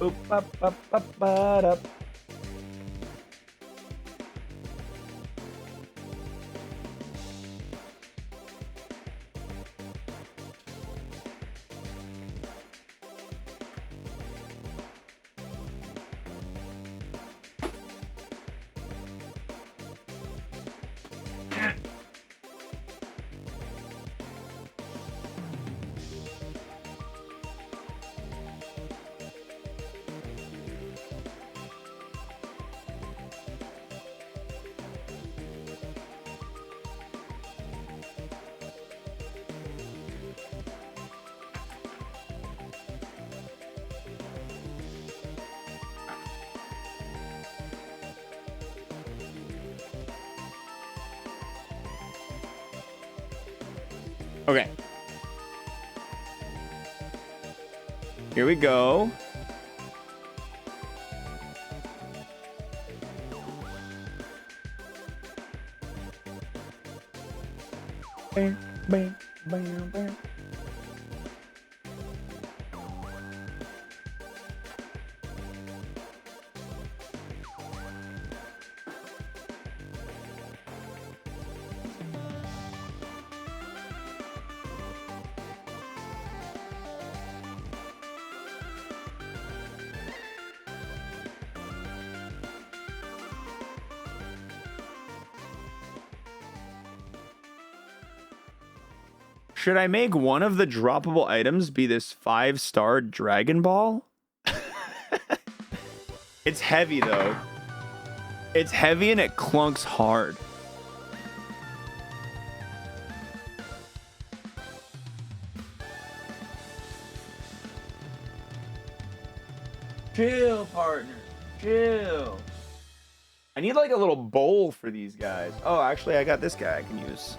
Oop, up, up, up, up. Okay. Here we go. Bam, bam, bam, bam. Should I make one of the droppable items be this 5-star Dragon Ball? It's heavy though. It's heavy and it clunks hard. Chill, partner. Chill. I need like a little bowl for these guys. Oh, actually, I got this guy I can use.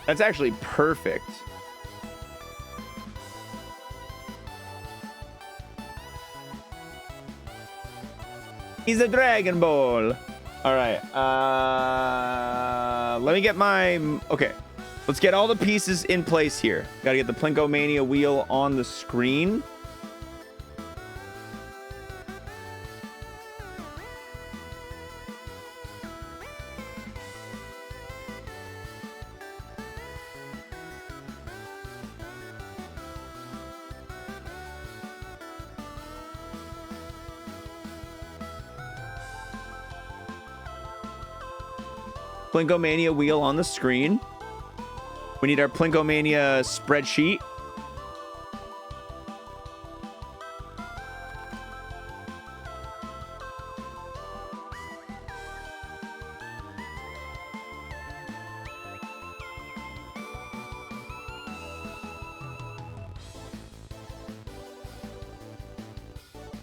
That's actually perfect. He's a Dragon Ball. All right. Let me get my... Okay. Let's get all the pieces in place here. Got to get the Plinkomania wheel on the screen. Plinkomania wheel on the screen. We need our Plinkomania spreadsheet.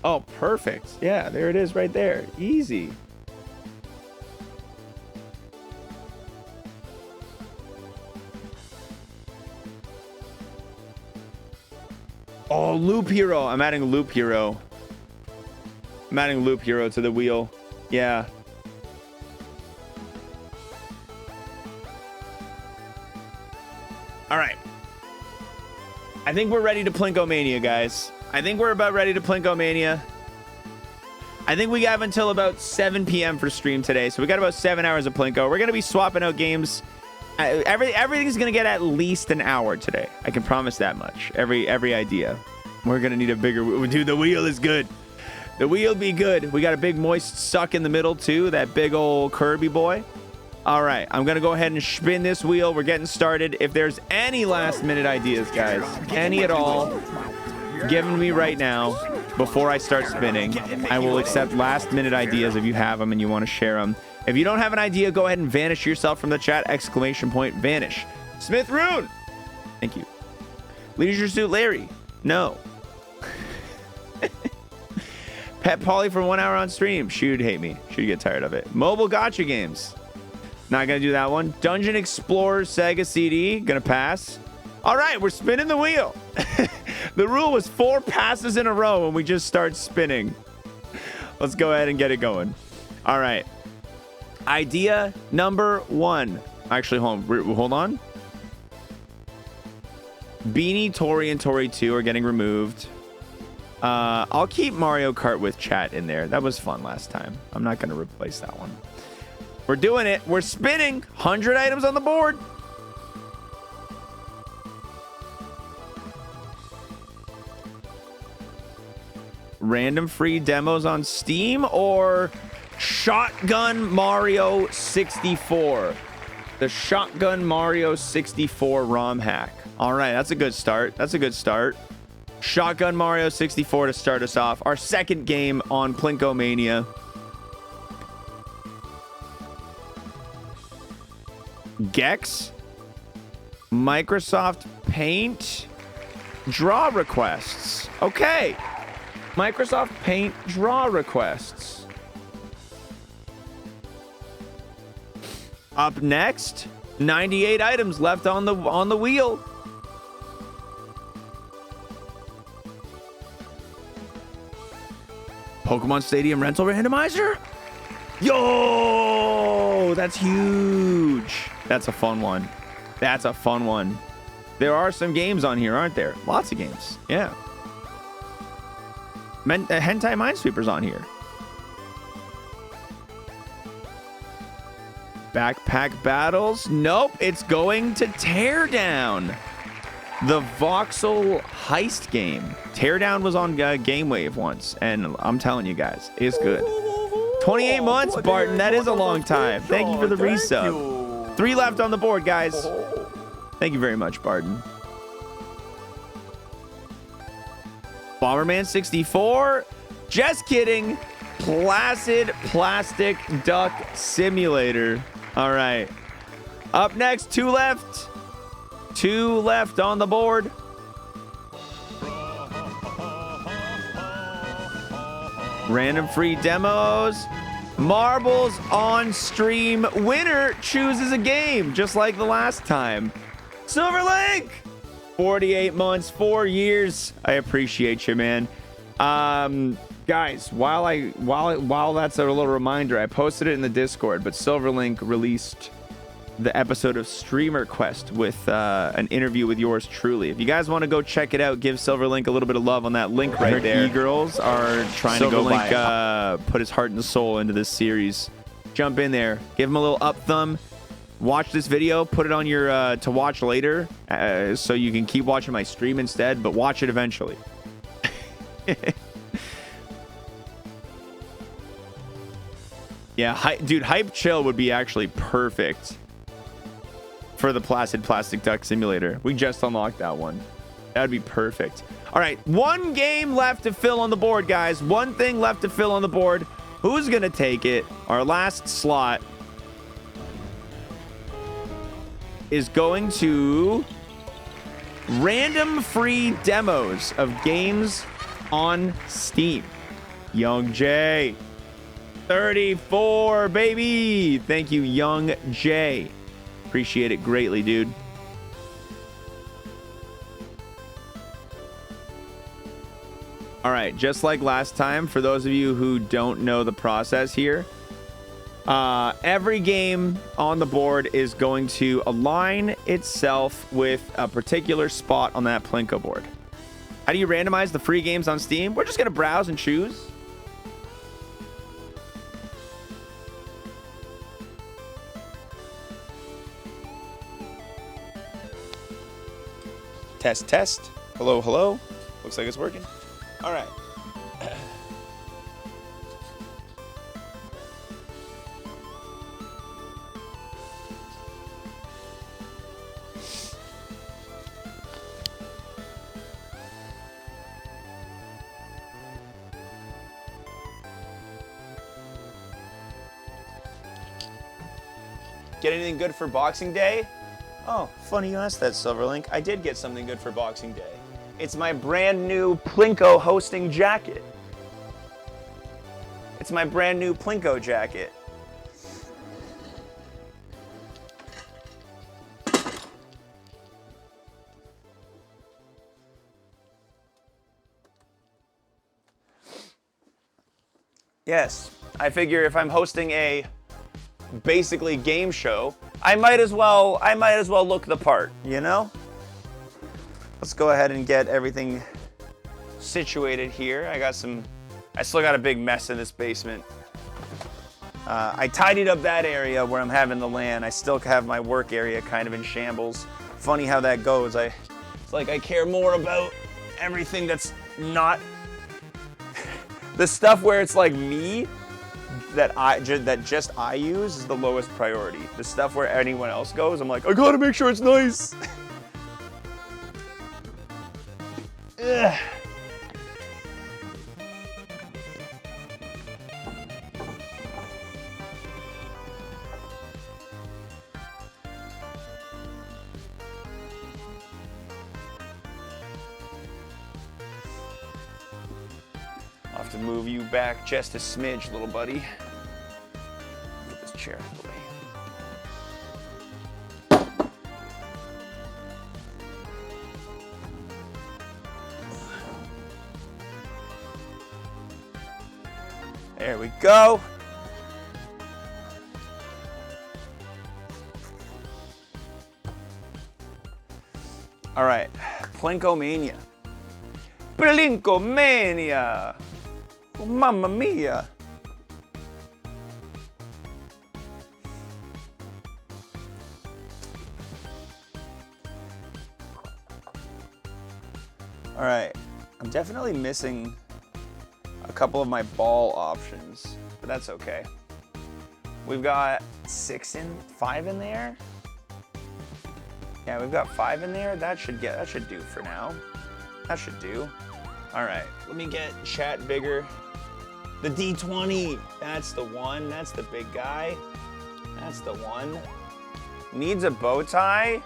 Oh, perfect. Yeah, there it is right there. Easy. Oh, Loop Hero. I'm adding Loop Hero. I'm adding Loop Hero to the wheel. Yeah. All right. I think we're ready to Plinkomania, guys. I think we're about ready to Plinkomania. I think we have until about 7 p.m. for stream today. So we got about 7 hours of Plinko. We're going to be swapping out games. Everything's going to get at least an hour today. I can promise that much. Every idea. We're going to need a bigger... Dude, the wheel is good. The wheel be good. We got a big moist suck in the middle, too. That big old Kirby boy. All right. I'm going to go ahead and spin this wheel. We're getting started. If there's any last-minute ideas, guys, any at all, give them to me right now before I start spinning. I will accept last-minute ideas if you have them and you want to share them. If you don't have an idea, go ahead and vanish yourself from the chat. ! Vanish. Smith Rune. Thank you. Leisure Suit Larry. No. Pet Polly for 1 hour on stream. She'd hate me. She'd get tired of it. Mobile gotcha games. Not going to do that one. Dungeon Explorer Sega CD. Going to pass. All right, we're spinning the wheel. The rule was 4 passes in a row and we just start spinning. Let's go ahead and get it going. All right. Idea number 1. Actually, hold on. Beanie, Tori, and Tori 2 are getting removed. I'll keep Mario Kart with chat in there. That was fun last time. I'm not going to replace that one. We're doing it. We're spinning. 100 items on the board. Random free demos on Steam or Shotgun Mario 64. The Shotgun Mario 64 ROM hack. All right, that's a good start. That's a good start. Shotgun Mario 64 to start us off. Our second game on Plinkomania. Gex. Microsoft Paint. Draw requests. Okay. Microsoft Paint draw requests. Up next, 98 items left on the wheel. Pokemon Stadium rental randomizer? Yo, that's huge. That's a fun one. That's a fun one. There are some games on here, aren't there? Lots of games. Yeah. Hentai Minesweeper's on here. Backpack Battles. Nope, it's going to Teardown. The Voxel Heist game. Teardown was on Game Wave once, and I'm telling you guys, it's good. 28 months, Barton. That is a long time. Thank you for the resub. 3 left on the board, guys. Thank you very much, Barton. Bomberman 64. Just kidding. Placid Plastic Duck Simulator. All right. Up next, 2 left. 2 left on the board. Random free demos. Marbles on stream. Winner chooses a game, just like the last time. Silverlink. 48 months, 4 years. I appreciate you, man. Guys, while that's a little reminder, I posted it in the Discord, but Silverlink released the episode of Streamer Quest with an interview with yours truly. If you guys want to go check it out, give Silverlink a little bit of love on that link right there. E-girls are trying to go put his heart and soul into this series. Jump in there, give him a little up thumb. Watch this video, put it on your to watch later, so you can keep watching my stream instead, but watch it eventually. Yeah, dude, Hype Chill would be actually perfect for the Placid Plastic Duck Simulator. We just unlocked that one. That'd be perfect. All right, 1 game left to fill on the board, guys. 1 thing left to fill on the board. Who's gonna take it? Our last slot is going to random free demos of games on Steam. Young J. 34, baby. Thank you, Young J. Appreciate it greatly, dude. All right, just like last time, for those of you who don't know the process here, every game on the board is going to align itself with a particular spot on that Plinko board. How do you randomize the free games on Steam? We're just going to browse and choose. Test, test. Hello, hello. Looks like it's working. All right. Get anything good for Boxing Day? Oh, funny you asked that, Silverlink. I did get something good for Boxing Day. It's my brand new Plinko hosting jacket. It's my brand new Plinko jacket. Yes, I figure if I'm hosting a basically game show, I might as well look the part, you know? Let's go ahead and get everything situated here. I still got a big mess in this basement. I tidied up that area where I'm having the LAN. I still have my work area kind of in shambles. Funny how that goes. It's like I care more about everything that's not the stuff where it's like me that just I use is the lowest priority. The stuff where anyone else goes, I'm like, I gotta make sure it's nice. Ugh. I'll have to move you back just a smidge, little buddy. Move this chair out of the way. There we go. All right, Plinkomania. Plinkomania. Oh, mamma mia. All right, I'm definitely missing a couple of my ball options, but that's okay. We've got 5 in there. Yeah, we've got 5 in there. That should do for now. That should do. All right, let me get chat bigger. The D20, that's the one. That's the big guy. That's the one. Needs a bow tie.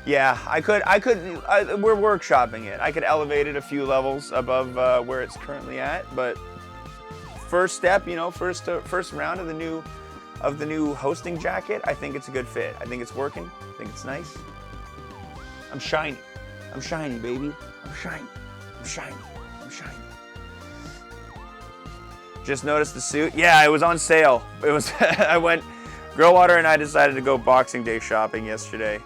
Yeah, we're workshopping it. I could elevate it a few levels above where it's currently at, but first step, you know, first round of the new hosting jacket, I think it's a good fit. I think it's working. I think it's nice. I'm shiny. I'm shiny, baby. I'm shiny. I'm shiny. I'm shiny. Just noticed the suit. Yeah, it was on sale. It was. Grillwater and I decided to go Boxing Day shopping yesterday,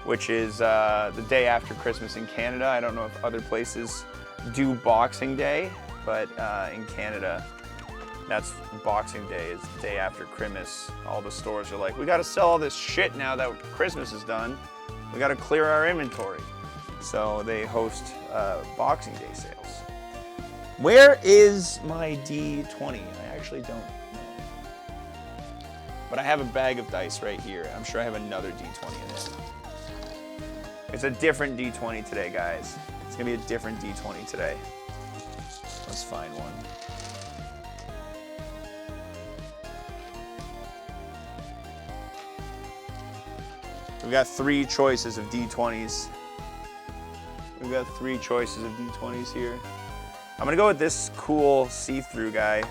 which is the day after Christmas in Canada. I don't know if other places do Boxing Day, but in Canada, that's Boxing Day is the day after Christmas. All the stores are like, we got to sell all this shit now that Christmas is done. We got to clear our inventory. So they host Boxing Day sales. Where is my D20? I actually don't know. But I have a bag of dice right here. I'm sure I have another D20 in it. It's a different D20 today, guys. It's gonna be a different D20 today. Let's find one. We've got 3 choices of D20s. We've got 3 choices of D20s here. I'm gonna go with this cool see-through guy.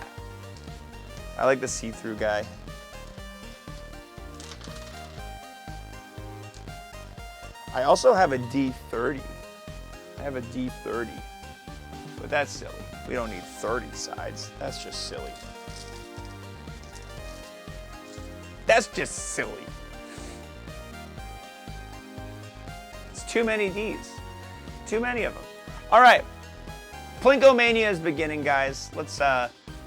I like the see-through guy. I also have a D30. I have a D30, but that's silly. We don't need 30 sides. That's just silly. That's just silly. It's too many Ds. Too many of them. All right. Plinkomania is beginning, guys. Let's,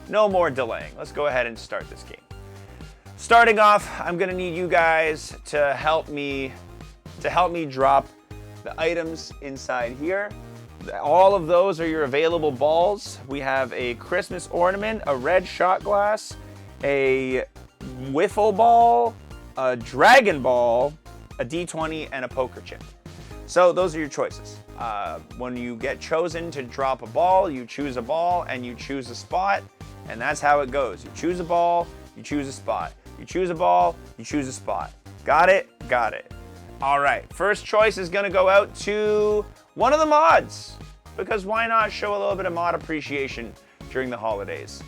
no more delaying. Let's go ahead and start this game. Starting off, I'm gonna need you guys to help me drop the items inside here. All of those are your available balls. We have a Christmas ornament, a red shot glass, a wiffle ball, a dragon ball, a D20, and a poker chip. So those are your choices. When you get chosen to drop a ball, you choose a ball and you choose a spot, and that's how it goes. You choose a ball, you choose a spot. You choose a ball, you choose a spot. Got it? Got it. All right, first choice is gonna go out to one of the mods, because why not show a little bit of mod appreciation? during the holidays.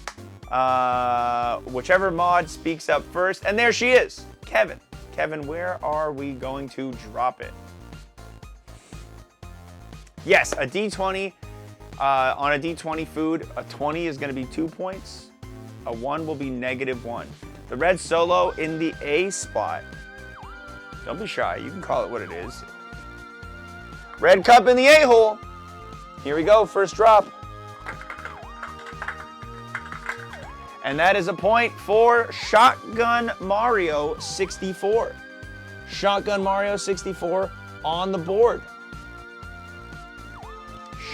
Whichever mod speaks up first. And there she is, Kevin. Kevin, where are we going to drop it? Yes, a D20. On a D20 food, a 20 is going to be 2 points. A 1 will be -1. The red solo in the A spot. Don't be shy. You can call it what it is. Red cup in the A-hole. Here we go. First drop. And that is a point for Shotgun Mario 64. Shotgun Mario 64 on the board.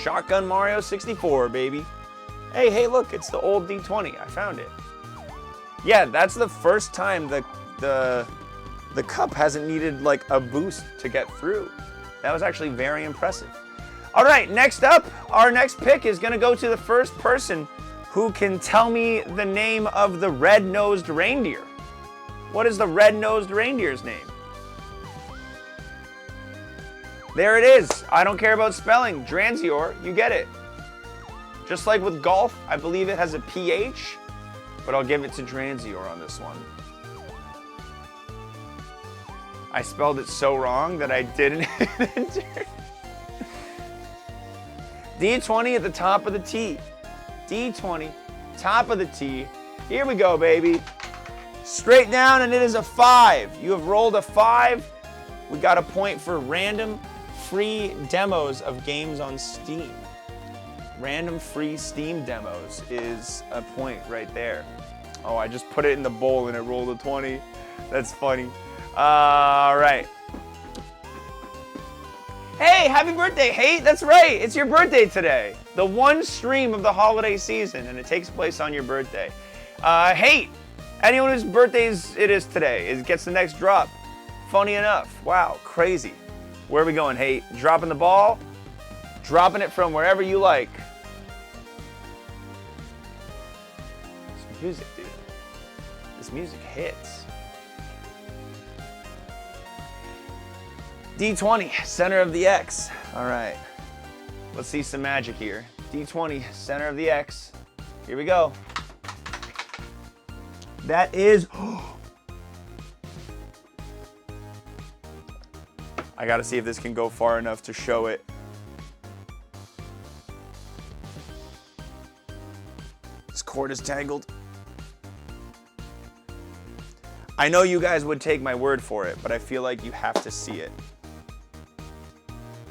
Shotgun Mario 64, baby. Hey, look, it's the old D20. I found it. Yeah, that's the first time the cup hasn't needed like a boost to get through. That was actually very impressive. All right, next up, our next pick is gonna go to the first person who can tell me the name of the red-nosed reindeer. What is the red-nosed reindeer's name? There it is. I don't care about spelling. Dranzior, you get it. Just like with golf, I believe it has a PH, but I'll give it to Dranzior on this one. I spelled it so wrong that I didn't enter. D20 at the top of the T. D20, top of the T. Here we go, baby. Straight down, and it is a 5. You have rolled a 5. We got a point for random free demos of games on Steam. Random free Steam demos is a point right there. Oh, I just put it in the bowl and it rolled a 20. That's funny. All right. Hey, happy birthday, Hate. That's right. It's your birthday today. The one stream of the holiday season, and it takes place on your birthday. Hate, anyone whose birthdays it is today gets the next drop. Funny enough. Wow, crazy. Where are we going, Hate? Dropping the ball? Dropping it from wherever you like. This music, dude. This music hits. D20, center of the X. All right. Let's see some magic here. D20, center of the X. Here we go. That is... I gotta see if this can go far enough to show it. This cord is tangled. I know you guys would take my word for it, but I feel like you have to see it.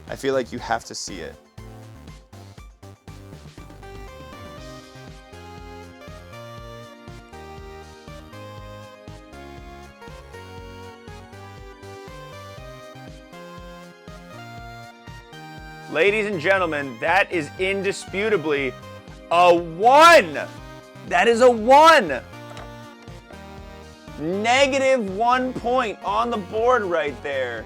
I feel like you have to see it. Ladies and gentlemen, that is indisputably a 1. That is a 1. -1 point on the board right there.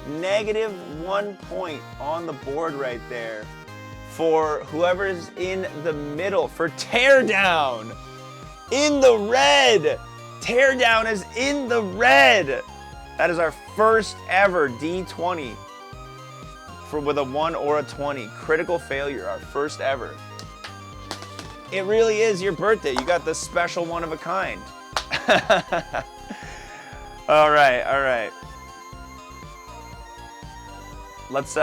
-1 point on the board right there for whoever is in the middle for Teardown in the red. Teardown is in the red. That is our first ever D20 with a 1 or a 20. Critical failure, our first ever. It really is your birthday. You got the special one of a kind. All right. Let's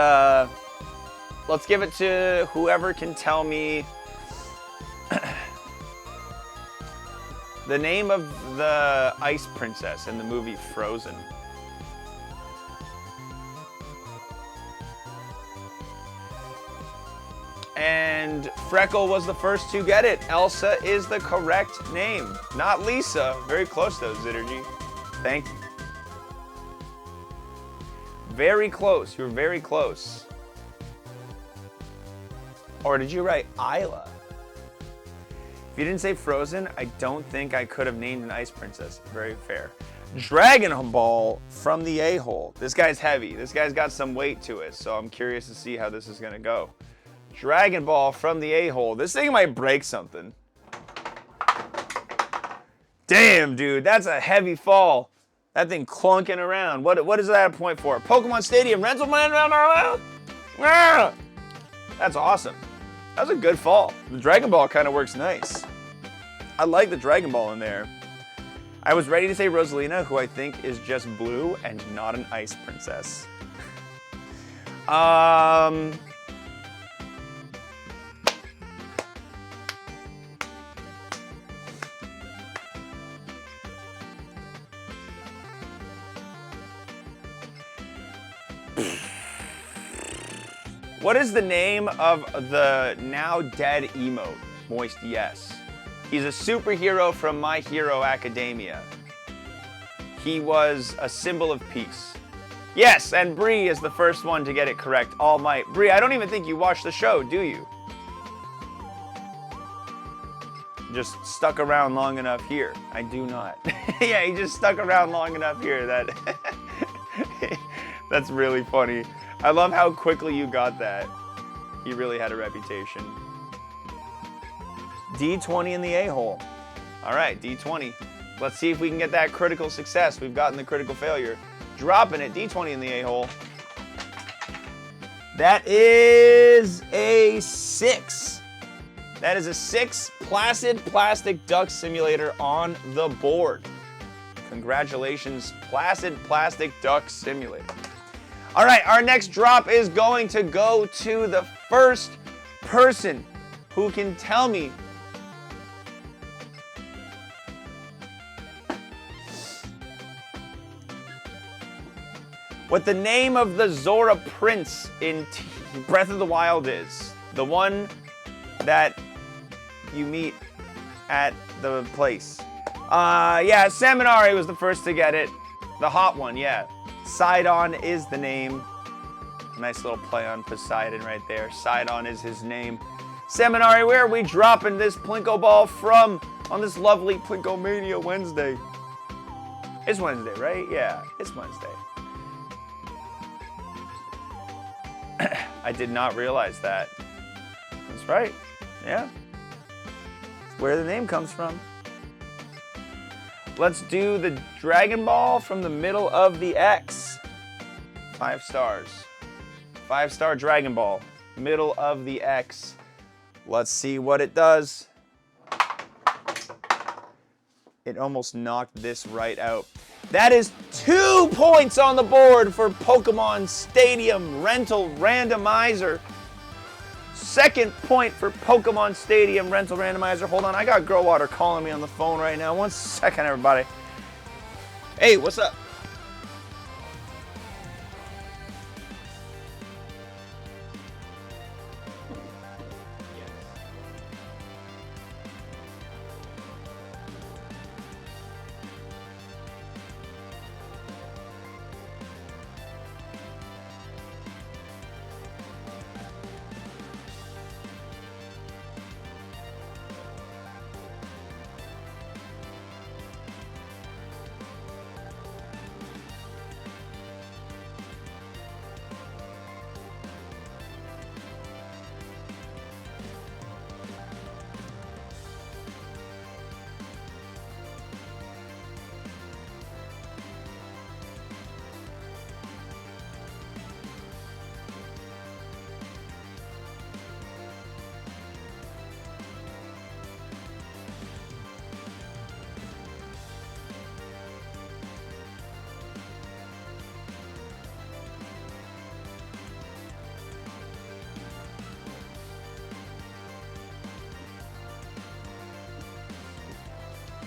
give it to whoever can tell me the name of the ice princess in the movie Frozen. And Freckle was the first to get it. Elsa is the correct name, not Lisa. Very close though, Zittergy. Thank you. Very close. You're very close. Or did you write Isla? If you didn't say Frozen, I don't think I could have named an ice princess. Very fair. Dragon Ball from the A-hole. This guy's heavy. This guy's got some weight to it, so I'm curious to see how this is gonna go. Dragon Ball from the A-hole. This thing might break something. Damn, dude, that's a heavy fall. That thing clunking around. What is that a point for? Pokemon Stadium rental man. That's awesome. That was a good fall. The Dragon Ball kind of works nice. I like the Dragon Ball in there. I was ready to say Rosalina, who I think is just blue and not an ice princess. What is the name of the now dead emote? Moist yes. He's a superhero from My Hero Academia. He was a symbol of peace. Yes, and Bree is the first one to get it correct. All Might. Bree, I don't even think you watched the show, do you? Just stuck around long enough here. I do not. Yeah, he just stuck around long enough here. That's really funny. I love how quickly you got that. He really had a reputation. D20 in the a-hole. All right, D20. Let's see if we can get that critical success. We've gotten the critical failure. Dropping it, D20 in the a-hole. That is a 6. That is a 6. Placid Plastic Duck Simulator on the board. Congratulations, Placid Plastic Duck Simulator. All right, our next drop is going to go to the first person who can tell me what the name of the Zora Prince in Breath of the Wild is. The one that you meet at the place. Yeah, Seminari was the first to get it. The hot one, yeah. Sidon is the name. Nice little play on Poseidon right there. Sidon is his name. Seminari, where are we dropping this Plinko ball from on this lovely Plinkomania Wednesday? It's Wednesday, right? Yeah, it's Wednesday. I did not realize that. That's right. Yeah. It's where the name comes from. Let's do the Dragon Ball from the middle of the X. 5 stars. 5-star Dragon Ball. Middle of the X. Let's see what it does. It almost knocked this right out. That is 2 points on the board for Pokemon Stadium Rental Randomizer. Second point for Pokemon Stadium Rental Randomizer. Hold on, I got Growwater calling me on the phone right now. 1 second, everybody. Hey, what's up?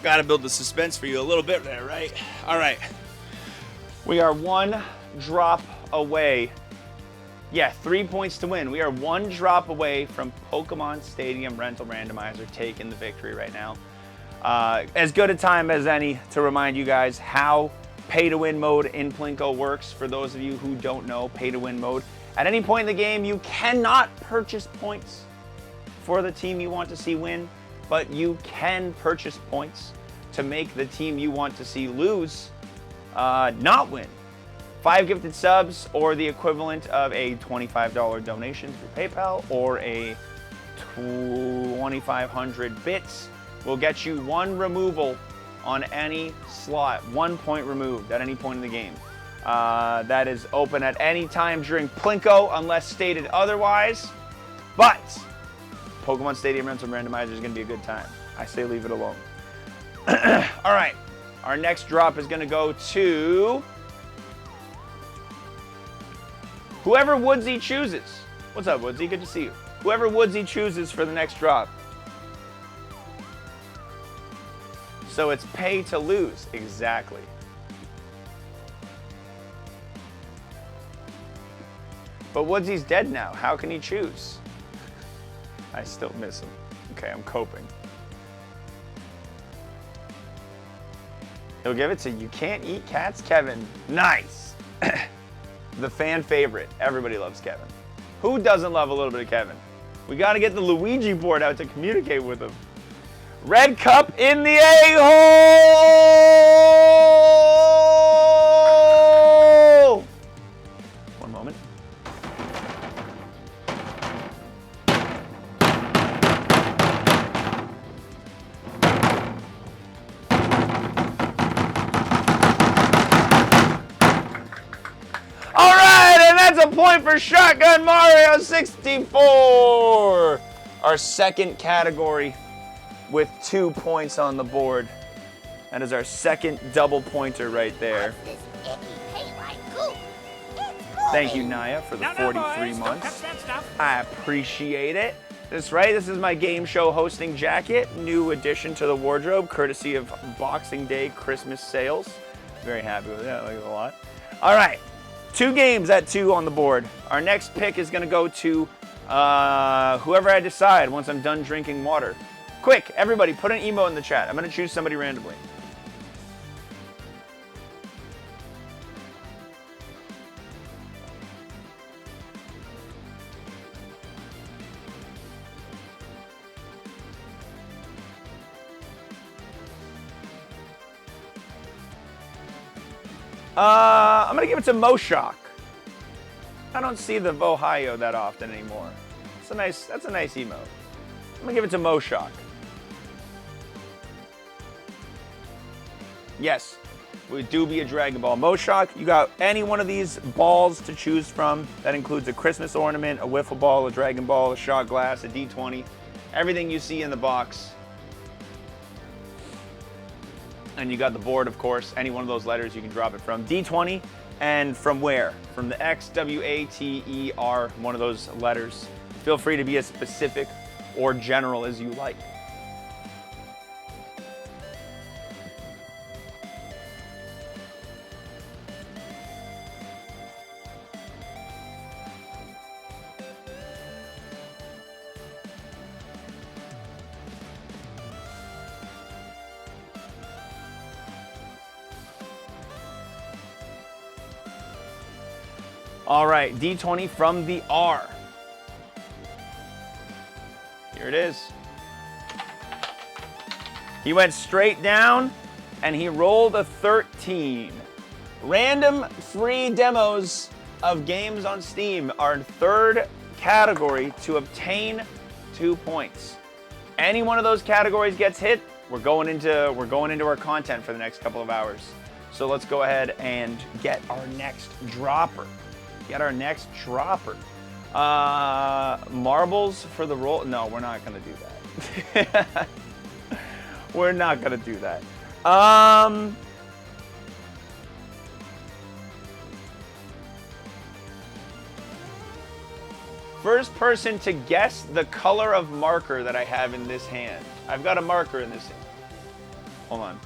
Gotta build the suspense for you a little bit there, right? All right. We are 1 drop away. Yeah, 3 points to win. We are 1 drop away from Pokemon Stadium Rental Randomizer taking the victory right now. As good a time as any to remind you guys how pay-to-win mode in Plinko works. For those of you who don't know, pay-to-win mode. At any point in the game, you cannot purchase points for the team you want to see win, but you can purchase points to make the team you want to see lose not win. 5 gifted subs or the equivalent of a $25 donation through PayPal or a 2,500 bits will get you 1 removal on any slot, 1 point removed at any point in the game. That is open at any time during Plinko unless stated otherwise. But Pokemon Stadium Rental Randomizer is going to be a good time. I say leave it alone. All right. Our next drop is going to go to whoever Woodsy chooses. What's up, Woodsy? Good to see you. Whoever Woodsy chooses for the next drop. So it's pay to lose. Exactly. But Woodsy's dead now. How can he choose? I still miss him. Okay, I'm coping. He'll give it to You Can't Eat Cats, Kevin. Nice. The fan favorite. Everybody loves Kevin. Who doesn't love a little bit of Kevin? We got to get the Luigi board out to communicate with him. Red Cup in the a-hole! One moment. All right, and that's a point for Shotgun Mario 64. Our second category with 2 points on the board. That is our second double pointer right there. Thank you, Naya, for the 43 months. I appreciate it. That's right, this is my game show hosting jacket. New addition to the wardrobe, courtesy of Boxing Day Christmas sales. Very happy with it, I like it a lot. All right, 2 games at 2 on the board. Our next pick is gonna go to whoever I decide once I'm done drinking water. Quick, everybody, put an emo in the chat. I'm going to choose somebody randomly. I'm going to give it to Moshock. I don't see the Vohio that often anymore. That's a nice emo. I'm going to give it to Moshock. Yes, we do be a Dragon Ball. Moshock, you got any one of these balls to choose from. That includes a Christmas ornament, a wiffle ball, a Dragon Ball, a shot glass, a D20. Everything you see in the box. And you got the board, of course. Any one of those letters you can drop it from. D20, and from where? From the X, W, A, T, E, R, one of those letters. Feel free to be as specific or general as you like. All right, D20 from the R. Here it is. He went straight down and he rolled a 13. Random free demos of games on Steam, our third category to obtain 2 points. Any one of those categories gets hit, we're going into our content for the next couple of hours. So let's go ahead and get our next dropper. Marbles for the roll. No, we're not gonna do that. We're not gonna do that. First person to guess the color of marker that I have in this hand. I've got a marker in this hand. Hold on.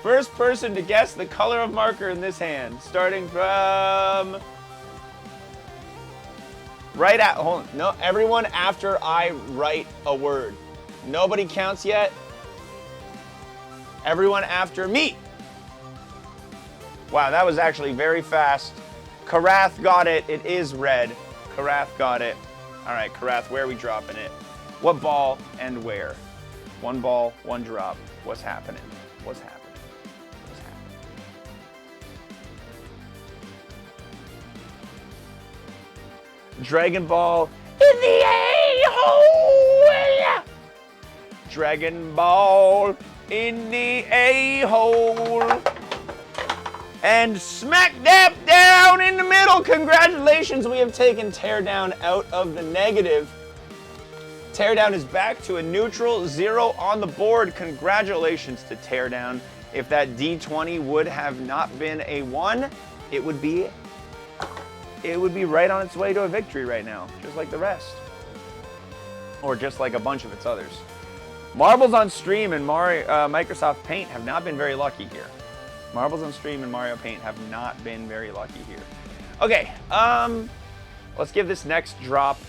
First person to guess the color of marker in this hand, starting from right at, hold on, no, everyone after I write a word. Nobody counts yet. Everyone after me. Wow, that was actually very fast. Karath got it, it is red. Karath got it. All right, Karath, where are we dropping it? What ball and where? One ball, one drop. What's happening? What's happening? Dragon Ball in the a-hole! Dragon Ball in the a-hole! And smack dab down in the middle! Congratulations, we have taken Teardown out of the negative Teardown is back to a neutral 0 on the board. Congratulations to Teardown. If that D20 would have not been a 1, it would be right on its way to a victory right now, just like the rest. Or just like a bunch of its others. Marbles on Stream and Microsoft Paint have not been very lucky here. Marbles on Stream and Mario Paint have not been very lucky here. Okay, let's give this next drop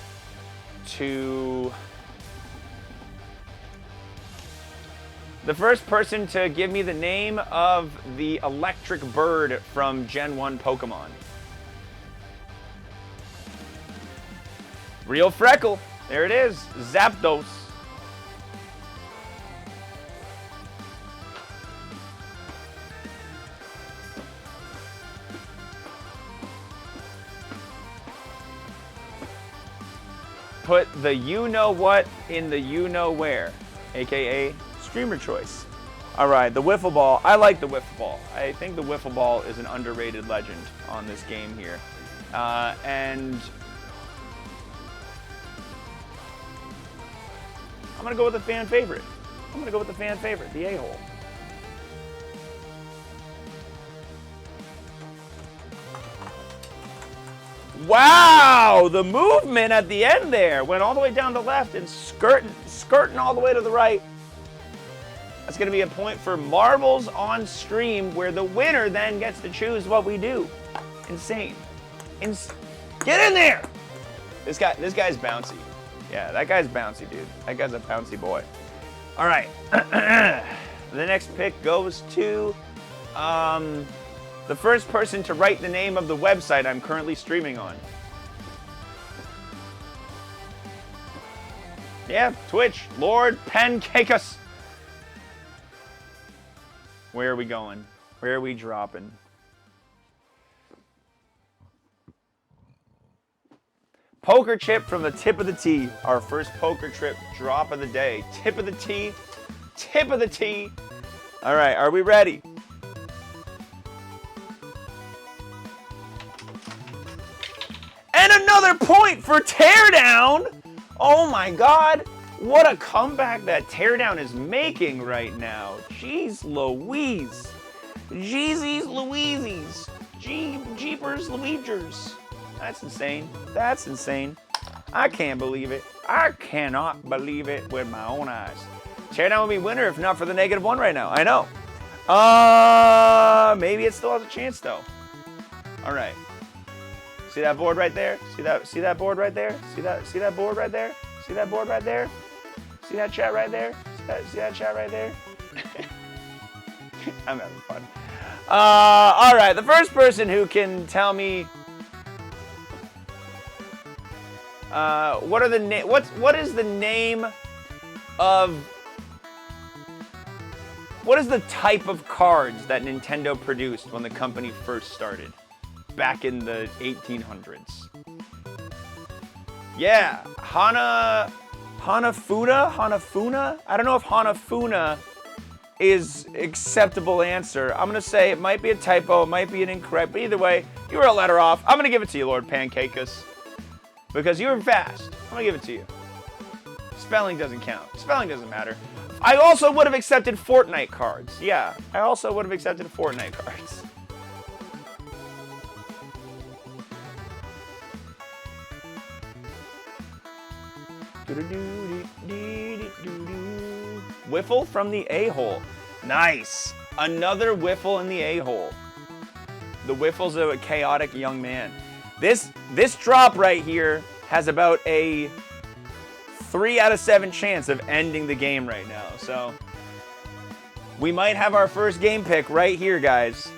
to the first person to give me the name of the electric bird from Gen 1 Pokemon. Real Freckle. There it is. Zapdos. Put the you-know-what in the you-know-where, a.k.a. streamer choice. All right, the wiffle ball. I like the wiffle ball. I think the wiffle ball is an underrated legend on this game here. And I'm going to go with the fan favorite. The a-hole. Wow, the movement at the end there went all the way down the left and skirting all the way to the right. That's going to be a point for Marbles on Stream, where the winner then gets to choose what we do. Insane. Get in there! This guy's bouncy. Yeah, that guy's bouncy, dude. That guy's a bouncy boy. All right. The next pick goes to the first person to write the name of the website I'm currently streaming on. Yeah, Twitch, Lord Pancakeus. Where are we going? Where are we dropping? Poker chip from the tip of the tee. Our first poker chip drop of the day. Tip of the tee. Tip of the tee. All right, are we ready? And another point for Teardown. Oh my God. What a comeback that Teardown is making right now. Jeez Louise. Jeezies Louises. Jeepers Louigers. That's insane. That's insane. I can't believe it. I cannot believe it with my own eyes. Teardown would be winner if not for the -1 right now. I know. Maybe it still has a chance though. All right. See that board right there? See that board right there? See that board right there? See that board right there? See that chat right there? See that chat right there? I'm having fun. All right, the first person who can tell me what is the name of what is the type of cards that Nintendo produced when the company first started back in the 1800s? Yeah, Hanafuna? I don't know if Hanafuna is acceptable answer. I'm gonna say it might be a typo, it might be an incorrect, but either way, you were a letter off. I'm gonna give it to you, Lord Pancakeus, because you were fast. I'm gonna give it to you. Spelling doesn't count. Spelling doesn't matter. I also would have accepted Fortnite cards. Yeah, I also would have accepted Fortnite cards. Wiffle from the a-hole. Nice. Another wiffle in the a-hole. The wiffle's a chaotic young man. This drop right here has about a 3 out of 7 chance of ending the game right now. So we might have our first game pick right here, guys.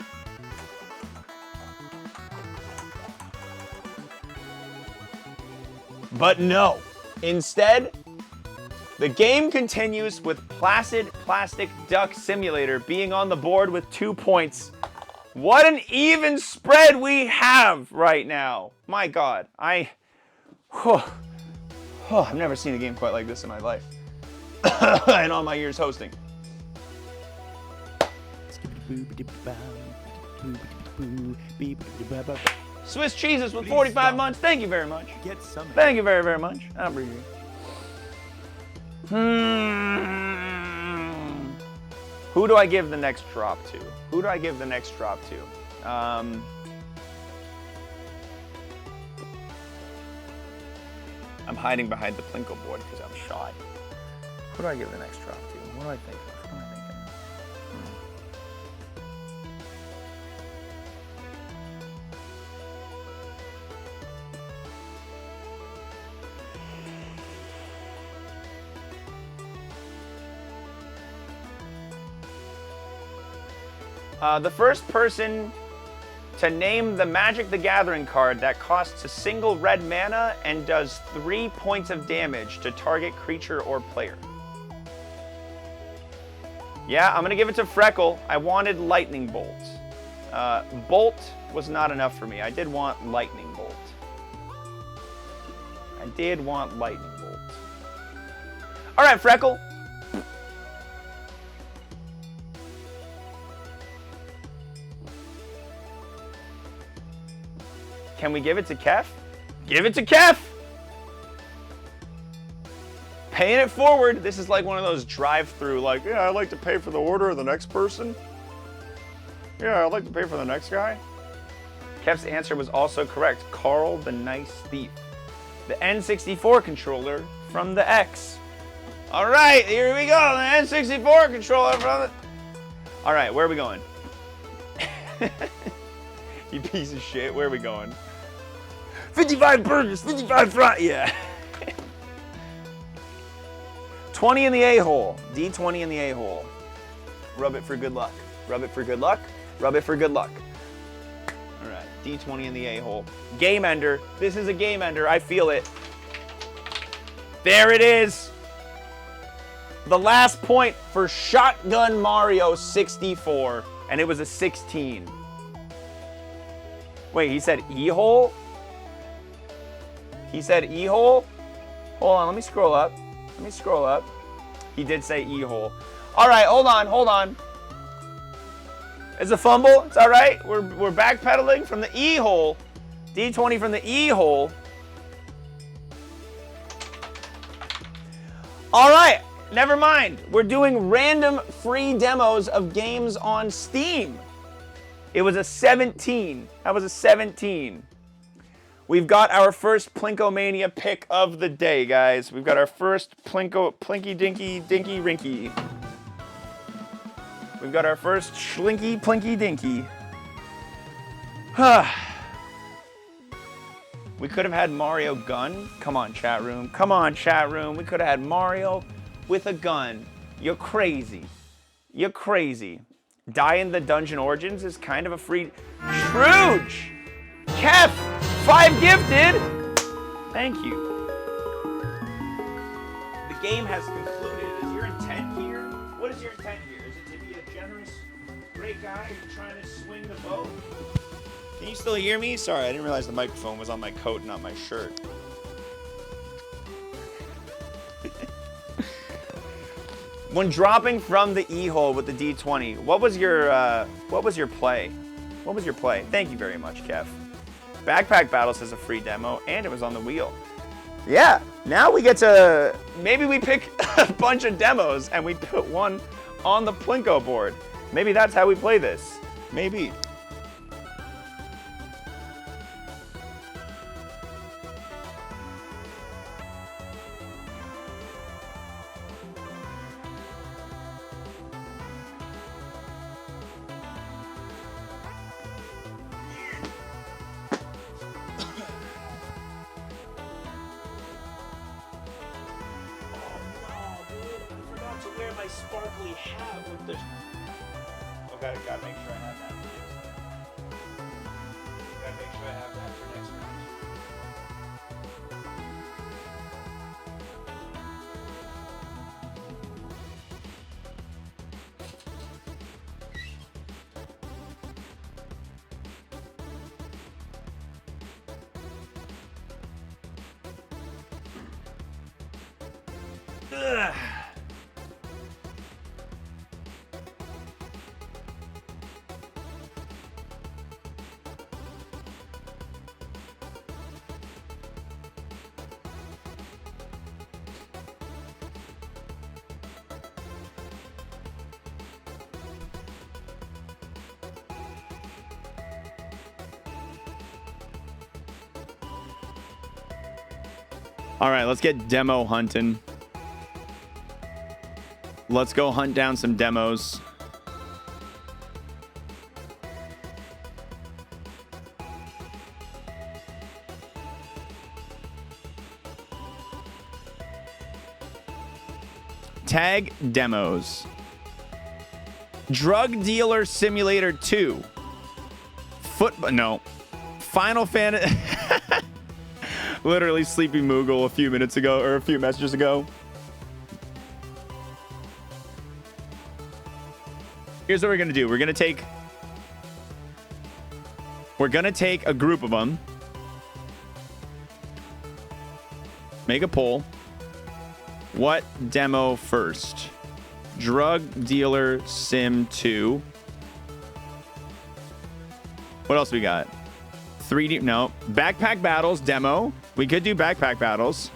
But no. Instead, the game continues with Placid Plastic Duck Simulator being on the board with 2 points. What an even spread we have right now. My God, I've never seen a game quite like this in my life. And all my years hosting. Swiss cheeses with 45 months. Thank you very much. Thank you very, very much. I appreciate it. Who do I give the next drop to? Who do I give the next drop to? I'm hiding behind the Plinko board because I'm shy. Who do I give the next drop to? What do I think? What am I thinking? The first person to name the Magic the Gathering card that costs a single red mana and does 3 points of damage to target creature or player. Yeah, I'm going to give it to Freckle. I wanted Lightning Bolt. Bolt was not enough for me. I did want Lightning Bolt. I did want Lightning Bolt. All right, Freckle. Can we give it to Kef? Give it to Kef! Paying it forward. This is like one of those drive-through, like, yeah, I'd like to pay for the order of the next person. Yeah, I'd like to pay for the next guy. Kef's answer was also correct. Carl the Nice Thief. The N64 controller from the X. All right, here we go. The N64 controller from the... All right, where are we going? You piece of shit. Where are we going? 55 burgers, 55 fries. Yeah. 20 in the a-hole. D20 in the a-hole. Rub it for good luck. Rub it for good luck. Rub it for good luck. All right. D20 in the a-hole. Game ender. This is a game ender. I feel it. There it is. The last point for Shotgun Mario 64. And it was a 16. Wait, he said e-hole? He said e-hole? Hold on, let me scroll up. Let me scroll up. He did say e-hole. All right, hold on, hold on. It's a fumble. It's all right. We're backpedaling from the e-hole. D20 from the e-hole. All right, never mind. We're doing random free demos of games on Steam. It was a 17. That was a 17. We've got our first Plinkomania pick of the day, guys. We've got our first Plinky Dinky Dinky Rinky. We've got our first Schlinky Plinky Dinky. We could have had Mario gun. Come on, chat room. Come on, chat room. We could have had Mario with a gun. You're crazy. You're crazy. Die in the Dungeon Origins is kind of a free... Scrooge! Kef! 5 gifted! Thank you. The game has concluded. Is your intent here? What is your intent here? Is it to be a generous, great guy trying to swing the boat? Can you still hear me? Sorry, I didn't realize the microphone was on my coat, not my shirt. When dropping from the e-hole with the D20, what was your play? What was your play? Thank you very much, Kev. Backpack Battles has a free demo, and it was on the wheel. Yeah, now we get to, maybe we pick a bunch of demos and we put one on the Plinko board. Maybe that's how we play this. Maybe. My sparkly hat with the... Oh, gotta make sure I have that for next time. Gotta make sure I have that for next round. Ugh. All right, let's get demo hunting. Let's go hunt down some demos. Tag demos. Drug Dealer Simulator 2. No. Final Fantasy. Literally Sleepy Moogle a few minutes ago, or a few messages ago. Here's what we're gonna do. We're gonna take a group of them. Make a poll. What demo first? Drug Dealer Sim 2. What else we got? 3D, no. Backpack Battles demo. We could do Backpack Battles.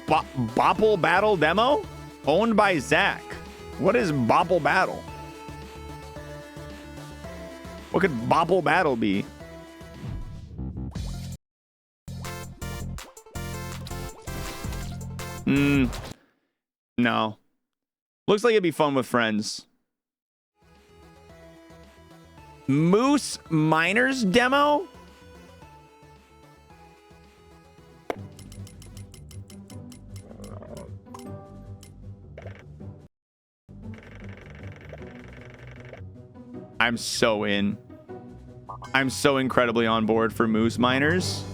Bopple Battle demo? Owned by Zach. What is Bopple Battle? What could Bopple Battle be? No. Looks like it'd be fun with friends. Moose Miners demo? I'm so in. I'm so incredibly on board for Moose Miners.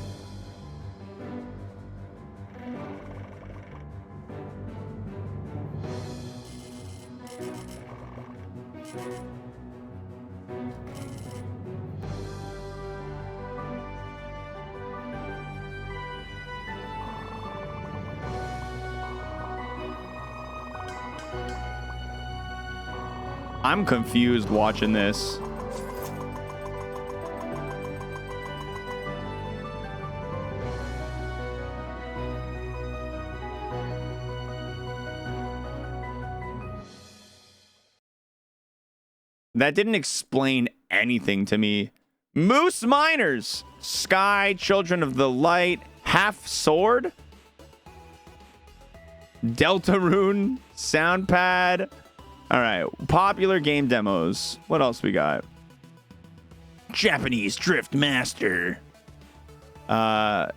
I'm confused watching this. That didn't explain anything to me. Moose Miners, Sky, Children of the Light, Half Sword, Deltarune, Soundpad. All right, popular game demos. What else we got? Japanese Drift Master. Davigo.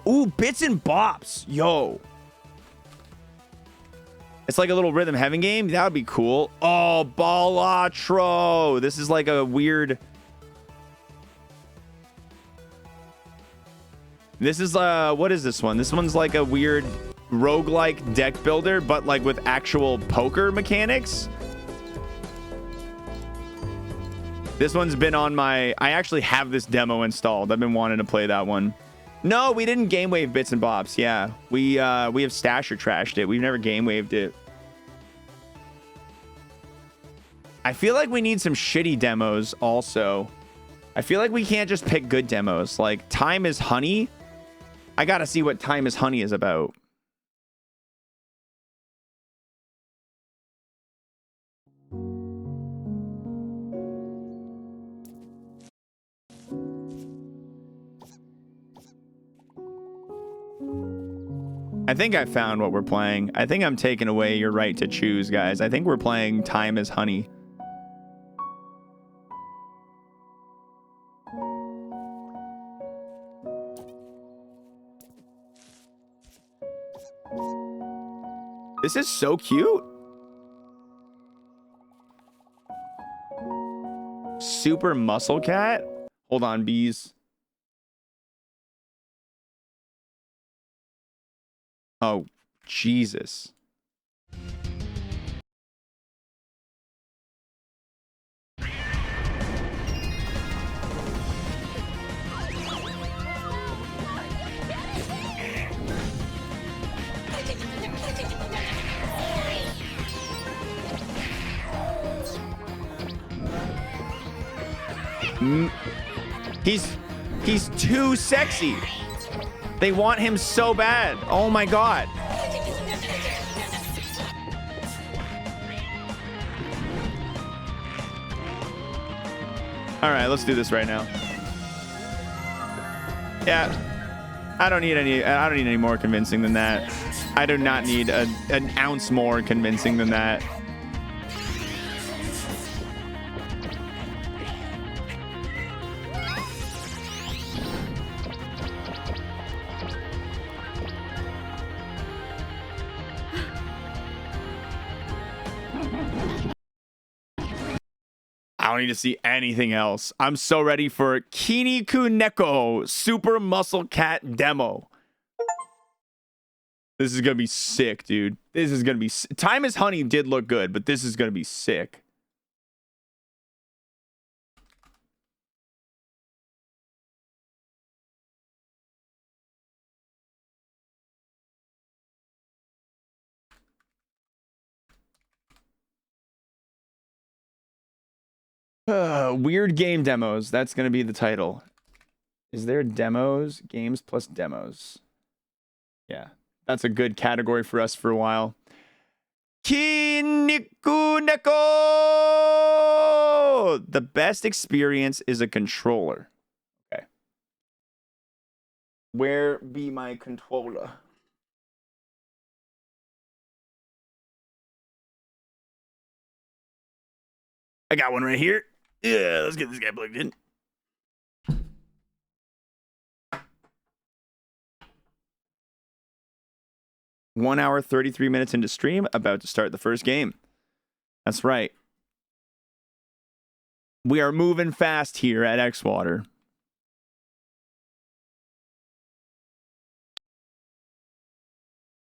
Ooh, Bits and Bops. Yo. It's like a little rhythm heaven game. That would be cool. Oh, Balatro. This is like a weird... This is, what is this one? This one's like a weird roguelike deck builder, but like with actual poker mechanics. This one's been on my... I actually have this demo installed. I've been wanting to play that one. No, we didn't game wave Bits and Bops. Yeah, we have stashed or trashed it. We've never game waved it. I feel like we need some shitty demos also. I feel like we can't just pick good demos. Like Time is Honey. I gotta see what Time is Honey is about. I think I found what we're playing. I think I'm taking away your right to choose, guys. I think we're playing Time is Honey. This is so cute. Super Muscle Cat. Hold on, bees. Oh, Jesus. He's too sexy. They want him so bad. Oh my God. All right, let's do this right now. Yeah. I don't need any more convincing than that. I do not need an ounce more convincing than that. I don't need to see anything else. I'm so ready for Kinikuneko Super Muscle Cat demo. This is going to be sick, dude. This is going to be... Time is Honey did look good, but this is going to be sick. Weird game demos. That's going to be the title. Is there demos? Games plus demos. Yeah, that's a good category for us for a while. Kinikuneko! The best experience is a controller. Okay. Where be my controller? I got one right here. Yeah, let's get this guy plugged in. One hour, 33 minutes into stream, about to start the first game. That's right. We are moving fast here at xwater.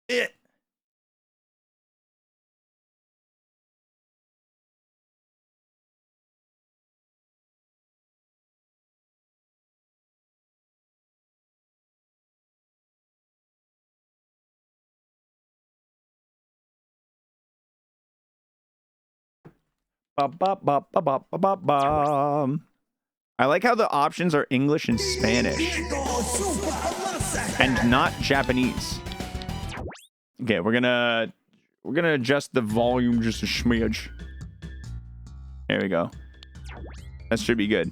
Yeah. I like how the options are English and Spanish and not Japanese. Okay, we're gonna adjust the volume just a smidge. There we go. That should be good.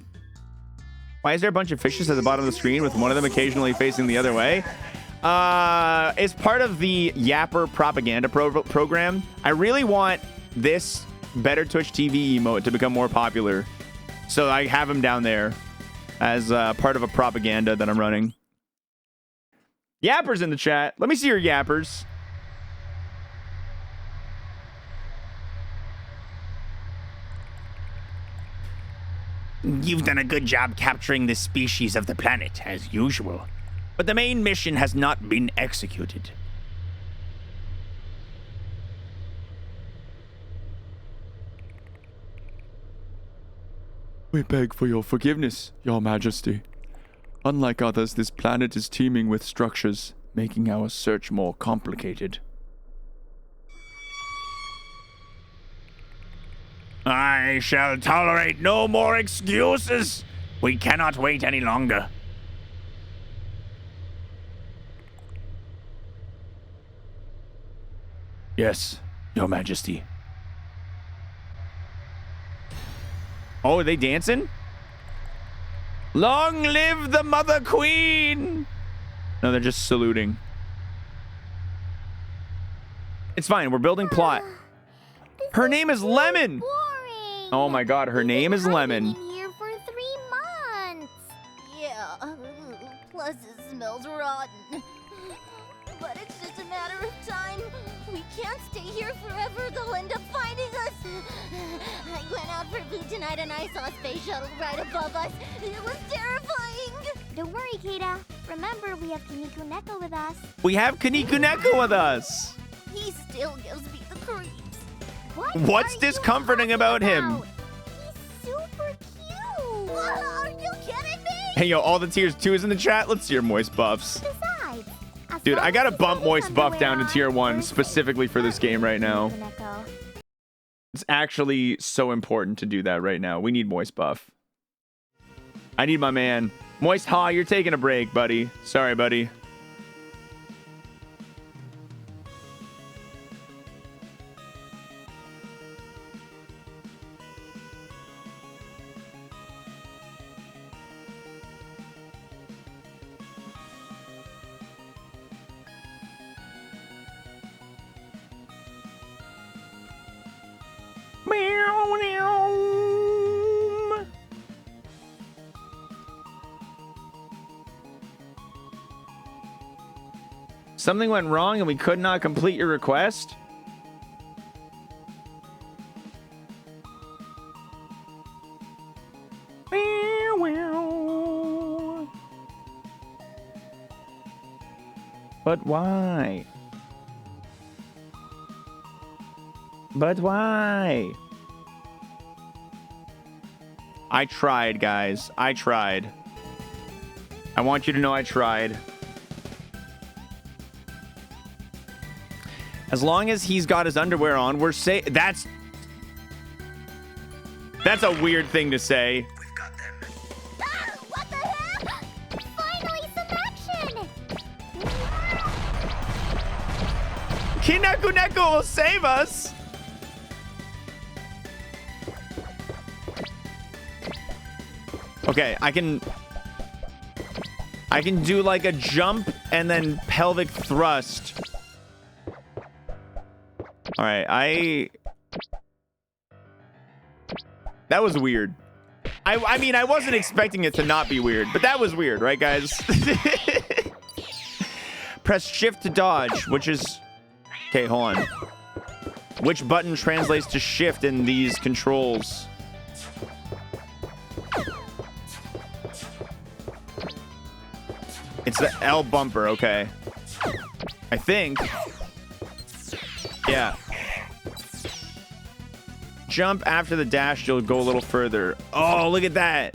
Why is there a bunch of fishes at the bottom of the screen with one of them occasionally facing the other way? It's part of the Yapper propaganda program. I really want this Better Twitch TV emote to become more popular. So I have him down there as part of a propaganda that I'm running. Yappers in the chat. Let me see your yappers. You've done a good job capturing the species of the planet, as usual. But the main mission has not been executed. We beg for your forgiveness, Your Majesty. Unlike others, this planet is teeming with structures, making our search more complicated. I shall tolerate no more excuses. We cannot wait any longer. Yes, Your Majesty. Oh, are they dancing? Long live the Mother Queen! No, they're just saluting. It's fine. We're building plot. Her name is Lemon. Boring. Oh my God, her name is Lemon. I've been here for 3 months. Yeah. Plus it smells rotten. But it's just a matter of time. We can't stay here forever. They'll end up finding us. I went out for food tonight and I saw a space shuttle right above us. It was terrifying. Don't worry, Keita. Remember, we have Kinikuneko with us. We have Kinikuneko with us. He still gives me the creeps. What's discomforting about him? He's super cute. Are you kidding me? Hey, yo, all the tiers 2 is in the chat. Let's see your moist buffs. Besides, Dude, I gotta bump moist buff down to tier 1 specifically for this game right now. It's actually so important to do that right now. We need moist buff. I need my man. Moist Ha, you're taking a break, buddy. Sorry, buddy. Meow, meow. Something went wrong and we could not complete your request? Meow, meow. But why? But why? I tried, guys. I tried. I want you to know I tried. As long as he's got his underwear on, we're safe. That's a weird thing to say. We've got them. Ah, what the heck? Finally, some action! Kinaku Neko will save us. Okay, I can do like a jump and then pelvic thrust. All right, that was weird. I mean, I wasn't expecting it to not be weird, but that was weird, right, guys? Press shift to dodge, which is... Okay, hold on. Which button translates to shift in these controls? It's the L bumper, okay. I think. Yeah. Jump after the dash, you'll go a little further. Oh, look at that.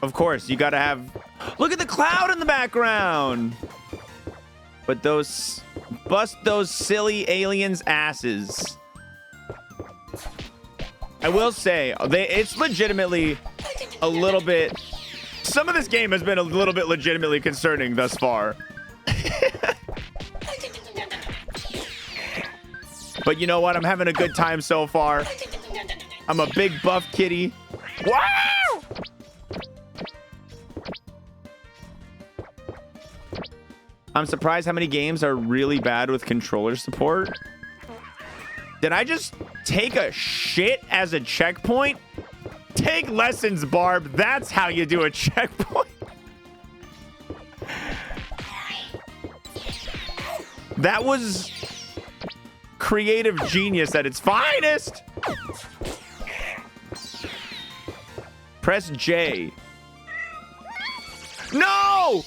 Of course, you gotta have... Look at the cloud in the background. But those... Bust those silly aliens' asses. I will say, it's legitimately a little bit... Some of this game has been a little bit legitimately concerning thus far. But you know what? I'm having a good time so far. I'm a big buff kitty. Wow! I'm surprised how many games are really bad with controller support. Did I just take a shit as a checkpoint? Take lessons, Barb. That's how you do a checkpoint. That was creative genius at its finest. Press J. No!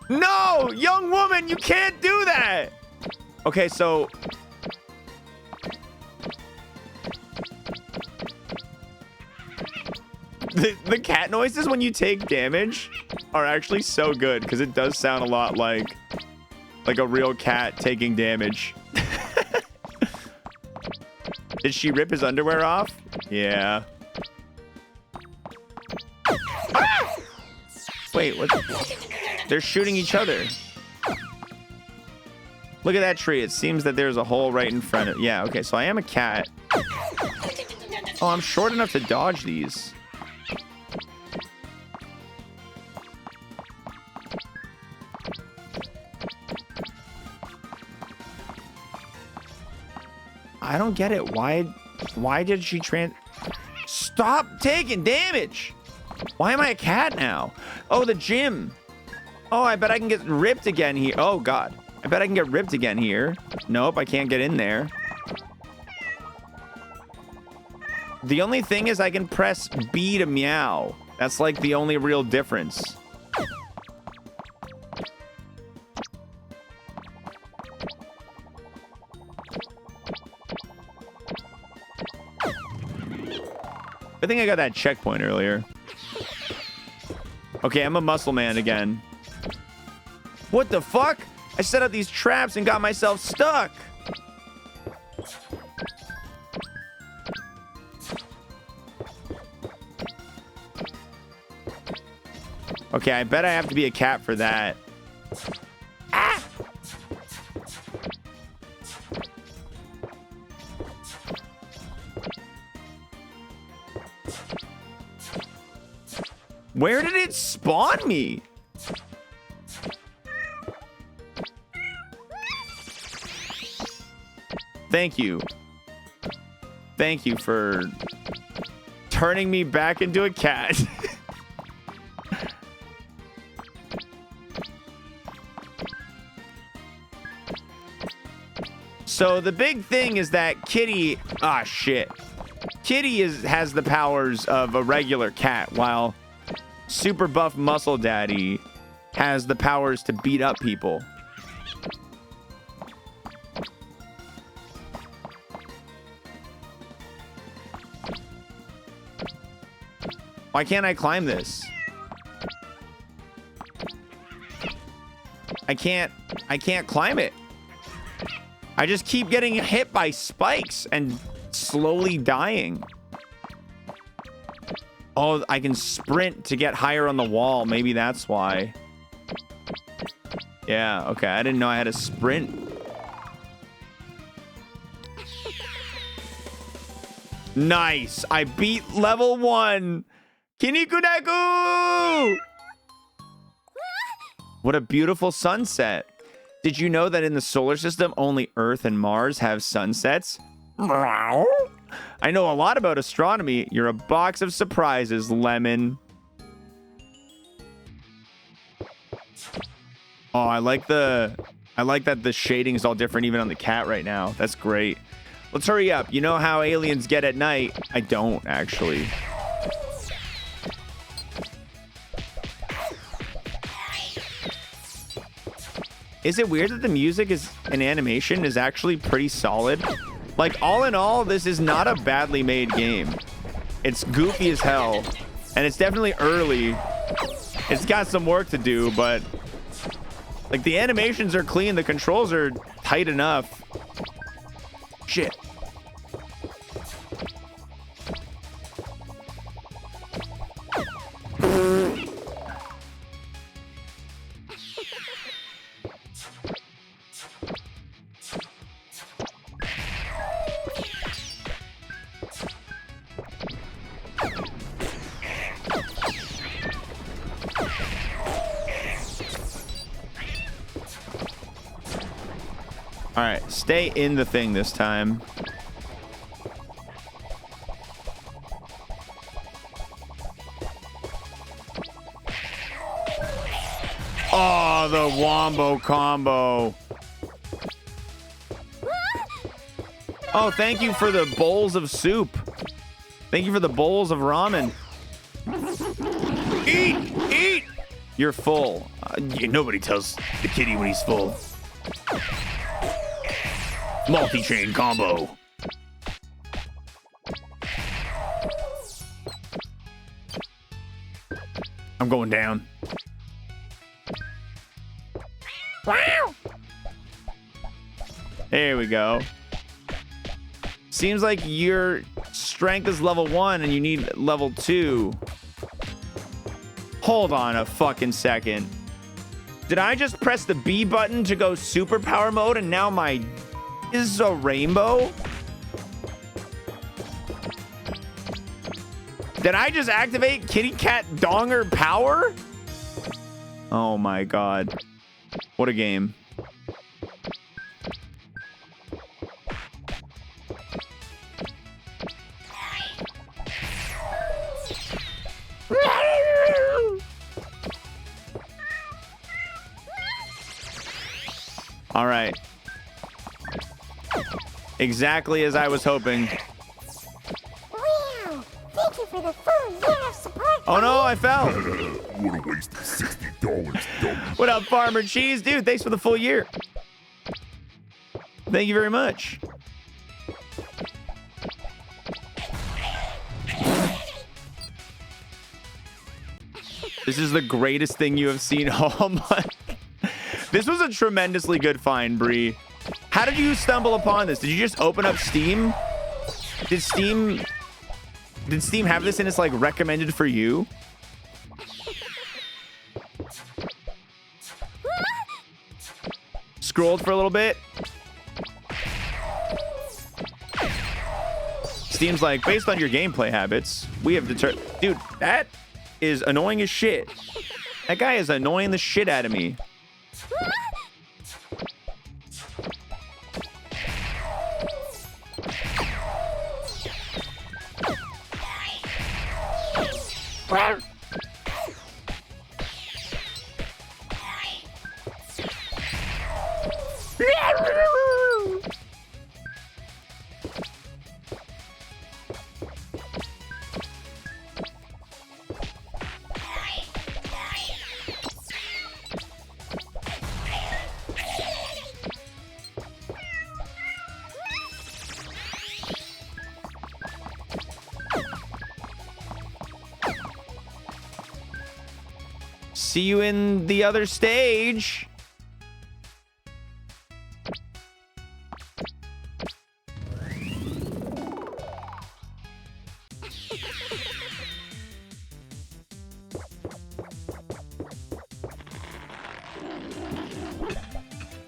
No! Young woman, you can't do that! Okay, so... The cat noises when you take damage are actually so good because it does sound a lot like a real cat taking damage. Did she rip his underwear off? Yeah. Ah! Wait, what? They're shooting each other. Look at that tree. It seems that there's a hole right in front of... Yeah, okay, so I am a cat. Oh, I'm short enough to dodge these. I don't get it. Why did she Stop taking damage. Why am I a cat now? Oh, the gym. Oh, I bet I can get ripped again here. Oh, God. I bet I can get ripped again here. Nope, I can't get in there. The only thing is I can press B to meow. That's like the only real difference. I think I got that checkpoint earlier. Okay, I'm a muscle man again. What the fuck? I set up these traps and got myself stuck. Okay, I bet I have to be a cat for that. Ah! Where did it spawn me? Thank you. Thank you for turning me back into a cat. So the big thing is that Kitty, shit. Kitty has the powers of a regular cat, while Super Buff Muscle Daddy has the powers to beat up people. Why can't I climb this? I can't climb it. I just keep getting hit by spikes and slowly dying. Oh, I can sprint to get higher on the wall. Maybe that's why. Yeah, okay. I didn't know I had to sprint. Nice. I beat level 1. Kinikudaku! What a beautiful sunset. Did you know that in the solar system, only Earth and Mars have sunsets? I know a lot about astronomy. You're a box of surprises, Lemon. Oh, I like that the shading is all different even on the cat right now. That's great. Let's hurry up. You know how aliens get at night? I don't, actually. Is it weird that the music and animation is actually pretty solid? Like, all in all, this is not a badly made game. It's goofy as hell, and it's definitely early. It's got some work to do, but like, the animations are clean, the controls are tight enough. Shit. All right, stay in the thing this time. Oh, the wombo combo. Oh, thank you for the bowls of soup. Thank you for the bowls of ramen. Eat! Eat! You're full. Nobody tells the kitty when he's full. Multi-chain combo. I'm going down. Wow. There we go. Seems like your strength is level 1 and you need level 2. Hold on a fucking second. Did I just press the B button to go superpower mode and now my is a rainbow? Did I just activate Kitty Cat Donger power? Oh my god. What a game. All right. Exactly as I was hoping. Wow! Thank you for the full year of support. Oh no, I fell. What a waste of $60, dummy. What up, Farmer Cheese? Dude, thanks for the full year. Thank you very much. This is the greatest thing you have seen all month. This was a tremendously good find, Bree. How did you stumble upon this? Did you just open up Steam? Did Steam have this in its like recommended for you? Scrolled for a little bit. Steam's like, based on your gameplay habits, we have determined. Dude, that is annoying as shit. That guy is annoying the shit out of me. See you in the other stage.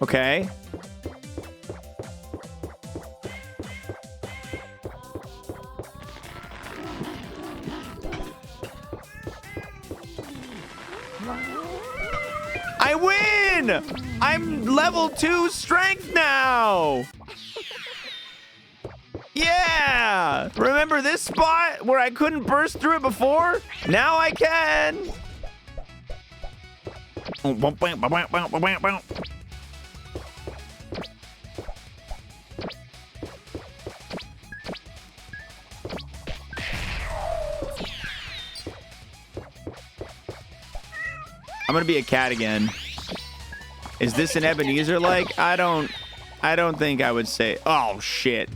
Okay. I win! I'm level 2 strength now! Yeah! Remember this spot where I couldn't burst through it before? Now I can! I'm gonna be a cat again. Is this an Ebenezer like? I don't think I would say. Oh shit.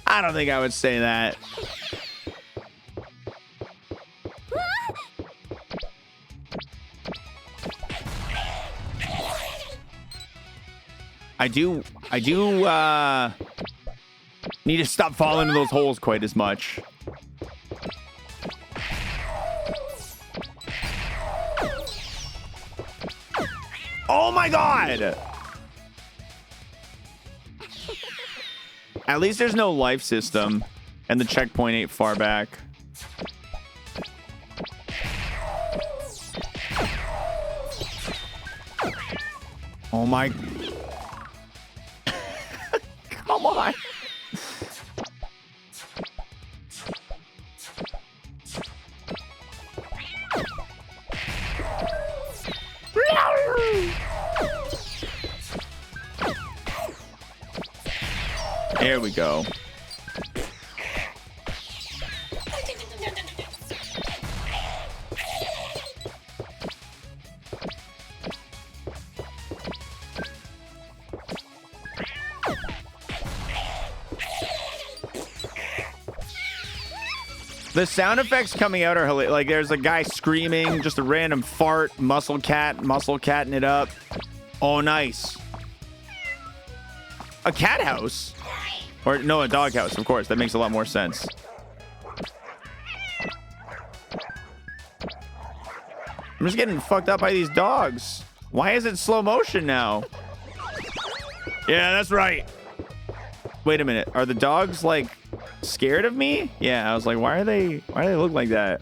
I don't think I would say that. I do need to stop falling into those holes quite as much. Oh my god! At least there's no life system, and the checkpoint ain't far back. Oh my... Come on! There we go. The sound effects coming out are hilarious. Like there's a guy screaming, just a random fart, muscle catting it up. Oh, nice. A cat house? Or no, a dog house, of course. That makes a lot more sense. I'm just getting fucked up by these dogs. Why is it slow motion now? Yeah, that's right. Wait a minute. Are the dogs like scared of me? Yeah, I was like, why do they look like that?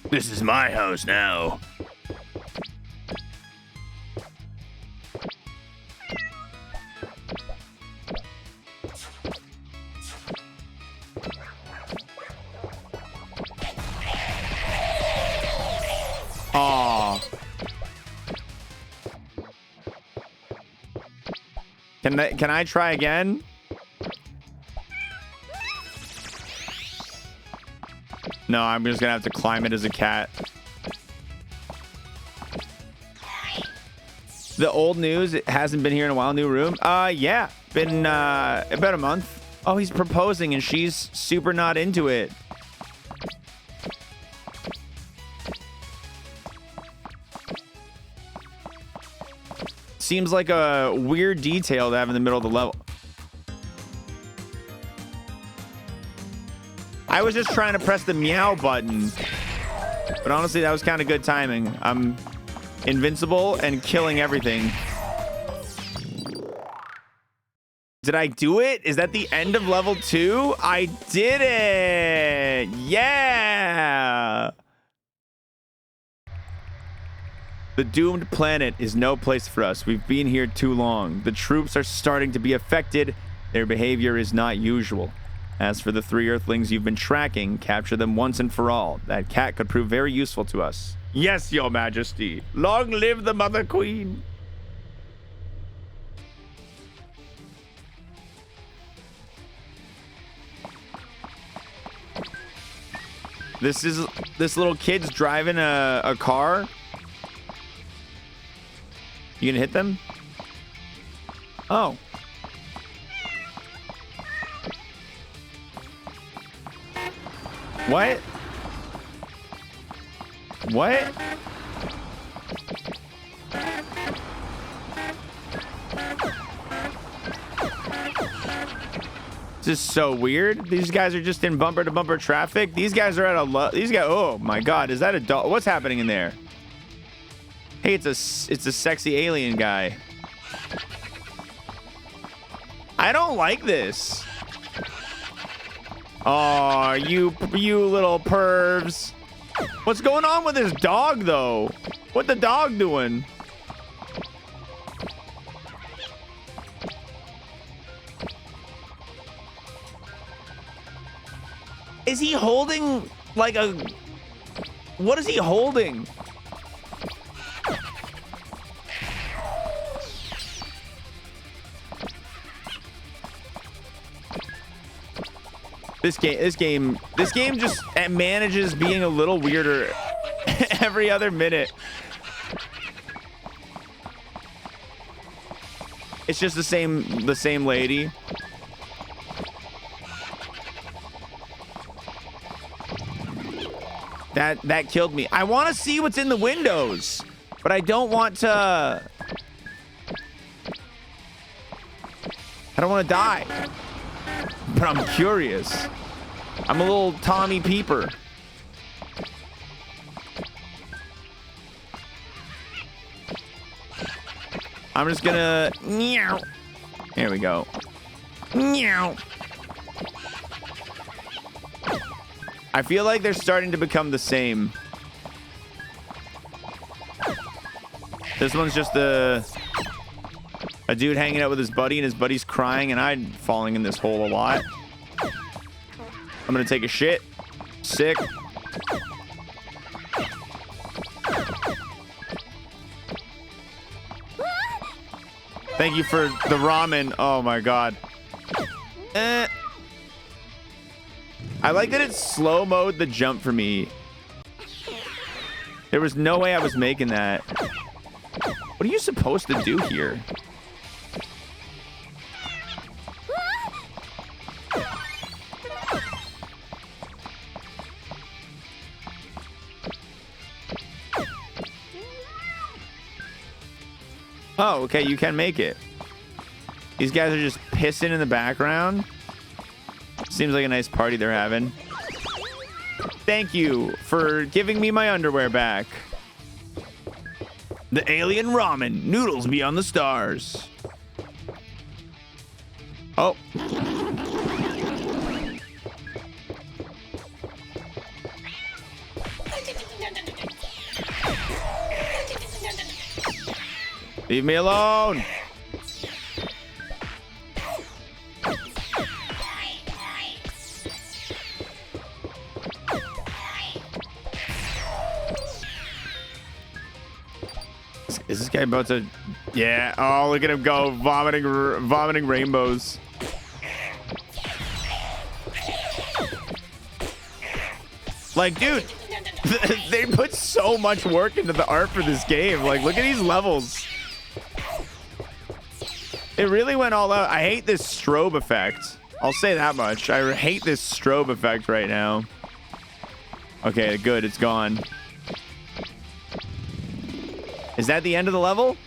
This is my house now. Aw. Can I try again? No, I'm just gonna have to climb it as a cat. The old news, it hasn't been here in a while. New room? Yeah, been about a month. Oh, he's proposing and she's super not into it. Seems like a weird detail to have in the middle of the level. I was just trying to press the meow button, but honestly, that was kind of good timing. I'm invincible and killing everything. Did I do it? Is that the end of level 2? I did it! Yeah! The doomed planet is no place for us. We've been here too long. The troops are starting to be affected. Their behavior is not usual. As for the 3 Earthlings you've been tracking, capture them once and for all. That cat could prove very useful to us. Yes, your majesty. Long live the mother queen. This little kid's driving a car. You gonna hit them? Oh. What? What? This is so weird. These guys are just in bumper to bumper traffic. These guys are at a these guys. Oh my God, is that a dog? What's happening in there? Hey, it's a sexy alien guy. I don't like this. Oh, you little pervs. What's going on with this dog though? What the dog doing? Is he holding like a... What is he holding? This game just manages being a little weirder every other minute. It's just the same lady. That killed me. I want to see what's in the windows, but I don't want to. I don't want to die. But I'm curious. I'm a little Tommy Peeper. I'm just gonna meow. There we go. Meow. I feel like they're starting to become the same. This one's just a dude hanging out with his buddy, and his buddy's crying, and I'm falling in this hole a lot. I'm gonna take a shit. Sick. Thank you for the ramen. Oh my God. I like that it's slow mode the jump for me. There was no way I was making that. What are you supposed to do here? Oh, okay, you can make it. These guys are just pissing in the background. Seems like a nice party they're having. Thank you for giving me my underwear back. The alien ramen, noodles beyond the stars. Oh. Leave me alone. Is this guy about to... Yeah. Oh, look at him go. Vomiting rainbows. Like, dude, they put so much work into the art for this game. Like, look at these levels. It really went all out. I hate this strobe effect. I'll say that much. I hate this strobe effect right now. Okay, good. It's gone. Is that the end of the level?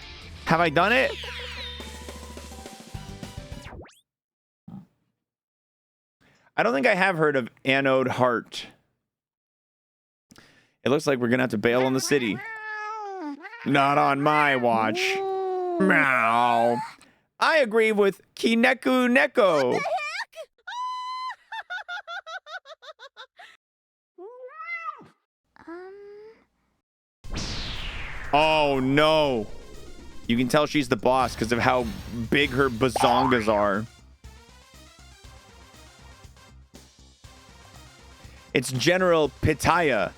Have I done it? I don't think I have heard of Anode Heart. It looks like we're gonna have to bail on the city. Not on my watch. Meow. I agree with Kineku Neko. What the heck? Oh no. You can tell she's the boss because of how big her bazongas are. It's General Pitaya.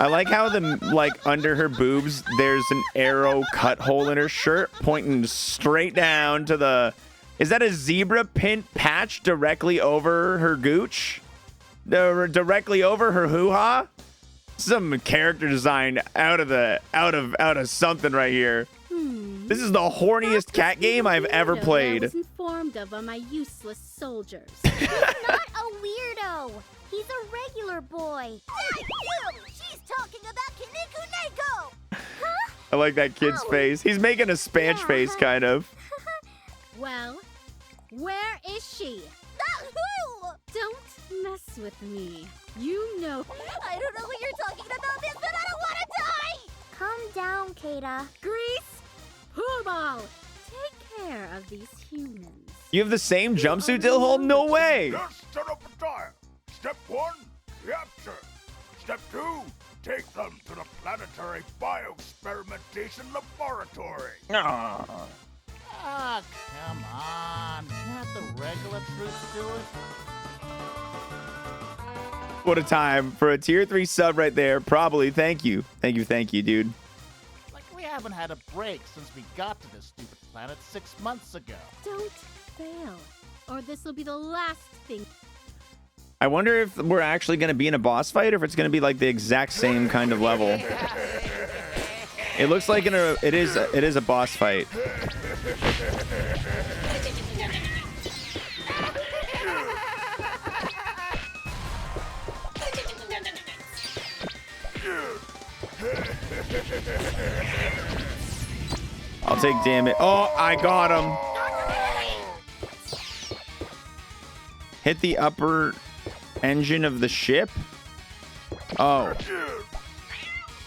I like how like under her boobs, there's an arrow cut hole in her shirt pointing straight down to the... Is that a zebra print patch directly over her gooch? Directly over her hoo-ha? Some character design out of something right here. This is the horniest cat game I've ever played. I was informed of by my useless soldiers. He's not a weirdo. He's a regular boy. Hey, you! She's talking about Kinniku Neko! Huh? I like that kid's face. He's making a spanch face, kind of. Well, where is she? Who? Don't mess with me. You know. I don't know what you're talking about, this, but I don't want to die! Calm down, Kata. Grease, Pooball, take care of these humans. You have the same jumpsuit, Dillhold? No way! Just set up a tire. Step 1, capture. Step 2, take them to the planetary bioexperimentation laboratory. Ah, come on. Can't the regular troops do it? What a time for a tier 3 sub right there. Probably. Thank you. Thank you, dude. Like, we haven't had a break since we got to this stupid planet 6 months ago. Don't fail, or this will be the last thing. I wonder if we're actually going to be in a boss fight or if it's going to be like the exact same kind of level. It looks like it is a boss fight. I'll take damage. Oh, I got him. Hit the upper engine of the ship. Oh.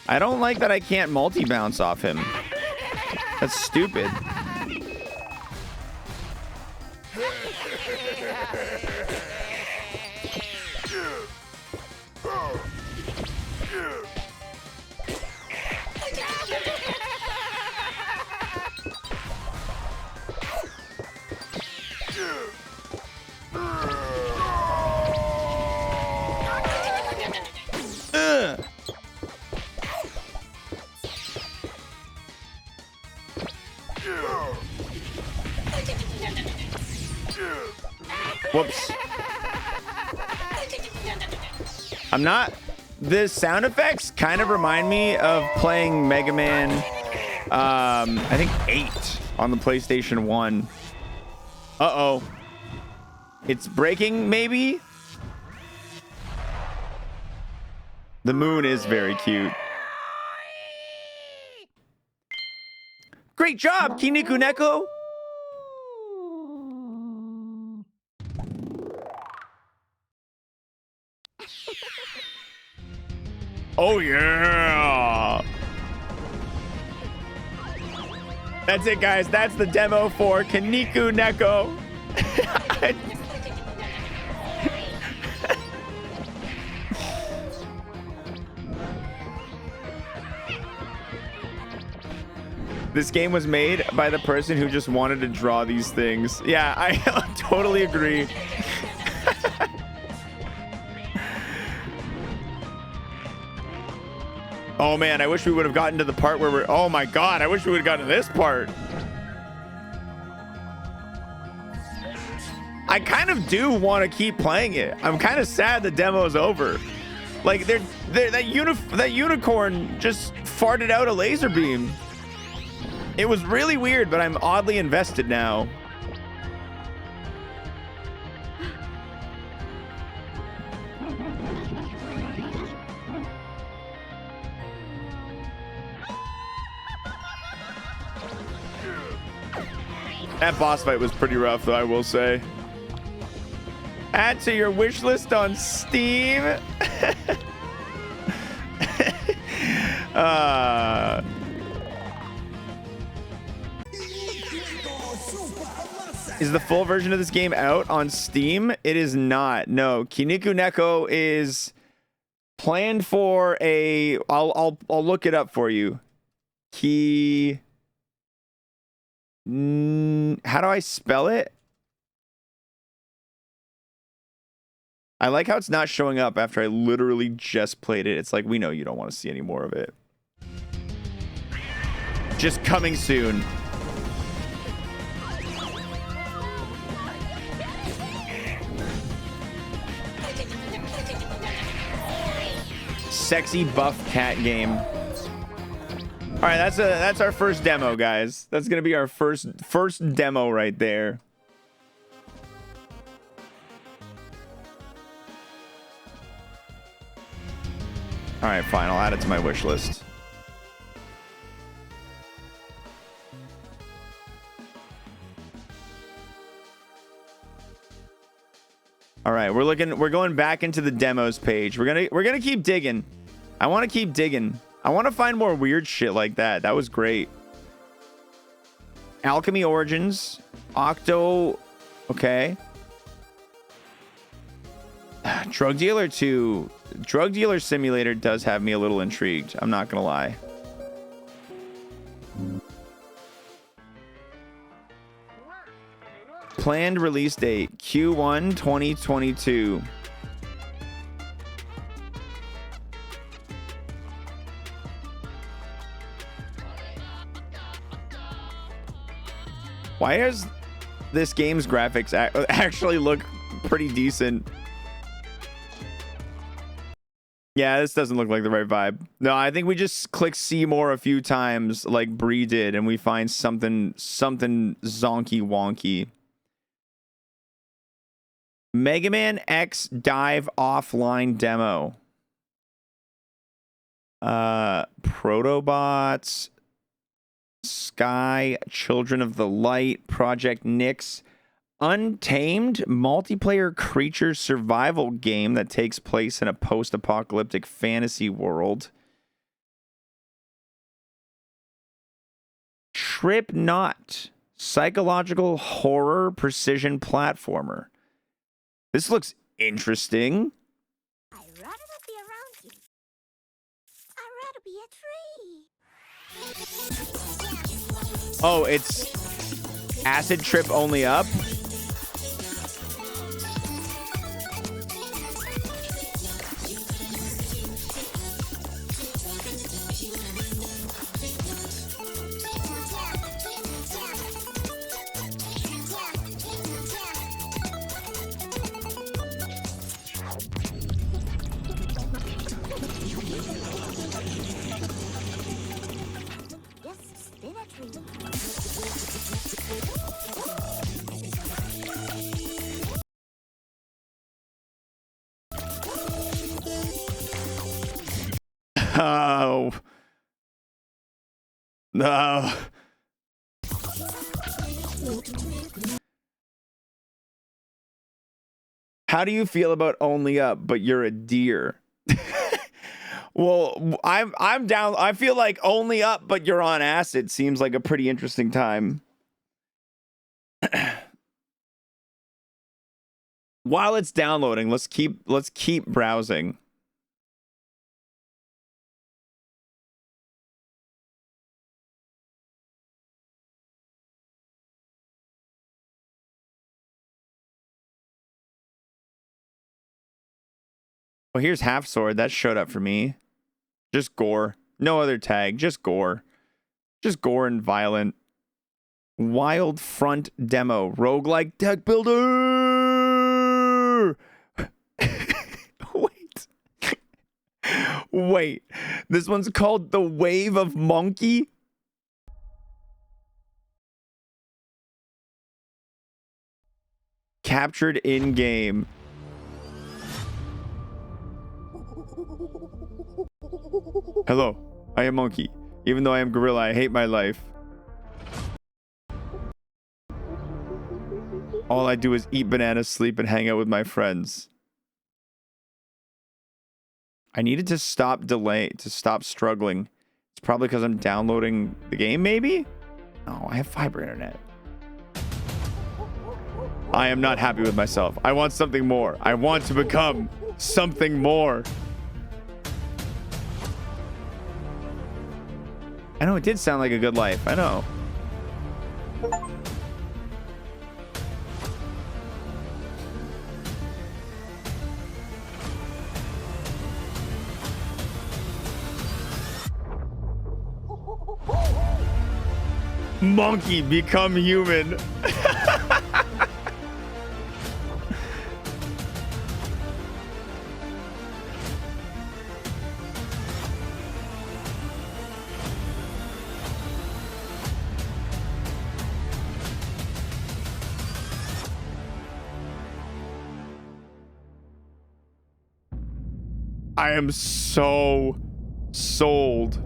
I don't like that I can't multi-bounce off him. That's stupid. Whoops. I'm not... The sound effects kind of remind me of playing Mega Man, I think 8 on the PlayStation 1. Uh-oh. It's breaking, maybe? The moon is very cute. Great job, Kinniku Neko! Oh, yeah! That's it, guys. That's the demo for Kinniku Neko. This game was made by the person who just wanted to draw these things. Yeah, I totally agree. Oh man, I wish we would have gotten to the part where we're... Oh my god, I wish we would have gotten to this part. I kind of do want to keep playing it. I'm kind of sad the demo's over. Like, that unicorn just farted out a laser beam. It was really weird, but I'm oddly invested now. That boss fight was pretty rough, though, I will say. Add to your wish list on Steam. Is the full version of this game out on Steam? It is not. No, Kinniku Neko is planned for a... I'll look it up for you. How do I spell it? I like how it's not showing up after I literally just played it. It's like, we know you don't want to see any more of it. Just coming soon. Sexy buff cat game. All right, that's our first demo, guys. That's gonna be our first demo right there. All right, fine. I'll add it to my wish list. All right, we're going back into the demos page. We're gonna keep digging. I want to keep digging. I want to find more weird shit like that. That was great. Alchemy Origins, Octo, okay. Drug Dealer 2. Drug Dealer Simulator does have me a little intrigued. I'm not gonna lie. Planned release date Q1 2022. Why does this game's graphics actually look pretty decent? Yeah, this doesn't look like the right vibe. No, I think we just click see more a few times like Bree did and we find something zonky wonky. Mega Man X Dive Offline demo. Protobots, Sky, Children of the Light, Project Nyx, Untamed multiplayer creature survival game that takes place in a post-apocalyptic fantasy world. Trip Not, psychological horror precision platformer. This looks interesting. I'd rather not be around you. I'd rather be a tree. Oh, it's acid trip only up. Oh. No. How do you feel about Only Up, but you're a deer? Well, I'm down. I feel like Only Up, but you're on acid seems like a pretty interesting time. While it's downloading, let's keep browsing. Well, here's Half Sword. That showed up for me. Just gore. No other tag. Just gore. Just gore and violent. Wild Front demo. Roguelike deck builder. Wait. Wait. This one's called The Wave of Monkey. Captured in game. Hello, I am Monkey. Even though I am gorilla, I hate my life. All I do is eat bananas, sleep, and hang out with my friends. I needed to stop struggling. It's probably because I'm downloading the game, maybe? No, I have fiber internet. I am not happy with myself. I want something more. I want to become something more. I know it did sound like a good life. I know. Monkey, become human. I am so sold.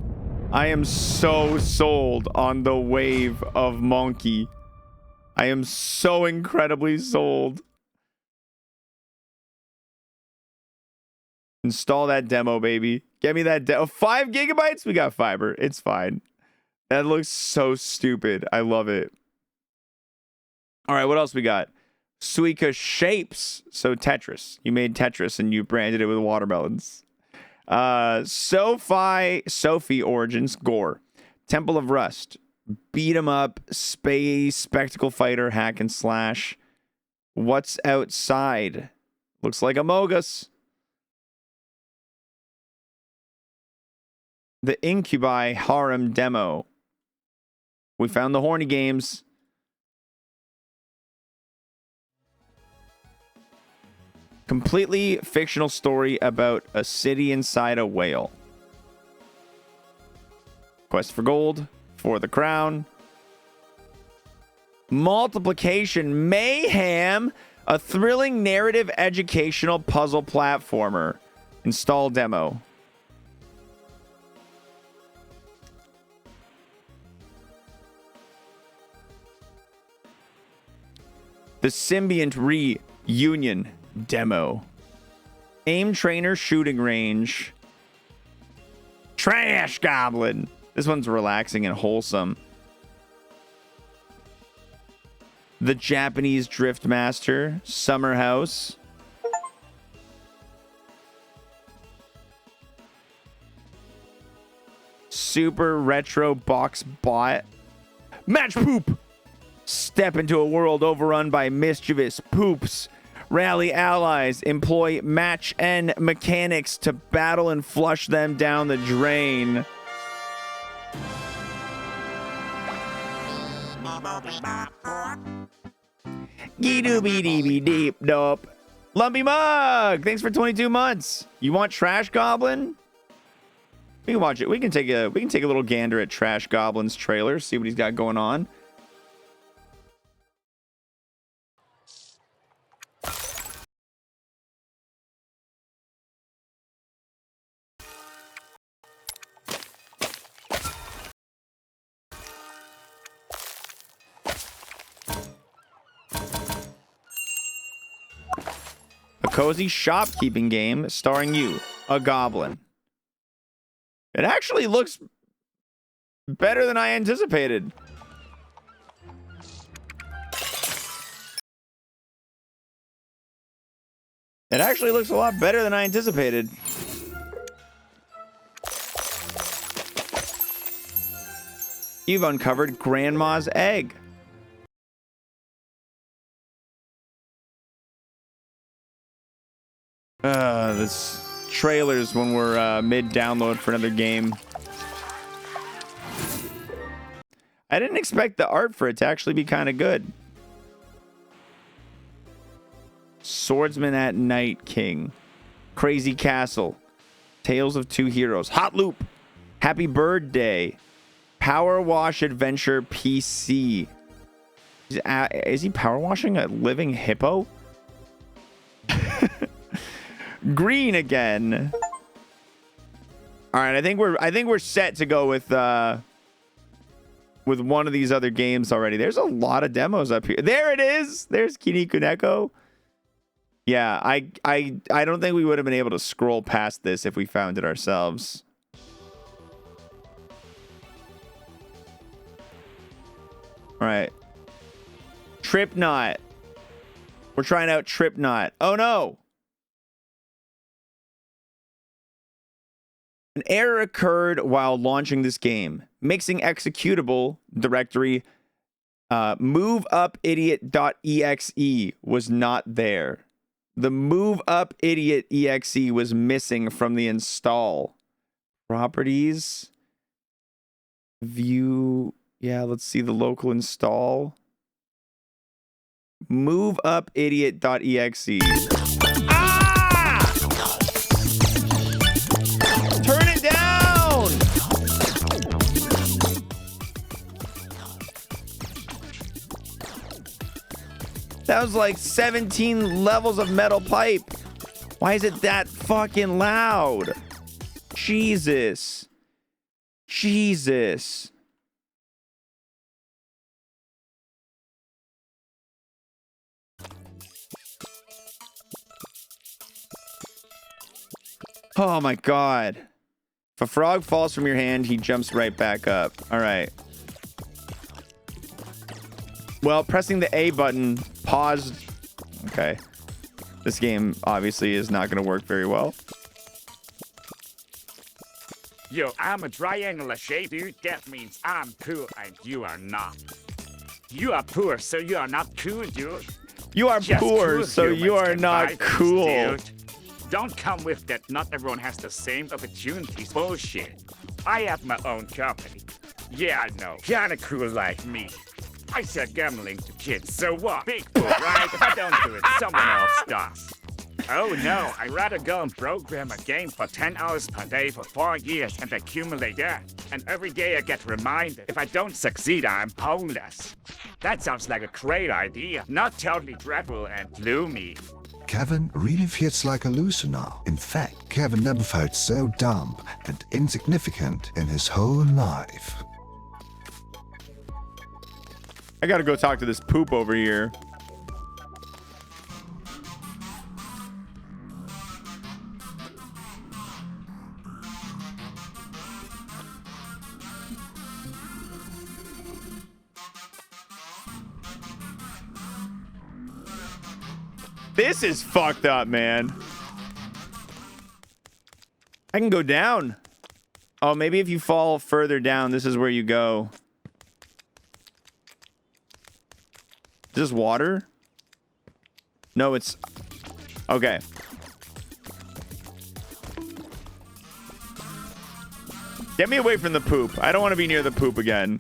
I am so sold on the wave of Monkey. I am so incredibly sold. Install that demo, baby. Get me that 5 gigabytes? We got fiber. It's fine. That looks so stupid. I love it. All right, what else we got? Suika shapes. So Tetris. You made Tetris and you branded it with watermelons. Sophie Origins, Gore. Temple of Rust. Beat 'em up. Space Spectacle Fighter, hack and slash. What's outside? Looks like Amogus. The Incubi Harem demo. We found the horny games. Completely fictional story about a city inside a whale. Quest for gold, for the crown. Multiplication Mayhem, a thrilling narrative educational puzzle platformer. Install demo. The Symbiont Reunion demo. Aim trainer shooting range. Trash Goblin. This one's relaxing and wholesome. The Japanese Drift Master. Summer House. Super Retro Box Bot. Match Poop. Step into a world overrun by mischievous poops. Rally allies. Employ match end mechanics to battle and flush them down the drain. Gee-doo-bee-dee-bee-deep dope. Lumpy Mug, thanks for 22 months. You want Trash Goblin? We can watch it. We can take a little gander at Trash Goblin's trailer, see what he's got going on. A cozy shopkeeping game starring you, a goblin. It actually looks better than I anticipated. It actually looks a lot better than I anticipated. You've uncovered Grandma's egg. This trailers when we're mid-download for another game. I didn't expect the art for it to actually be kind of good. Swordsman at Night King. Crazy Castle. Tales of Two Heroes. Hot Loop. Happy Bird-Day. Power Wash Adventure PC. Is he power washing a living hippo? Green again. All right, I think we're set to go with one of these other games already. There's a lot of demos up here. There it is. There's Kinikuneko. Yeah, I don't think we would have been able to scroll past this if we found it ourselves. All right. Tripknot. We're trying out Tripknot. Oh no. An error occurred while launching this game. Mixing executable directory moveUpIdiot.exe was not there. The moveUpIdiot.exe was missing from the install. Properties. View Yeah, let's see the local install. Move up idiot.exe. Ah! Turn it down! That was like 17 levels of metal pipe. Why is it that fucking loud? Jesus. Jesus. Oh my god. If a frog falls from your hand, he jumps right back up. All right. Well, pressing the A button paused. Okay. This game obviously is not going to work very well. Yo, I'm a triangular shape, dude. That means I'm cool and you are not. You are poor, so you are not cool, dude. You are Just poor, cool so you humans are can not buy things, cool. dude. Don't come with that not everyone has the same opportunities bullshit. I have my own company. Yeah, I know. Kinda cool like me. I sell gambling to kids, so what? Big fool, right? If I don't do it, someone else does. Oh no, I'd rather go and program a game for 10 hours per day for 4 years and accumulate that. And every day I get reminded, if I don't succeed, I'm homeless. That sounds like a great idea. Not totally dreadful and gloomy. Kevin really feels like a loser now. In fact, Kevin never felt so dumb and insignificant in his whole life. I gotta go talk to this poop over here. This is fucked up, man. I can go down. Oh, maybe if you fall further down, this is where you go. Is this water? No, it's... Okay. Get me away from the poop. I don't want to be near the poop again.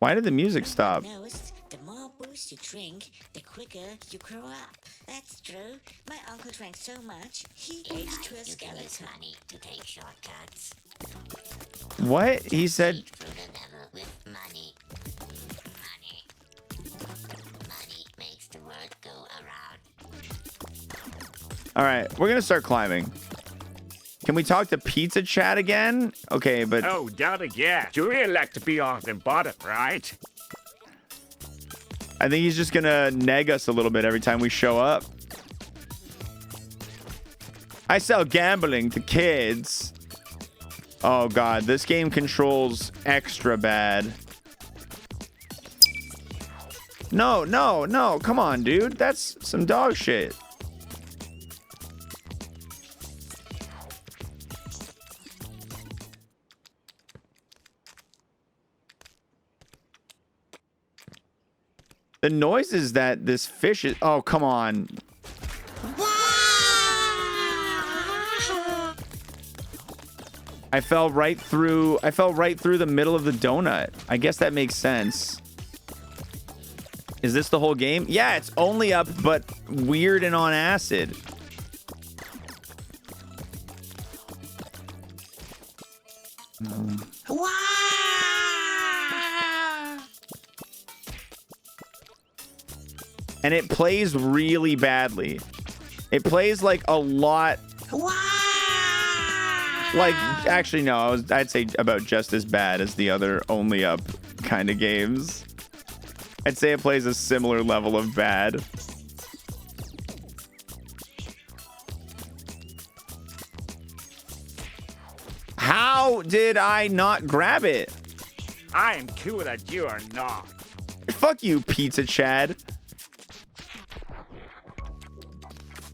Why did the music stop? Knows, the more booze you drink, the quicker you grow up. That's true. My uncle drank so much, he aged to a skeleton. Money to take shortcuts. What? He said... Through the devil with money. Money. Money makes the world go around. All right, we're gonna start climbing. Can we talk to Pizza Chat again? Okay, but... Oh, not again. You really like to be on the bottom, right? I think he's just gonna neg us a little bit every time we show up. I sell gambling to kids. Oh god, this game controls extra bad. No, no, no, come on, dude. That's some dog shit. The noises that this fish is... Oh, come on. I fell right through the middle of the donut. I guess that makes sense. Is this the whole game? Yeah, it's only up, but weird and on acid. And it plays really badly. It plays like a lot. Like, actually, no, I'd say about just as bad as the other only up kind of games. I'd say it plays a similar level of bad. How did I not grab it? I am cool that you are not. Fuck you, Pizza Chad.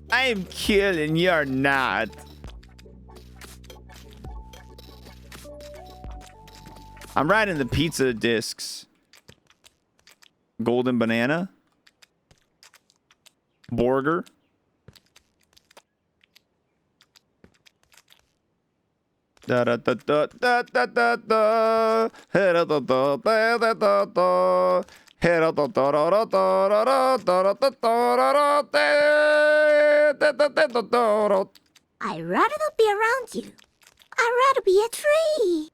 I am cool and you're not. I'm riding the pizza discs. Golden banana. Borger. Da da da da da da da da. Da da da da da da da. I'd rather not be around you. I'd rather be a tree.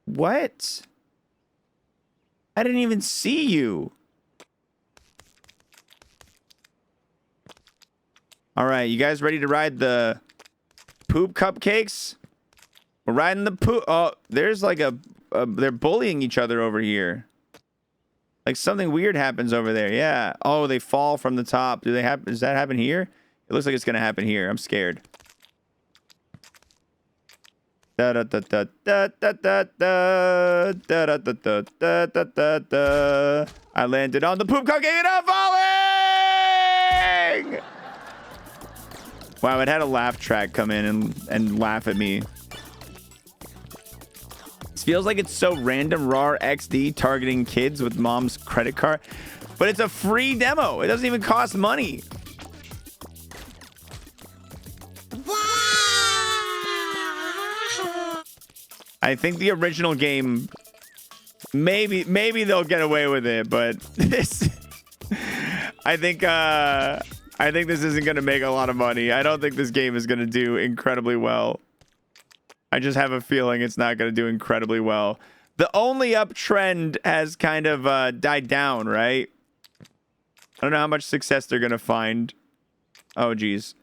What? I didn't even see you. All right, you guys ready to ride the poop cupcakes? We're riding the poop. Oh, there's like they're bullying each other over here. Like something weird happens over there. Yeah. Oh, they fall from the top. Do they have? Does that happen here? It looks like it's gonna happen here. I'm scared. Da da da da da da da da da da da da da da da da. I landed on the poop cupcake and I'm falling. Wow, it had a laugh track come in and laugh at me. This feels like it's so random. RAR XD targeting kids with mom's credit card, but it's a free demo. It doesn't even cost money. I think the original game, maybe they'll get away with it, but this, I think this isn't going to make a lot of money. I don't think this game is going to do incredibly well. I just have a feeling it's not going to do incredibly well. The only uptrend has kind of died down, right? I don't know how much success they're going to find. Oh, geez.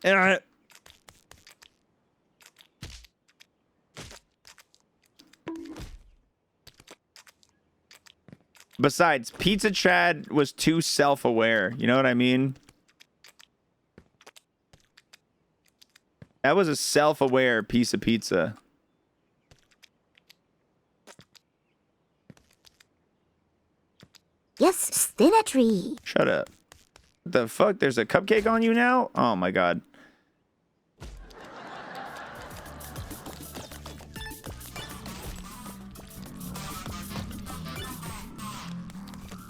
Besides, Pizza Chad was too self-aware. You know what I mean? That was a self-aware piece of pizza. Yes, still a tree. Shut up. What the fuck? There's a cupcake on you now? Oh my god.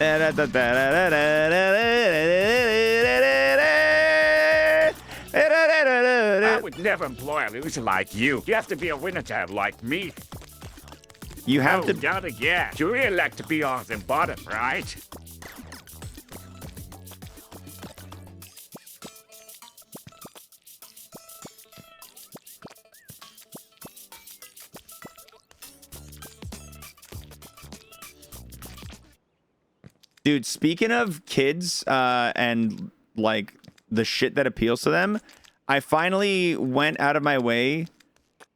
I would never employ a loser like you. You have to be a winner to have like me. You have to. Not again. You really like to be on the bottom, right? Dude, speaking of kids and like the shit that appeals to them, I finally went out of my way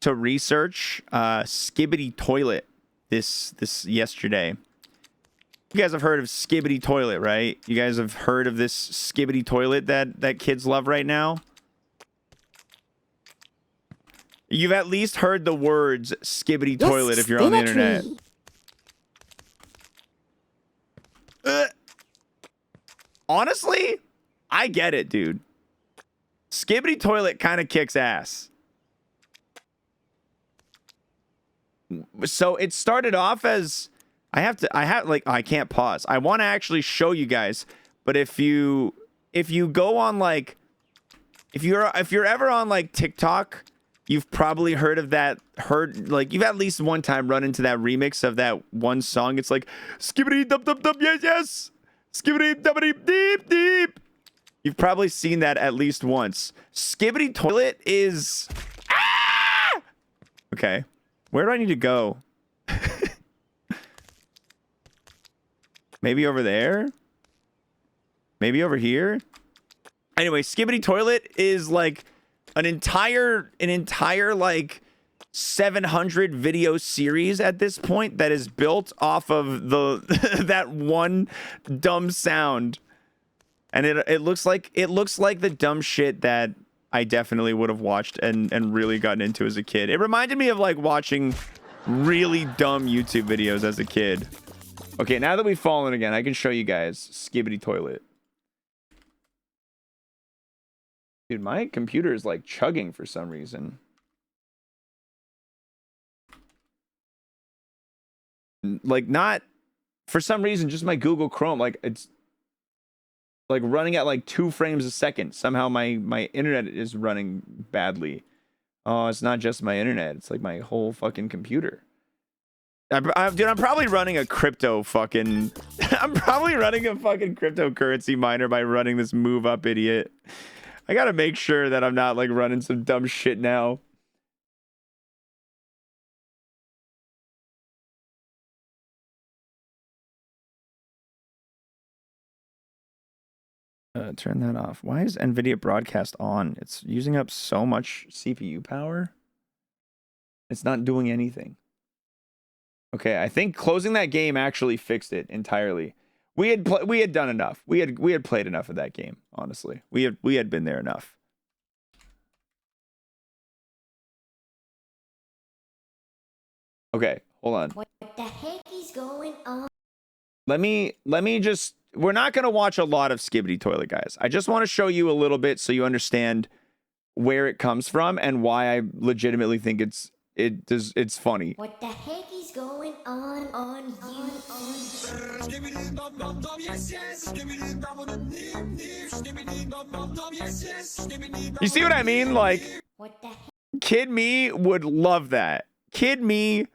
to research Skibbity Toilet this yesterday. You guys have heard of Skibbity Toilet, right? You guys have heard of this Skibbity Toilet that kids love right now? You've at least heard the words Skibbity Toilet if you're on the internet. Honestly, I get it, dude. Skibbity Toilet kind of kicks ass. So it started off as I can't pause. I want to actually show you guys, but if you go on like if you're ever on like TikTok, you've probably heard of that, you've at least one time run into that remix of that one song. It's like skibbity dub dub dub, yes yes, skibbity dubbity deep deep. You've probably seen that at least once. Skibbity Toilet is okay. Where do I need to go? Maybe over there? Maybe over here? Anyway, Skibbity Toilet is like an entire like 700 video series at this point that is built off of the that one dumb sound. And it looks like the dumb shit that I definitely would have watched and really gotten into as a kid. It reminded me of like watching really dumb YouTube videos as a kid. Okay, now that we've fallen again, I can show you guys Skibbity Toilet. Dude, my computer is like chugging for some reason. Like not for some reason, just my Google Chrome. Like it's like running at like 2 frames a second. Somehow my internet is running badly. Oh, it's not just my internet. It's like my whole fucking computer. Dude, I'm probably running a crypto fucking... I'm probably running a fucking cryptocurrency miner by running this move up idiot. I gotta make sure that I'm not like running some dumb shit now. Turn that off. Why is NVIDIA broadcast on? It's using up so much CPU power. It's not doing anything. Okay, I think closing that game actually fixed it entirely. We had done enough. We had played enough of that game, honestly. We had been there enough. Okay, hold on. What the heck is going on? Let me just... We're not going to watch a lot of Skibbity Toilet, guys. I just want to show you a little bit so you understand where it comes from and why I legitimately think it's funny. What the heck is going on you? You see what I mean? Like, What the heck? Kid Me would love that. Kid Me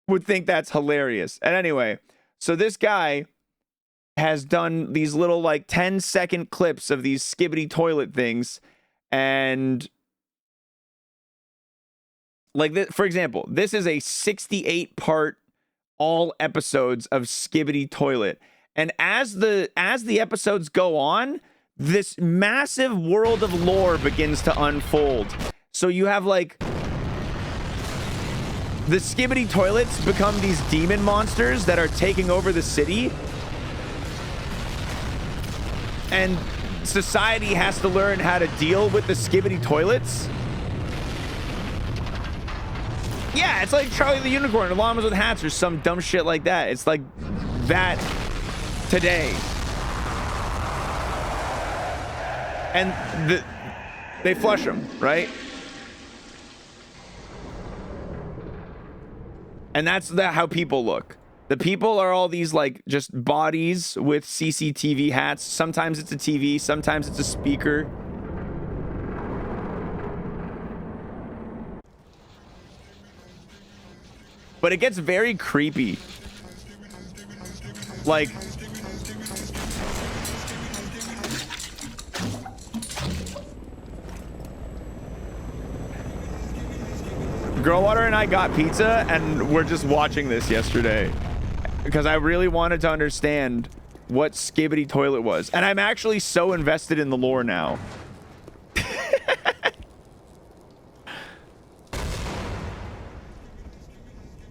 would think that's hilarious. And anyway, so this guy has done these little like 10-second clips of these Skibbity Toilet things, and like for example, this is a 68-part all episodes of Skibbity Toilet, and as the episodes go on, this massive world of lore begins to unfold. So you have like the Skibbity Toilets become these demon monsters that are taking over the city. And society has to learn how to deal with the Skibbity Toilets. Yeah, it's like Charlie the Unicorn, or Llamas with Hats, or some dumb shit like that. It's like that today. And they flush them, right? And that's how people look. The people are all these like just bodies with CCTV hats. Sometimes it's a TV, sometimes it's a speaker. But it gets very creepy. Like, Girlwater and I got pizza and we're just watching this yesterday because I really wanted to understand what Skibbity Toilet was. And I'm actually so invested in the lore now.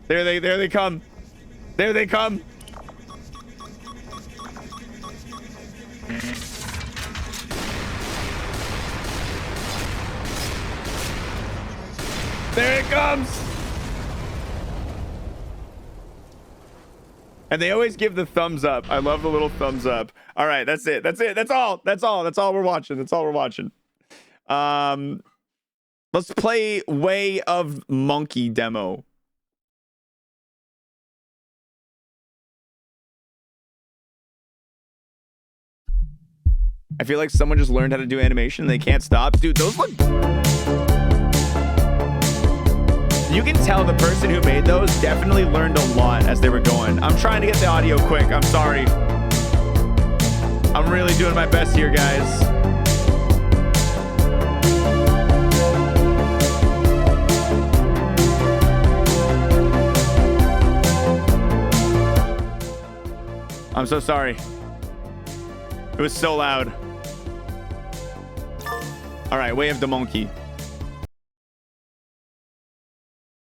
There they come. There they come. There it comes. And they always give the thumbs up. I love the little thumbs up. All right, that's it. That's it. That's all. That's all. That's all we're watching. That's all we're watching. Let's play Way of Monkey demo. I feel like someone just learned how to do animation and they can't stop. Dude, those look... You can tell the person who made those definitely learned a lot as they were going. I'm trying to get the audio quick. I'm sorry. I'm really doing my best here, guys. I'm so sorry. It was so loud. All right, Way of the Monkey.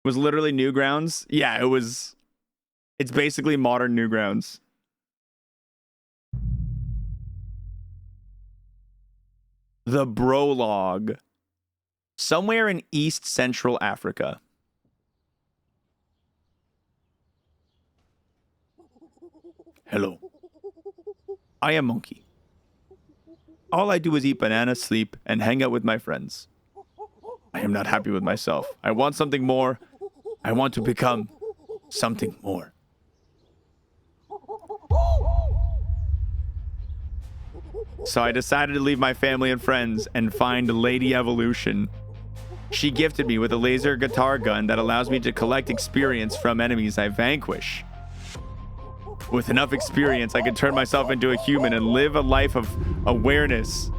Was literally Newgrounds. Yeah, it was. It's basically modern Newgrounds. The Brolog. Somewhere in East Central Africa. Hello. I am Monkey. All I do is eat bananas, sleep, and hang out with my friends. I am not happy with myself. I want something more. I want to become something more. So I decided to leave my family and friends and find Lady Evolution. She gifted me with a laser guitar gun that allows me to collect experience from enemies I vanquish. With enough experience, I can turn myself into a human and live a life of awareness.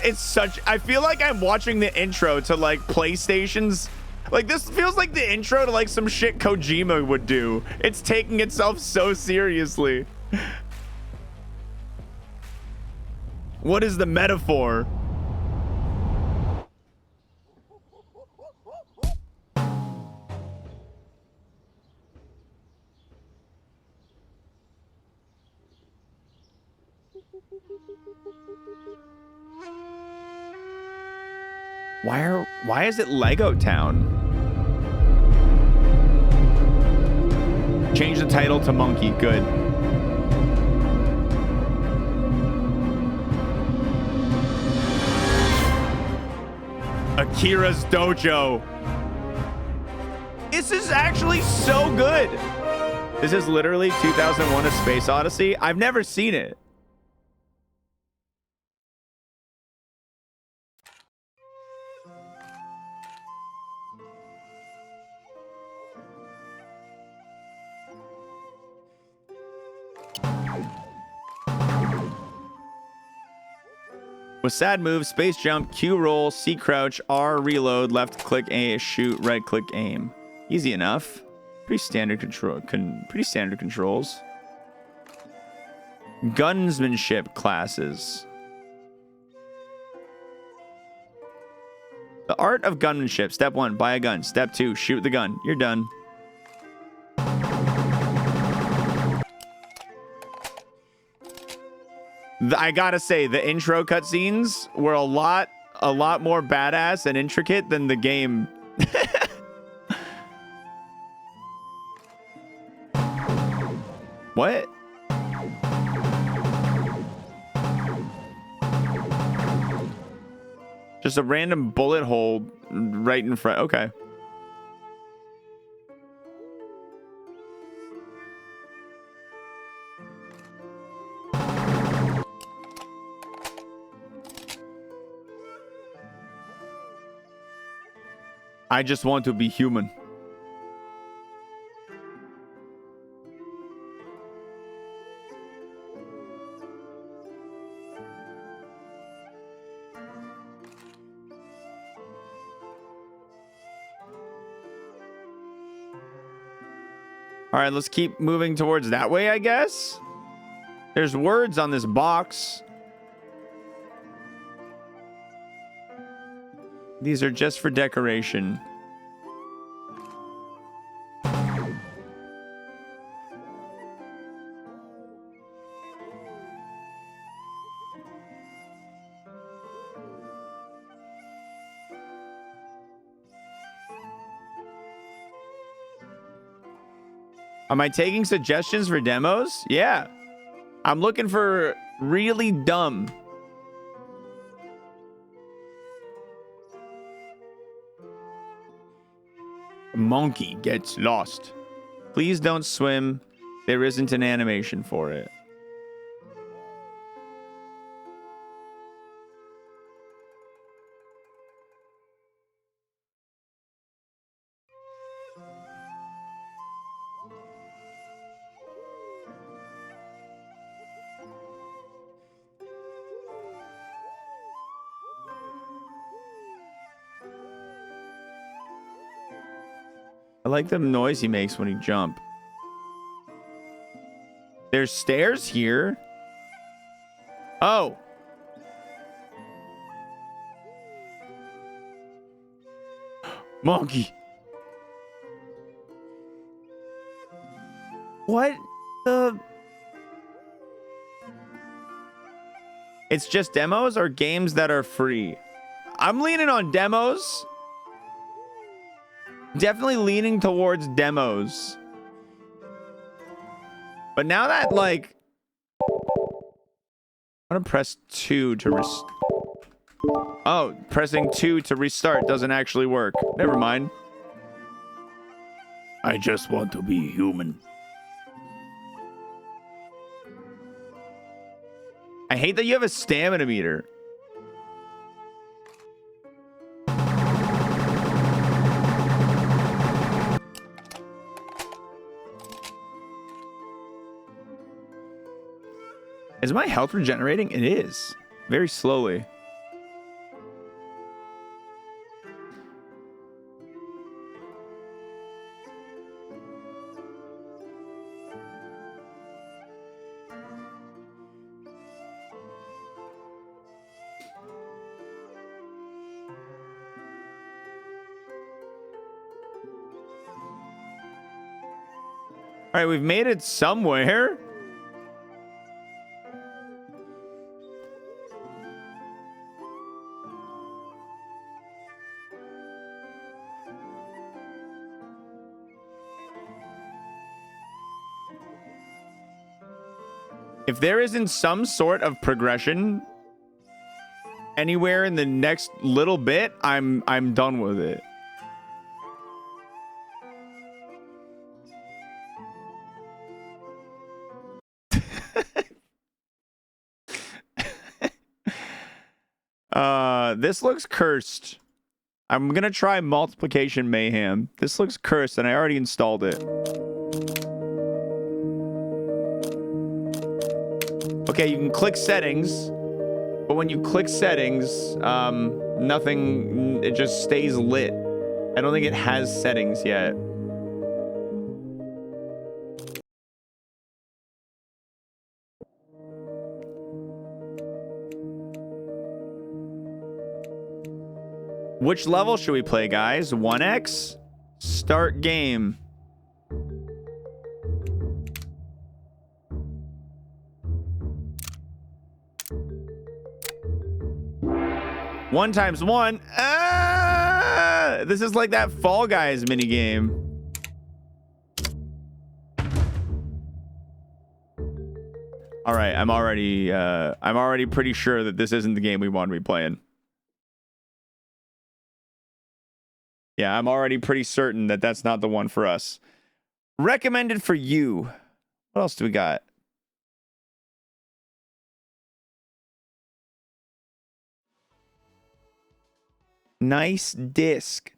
It's such, I feel like I'm watching the intro to like PlayStation's, like this feels like the intro to like some shit Kojima would do. It's taking itself so seriously. What is the metaphor? Why is it Lego Town? Change the title to Monkey. Good. Akira's Dojo. This is actually so good. This is literally 2001: A Space Odyssey. I've never seen it. With sad move, space jump, Q roll, C crouch, R reload, left click A shoot, right click aim. Easy enough. Pretty standard control. Pretty standard controls. Gunsmanship classes. The art of gunmanship. Step 1, buy a gun. Step 2, shoot the gun. You're done. I gotta say, the intro cutscenes were a lot more badass and intricate than the game. What? Just a random bullet hole right in front. Okay. I just want to be human. All right, let's keep moving towards that way, I guess. There's words on this box. These are just for decoration. Am I taking suggestions for demos? Yeah. I'm looking for really dumb. Monkey gets lost. Please don't swim. There isn't an animation for it. I like the noise he makes when he jumps. There's stairs here. Oh. Monkey. What the? It's just demos or games that are free? I'm leaning on demos. Definitely leaning towards demos. But now that, like... I'm gonna press 2 to Oh, pressing 2 to restart doesn't actually work. Never mind. I just want to be human. I hate that you have a stamina meter. Is my health regenerating? It is. Very slowly. All right, we've made it somewhere. If there isn't some sort of progression anywhere in the next little bit, I'm done with it. This looks cursed. I'm gonna try multiplication mayhem. This looks cursed and I already installed it. Okay, you can click settings, but when you click settings, nothing, it just stays lit. I don't think it has settings yet. Which level should we play, guys? 1x? Start game. One times one. Ah! This is like that Fall Guys minigame. All right, I'm already pretty sure that this isn't the game we want to be playing. Yeah, I'm already pretty certain that that's not the one for us. Recommended for you. What else do we got? Nice disc.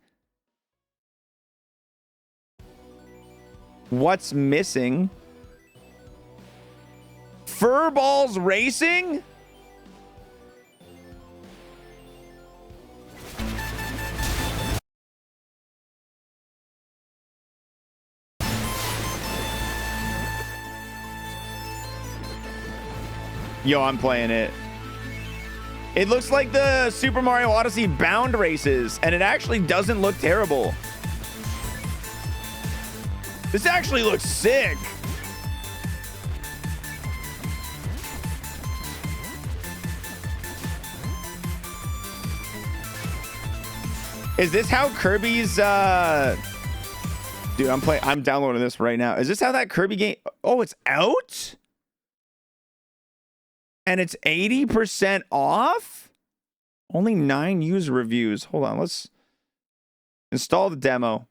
What's missing? Furballs Racing? Yo, I'm playing it. It looks like the Super Mario Odyssey bound races, and it actually doesn't look terrible. This actually looks sick. Is this how Kirby's Dude, I'm downloading this right now. Is this how that Kirby game? Oh, it's out? And it's 80% off? Only 9 user reviews. Hold on, let's install the demo.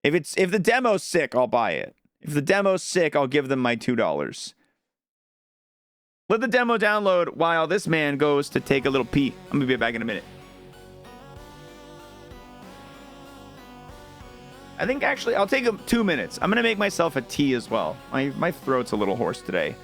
If the demo's sick, I'll buy it. If the demo's sick, I'll give them my $2. Let the demo download while this man goes to take a little pee. I'm gonna be back in a minute. I think actually I'll take 2 minutes. I'm gonna make myself a tea as well. My throat's a little hoarse today.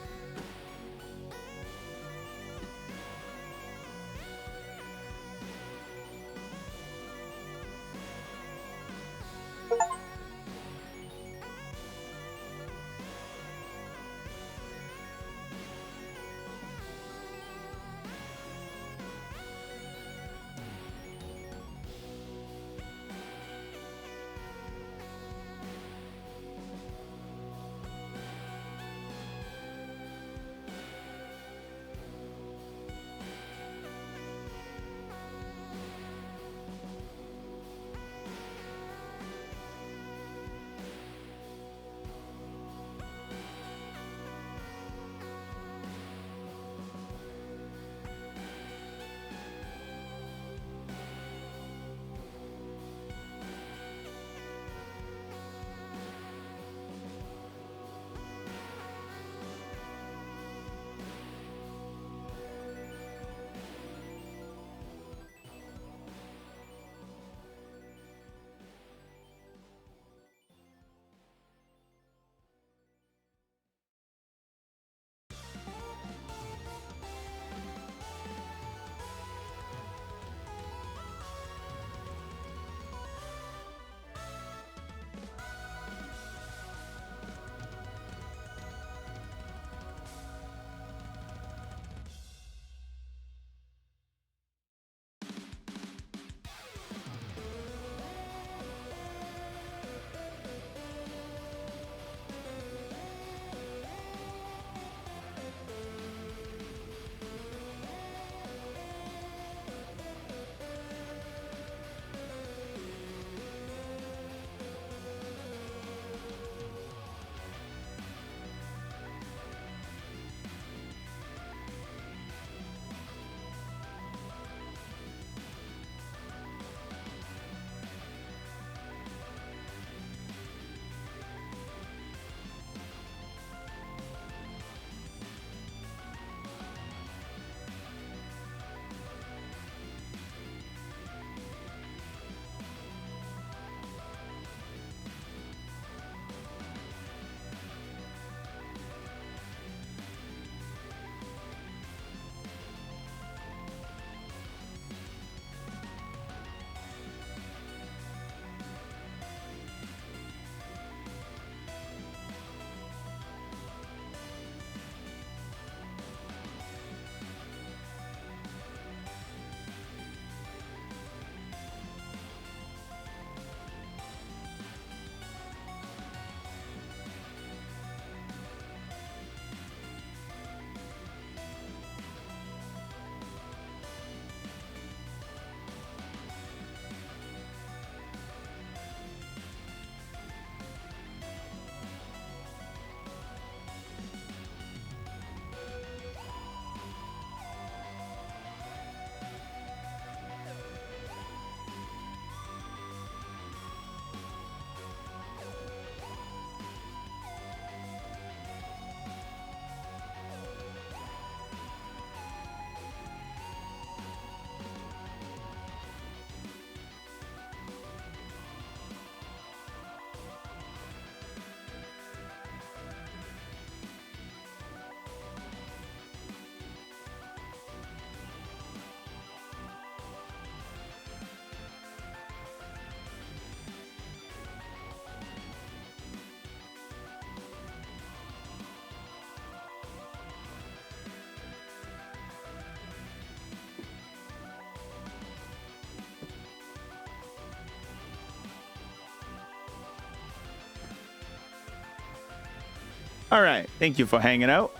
All right. Thank you for hanging out.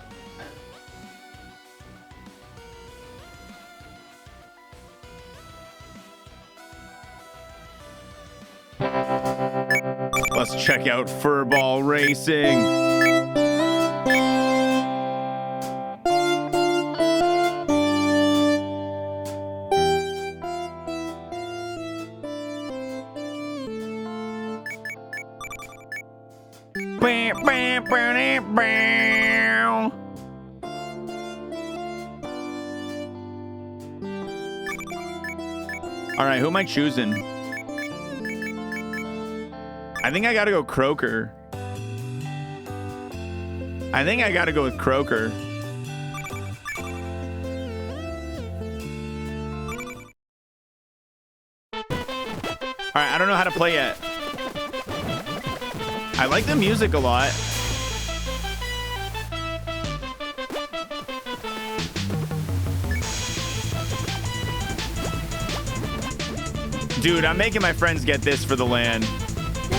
Let's check out Furball Racing. All right, who am I choosing? I think I gotta go Croaker. I think I gotta go with Croaker. All right, I don't know how to play yet. I like the music a lot. Dude, I'm making my friends get this for the LAN.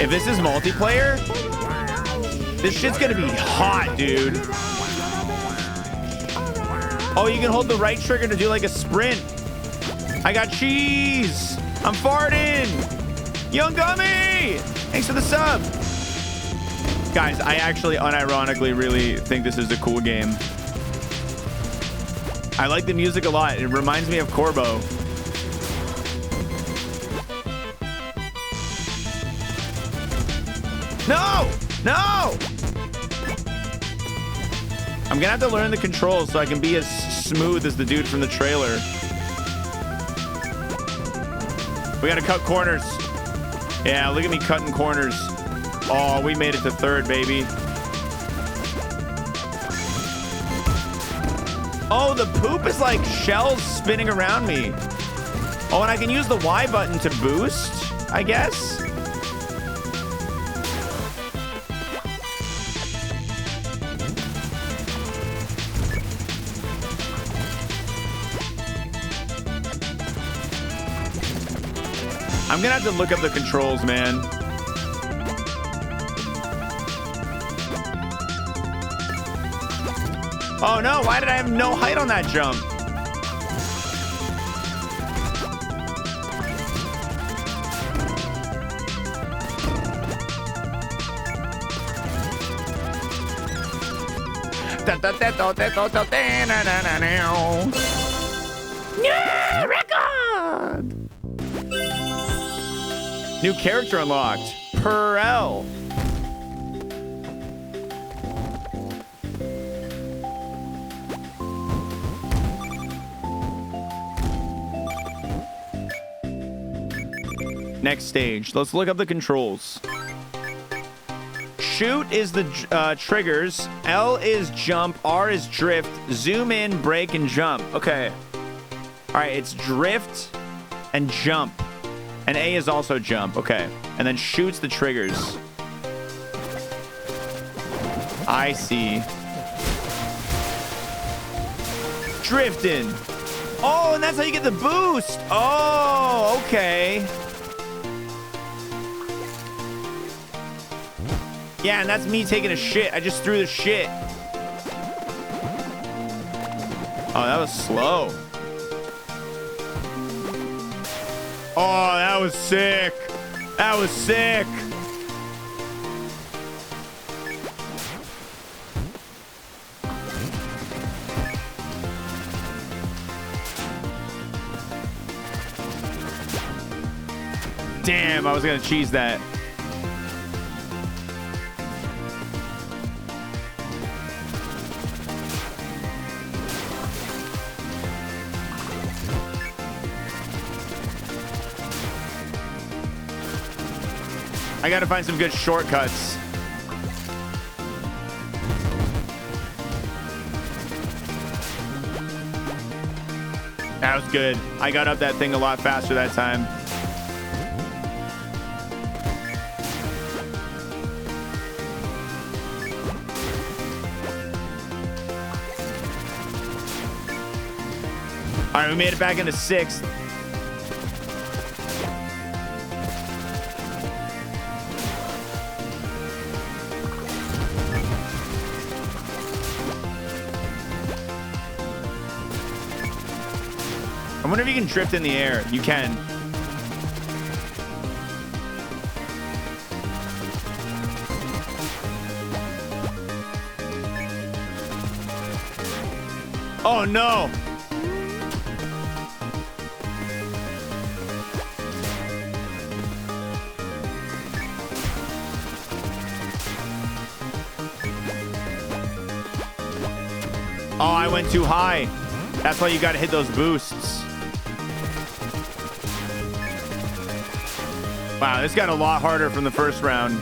If this is multiplayer, this shit's gonna be hot, dude. Oh, you can hold the right trigger to do like a sprint. I got cheese. I'm farting. Young Gummy. Thanks for the sub. Guys, I actually unironically really think this is a cool game. I like the music a lot. It reminds me of Corbo. No! No! I'm gonna have to learn the controls so I can be as smooth as the dude from the trailer. We gotta cut corners. Yeah, look at me cutting corners. Oh, we made it to third, baby. Oh, the poop is like shells spinning around me. Oh, and I can use the Y button to boost, I guess. I'm gonna have to look up the controls, man. Oh no, why did I have no height on that jump? Yeah, record! New character unlocked. Perel. Next stage. Let's look up the controls. Shoot is the triggers. L is jump. R is drift. Zoom in, brake, and jump. Okay. All right, it's drift and jump. And A is also jump. Okay. And then shoot's the triggers. I see. Drifting. Oh, and that's how you get the boost. Oh, okay. Yeah, and that's me taking a shit. I just threw the shit. Oh, that was slow. Oh, that was sick. That was sick. Damn, I was gonna cheese that. I gotta find some good shortcuts. That was good. I got up that thing a lot faster that time. All right, we made it back into sixth. I wonder if you can drift in the air. You can. Oh no! Oh, I went too high. That's why you gotta hit those boosts. Wow, this got a lot harder from the first round.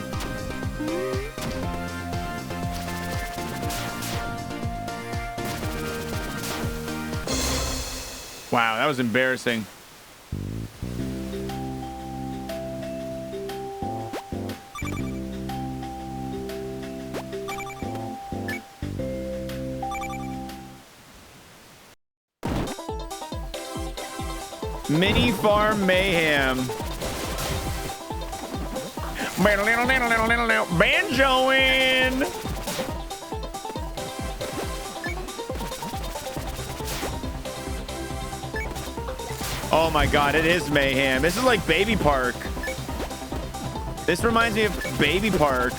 Wow, that was embarrassing. Mini Farm Mayhem. Banjoing. Oh my god, it is mayhem. This is like Baby Park. This reminds me of Baby Park.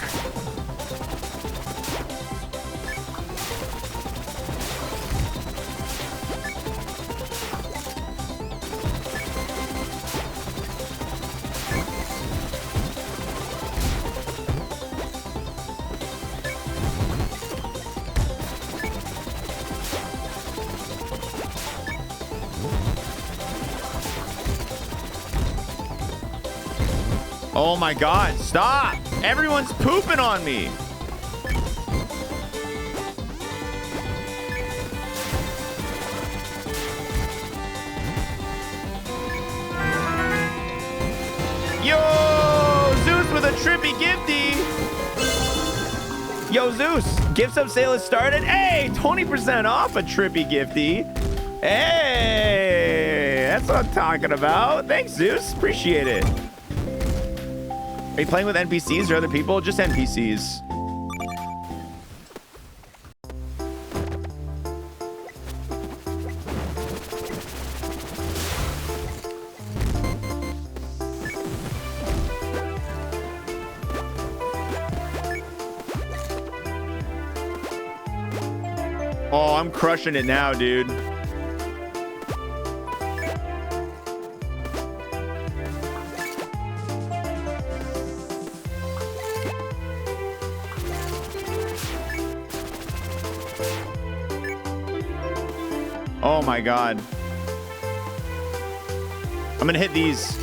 Oh my god, stop! Everyone's pooping on me! Yo! Zeus with a trippy gifty! Yo, Zeus! Gift sub sale has started. Hey! 20% off a trippy gifty. Hey! That's what I'm talking about. Thanks, Zeus. Appreciate it. Are you playing with NPCs or other people? Just NPCs. Oh, I'm crushing it now, dude. Oh my god. I'm gonna hit these.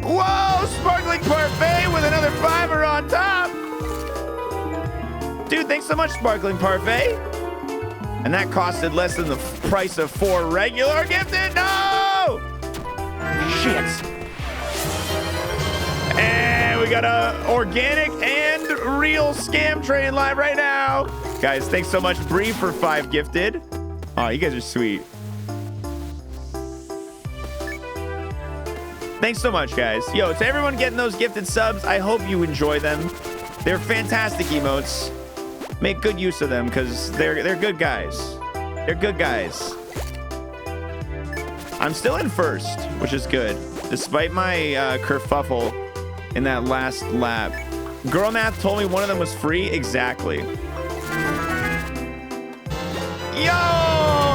Whoa! Sparkling Parfait with another $5 on top! Dude, thanks so much, Sparkling Parfait. And that costed less than the price of 4 regular gifted. No! Shit. And we got a organic and real scam train live right now. Guys, thanks so much, Bree, for 5 gifted. Oh, you guys are sweet. Thanks so much, guys. Yo, to everyone getting those gifted subs, I hope you enjoy them. They're fantastic emotes. Make good use of them because they're good guys. They're good guys. I'm still in first, which is good, despite my kerfuffle in that last lap. Girl Math told me one of them was free. Exactly. Yo,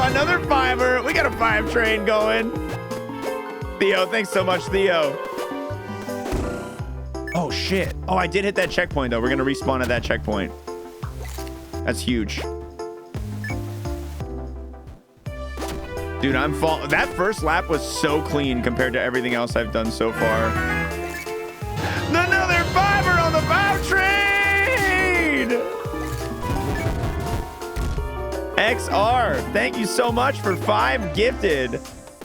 another $5. We got a 5 train going. Theo, thanks so much, Theo. Oh, shit. Oh, I did hit that checkpoint, though. We're going to respawn at that checkpoint. That's huge. Dude, that first lap was so clean compared to everything else I've done so far. Another $5 on the 5 train! XR, thank you so much for 5 gifted.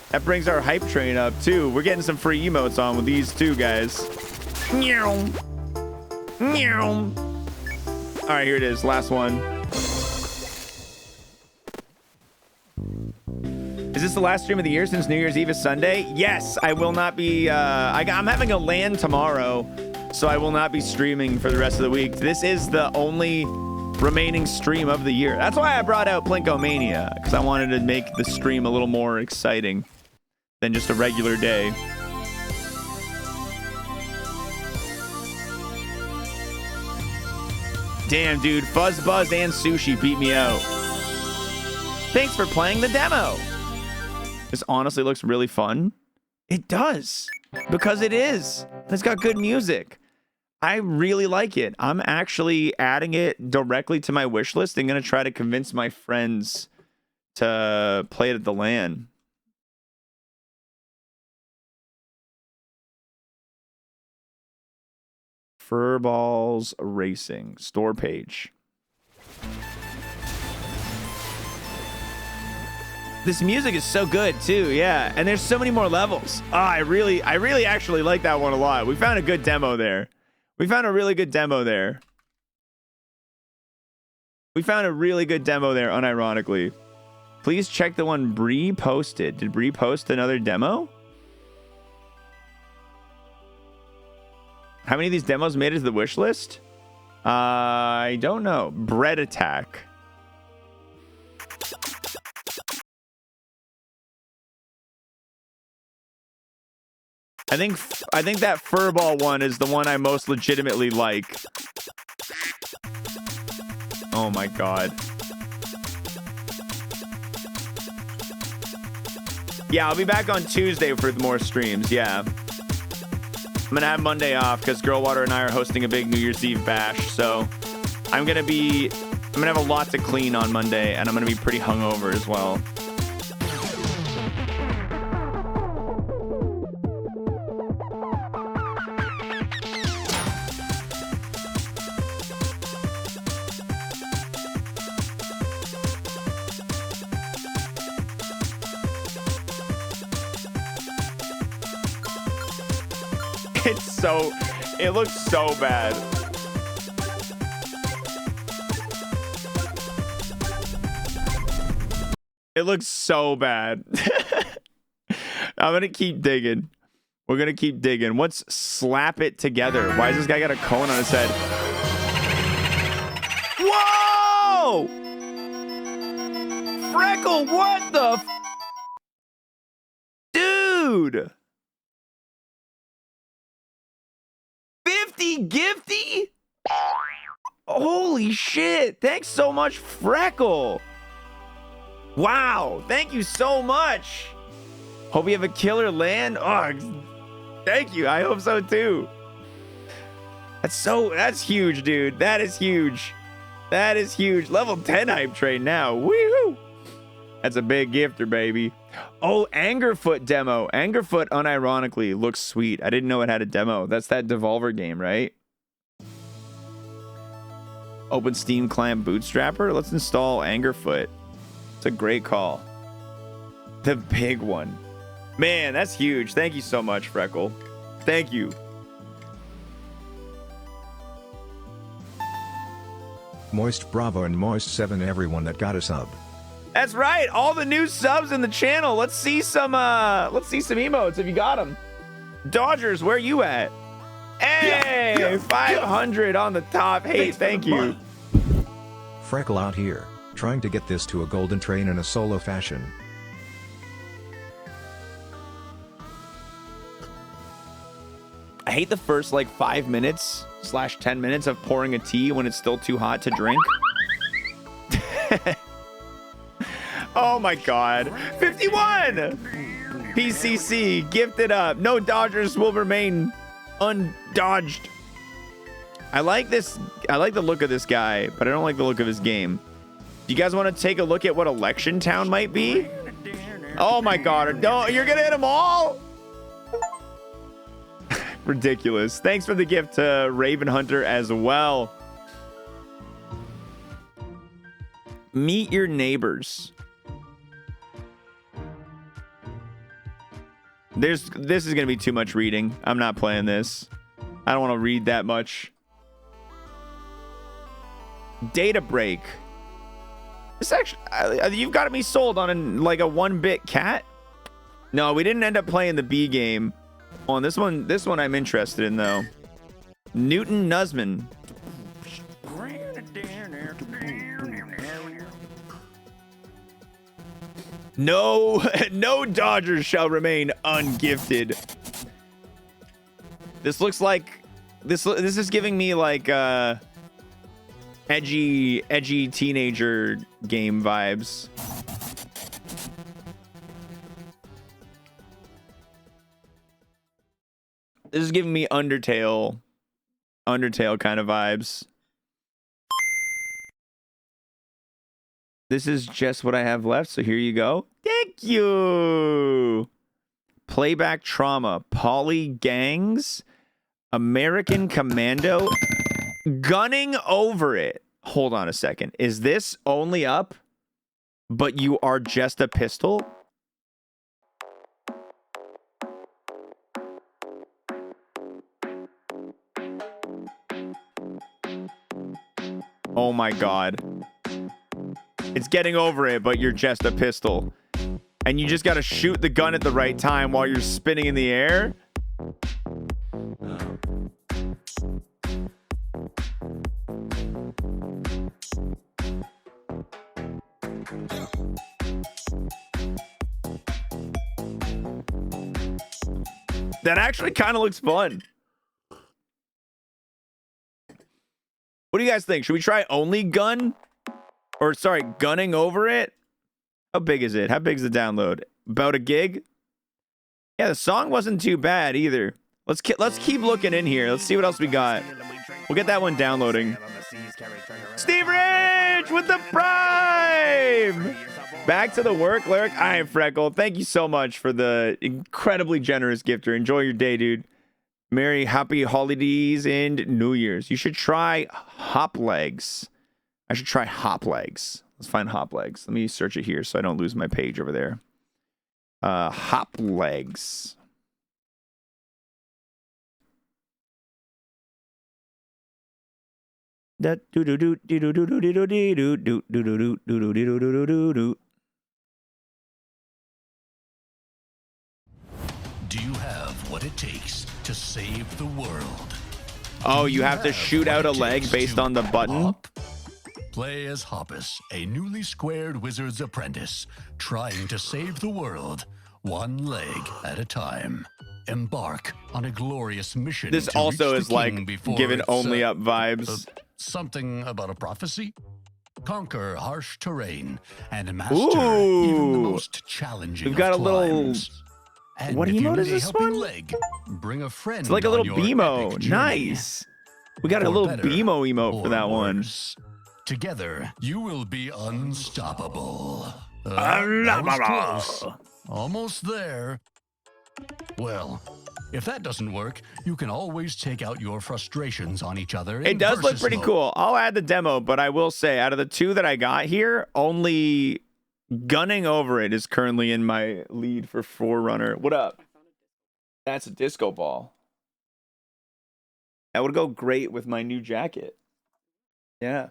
That brings our hype train up, too. We're getting some free emotes on with these, too, guys. Meow. Meow. All right, here it is. Last one. Is this the last stream of the year since New Year's Eve is Sunday? Yes, I will not be. I'm having a LAN tomorrow, so I will not be streaming for the rest of the week. This is the only remaining stream of the year. That's why I brought out Plinkomania, because I wanted to make the stream a little more exciting than just a regular day. Damn, dude, Fuzz Buzz and Sushi beat me out. Thanks for playing the demo. This honestly looks really fun. It does, because it is. It's got good music. I really like it. I'm actually adding it directly to my wish list and going to try to convince my friends to play it at the LAN. Furballs Racing store page. This music is so good too, yeah. And there's so many more levels. Oh, I really actually like that one a lot. We found a good demo there. We found a really good demo there. Unironically. Please check the one Bree posted. Did Bree post another demo? How many of these demos made it to the wish list? I don't know. Bread Attack. I think that furball one is the one I most legitimately like. Oh my god. Yeah, I'll be back on Tuesday for more streams, yeah. I'm gonna have Monday off because Girlwater and I are hosting a big New Year's Eve bash, so I'm gonna have a lot to clean on Monday, and I'm gonna be pretty hungover as well. It looks so bad. It looks so bad. I'm gonna keep digging. We're gonna keep digging. What's slap it together? Why has this guy got a cone on his head? Whoa! Freckle, what the dude? 50 gifty? Holy shit. Thanks so much, Freckle. Wow. Thank you so much. Hope you have a killer LAN. Oh, thank you. I hope so too. That's huge, dude. That is huge. That is huge. Level 10 hype train now. Woohoo. That's a big gifter, baby. Oh, Angerfoot demo. Angerfoot, unironically, looks sweet. I didn't know it had a demo. That's that Devolver game, right? Open Steam Client Bootstrapper. Let's install Angerfoot. It's a great call. The big one. Man, that's huge. Thank you so much, Freckle. Thank you. Moist Bravo and Moist 7, everyone that got a sub. That's right. All the new subs in the channel. Let's see some emotes if you got them. Dodgers, where you at? Hey, 500 on the top. Hey, thank you. Freckle out here, trying to get this to a golden train in a solo fashion. I hate the first like 5 minutes / 10 minutes of pouring a tea when it's still too hot to drink. Oh my god. 51! PCC, gifted up. No Dodgers will remain undodged. I like this. I like the look of this guy, but I don't like the look of his game. Do you guys want to take a look at what Election Town might be? Oh my god. Don't, you're gonna hit them all? Ridiculous. Thanks for the gift to Raven Hunter as well. Meet your neighbors. This is gonna be too much reading. I'm not playing this. I don't want to read that much. Data break. This actually, you've got me sold on like a 1-bit cat. No, we didn't end up playing the B game. On this one I'm interested in though. Newton Nusman. No, no Dodgers shall remain ungifted. This looks like this is giving me like edgy teenager game vibes. This is giving me Undertale kind of vibes. This is just what I have left, so here you go. Thank you. Playback Trauma, Poly Gangs, American Commando, Gunning Over It. Hold on a second. Is this only up, but you are just a pistol? Oh my god. It's Getting Over It, but you're just a pistol. And you just gotta shoot the gun at the right time while you're spinning in the air? That actually kind of looks fun. What do you guys think? Should we try only gun? Or sorry, Gunning Over It? How big is it? How big is the download? About a gig? Yeah, the song wasn't too bad either. Let's keep looking in here. Let's see what else we got. We'll get that one downloading. Steve Rich with the Prime! Back to the work, Lyric. I am Freckle. Thank you so much for the incredibly generous gifter. Enjoy your day, dude. Merry happy holidays and New Year's. You should try Hop Legs. I should try Hop Legs. Let's find Hop Legs. Let me search it here so I don't lose my page over there. Hop Legs. Do you have what it takes to save the world? Oh, you have to shoot out a leg based on the button? Play as Hoppus, a newly squared wizard's apprentice, trying to save the world, one leg at a time. Embark on a glorious mission. This also is like given only up vibes. Something about a prophecy? Conquer harsh terrain and master even the most challenging We've got a little... And what emote is this one? Leg, bring a friend. It's like a little BMO. Nice. We got a little BMO emote for that one. Together, you will be unstoppable. Close. Almost there. Well, if that doesn't work, you can always take out your frustrations on each other. It does look pretty cool. I'll add the demo, but I will say, out of the two that I got here, only Gunning Over It is currently in my lead for Forerunner. What up? That's a disco ball. That would go great with my new jacket. Yeah.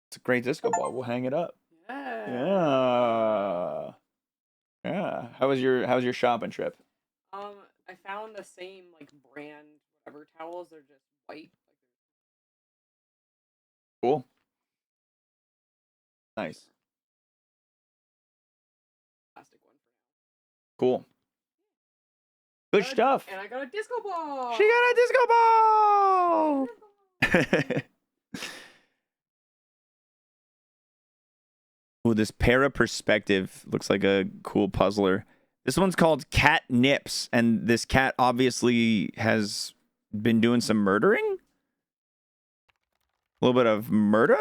It's a great disco ball. We'll hang it up. Yeah. Yeah. How was your shopping trip? I found the same like brand whatever towels. They're just white. Cool. Nice. Plastic one for now. Cool. Good stuff. And I got a disco ball. She got a disco ball. Ooh, this para perspective looks like a cool puzzler. This one's called Cat Nips, and this cat obviously has been doing some murdering. A little bit of murder.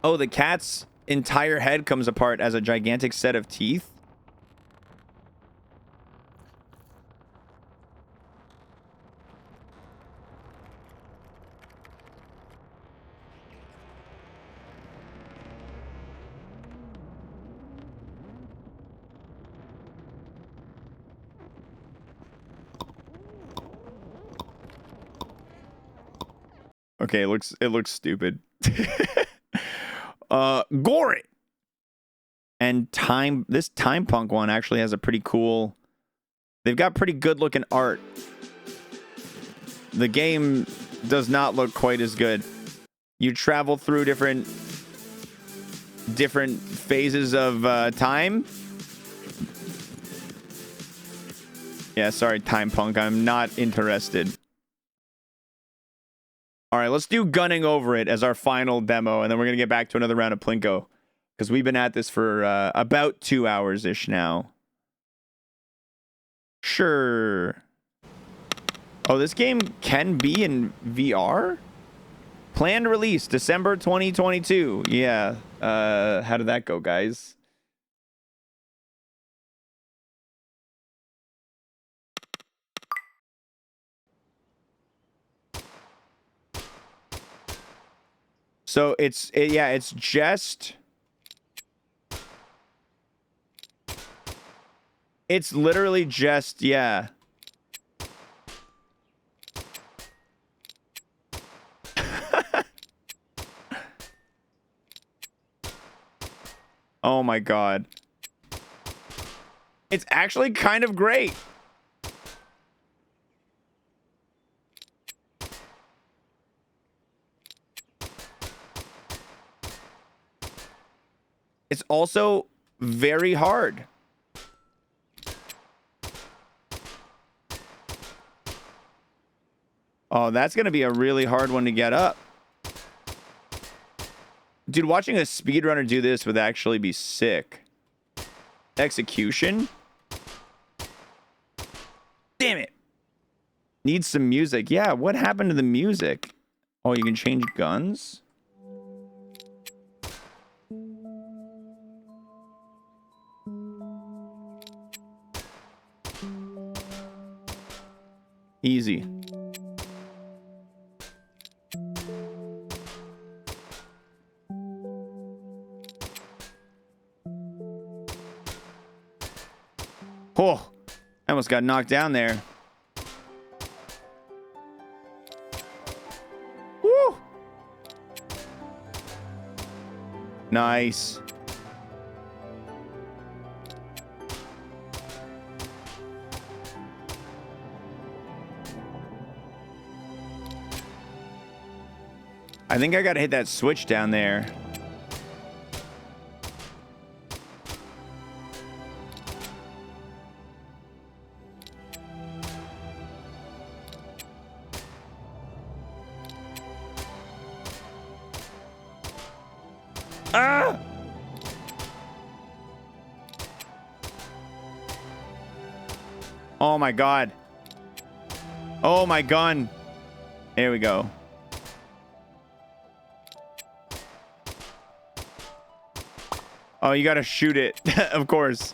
Oh, the cat's entire head comes apart as a gigantic set of teeth. Okay, it looks stupid. Gore it. And this Time Punk one actually has a pretty cool. They've got pretty good looking art. The game does not look quite as good. You travel through different phases of time. Yeah, sorry, Time Punk. I'm not interested. All right, let's do Gunning Over It as our final demo, and then we're going to get back to another round of Plinko, because we've been at this for about 2 hours-ish now. Sure. Oh, this game can be in VR? Planned release, December 2022. Yeah. How did that go, guys? So it's just... It's literally just, yeah. Oh my god. It's actually kind of great. It's also very hard. Oh, that's going to be a really hard one to get up. Dude, watching a speedrunner do this would actually be sick. Execution? Damn it. Needs some music. Yeah, what happened to the music? Oh, you can change guns? Easy. Oh, I almost got knocked down there. Woo! Nice. I think I gotta hit that switch down there. Ah! Oh my god. Oh my gun. There we go. Oh, you gotta shoot it. Of course.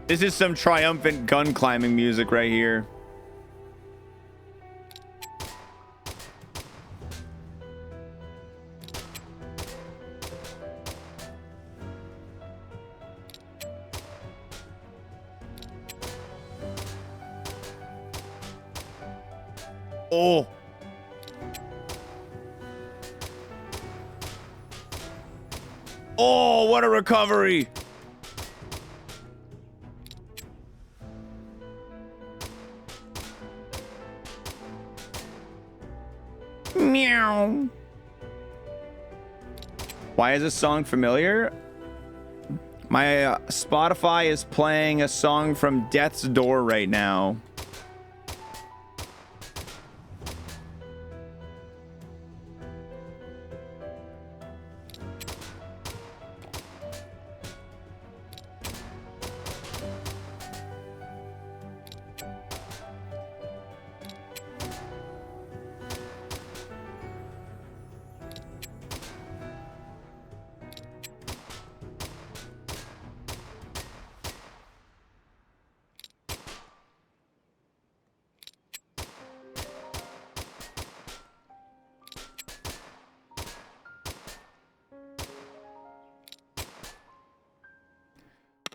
This is some triumphant gun climbing music right here. Oh. Oh, what a recovery. Meow. Why is this song familiar? My Spotify is playing a song from Death's Door right now.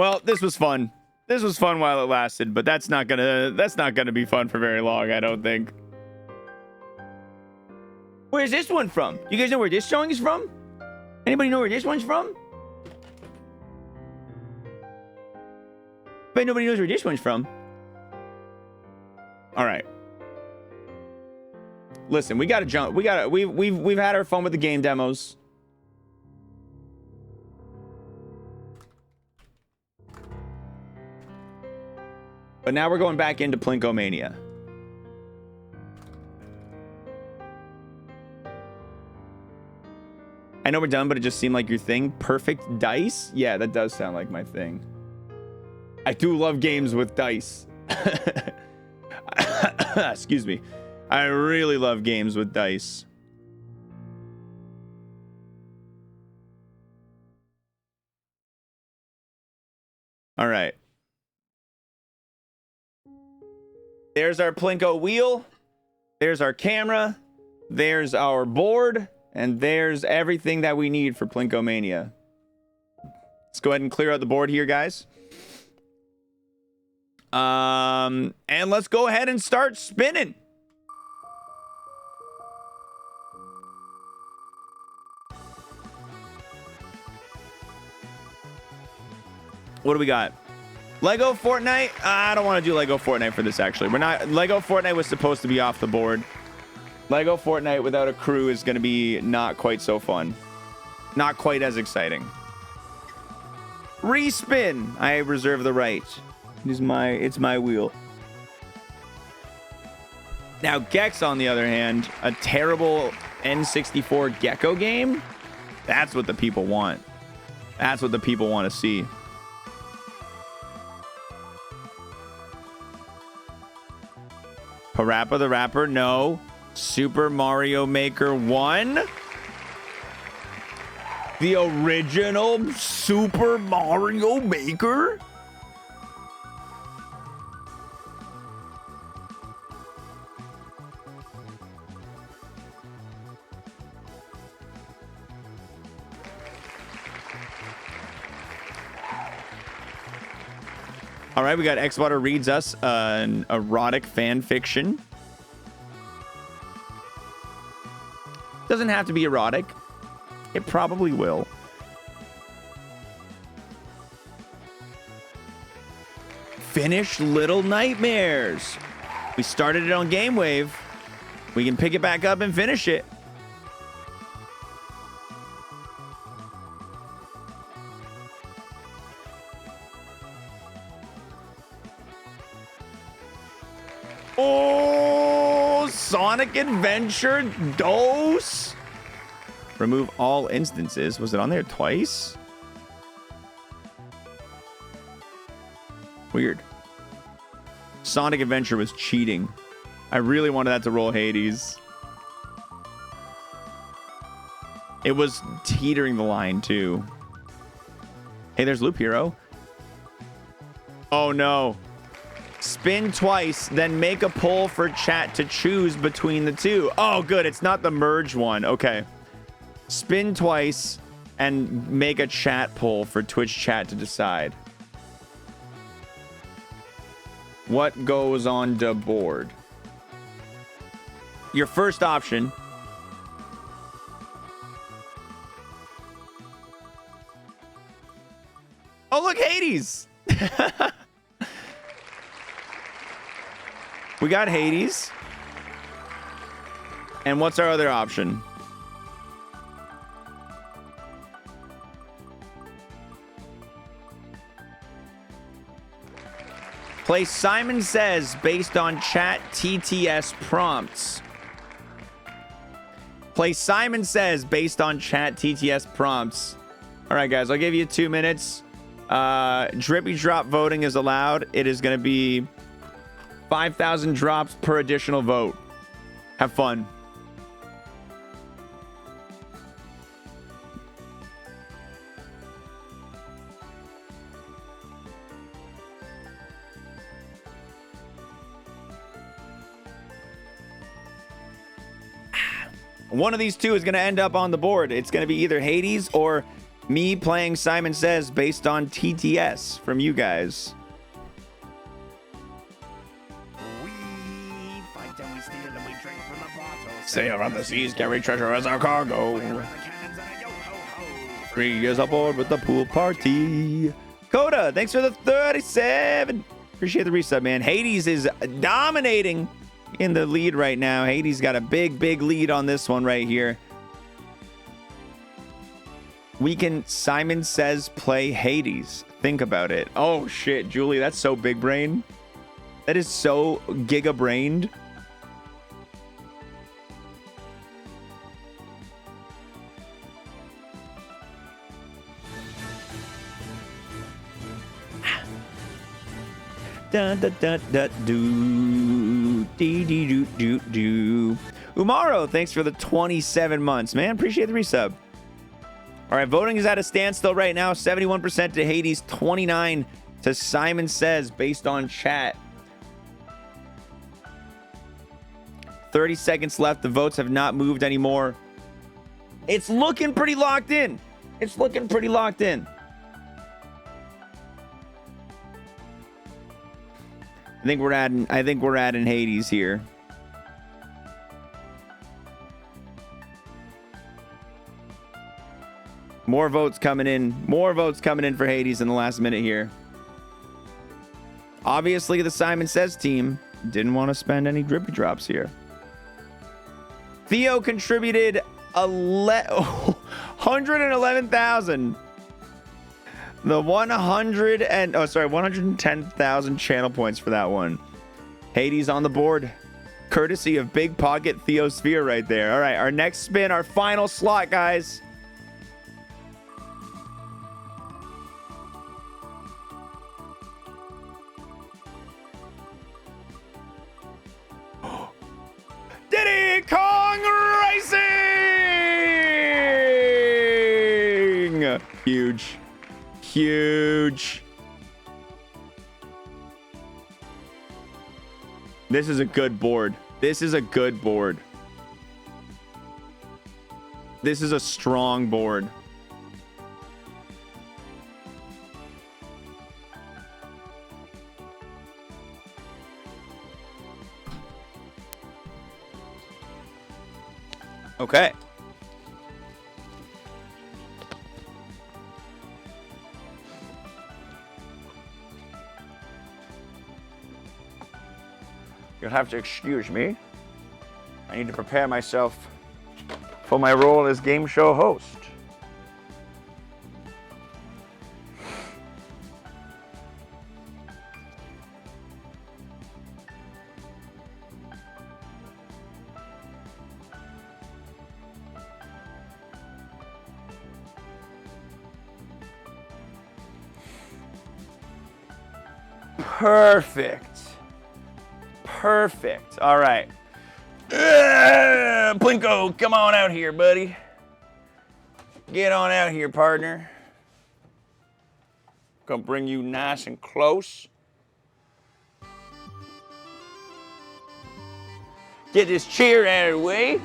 Well, this was fun. This was fun while it lasted, but that's not gonna be fun for very long, I don't think. Where's this one from? You guys know where this song is from? Anybody know where this one's from? Bet nobody knows where this one's from. All right. Listen, we gotta jump. We've had our fun with the game demos. But now we're going back into Plinkomania. I know we're done, but it just seemed like your thing. Perfect dice? Yeah, that does sound like my thing. I do love games with dice. Excuse me. I really love games with dice. All right. There's our Plinko wheel. There's our camera. There's our board. And there's everything that we need for Plinkomania. Let's go ahead and clear out the board here, guys. And let's go ahead and start spinning. What do we got? Lego Fortnite? I don't want to do Lego Fortnite for this, actually. Lego Fortnite was supposed to be off the board. Lego Fortnite without a crew is going to be not quite so fun. Not quite as exciting. Respin. I reserve the right. It's my wheel. Now, Gex, on the other hand, a terrible N64 Gecko game. That's what the people want. That's what the people want to see. Parappa the Rapper? No. Super Mario Maker 1? The original Super Mario Maker? All right, we got xwater reads us an erotic fan fiction. Doesn't have to be erotic. It probably will. Finish Little Nightmares. We started it on Game Wave. We can pick it back up and finish it. Oh, Sonic Adventure DOS. Remove all instances. Was it on there twice? Weird. Sonic Adventure was cheating. I really wanted that to roll Hades. It was teetering the line too. Hey, there's Loop Hero. Oh no. Spin twice, then make a poll for chat to choose between the two. Oh, good. It's not the merge one. Okay. Spin twice and make a chat poll for Twitch chat to decide. What goes on the board? Your first option. Oh, look, Hades. We got Hades. And what's our other option? Play Simon Says based on chat TTS prompts. Play Simon Says based on chat TTS prompts. All right, guys, I'll give you 2 minutes. Drippy drop voting is allowed. It is going to be 5,000 drops per additional vote. Have fun. One of these two is going to end up on the board. It's going to be either Hades or Me playing Simon Says based on TTS from you guys. We fight and we steal and we drink from the bottle. Sail on the seas, carry treasure as our cargo. Fire the cannons and a yo-ho-ho. 3 years aboard with the pool party. Coda, thanks for the 37. Appreciate the resub, man. Hades is dominating in the lead right now. Hades got a big lead on this one right here. We can, Simon Says, play Hades. Think about it. Oh, shit, Julie, that's so big brain. That is so giga-brained. Da da da da do dee dee doo doo doo. Umaro, thanks for the 27 months, man. Appreciate the resub. All right, voting is at a standstill right now. 71% to Hades, 29 to Simon Says based on chat. 30 seconds left. The votes have not moved anymore. It's looking pretty locked in. It's looking pretty locked in. I think we're adding Hades here. More votes coming in. More votes coming in for Hades in the last minute here. Obviously, the Simon Says team didn't want to spend any drippy drops here. Theo contributed 111,000. The 110,000 channel points for that one. Hades on the board. Courtesy of Big Pocket Theosphere right there. All right, our next spin, our final slot, guys. Diddy Kong Racing! Huge. Huge. This is a good board. This is a good board. This is a strong board. Okay. You'll have to excuse me. I need to prepare myself for my role as game show host. Perfect. Perfect. All right. Plinko, come on out here, buddy. Get on out here, partner. Gonna bring you nice and close. Get this chair out of the way.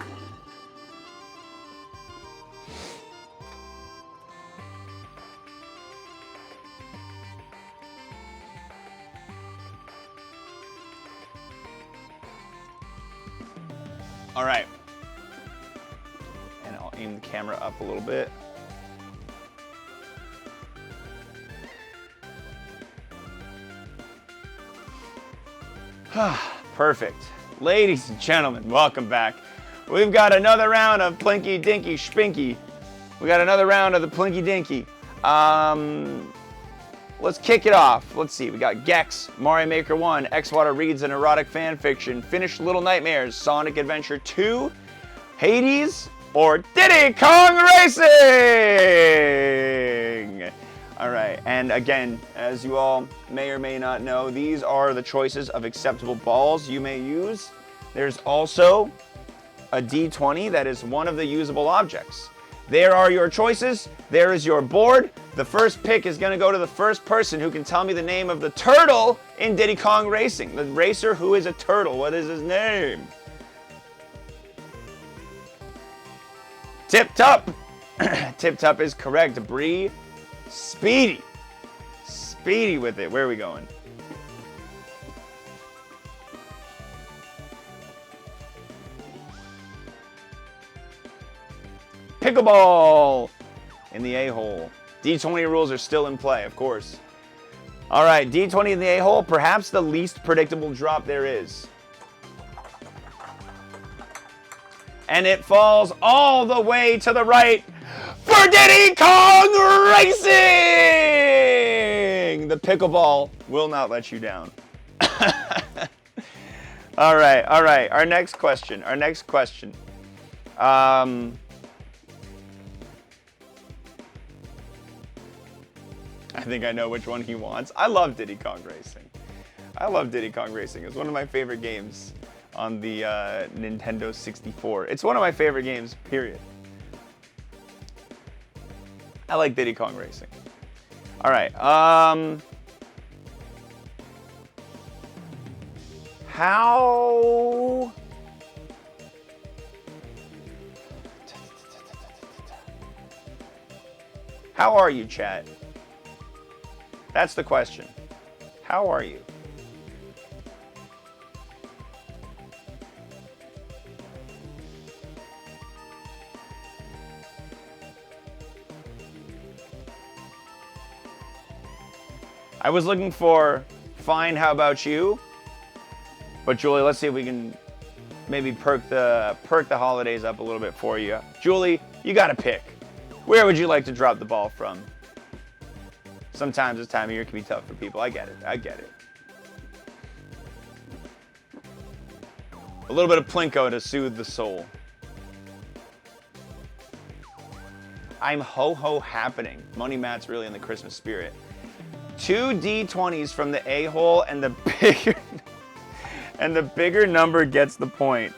All right. And I'll aim the camera up a little bit. Perfect. Ladies and gentlemen, welcome back. We've got another round of Plinky Dinky Spinky. We got another round of the Plinky Dinky. Let's kick it off. Let's see. We got Gex, Mario Maker 1, xwater reads an erotic fan fiction, Finished Little Nightmares, Sonic Adventure 2, Hades, or Diddy Kong Racing! All right, and again, as you all may or may not know, these are the choices of acceptable balls you may use. There's also a D20 that is one of the usable objects. There are your choices. There is your board. The first pick is going to go to the first person who can tell me the name of the turtle in Diddy Kong Racing. The racer who is a turtle. What is his name? Tip Top. Tip Top is correct. Bree, speedy. Speedy with it. Where are we going? Pickleball in the A-hole. D20 rules are still in play, of course. All right, D20 in the A-hole, perhaps the least predictable drop there is. And it falls all the way to the right for Diddy Kong Racing! The pickleball will not let you down. All right. Our next question. I think I know which one he wants. I love Diddy Kong Racing. It's one of my favorite games on the Nintendo 64. It's one of my favorite games, period. I like Diddy Kong Racing. All right. How are you, chat? That's the question. How are you? I was looking for fine, how about you? But Julie, let's see if we can maybe perk the holidays up a little bit for you. Julie, you gotta pick. Where would you like to drop the ball from? Sometimes this time of year can be tough for people. I get it. A little bit of Plinko to soothe the soul. I'm ho-ho happening. Money Matt's really in the Christmas spirit. 2 D20s from the A-hole and the bigger number gets the point.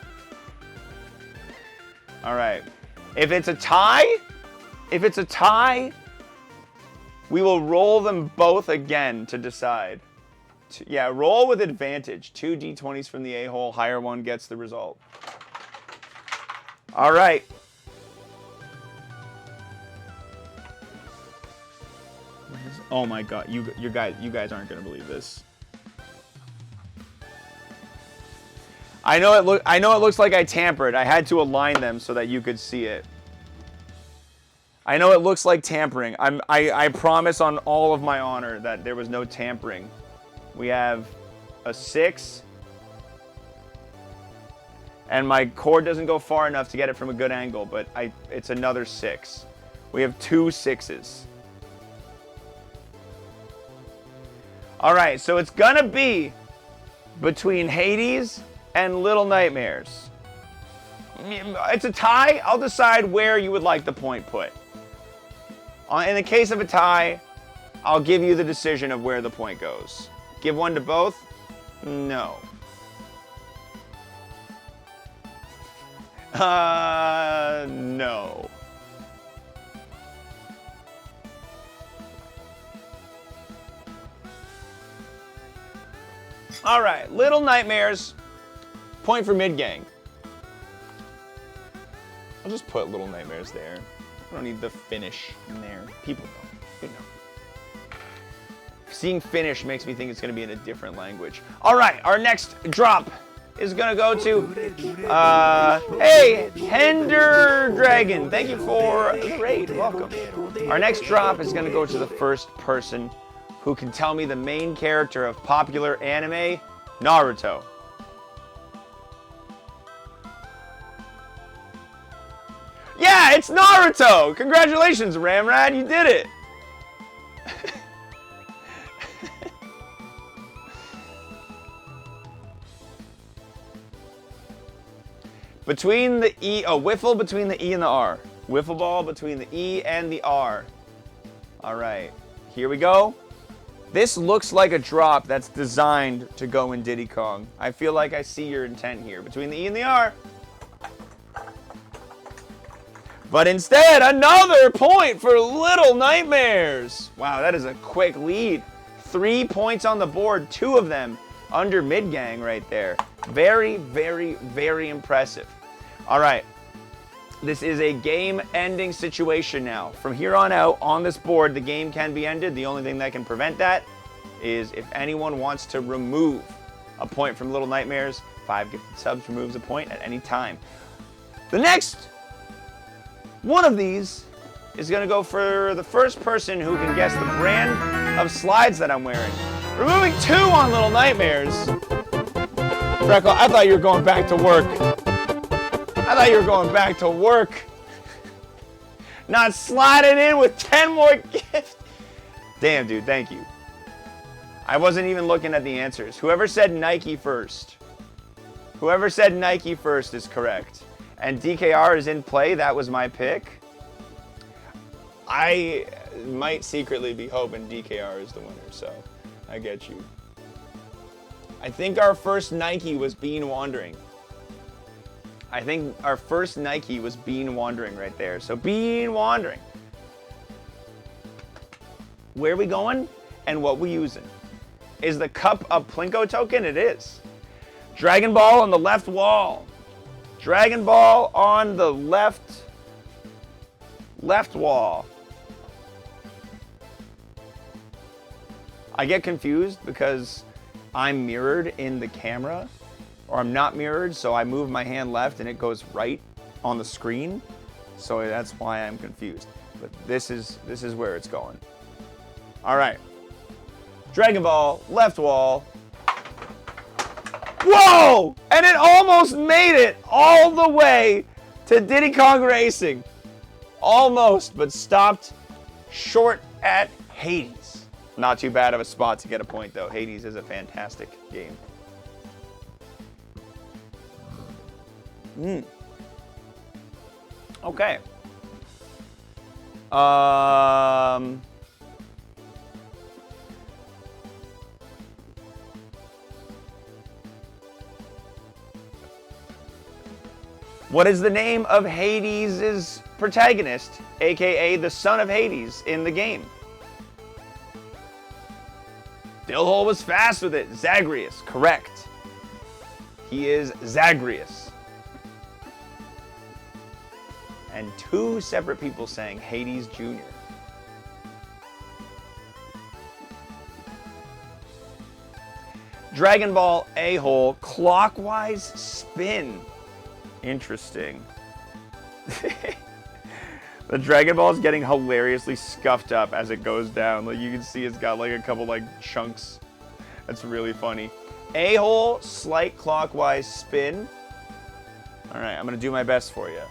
All right. If it's a tie, we will roll them both again to decide. Yeah, roll with advantage. 2 D20s from the A-hole, higher one gets the result. All right. Oh my God, you guys aren't gonna believe this. I know it looks like I tampered. I had to align them so that you could see it. I know it looks like tampering. I promise on all of my honor that there was no tampering. We have a 6. And my cord doesn't go far enough to get it from a good angle, but it's another 6. We have 2 6s. All right, so it's gonna be between Hades and Little Nightmares. It's a tie. I'll decide where you would like the point put. In the case of a tie, I'll give you the decision of where the point goes. Give one to both? No. No. All right, Little Nightmares. Point for mid-gang. I'll just put Little Nightmares there. I don't need the finish in there. People know. You know. Seeing finish makes me think it's going to be in a different language. All right, our next drop is going to go to, hey, Hender Dragon. Thank you for the raid. Welcome. Our next drop is going to go to the first person who can tell me the main character of popular anime, Naruto. Yeah, it's Naruto! Congratulations, Ramrad, you did it! Between the E, wiffle between the E and the R. Wiffle ball between the E and the R. All right, here we go. This looks like a drop that's designed to go in Diddy Kong. I feel like I see your intent here. Between the E and the R. But instead, another point for Little Nightmares. Wow, that is a quick lead. 3 points on the board, 2 of them under mid-gang right there. Very, very, very impressive. All right, This is a game-ending situation now. From here on out, on this board, the game can be ended. The only thing that can prevent that is if anyone wants to remove a point from Little Nightmares. 5 gifted subs removes a point at any time. The next one of these is going to go for the first person who can guess the brand of slides that I'm wearing. Removing 2 on Little Nightmares. Freckle, I thought you were going back to work. I thought you were going back to work. Not sliding in with 10 more gifts. Damn, dude, thank you. I wasn't even looking at the answers. Whoever said Nike first. Whoever said Nike first is correct. And DKR is in play. That was my pick. I might secretly be hoping DKR is the winner, so I get you. I think our first Nike was Bean Wandering. I think our first Nike was Bean Wandering right there. So Bean Wandering. Where are we going and what we using? Is the cup a Plinko token? It is. Dragon Ball on the left wall. Dragon Ball on the left wall. I get confused because I'm mirrored in the camera, or I'm not mirrored, so I move my hand left and it goes right on the screen. So that's why I'm confused. But this is where it's going. All right. Dragon Ball, left wall. Whoa! And it almost made it all the way to Diddy Kong Racing. Almost, but stopped short at Hades. Not too bad of a spot to get a point, though. Hades is a fantastic game. Okay. What is the name of Hades' protagonist, aka the son of Hades, in the game? Dillhole was fast with it. Zagreus, correct. He is Zagreus. And 2 separate people saying Hades Jr. Dragon Ball A-hole, clockwise spin. Interesting. The Dragon Ball is getting hilariously scuffed up as it goes down. Like you can see it's got like a couple like chunks. That's really funny. A-hole, slight clockwise spin. All right, I'm gonna do my best for you.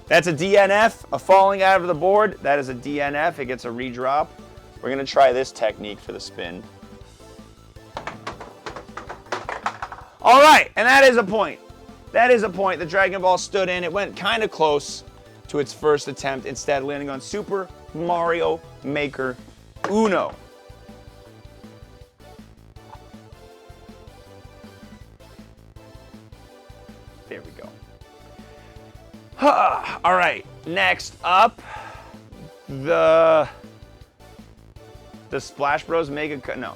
That's a DNF, a falling out of the board. That is a DNF, it gets a redrop. We're gonna try this technique for the spin. All right, and that is a point. That is a point. The Dragon Ball stood in. It went kind of close to its first attempt, instead landing on Super Mario Maker Uno. There we go. All right, next up, the Splash Bros Mega, no.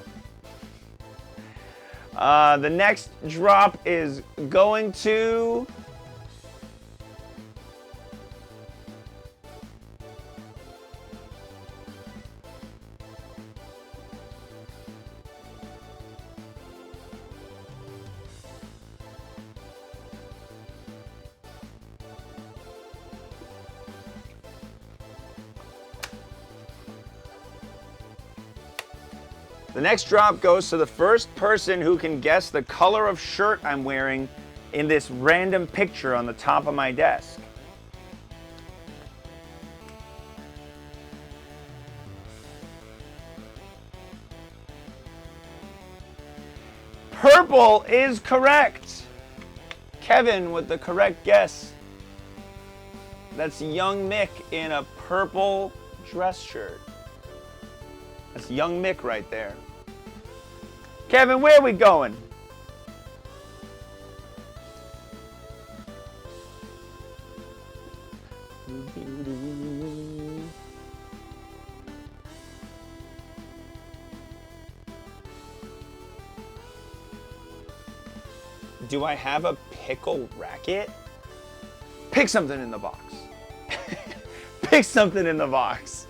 The next drop is going to the next drop goes to the first person who can guess the color of shirt I'm wearing in this random picture on the top of my desk. Purple is correct. Kevin with the correct guess. That's young Mick in a purple dress shirt. That's young Mick right there. Kevin, where are we going? Do I have a pickle racket? Pick something in the box. Pick something in the box.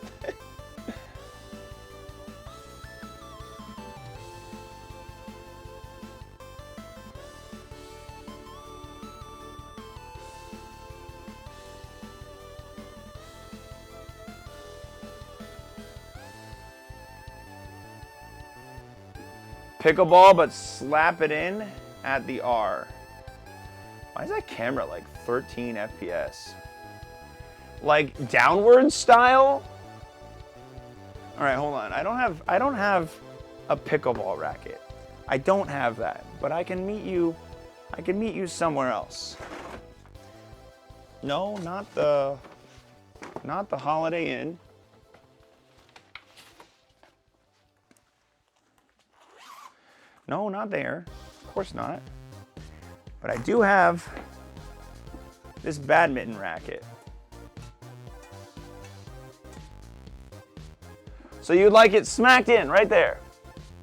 Pickleball, but slap it in at the R. Why is that camera like 13 FPS? Like downward style? All right, hold on. I don't have a pickleball racket. I don't have that, but I can meet you somewhere else. No, not the Holiday Inn. No, not there. Of course not. But I do have this badminton racket. So you'd like it smacked in right there.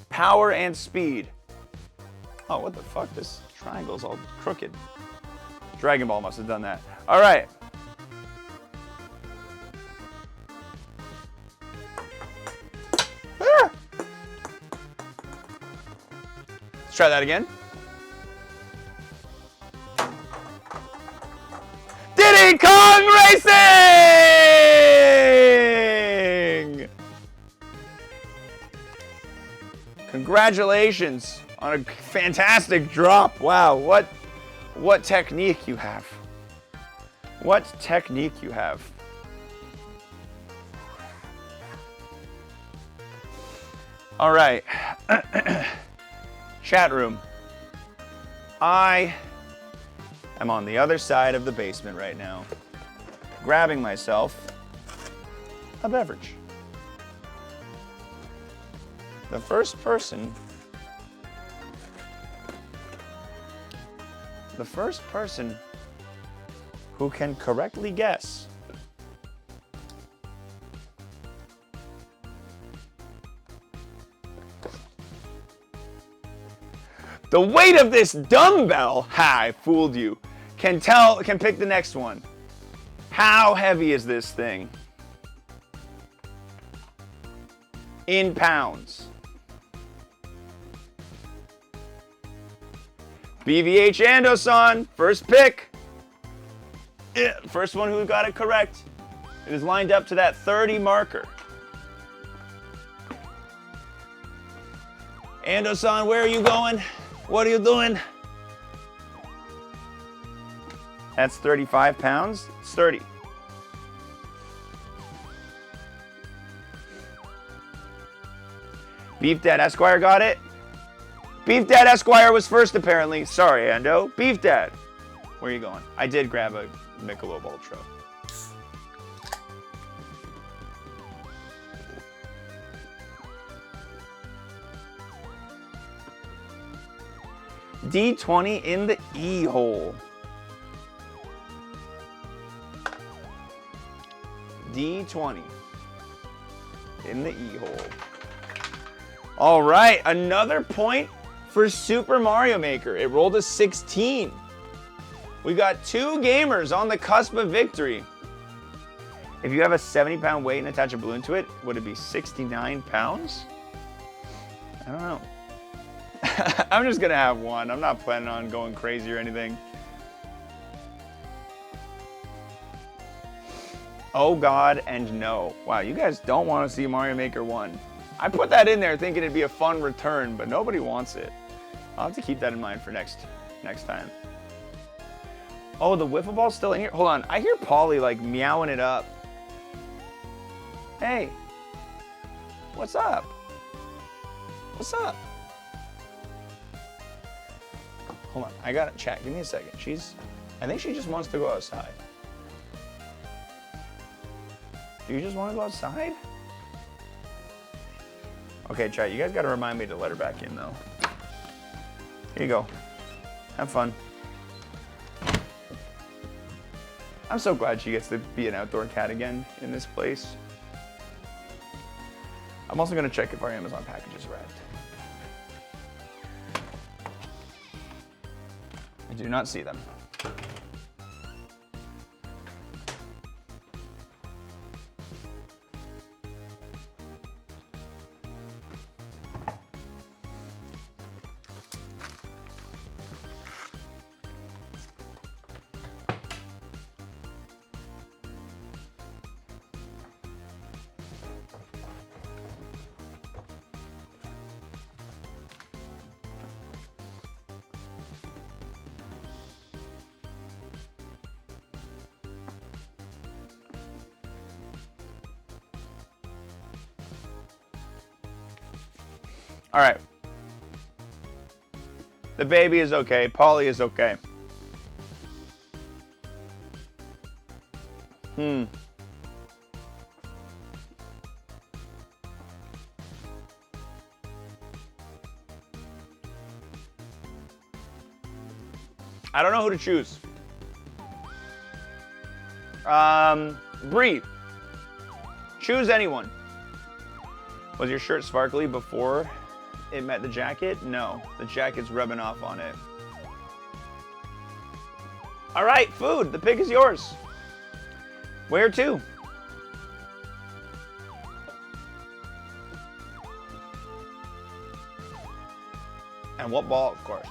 Power and speed. Oh, what the fuck? This triangle's all crooked. Dragon Ball must have done that. All right. Ah! Let's try that again. Diddy Kong Racing! Congratulations on a fantastic drop. Wow, what technique you have. What technique you have. All right. Chat room. I am on the other side of the basement right now, grabbing myself a beverage. The first person who can correctly guess the weight of this dumbbell, I fooled you, can pick the next one. How heavy is this thing? In pounds. BVH Andosan, first pick. First one who got it correct. It is lined up to that 30 marker. Andosan, where are you going? What are you doing? That's 35 pounds. It's 30. Beef Dad Esquire got it. Beef Dad Esquire was first, apparently. Sorry, Ando. Beef Dad. Where are you going? I did grab a Michelob Ultra. D20 in the E hole. D20 in the E hole. All right, another point for Super Mario Maker. It rolled a 16. We got two gamers on the cusp of victory. If you have a 70-pound weight and attach a balloon to it, would it be 69 pounds? I don't know. I'm just gonna have one. I'm not planning on going crazy or anything. Oh God and no. Wow, you guys don't want to see Mario Maker 1. I put that in there thinking it'd be a fun return, but nobody wants it. I'll have to keep that in mind for next time. Oh, the wiffle ball's still in here? Hold on, I hear Polly like meowing it up. Hey, what's up? What's up? Hold on, I gotta chat, give me a second. I think she just wants to go outside. Do you just want to go outside? Okay, chat, you guys gotta remind me to let her back in though. Here you go. Have fun. I'm so glad she gets to be an outdoor cat again in this place. I'm also gonna check if our Amazon package is arrived. I do not see them. All right. The baby is okay. Polly is okay. I don't know who to choose. Bree, choose anyone. Was your shirt sparkly before it met the jacket? No, the jacket's rubbing off on it. All right, food, the pick is yours. Where to? And what ball, of course.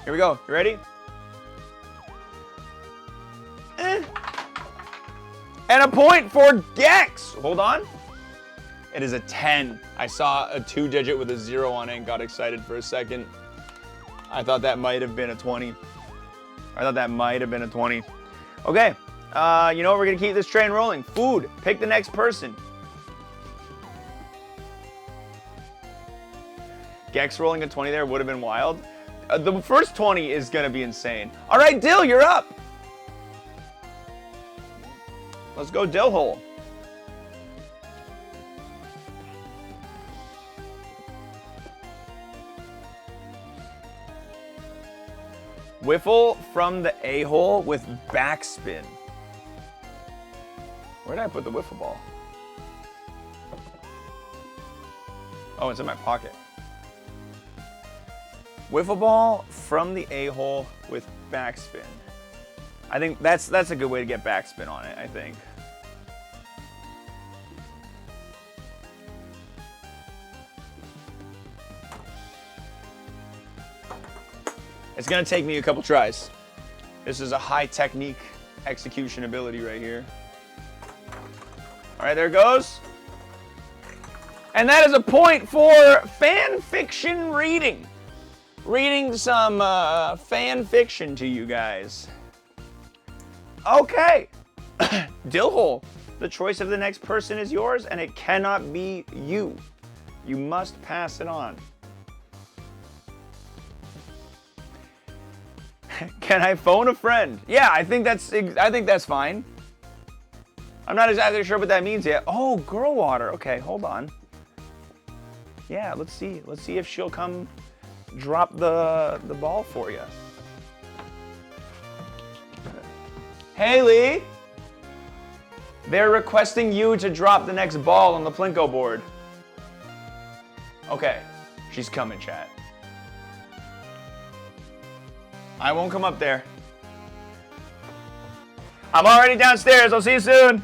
Here we go. You ready? And a point for Gex. Hold on. It is a 10. I saw a 2-digit with a 0 on it and got excited for a second. I thought that might have been a 20. I thought that might have been a 20. Okay. You know what? We're going to keep this train rolling. Food. Pick the next person. Gex rolling a 20 there would have been wild. The first 20 is going to be insane. All right, Dill, you're up. Let's go Dill hole. Whiffle from the a-hole with backspin. Where did I put the wiffle ball? Oh, it's in my pocket. Wiffle ball from the a-hole with backspin. I think that's a good way to get backspin on it, I think. It's gonna take me a couple tries. This is a high technique execution ability right here. All right, there it goes. And that is a point for fan fiction reading. Reading some fan fiction to you guys. Okay. Dillhole. The choice of the next person is yours, and it cannot be you. You must pass it on. Can I phone a friend? Yeah, I think that's fine. I'm not exactly sure what that means yet. Oh, girl water. Okay, hold on. Yeah, let's see. Let's see if she'll come drop the ball for you. Haley, they're requesting you to drop the next ball on the Plinko board. Okay, she's coming, chat. I won't come up there. I'm already downstairs. I'll see you soon.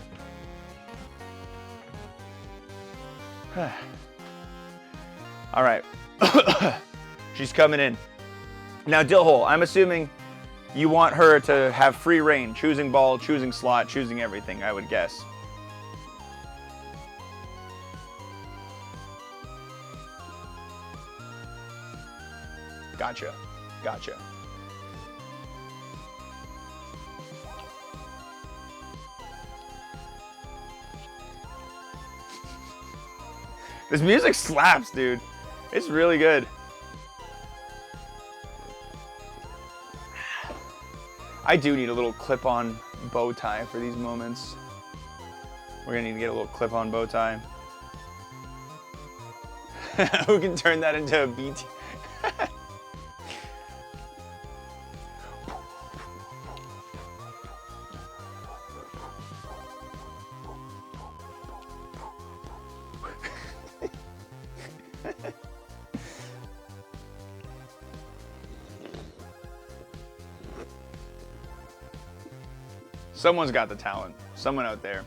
All right. She's coming in. Now, Dillhole, I'm assuming you want her to have free reign, choosing ball, choosing slot, choosing everything, I would guess. Gotcha. Gotcha. This music slaps, dude. It's really good. I do need a little clip-on bow tie for these moments. We're gonna need to get a little clip-on bow tie. Who can turn that into a BT? Someone's got the talent. Someone out there.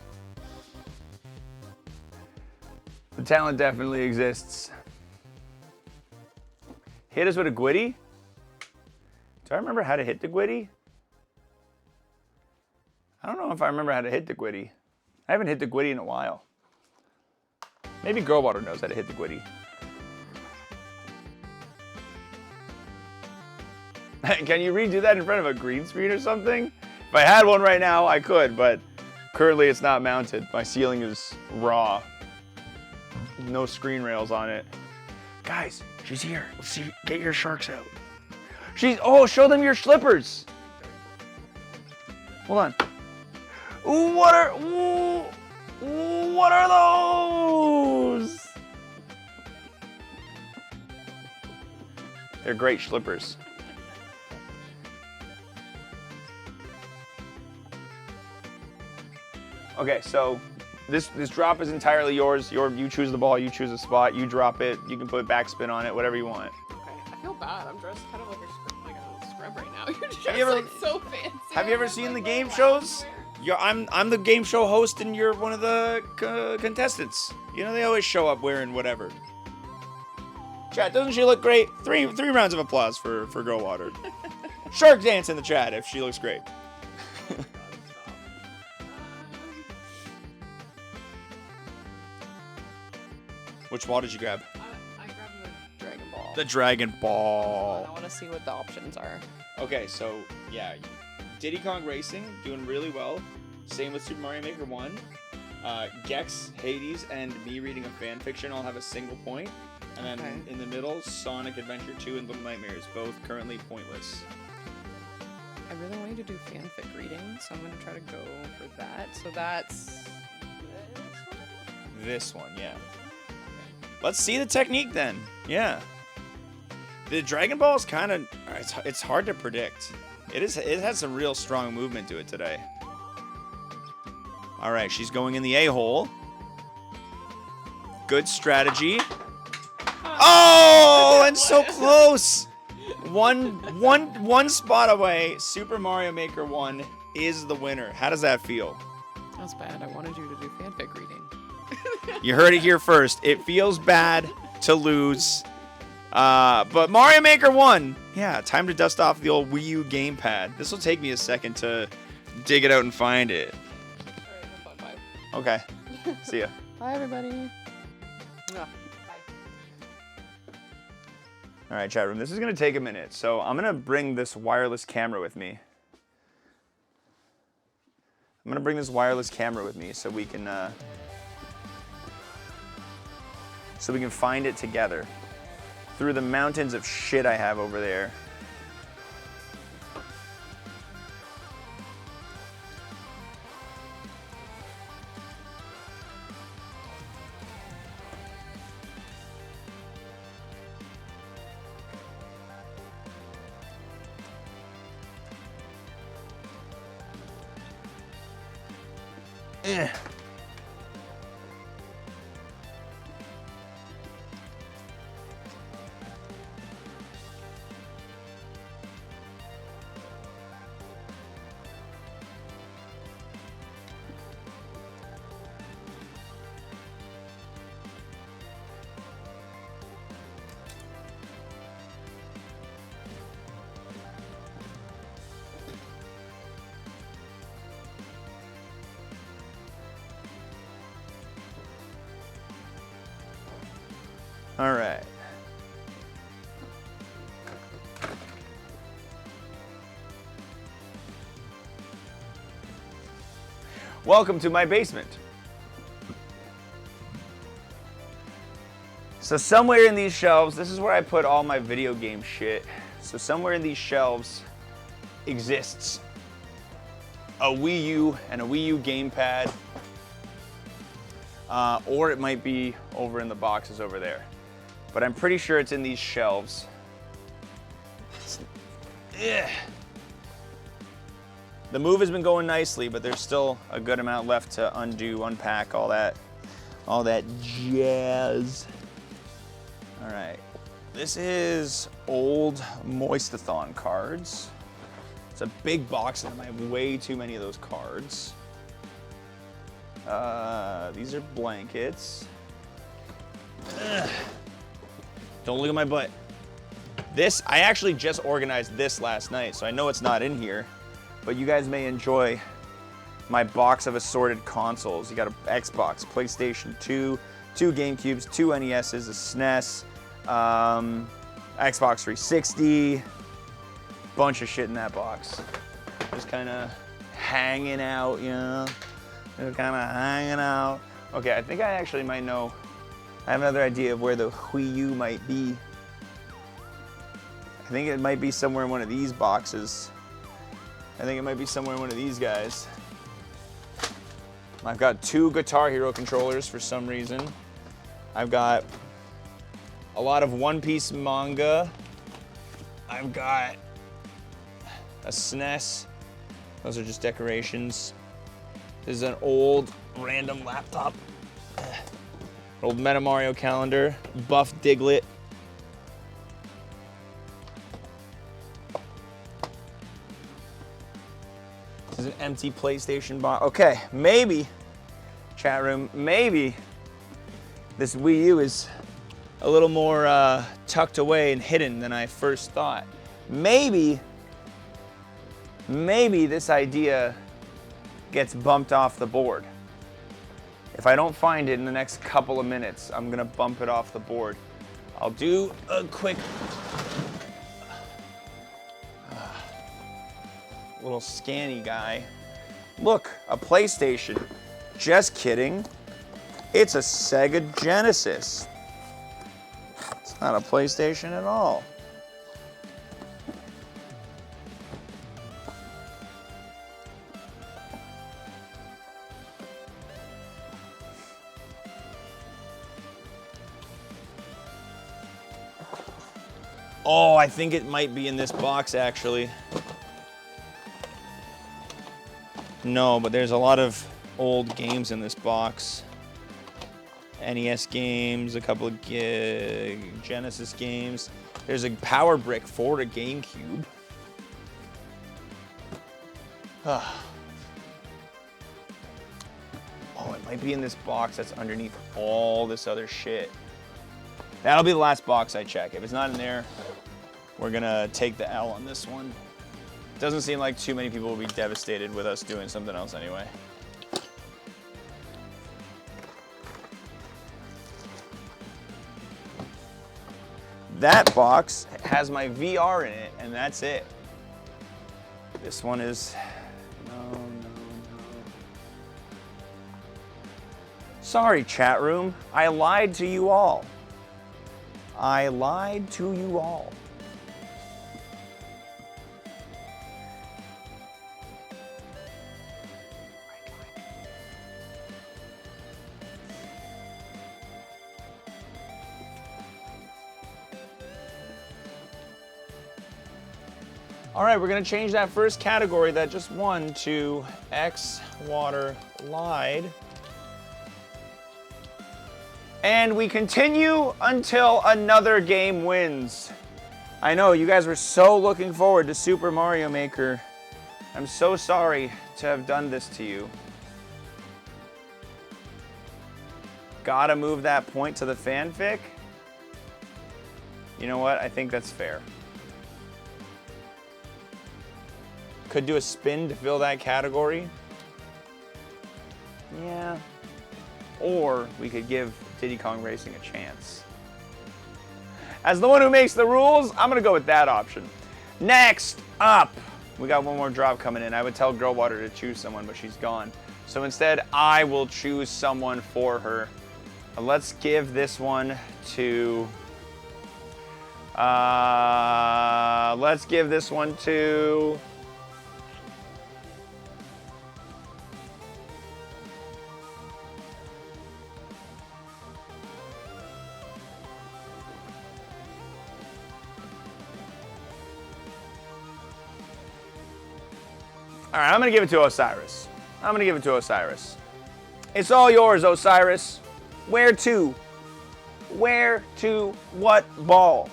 The talent definitely exists. Hit us with a Gwitty? Do I remember how to hit the Gwitty? I don't know if I remember how to hit the Gwitty. I haven't hit the Gwitty in a while. Maybe Girlwater knows how to hit the Gwitty. Can you redo that in front of a green screen or something? If I had one right now, I could, but currently it's not mounted. My ceiling is raw. No screen rails on it. Guys, she's here. Let's see. Get your sharks out. Oh, show them your slippers. Hold on. Ooh, what are those? They're great slippers. Okay, so this drop is entirely yours. You choose the ball, you choose a spot, you drop it, you can put backspin on it, whatever you want. Okay, I feel bad. I'm dressed kind of like a scrub right now. You're just Have like so fancy. Have you ever seen the game shows? I'm the game show host and you're one of the contestants. You know, they always show up wearing whatever. Chat, doesn't she look great? Three rounds of applause for Girlwater. Shark dance in the chat if she looks great. Which ball did you grab? I grabbed the Dragon Ball. The Dragon Ball. I want to see what the options are. Okay, so yeah, Diddy Kong Racing doing really well. Same with Super Mario Maker 1. Gex, Hades, and me reading a fan fiction all have a single point. And then in the middle, Sonic Adventure 2 and Little Nightmares, both currently pointless. I really want you to do fanfic reading, so I'm going to try to go for that. So that's this one, yeah. Let's see the technique then. Yeah. The Dragon Ball is kind of, it's hard to predict. It has some real strong movement to it today. All right, she's going in the A-hole. Good strategy. Oh, and so close. One spot away. Super Mario Maker 1 is the winner. How does that feel? That's bad. I wanted you to do fanfic reading. You heard it here first. It feels bad to lose. But Mario Maker 1. Yeah, time to dust off the old Wii U gamepad. This will take me a second to dig it out and find it. All right, bye. Okay. See ya. Bye, everybody. Yeah. All right, chat room. This is going to take a minute. So I'm going to bring this wireless camera with me. So we can find it together through the mountains of shit I have over there. All right. Welcome to my basement. So somewhere in these shelves, this is where I put all my video game shit. So somewhere in these shelves exists a Wii U and a Wii U gamepad. Or it might be over in the boxes over there. But I'm pretty sure it's in these shelves. The move has been going nicely, but there's still a good amount left to unpack all that jazz. All right, this is old Moistathon cards. It's a big box and I have way too many of those cards. These are blankets. Ugh. Don't look at my butt. This, I actually just organized this last night, so I know it's not in here, but you guys may enjoy my box of assorted consoles. You got an Xbox, PlayStation 2, 2 GameCubes, 2 NESs, a SNES, Xbox 360, bunch of shit in that box. Just kind of hanging out, you know? Just kind of hanging out. Okay, I think I actually might know. I have another idea of where the Wii U might be. I think it might be somewhere in one of these boxes. I think it might be somewhere in one of these guys. I've got 2 Guitar Hero controllers for some reason. I've got a lot of One Piece manga. I've got a SNES. Those are just decorations. This is an old random laptop. Old Meta Mario calendar. Buff Diglett. This is an empty PlayStation box. Okay, maybe, chat room, maybe this Wii U is a little more tucked away and hidden than I first thought. Maybe this idea gets bumped off the board. If I don't find it in the next couple of minutes, I'm gonna bump it off the board. I'll do a quick little scanny guy. Look, a PlayStation. Just kidding. It's a Sega Genesis. It's not a PlayStation at all. Oh, I think it might be in this box actually. No, but there's a lot of old games in this box. NES games, a couple of Genesis games. There's a power brick for a GameCube. Oh, it might be in this box that's underneath all this other shit. That'll be the last box I check. If it's not in there, we're gonna take the L on this one. Doesn't seem like too many people will be devastated with us doing something else anyway. That box has my VR in it, and that's it. This one is, no. Sorry, chat room. I lied to you all. I lied to you all. All right, we're gonna change that first category that just won to xwater lied. And we continue until another game wins. I know, you guys were so looking forward to Super Mario Maker. I'm so sorry to have done this to you. Gotta move that point to the fanfic? You know what, I think that's fair. Could do a spin to fill that category. Yeah. Or we could give Diddy Kong Racing a chance. As the one who makes the rules, I'm gonna go with that option. Next up, we got one more drop coming in. I would tell Girlwater to choose someone, but she's gone. So instead, I will choose someone for her. Let's give this one to... let's give this one to... All right, I'm gonna give it to Osiris. I'm gonna give it to Osiris. It's all yours, Osiris. Where to? Where to what ball?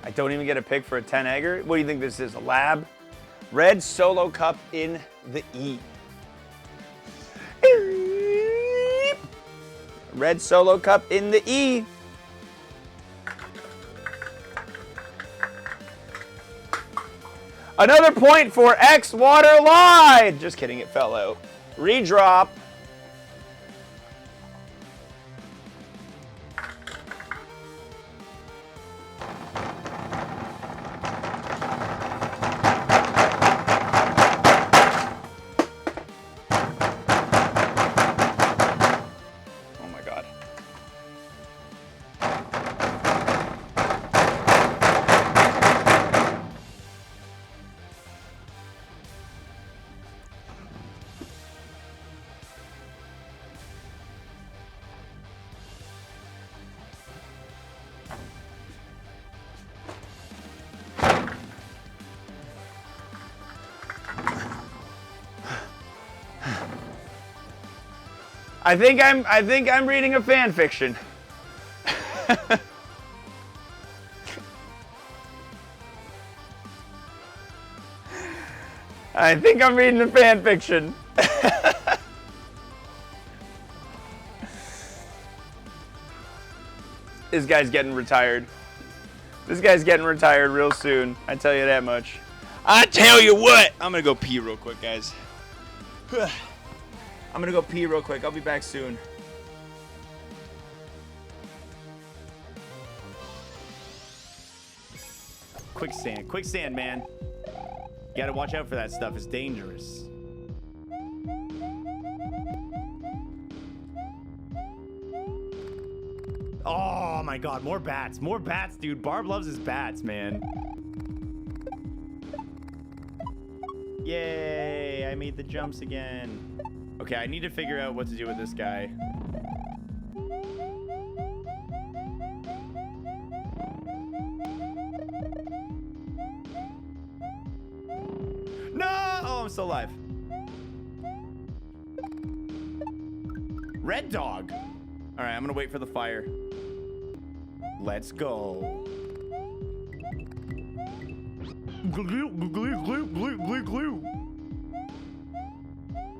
I don't even get a pick for a 10 egger. What do you think this is? A lab? Red Solo Cup in the E. Red Solo Cup in the E. Another point for xwater lied. Just kidding, it fell out. Redrop. Oh my God. I think I'm reading a fan fiction. I think I'm reading a fan fiction. This guy's getting retired. This guy's getting retired real soon. I tell you that much. I tell you what. I'm gonna go pee real quick, guys. I'm gonna go pee real quick. I'll be back soon. Quicksand, man. You gotta watch out for that stuff. It's dangerous. Oh my God, more bats, dude. Barb loves his bats, man. Yay, I made the jumps again. Okay, I need to figure out what to do with this guy. No! Oh, I'm still alive. Red dog. All right, I'm gonna wait for the fire. Let's go. Glue, glue, glue, glue, glue, glue.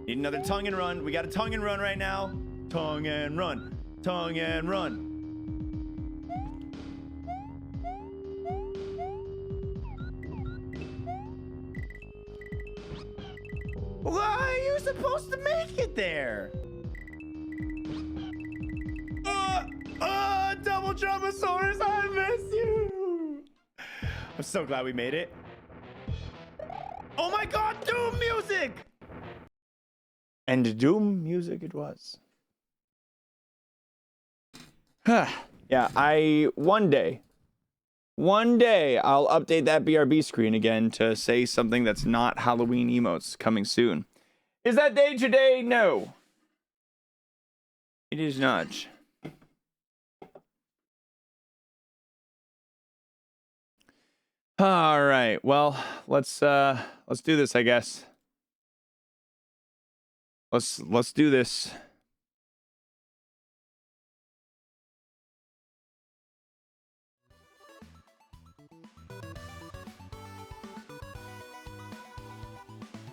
Need another tongue and run. We got a tongue and run right now. Tongue and run. Tongue and run. Why are you supposed to make it there? Double Dromasaurus, I miss you. I'm so glad we made it. Oh my God, Doom music! And Doom music it was. Yeah, one day I'll update that BRB screen again to say something that's not Halloween emotes coming soon. Is that day today? No. It is not. All right. Well, let's do this, I guess. Let's do this.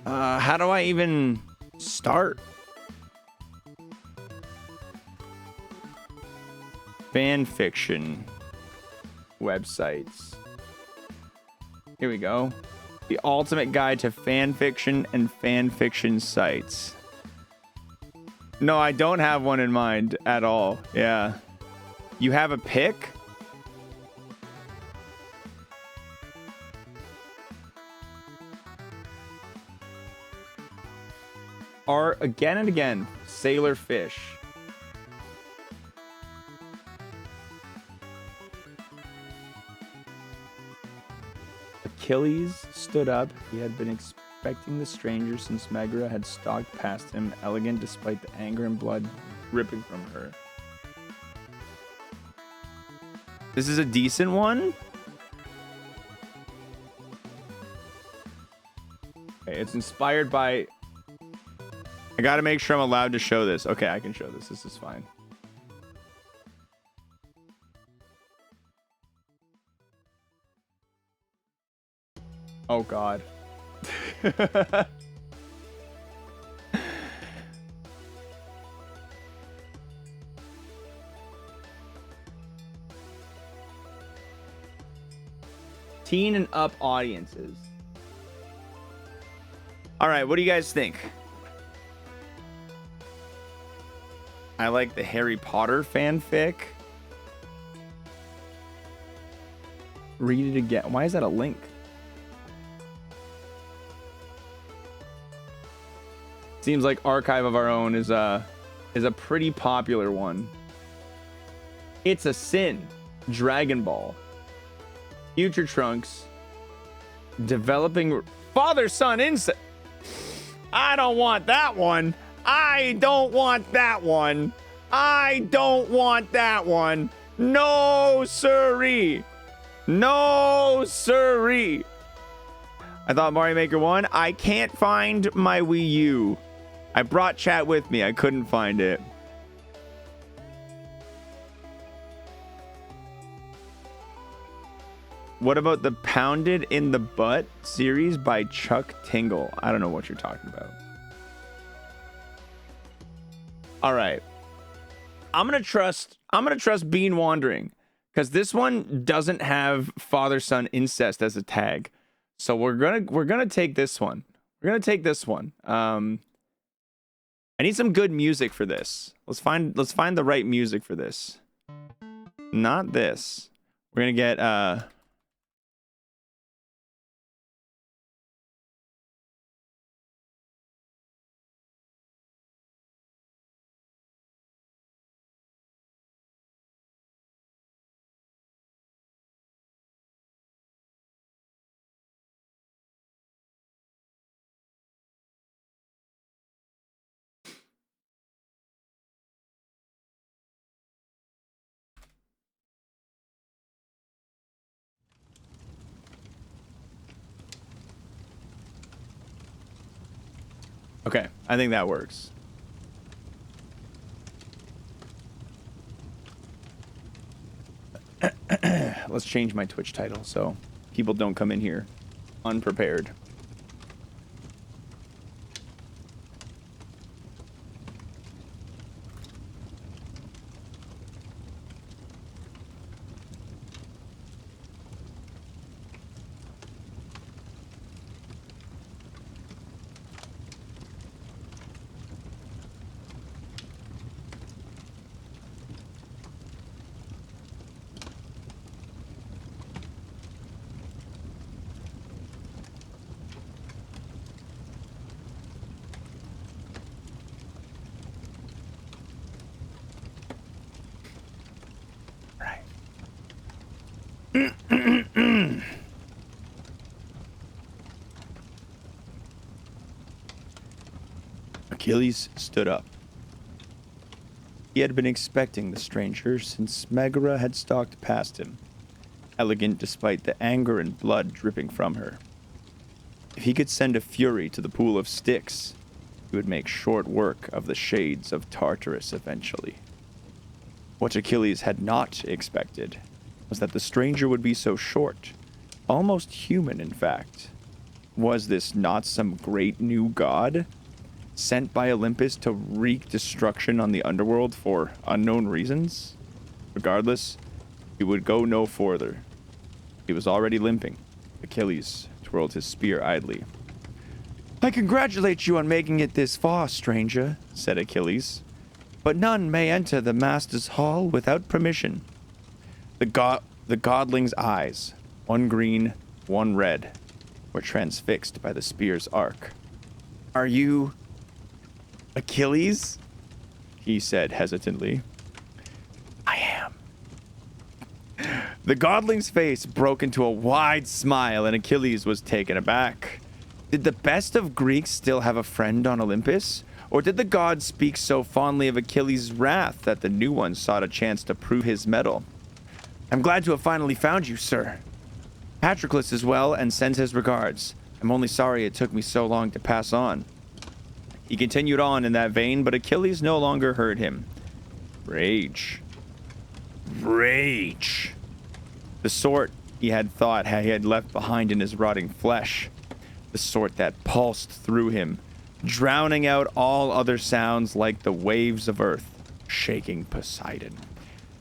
How do I even start? Fan fiction websites. Here we go. The ultimate guide to fan fiction and fan fiction sites. No, I don't have one in mind at all. Yeah. You have a pick? Are again and again sailor fish. Achilles stood up. He had been expecting the stranger since Megra had stalked past him, elegant despite the anger and blood ripping from her. This is a decent one. Okay, it's inspired by... I gotta make sure I'm allowed to show this. Okay, I can show this. This is fine. Oh God. Teen and up audiences. All right, what do you guys think? I like the Harry Potter fanfic. Read it again. Why is that a link? Seems like Archive of Our Own is a pretty popular one. It's a Sin, Dragon Ball, Future Trunks, developing father-son incest. I don't want that one. I don't want that one. I don't want that one. No siree. No siree. I thought Mario Maker 1. I can't find my Wii U. I brought chat with me. I couldn't find it. What about the Pounded in the Butt series by Chuck Tingle? I don't know what you're talking about. All right. I'm going to trust Bean Wandering because this one doesn't have father-son incest as a tag. So we're going to take this one. We're going to take this one. I need some good music for this. Let's find the right music for this. Not this. We're going to get okay, I think that works. Let's change my Twitch title so people don't come in here unprepared. Achilles stood up. He had been expecting the stranger since Megara had stalked past him, elegant despite the anger and blood dripping from her. If he could send a fury to the pool of Styx, he would make short work of the shades of Tartarus eventually. What Achilles had not expected was that the stranger would be so short, almost human in fact. Was this not some great new god, sent by Olympus to wreak destruction on the underworld for unknown reasons? Regardless, he would go no further. He was already limping. Achilles twirled his spear idly. I congratulate you on making it this far, stranger, said Achilles. But none may enter the master's hall without permission. The godling's eyes, one green, one red, were transfixed by the spear's arc. Are you Achilles? He said hesitantly. I am. The godling's face broke into a wide smile, and Achilles was taken aback. Did the best of Greeks still have a friend on Olympus? Or did the gods speak so fondly of Achilles' wrath that the new one sought a chance to prove his mettle? I'm glad to have finally found you, sir. Patroclus is well and sends his regards. I'm only sorry it took me so long to pass on. He continued on in that vein, but Achilles no longer heard him. Rage. Rage. The sort he had thought he had left behind in his rotting flesh, the sort that pulsed through him, drowning out all other sounds like the waves of earth shaking Poseidon.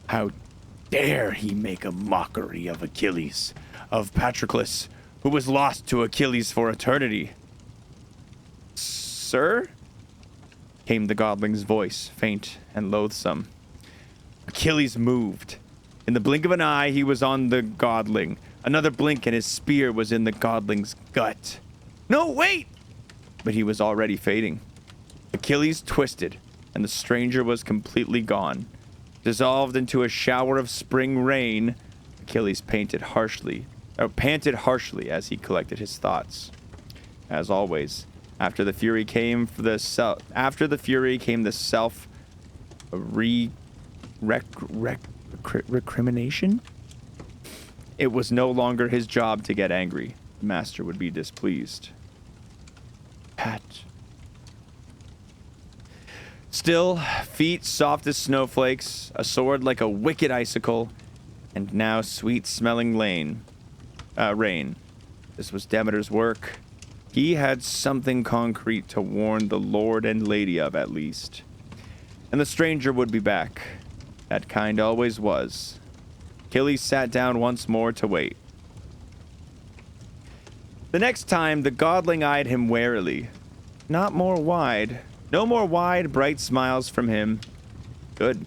How dare he make a mockery of Achilles, of Patroclus, who was lost to Achilles for eternity? Sir? Came the godling's voice, faint and loathsome. Achilles moved. In the blink of an eye, he was on the godling. Another blink and his spear was in the godling's gut. No, wait! But he was already fading. Achilles twisted, and the stranger was completely gone. Dissolved into a shower of spring rain, Achilles panted harshly as he collected his thoughts. As always, after the fury came the recrimination. It was no longer his job to get angry. The master would be displeased. Pat. Still, feet soft as snowflakes, a sword like a wicked icicle, and now sweet-smelling rain. This was Demeter's work. He had something concrete to warn the lord and lady of, at least. And the stranger would be back. That kind always was. Achilles sat down once more to wait. The next time, the godling eyed him warily. No more wide, bright smiles from him. Good.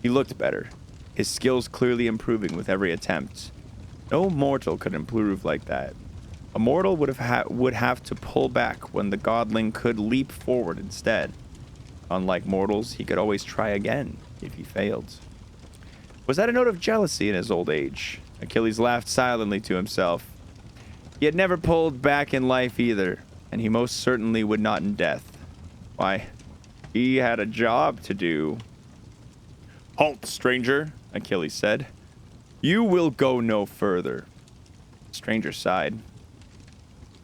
He looked better, his skills clearly improving with every attempt. No mortal could improve like that. A mortal would have to pull back when the godling could leap forward instead. Unlike mortals, he could always try again if he failed. Was that a note of jealousy in his old age? Achilles laughed silently to himself. He had never pulled back in life either, and he most certainly would not in death. Why, he had a job to do. Halt, stranger, Achilles said. You will go no further. The stranger sighed.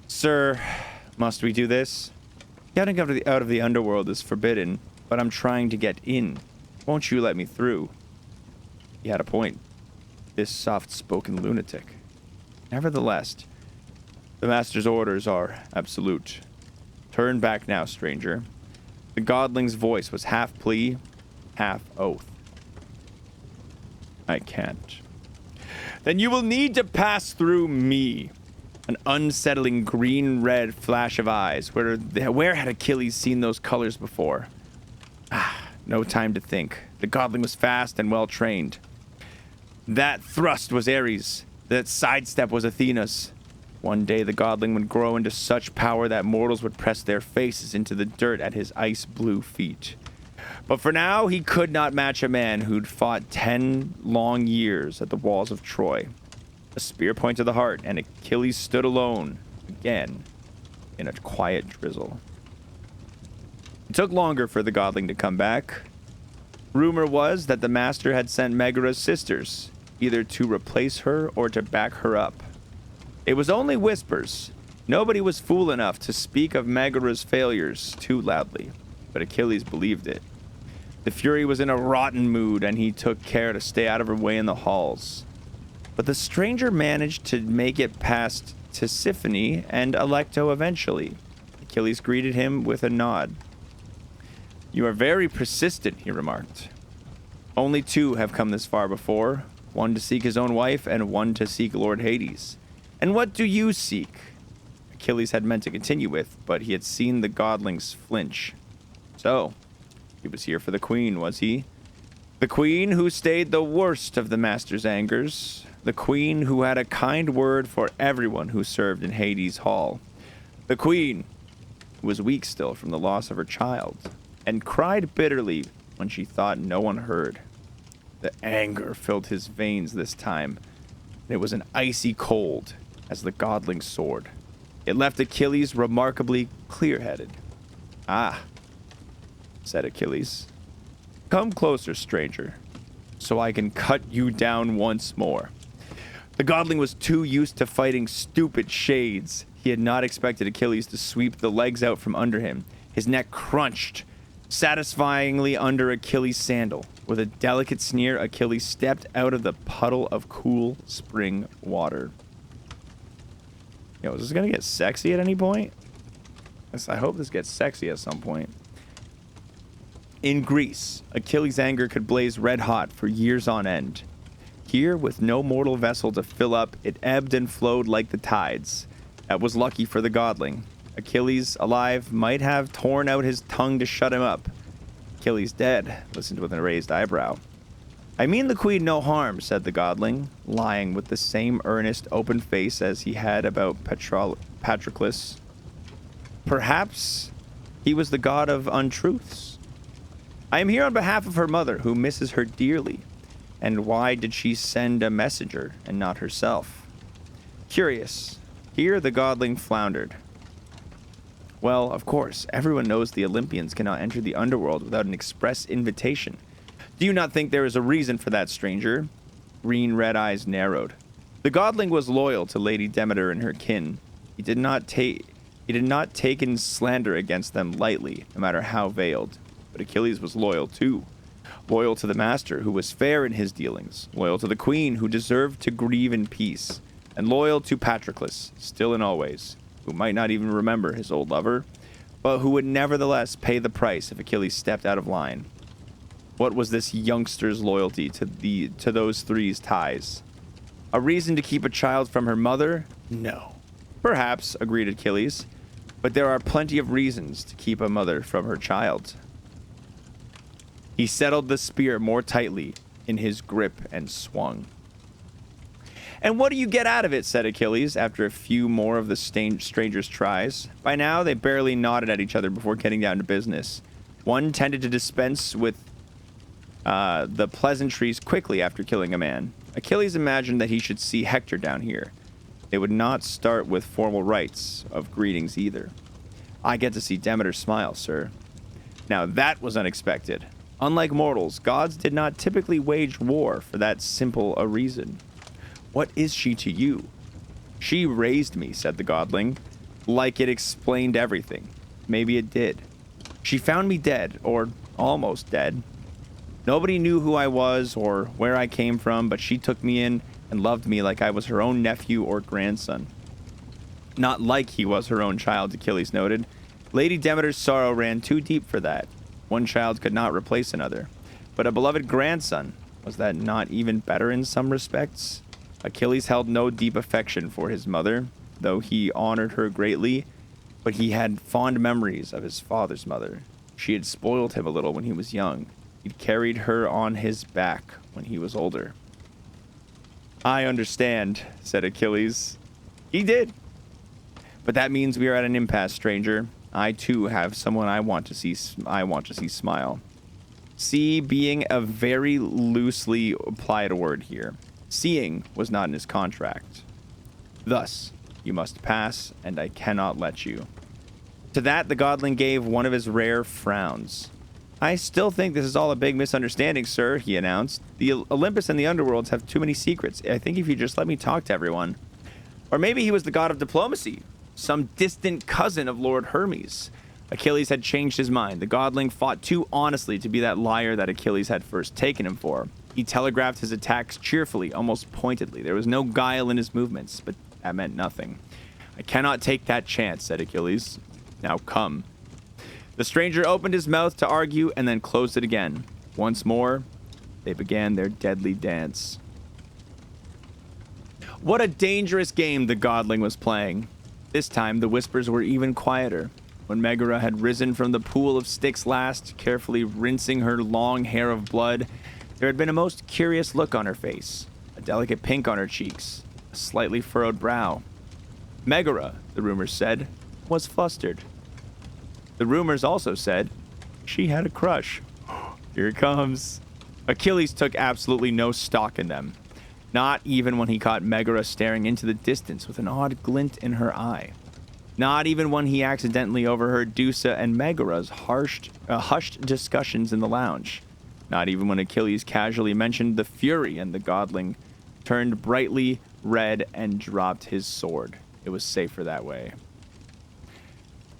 Sir, must we do this? Getting out of the underworld is forbidden, but I'm trying to get in. Won't you let me through? He had a point. This soft-spoken lunatic. Nevertheless, the master's orders are absolute. Turn back now, stranger. The godling's voice was half plea, half oath. I can't. Then you will need to pass through me. An unsettling green-red flash of eyes. Where had Achilles seen those colors before? No time to think. The godling was fast and well-trained. That thrust was Ares. That sidestep was Athena's. One day the godling would grow into such power that mortals would press their faces into the dirt at his ice-blue feet. But for now, he could not match a man who'd fought 10 long years at the walls of Troy. A spear point to the heart, and Achilles stood alone, again, in a quiet drizzle. It took longer for the godling to come back. Rumor was that the master had sent Megara's sisters, either to replace her or to back her up. It was only whispers. Nobody was fool enough to speak of Megara's failures too loudly, but Achilles believed it. The Fury was in a rotten mood, and he took care to stay out of her way in the halls. But the stranger managed to make it past Tisiphone and Alecto eventually. Achilles greeted him with a nod. You are very persistent, he remarked. Only two have come this far before, one to seek his own wife and one to seek Lord Hades. And what do you seek? Achilles had meant to continue with, but he had seen the godlings flinch. So, he was here for the queen, was he? The queen who stayed the worst of the master's angers. The queen who had a kind word for everyone who served in Hades' hall. The queen who was weak still from the loss of her child, and cried bitterly when she thought no one heard. The anger filled his veins this time, and it was an icy cold as the godling's sword. It left Achilles remarkably clear-headed. Ah, said Achilles. Come closer, stranger, so I can cut you down once more. The godling was too used to fighting stupid shades. He had not expected Achilles to sweep the legs out from under him. His neck crunched satisfyingly under Achilles' sandal, With a delicate sneer, Achilles stepped out of the puddle of cool spring water. Yo, is this gonna get sexy at any point? I hope this gets sexy at some point. In Greece, Achilles' anger could blaze red hot for years on end. Here, with no mortal vessel to fill up, it ebbed and flowed like the tides. That was lucky for the godling. Achilles, alive, might have torn out his tongue to shut him up. Achilles dead, listened with a raised eyebrow. I mean the queen no harm, said the godling, lying with the same earnest, open face as he had about Patroclus. Perhaps he was the god of untruths. I am here on behalf of her mother, who misses her dearly. And why did she send a messenger and not herself? Curious. Here the godling floundered. Well, of course, everyone knows the Olympians cannot enter the underworld without an express invitation. Do you not think there is a reason for that, stranger? Green red eyes narrowed. The godling was loyal to Lady Demeter and her kin. He did not take in slander against them lightly, no matter how veiled. But Achilles was loyal too. Loyal to the master, who was fair in his dealings. Loyal to the queen, who deserved to grieve in peace. And loyal to Patroclus, still and always, who might not even remember his old lover, but who would nevertheless pay the price if Achilles stepped out of line. What was this youngster's loyalty to those three's ties? A reason to keep a child from her mother? No. Perhaps, agreed Achilles, but there are plenty of reasons to keep a mother from her child. He settled the spear more tightly in his grip and swung. And what do you get out of it, said Achilles, after a few more of the stranger's tries. By now, they barely nodded at each other before getting down to business. One tended to dispense with the pleasantries quickly after killing a man. Achilles imagined that he should see Hector down here. They would not start with formal rites of greetings either. I get to see Demeter smile, sir. Now that was unexpected. Unlike mortals, gods did not typically wage war for that simple a reason. What is she to you? She raised me, said the godling, like it explained everything. Maybe it did. She found me dead, or almost dead. Nobody knew who I was or where I came from, but she took me in and loved me like I was her own nephew or grandson. Not like he was her own child, Achilles noted. Lady Demeter's sorrow ran too deep for that. One child could not replace another. But a beloved grandson, was that not even better in some respects? Achilles held no deep affection for his mother, though he honored her greatly, but he had fond memories of his father's mother. She had spoiled him a little when he was young. He'd carried her on his back when he was older. I understand, said Achilles. He did. But that means we are at an impasse, stranger. I too have someone I want to see smile. See being a very loosely applied word here. Seeing was not in his contract. Thus, you must pass, and I cannot let you. To that, the godling gave one of his rare frowns. I still think this is all a big misunderstanding, sir, he announced. The Olympus and the underworlds have too many secrets. I think if you just let me talk to everyone. Or maybe he was the god of diplomacy. Some distant cousin of Lord Hermes. Achilles had changed his mind. The godling fought too honestly to be that liar that Achilles had first taken him for. He telegraphed his attacks cheerfully, almost pointedly. There was no guile in his movements, but that meant nothing. I cannot take that chance, said Achilles. Now come. The stranger opened his mouth to argue and then closed it again. Once more, they began their deadly dance. What a dangerous game the godling was playing. This time, the whispers were even quieter. When Megara had risen from the pool of sticks last, carefully rinsing her long hair of blood, there had been a most curious look on her face, a delicate pink on her cheeks, a slightly furrowed brow. Megara, the rumors said, was flustered. The rumors also said she had a crush. Here it comes. Achilles took absolutely no stock in them. Not even when he caught Megara staring into the distance with an odd glint in her eye. Not even when he accidentally overheard Dusa and Megara's hushed discussions in the lounge. Not even when Achilles casually mentioned the fury and the godling turned brightly red and dropped his sword. It was safer that way.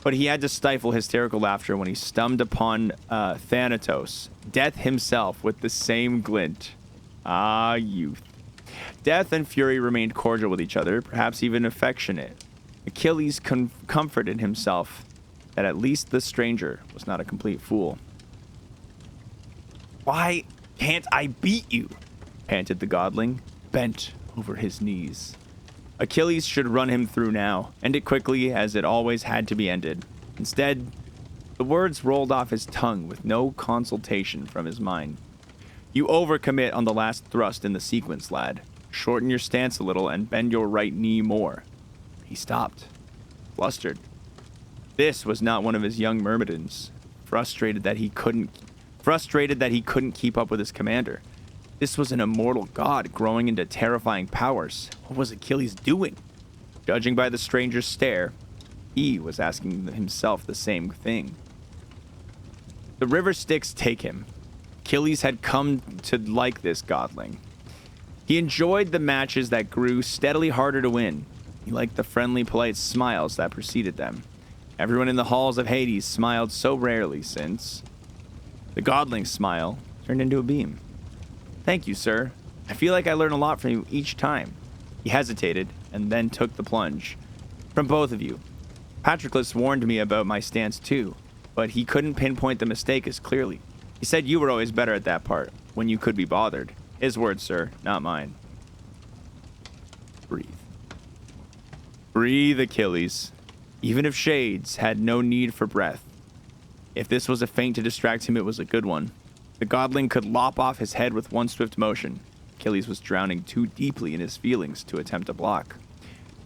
but he had to stifle hysterical laughter when he stumbled upon Thanatos, Death himself, with the same glint. Ah, youth. Death and Fury remained cordial with each other, perhaps even affectionate. Achilles comforted himself that at least the stranger was not a complete fool. "Why can't I beat you?" panted the godling, bent over his knees. Achilles should run him through now, end it quickly as it always had to be ended. Instead, the words rolled off his tongue with no consultation from his mind. "You overcommit on the last thrust in the sequence, lad. Shorten your stance a little and bend your right knee more." He stopped, flustered. This was not one of his young myrmidons, frustrated that he couldn't keep up with his commander. This was an immortal god growing into terrifying powers. What was Achilles doing? Judging by the stranger's stare, he was asking himself the same thing. The river Styx take him. Achilles had come to like this godling. He enjoyed the matches that grew steadily harder to win. He liked the friendly, polite smiles that preceded them. Everyone in the halls of Hades smiled so rarely since the godling's smile turned into a beam. "Thank you, sir. I feel like I learn a lot from you each time." He hesitated and then took the plunge. "From both of you. Patroclus warned me about my stance too, but he couldn't pinpoint the mistake as clearly. He said you were always better at that part, when you could be bothered. His words, sir, not mine." Breathe. Breathe, Achilles. Even if Shades had no need for breath. If this was a feint to distract him, it was a good one. The godling could lop off his head with one swift motion. Achilles was drowning too deeply in his feelings to attempt a block.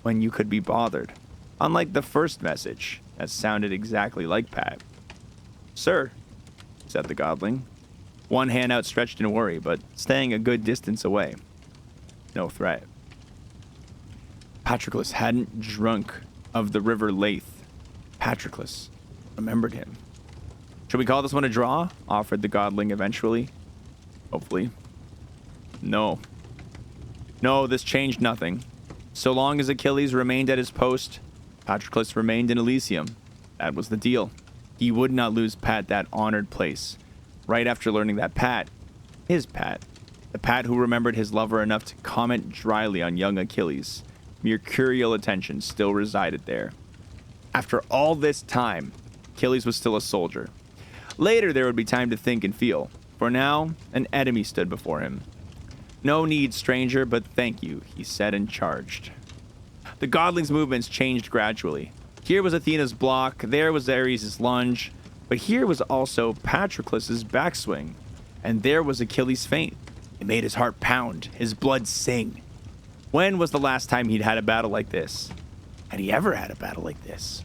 When you could be bothered. Unlike the first message, that sounded exactly like Pat. "Sir," said the godling, one hand outstretched in worry, but staying a good distance away. No threat. Patroclus hadn't drunk of the river Leith. Patroclus remembered him. "Should we call this one a draw?" offered the godling eventually. Hopefully. No, this changed nothing. So long as Achilles remained at his post, Patroclus remained in Elysium. That was the deal. He would not lose Pat that honored place. Right after learning that Pat, his Pat, the Pat who remembered his lover enough to comment dryly on young Achilles, mercurial attention still resided there. After all this time, Achilles was still a soldier. Later, there would be time to think and feel. For now, an enemy stood before him. "No need, stranger, but thank you," he said and charged. The godling's movements changed gradually. Here was Athena's block, there was Ares' lunge, but here was also Patroclus' backswing, and there was Achilles' feint. It made his heart pound, his blood sing. When was the last time he'd had a battle like this? Had he ever had a battle like this?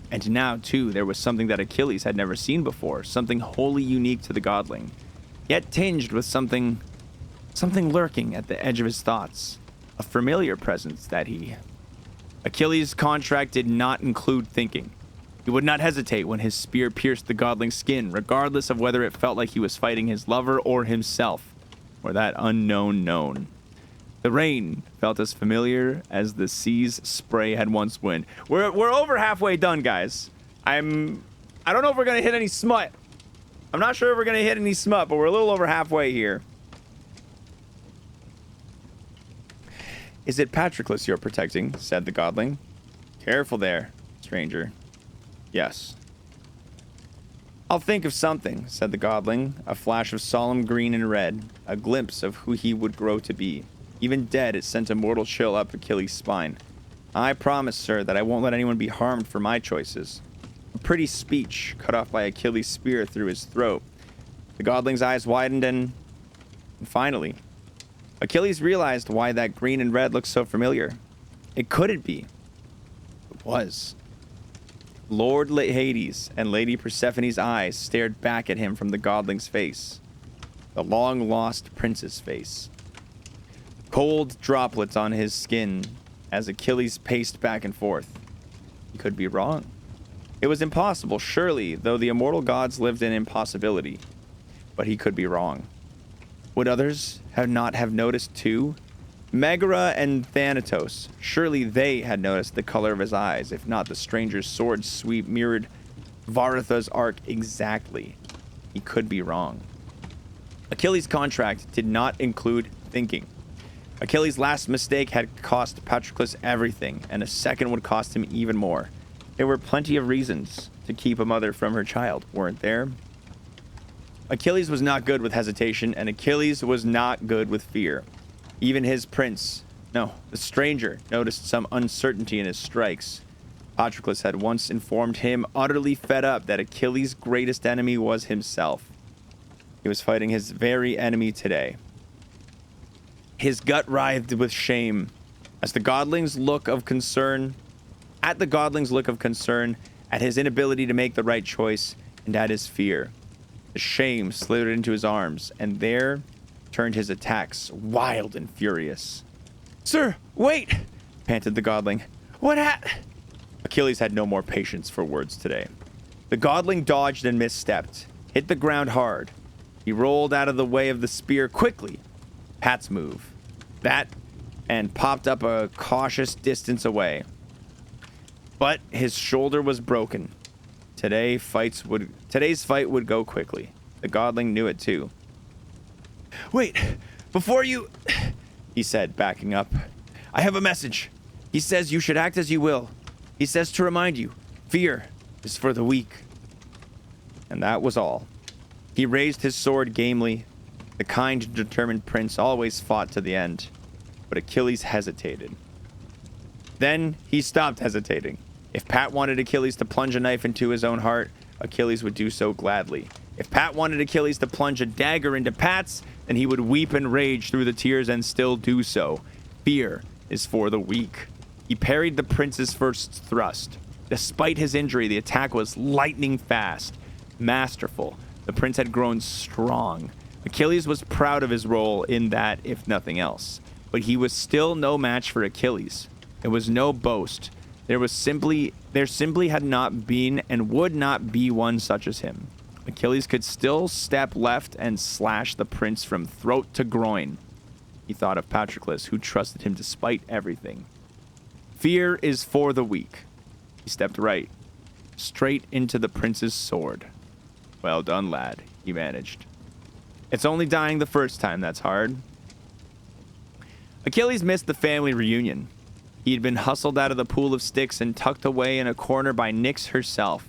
And now, too, there was something that Achilles had never seen before, something wholly unique to the godling, yet tinged with something lurking at the edge of his thoughts, a familiar presence that Achilles' contract did not include thinking. He would not hesitate when his spear pierced the godling's skin, regardless of whether it felt like he was fighting his lover or himself, or that unknown known. The rain felt as familiar as the sea's spray had once been. We're over halfway done, guys. I don't know if we're gonna hit any smut. I'm not sure if we're gonna hit any smut, but we're a little over halfway here. "Is it Patroclus you're protecting?" said the godling. "Careful there, stranger." "Yes." "I'll think of something," said the godling, a flash of solemn green and red, a glimpse of who he would grow to be. Even dead, it sent a mortal chill up Achilles' spine. "I promise, sir, that I won't let anyone be harmed for my choices." A pretty speech, cut off by Achilles' spear through his throat. The godling's eyes widened and finally, Achilles realized why that green and red looked so familiar. It couldn't be. It was. Lord Hades and Lady Persephone's eyes stared back at him from the godling's face. The long-lost prince's face. Cold droplets on his skin as Achilles paced back and forth. He could be wrong. It was impossible, surely, though the immortal gods lived in impossibility. But he could be wrong. Would others not have noticed too? Megara and Thanatos, surely they had noticed the color of his eyes, if not the stranger's sword sweep mirrored Varatha's arc exactly. He could be wrong. Achilles' contract did not include thinking. Achilles' last mistake had cost Patroclus everything, and a second would cost him even more. There were plenty of reasons to keep a mother from her child, weren't there? Achilles was not good with hesitation, and Achilles was not good with fear. Even his prince, no, the stranger, noticed some uncertainty in his strikes. Patroclus had once informed him, utterly fed up, that Achilles' greatest enemy was himself. He was fighting his very enemy today. His gut writhed with shame as the godling's look of concern, at his inability to make the right choice, and at his fear. The shame slithered into his arms, and there turned his attacks, wild and furious. "Sir, wait!" panted the godling. "What Achilles had no more patience for words today. The godling dodged and misstepped, hit the ground hard. He rolled out of the way of the spear quickly. Pat's move. That, and popped up a cautious distance away. But his shoulder was broken. Today's fight would go quickly. The godling knew it too. "Wait, before you," he said, backing up. "I have a message. He says you should act as you will. He says to remind you, fear is for the weak." And that was all. He raised his sword gamely. The kind and determined prince always fought to the end. But Achilles hesitated. Then he stopped hesitating. If Pat wanted Achilles to plunge a knife into his own heart, Achilles would do so gladly. If Pat wanted Achilles to plunge a dagger into Pat's, then he would weep and rage through the tears and still do so. Fear is for the weak. He parried the prince's first thrust. Despite his injury, the attack was lightning fast, masterful. The prince had grown strong. Achilles was proud of his role in that, if nothing else. But he was still no match for Achilles. It was no boast. There simply had not been and would not be one such as him. Achilles could still step left and slash the prince from throat to groin. He thought of Patroclus, who trusted him despite everything. Fear is for the weak. He stepped right, straight into the prince's sword. "Well done, lad," he managed. "It's only dying the first time that's hard." Achilles missed the family reunion. He had been hustled out of the pool of sticks and tucked away in a corner by Nyx herself.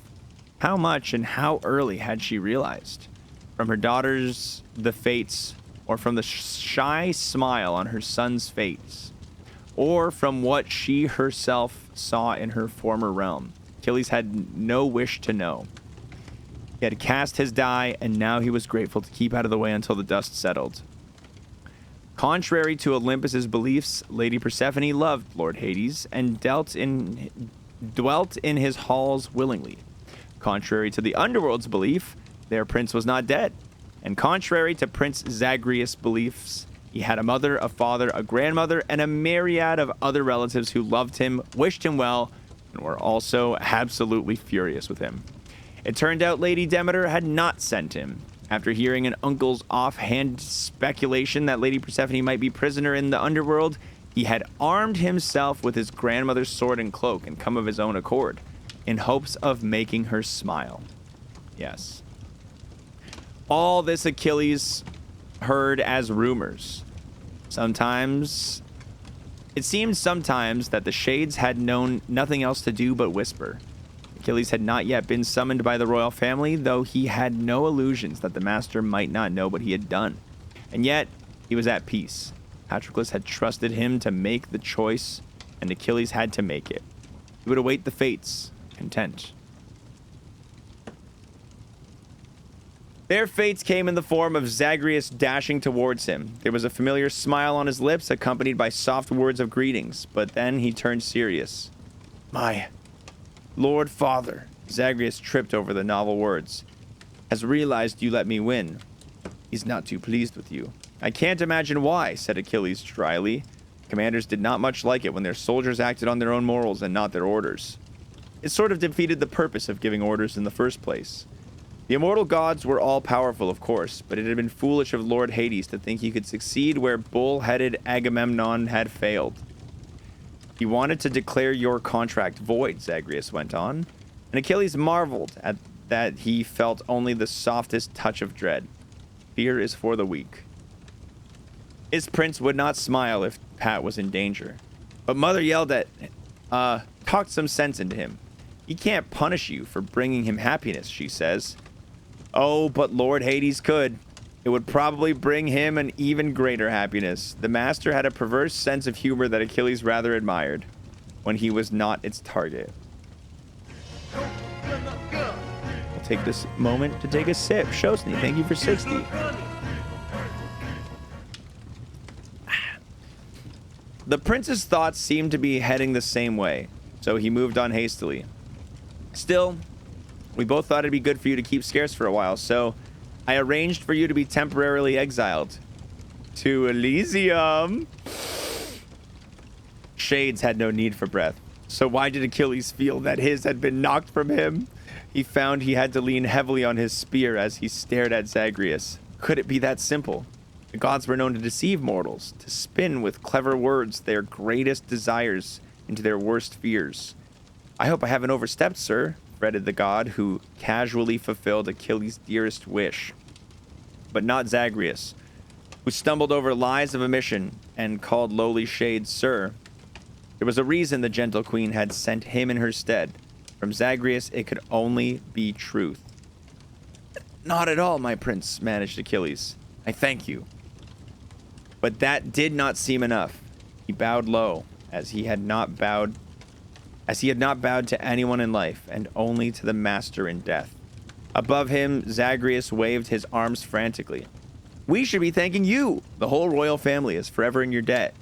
How much and how early had she realized? From her daughter's, the fates, or from the shy smile on her son's face, or from what she herself saw in her former realm? Achilles had no wish to know. He had cast his die, and now he was grateful to keep out of the way until the dust settled. Contrary to Olympus's beliefs, Lady Persephone loved Lord Hades and dwelt in his halls willingly. Contrary to the underworld's belief, their prince was not dead. And contrary to Prince Zagreus' beliefs, he had a mother, a father, a grandmother, and a myriad of other relatives who loved him, wished him well, and were also absolutely furious with him. It turned out Lady Demeter had not sent him. After hearing an uncle's offhand speculation that Lady Persephone might be prisoner in the underworld, he had armed himself with his grandmother's sword and cloak and come of his own accord, in hopes of making her smile. Yes. All this Achilles heard as rumors. It seemed sometimes that the shades had known nothing else to do but whisper. Achilles had not yet been summoned by the royal family, though he had no illusions that the master might not know what he had done. And yet, he was at peace. Patroclus had trusted him to make the choice, and Achilles had to make it. He would await the fates, content. Their fates came in the form of Zagreus dashing towards him. There was a familiar smile on his lips, accompanied by soft words of greetings, but then he turned serious. "My Lord Father," Zagreus tripped over the novel words, "has realized you let me win. He's not too pleased with you." "I can't imagine why," said Achilles dryly. Commanders did not much like it when their soldiers acted on their own morals and not their orders. It sort of defeated the purpose of giving orders in the first place. The immortal gods were all powerful, of course, but it had been foolish of Lord Hades to think he could succeed where bull-headed Agamemnon had failed. He wanted to declare your contract void, Zagreus went on, and Achilles marveled at that he felt only the softest touch of dread. Fear is for the weak. His prince would not smile if Pat was in danger, but Mother yelled at, talked some sense into him. He can't punish you for bringing him happiness, she says. Oh, but Lord Hades could. It would probably bring him an even greater happiness. The master had a perverse sense of humor that Achilles rather admired when he was not its target. I'll take this moment to take a sip. Shosny, thank you for 60. The prince's thoughts seemed to be heading the same way, so he moved on hastily. Still, we both thought it'd be good for you to keep scarce for a while, so I arranged for you to be temporarily exiled to Elysium. Shades had no need for breath, so why did Achilles feel that his had been knocked from him? He found he had to lean heavily on his spear as he stared at Zagreus. Could it be that simple? The gods were known to deceive mortals, to spin with clever words their greatest desires into their worst fears. I hope I haven't overstepped, sir, fretted the god who casually fulfilled Achilles' dearest wish. But not Zagreus, who stumbled over lies of omission and called lowly Shades sir. There was a reason the gentle queen had sent him in her stead. From Zagreus, it could only be truth. Not at all, my prince, managed Achilles. I thank you. But that did not seem enough. He bowed low, as he had not bowed to anyone in life, and only to the master in death. Above him, Zagreus waved his arms frantically. We should be thanking you. The whole royal family is forever in your debt.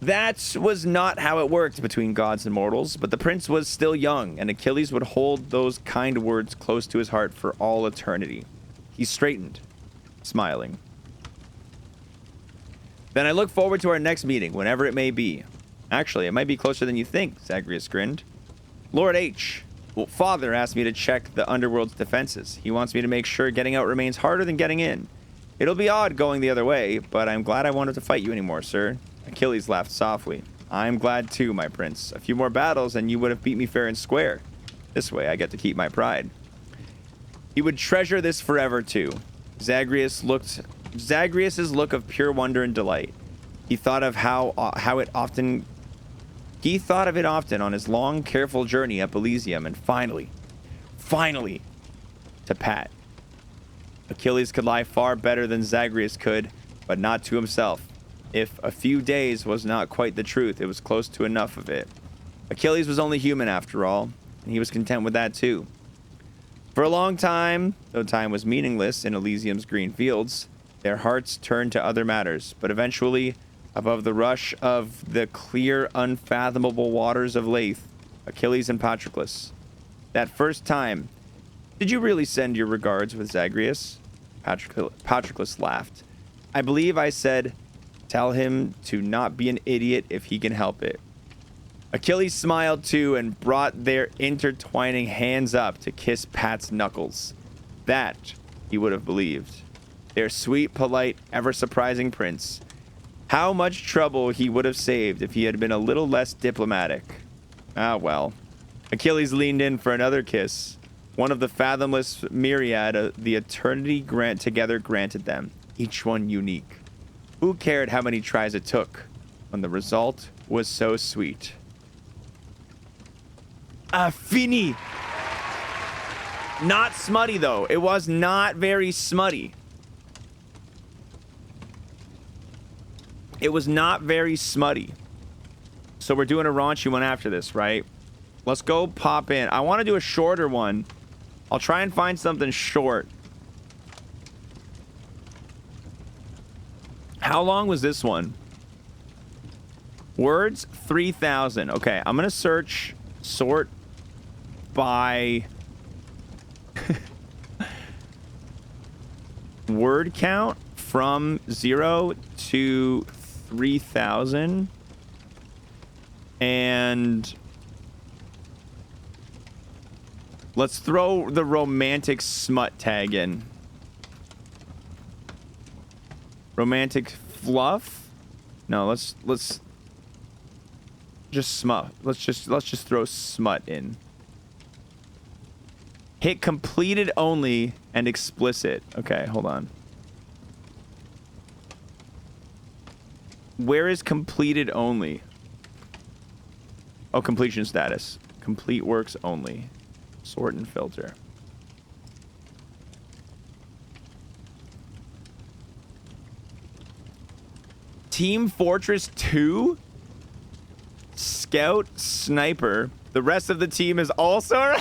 That was not how it worked between gods and mortals, but the prince was still young, and Achilles would hold those kind words close to his heart for all eternity. He straightened, smiling. Then I look forward to our next meeting, whenever it may be. Actually, it might be closer than you think, Zagreus grinned. Lord H. Well, Father asked me to check the underworld's defenses. He wants me to make sure getting out remains harder than getting in. It'll be odd going the other way, but I'm glad I wanted to fight you anymore, sir. Achilles laughed softly. I'm glad too, my prince. A few more battles and you would have beat me fair and square. This way, I get to keep my pride. He would treasure this forever too. Zagreus's look of pure wonder and delight. He thought of it often on his long, careful journey up Elysium, and finally, to Pat. Achilles could lie far better than Zagreus could, but not to himself. If a few days was not quite the truth, it was close to enough of it. Achilles was only human after all, and he was content with that too. For a long time, though time was meaningless in Elysium's green fields, their hearts turned to other matters, but eventually, above the rush of the clear, unfathomable waters of Lethe, Achilles and Patroclus. That first time, did you really send your regards with Zagreus? Patroclus laughed. I believe I said, tell him to not be an idiot if he can help it. Achilles smiled too and brought their intertwining hands up to kiss Pat's knuckles. That he would have believed. Their sweet, polite, ever-surprising prince. How much trouble he would have saved if he had been a little less diplomatic. Ah, well. Achilles leaned in for another kiss. One of the fathomless myriad the eternity together granted them, each one unique. Who cared how many tries it took when the result was so sweet? Fini! Not smutty, though. It was not very smutty. It was not very smutty. So we're doing a raunchy one after this, right? Let's go pop in. I want to do a shorter one. I'll try and find something short. How long was this one? Words, 3,000. Okay, I'm going to sort by word count from 0 to 3,000. And Let's throw the romantic smut tag in. Romantic fluff? No, let's just smut. Let's just throw smut in. Hit completed only and explicit. Okay, hold on. Where is completed only? Oh, completion status. Complete works only. Sort and filter. Team Fortress 2? Scout, Sniper. The rest of the team is also...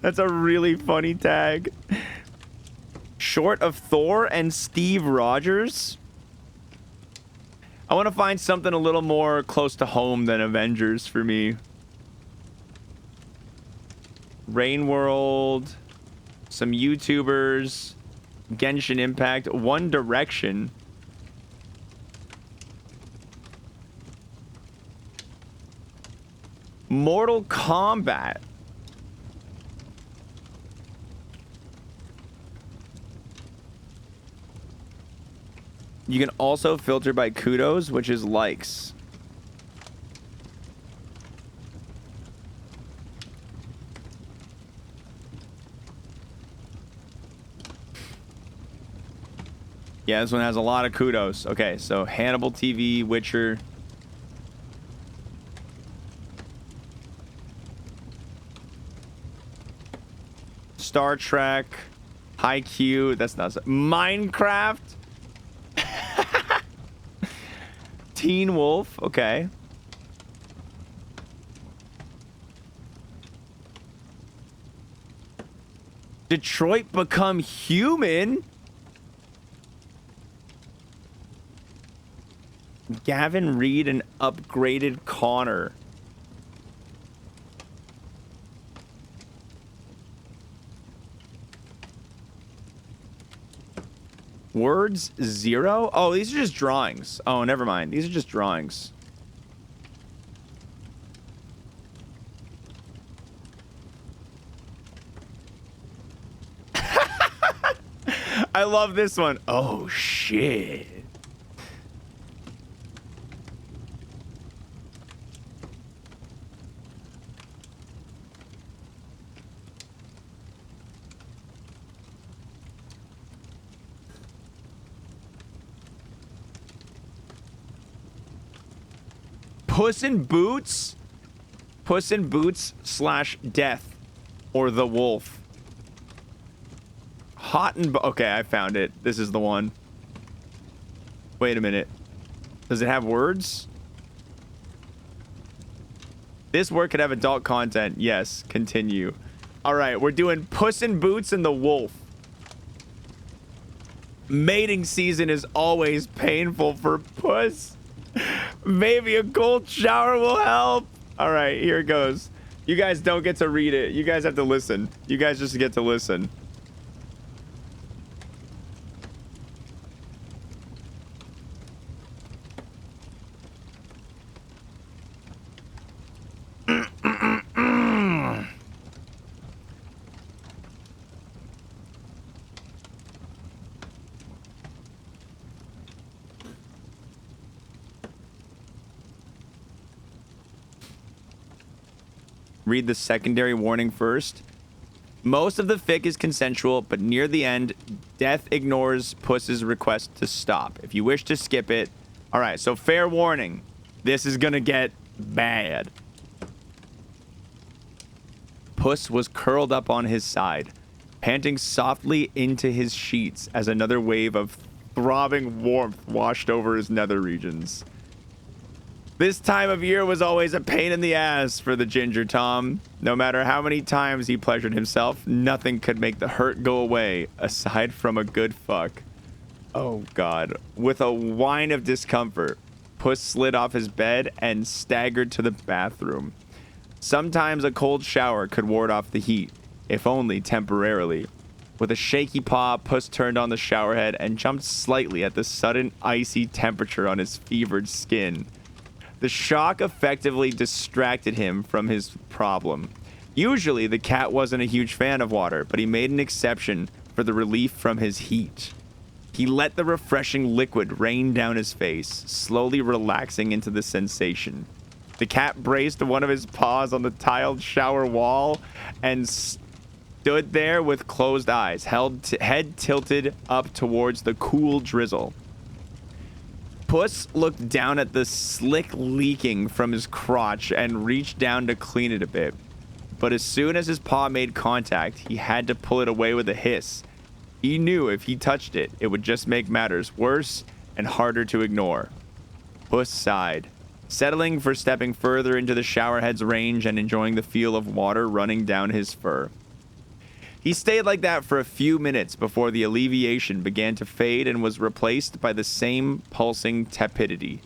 That's a really funny tag. Short of Thor and Steve Rogers? I want to find something a little more close to home than Avengers for me. Rain World. Some YouTubers. Genshin Impact. One Direction. Mortal Kombat. You can also filter by kudos, which is likes. Yeah, this one has a lot of kudos. Okay, so Hannibal TV, Witcher. Star Trek. Haikyuu. That's not... Minecraft. Teen Wolf, okay. Detroit Become Human? Gavin Reed and upgraded Connor. Words 0? Oh, these are just drawings. Oh, never mind. These are just drawings. I love this one. Oh, shit. Puss in Boots? Puss in Boots / Death. Or The Wolf. Hot and... Okay, I found it. This is the one. Wait a minute. Does it have words? This work could have adult content. Yes, continue. Alright, we're doing Puss in Boots and The Wolf. Mating season is always painful for Puss. Maybe a cold shower will help. All right, here it goes. You guys don't get to read it. You guys have to listen. You guys just get to listen. Read the secondary warning first. Most of the fic is consensual, but near the end, Death ignores Puss's request to stop. If you wish to skip it... Alright, so fair warning. This is gonna get bad. Puss was curled up on his side, panting softly into his sheets as another wave of throbbing warmth washed over his nether regions. This time of year was always a pain in the ass for the Ginger Tom. No matter how many times he pleasured himself, nothing could make the hurt go away, aside from a good fuck. Oh god. With a whine of discomfort, Puss slid off his bed and staggered to the bathroom. Sometimes a cold shower could ward off the heat, if only temporarily. With a shaky paw, Puss turned on the shower head and jumped slightly at the sudden icy temperature on his fevered skin. The shock effectively distracted him from his problem. Usually, the cat wasn't a huge fan of water, but he made an exception for the relief from his heat. He let the refreshing liquid rain down his face, slowly relaxing into the sensation. The cat braced one of his paws on the tiled shower wall and stood there with closed eyes, head tilted up towards the cool drizzle. Puss looked down at the slick leaking from his crotch and reached down to clean it a bit. But as soon as his paw made contact, he had to pull it away with a hiss. He knew if he touched it, it would just make matters worse and harder to ignore. Puss sighed, settling for stepping further into the showerhead's range and enjoying the feel of water running down his fur. He stayed like that for a few minutes before the alleviation began to fade and was replaced by the same pulsing tepidity.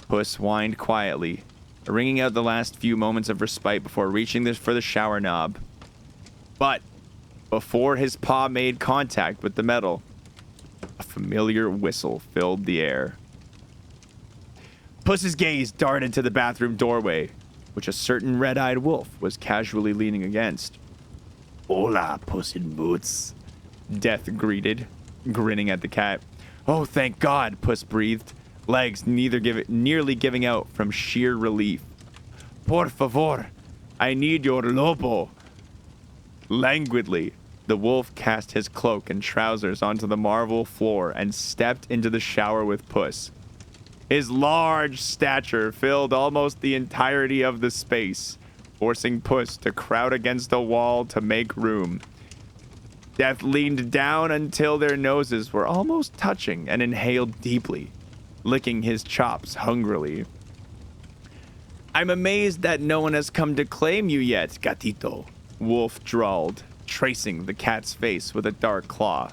Puss whined quietly, wringing out the last few moments of respite before reaching for the shower knob. But before his paw made contact with the metal, a familiar whistle filled the air. Puss's gaze darted to the bathroom doorway, which a certain red-eyed wolf was casually leaning against. "Hola, Puss in Boots," Death greeted, grinning at the cat. "Oh, thank God," Puss breathed, legs nearly giving out from sheer relief. "Por favor, I need your lobo." Languidly, the wolf cast his cloak and trousers onto the marble floor and stepped into the shower with Puss. His large stature filled almost the entirety of the space, forcing Puss to crowd against a wall to make room. Death leaned down until their noses were almost touching and inhaled deeply, licking his chops hungrily. "I'm amazed that no one has come to claim you yet, gatito," Wolf drawled, tracing the cat's face with a dark claw.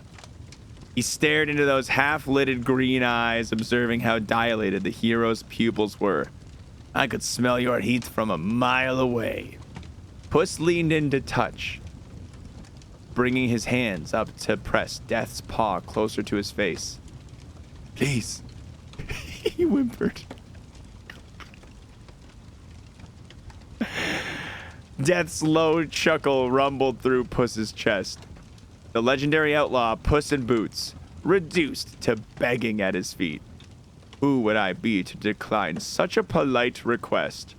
He stared into those half-lidded green eyes, observing how dilated the hero's pupils were. "I could smell your heat from a mile away." Puss leaned in to touch, bringing his hands up to press Death's paw closer to his face. "Please," he whimpered. Death's low chuckle rumbled through Puss's chest. The legendary outlaw Puss in Boots, reduced to begging at his feet. Who would I be to decline such a polite request?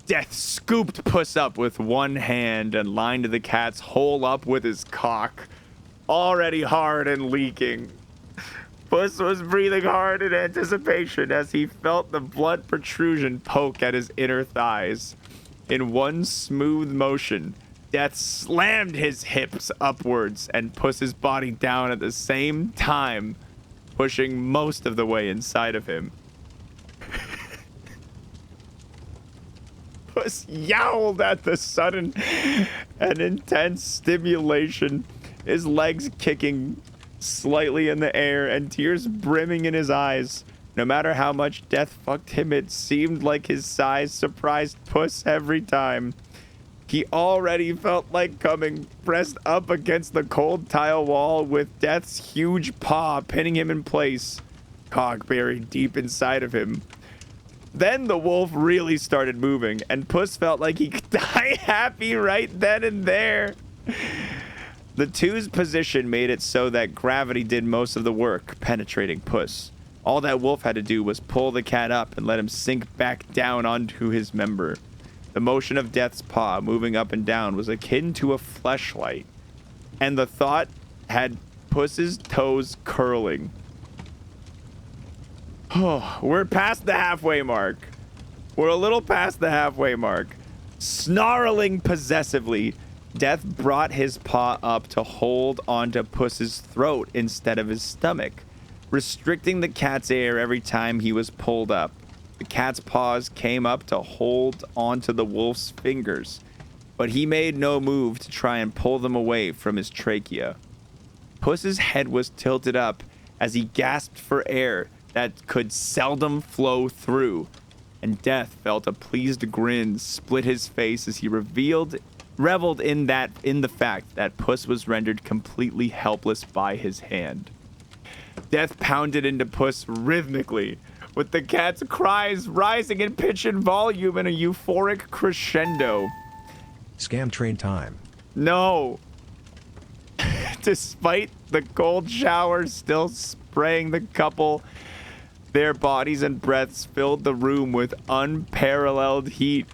Death scooped Puss up with one hand and lined the cat's hole up with his cock, already hard and leaking. Puss was breathing hard in anticipation as he felt the blood protrusion poke at his inner thighs. In one smooth motion, Death slammed his hips upwards and Puss's body down at the same time, pushing most of the way inside of him. Puss yowled at the sudden and intense stimulation, his legs kicking slightly in the air and tears brimming in his eyes. No matter how much Death fucked him, it seemed like his size surprised Puss every time. He already felt like coming, pressed up against the cold tile wall with Death's huge paw pinning him in place, cock buried deep inside of him. Then the wolf really started moving, and Puss felt like he could die happy right then and there. The two's position made it so that gravity did most of the work, penetrating Puss. All that Wolf had to do was pull the cat up and let him sink back down onto his member. The motion of Death's paw moving up and down was akin to a fleshlight, and the thought had Puss's toes curling. Oh, we're past the halfway mark. We're a little past the halfway mark. Snarling possessively, Death brought his paw up to hold onto Puss's throat instead of his stomach, restricting the cat's air every time he was pulled up. The cat's paws came up to hold onto the wolf's fingers, but he made no move to try and pull them away from his trachea. Puss's head was tilted up as he gasped for air that could seldom flow through, and Death felt a pleased grin split his face as he reveled in the fact that Puss was rendered completely helpless by his hand. Death pounded into Puss rhythmically, with the cat's cries rising in pitch and volume in a euphoric crescendo. Scam train time. No. Despite the cold showers still spraying the couple, their bodies and breaths filled the room with unparalleled heat.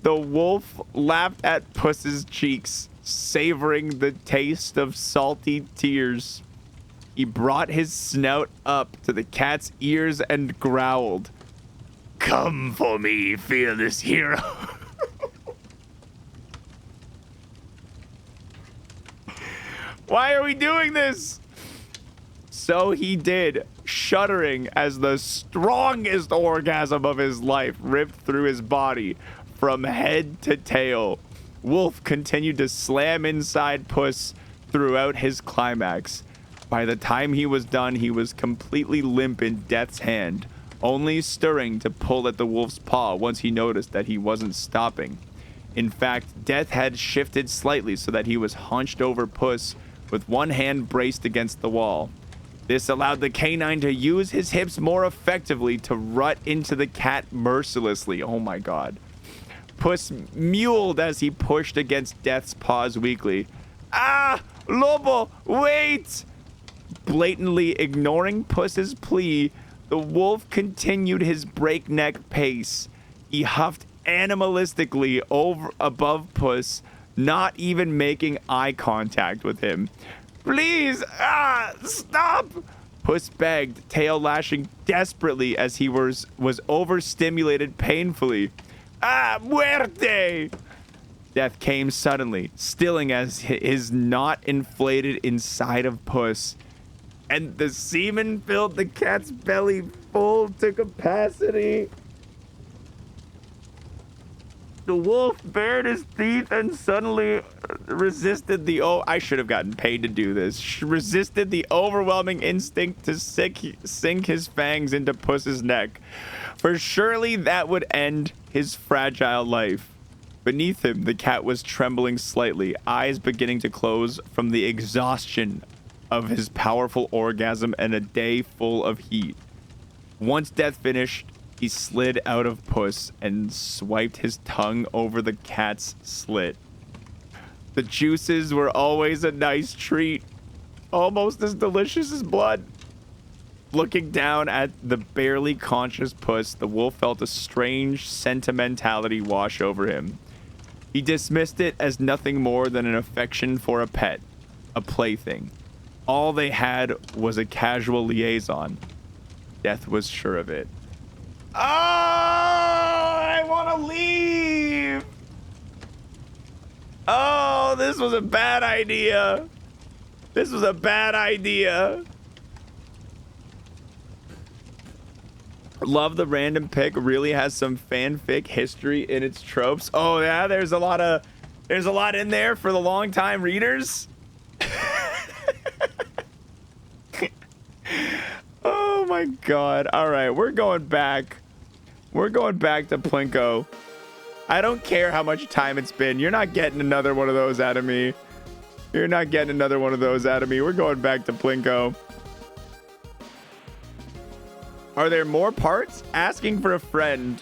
The wolf laughed at Puss's cheeks, savoring the taste of salty tears. He brought his snout up to the cat's ears and growled, "Come for me, fearless hero." Why are we doing this? So he did, shuddering as the strongest orgasm of his life ripped through his body from head to tail. Wolf continued to slam inside Puss throughout his climax. By the time he was done, he was completely limp in Death's hand, only stirring to pull at the wolf's paw once he noticed that he wasn't stopping. In fact, Death had shifted slightly so that he was hunched over Puss with one hand braced against the wall. This allowed the canine to use his hips more effectively to rut into the cat mercilessly. Oh my god. Puss mewled as he pushed against Death's paws weakly. "Ah! Lobo, wait!" Blatantly ignoring Puss's plea, the wolf continued his breakneck pace. He huffed animalistically over above Puss, not even making eye contact with him. "Please, stop!" Puss begged, tail lashing desperately as he was overstimulated painfully. Muerte! Death came suddenly, stilling as his knot inflated inside of Puss, and the semen filled the cat's belly full to capacity. The wolf bared his teeth and suddenly resisted the I should have gotten paid to do this. Resisted the overwhelming instinct to sink his fangs into Puss's neck. For surely that would end his fragile life. Beneath him, the cat was trembling slightly, eyes beginning to close from the exhaustion of his powerful orgasm and a day full of heat. Once Death finished, he slid out of Puss and swiped his tongue over the cat's slit. The juices were always a nice treat, almost as delicious as blood. Looking down at the barely conscious Puss, the wolf felt a strange sentimentality wash over him. He dismissed it as nothing more than an affection for a pet, a plaything. All they had was a casual liaison. Death was sure of it. Oh, I want to leave. Oh, this was a bad idea. This was a bad idea. Love the random pick really has some fanfic history in its tropes. Oh yeah, there's a lot in there for the long time readers. Oh my god. All right, we're going back. We're going back to Plinko. I don't care how much time it's been. You're not getting another one of those out of me. You're not getting another one of those out of me. We're going back to Plinko. Are there more parts? Asking for a friend.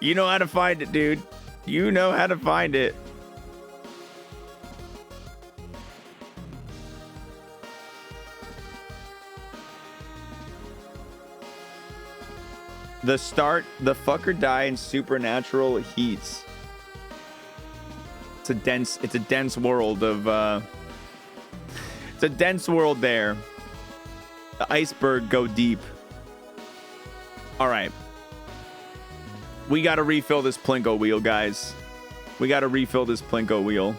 You know how to find it, dude. You know how to find it. The start, the fucker die in supernatural heats. It's a dense world of it's a dense world there. The iceberg go deep. All right. We got to refill this Plinko wheel, guys. We got to refill this Plinko wheel.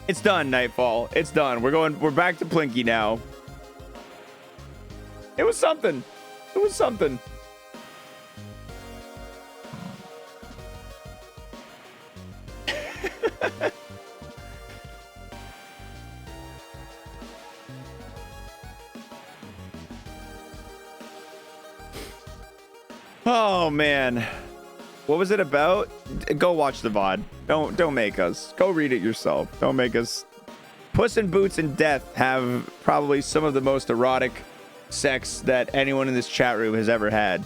It's done, Nightfall. It's done. We're back to Plinky now. It was something. It was something. Oh man. What was it about? Go watch the VOD. Don't make us. Go read it yourself. Don't make us. Puss in Boots and Death have probably some of the most erotic sex that anyone in this chat room has ever had.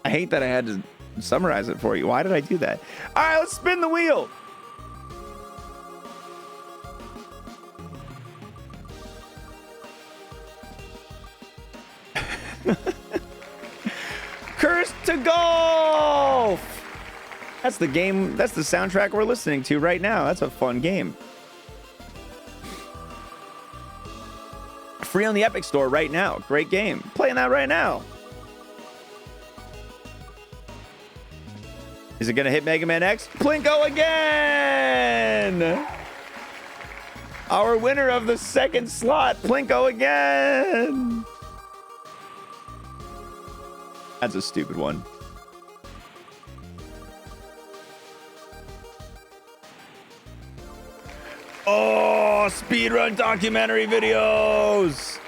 I hate that I had to summarize it for you. Why did I do that? All right, let's spin the wheel. Curse to Golf. That's the game. That's the soundtrack we're listening to right now. That's a fun game. Free on the Epic Store right now. Great game. Playing that right now. Is it going to hit Mega Man X? Plinko again! Our winner of the second slot, Plinko again! That's a stupid one. Oh, speedrun documentary videos!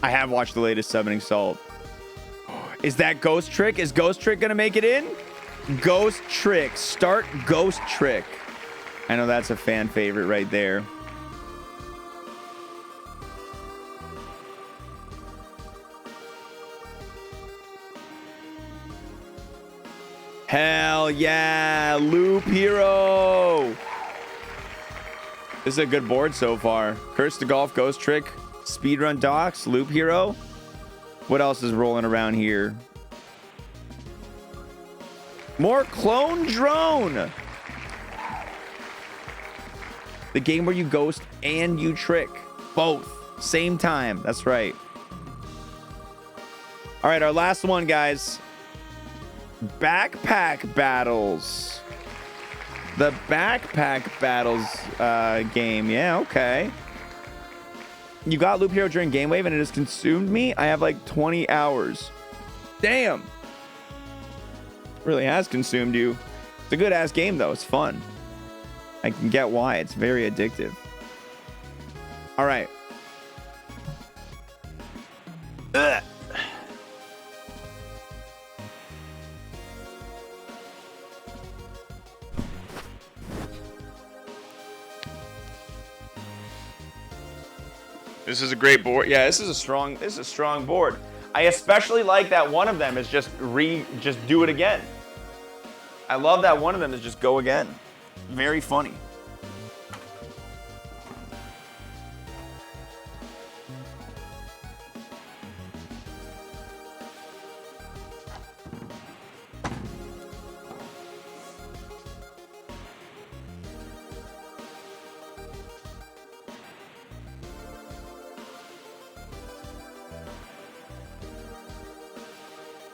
I have watched the latest Summoning Salt. Is that Ghost Trick? Is Ghost Trick gonna make it in? Ghost Trick. Start Ghost Trick. I know that's a fan favorite right there. Hell yeah, Loop Hero. This is a good board so far. Curse to Golf, Ghost Trick, Speedrun Docs, Loop Hero. What else is rolling around here? More Clone Drone. The game where you ghost and you trick. Both. Same time. That's right. All right, our last one, guys. Backpack Battles. The Backpack Battles game. Yeah, okay. You got Loop Hero during Game Wave and it has consumed me. I have like 20 hours. Damn. Really has consumed you. It's a good ass game though. It's fun. I can get why. It's very addictive. All right. Ugh. This is a great board. Yeah, this is a strong board. I especially like that one of them is just do it again. I love that one of them is just go again. Very funny.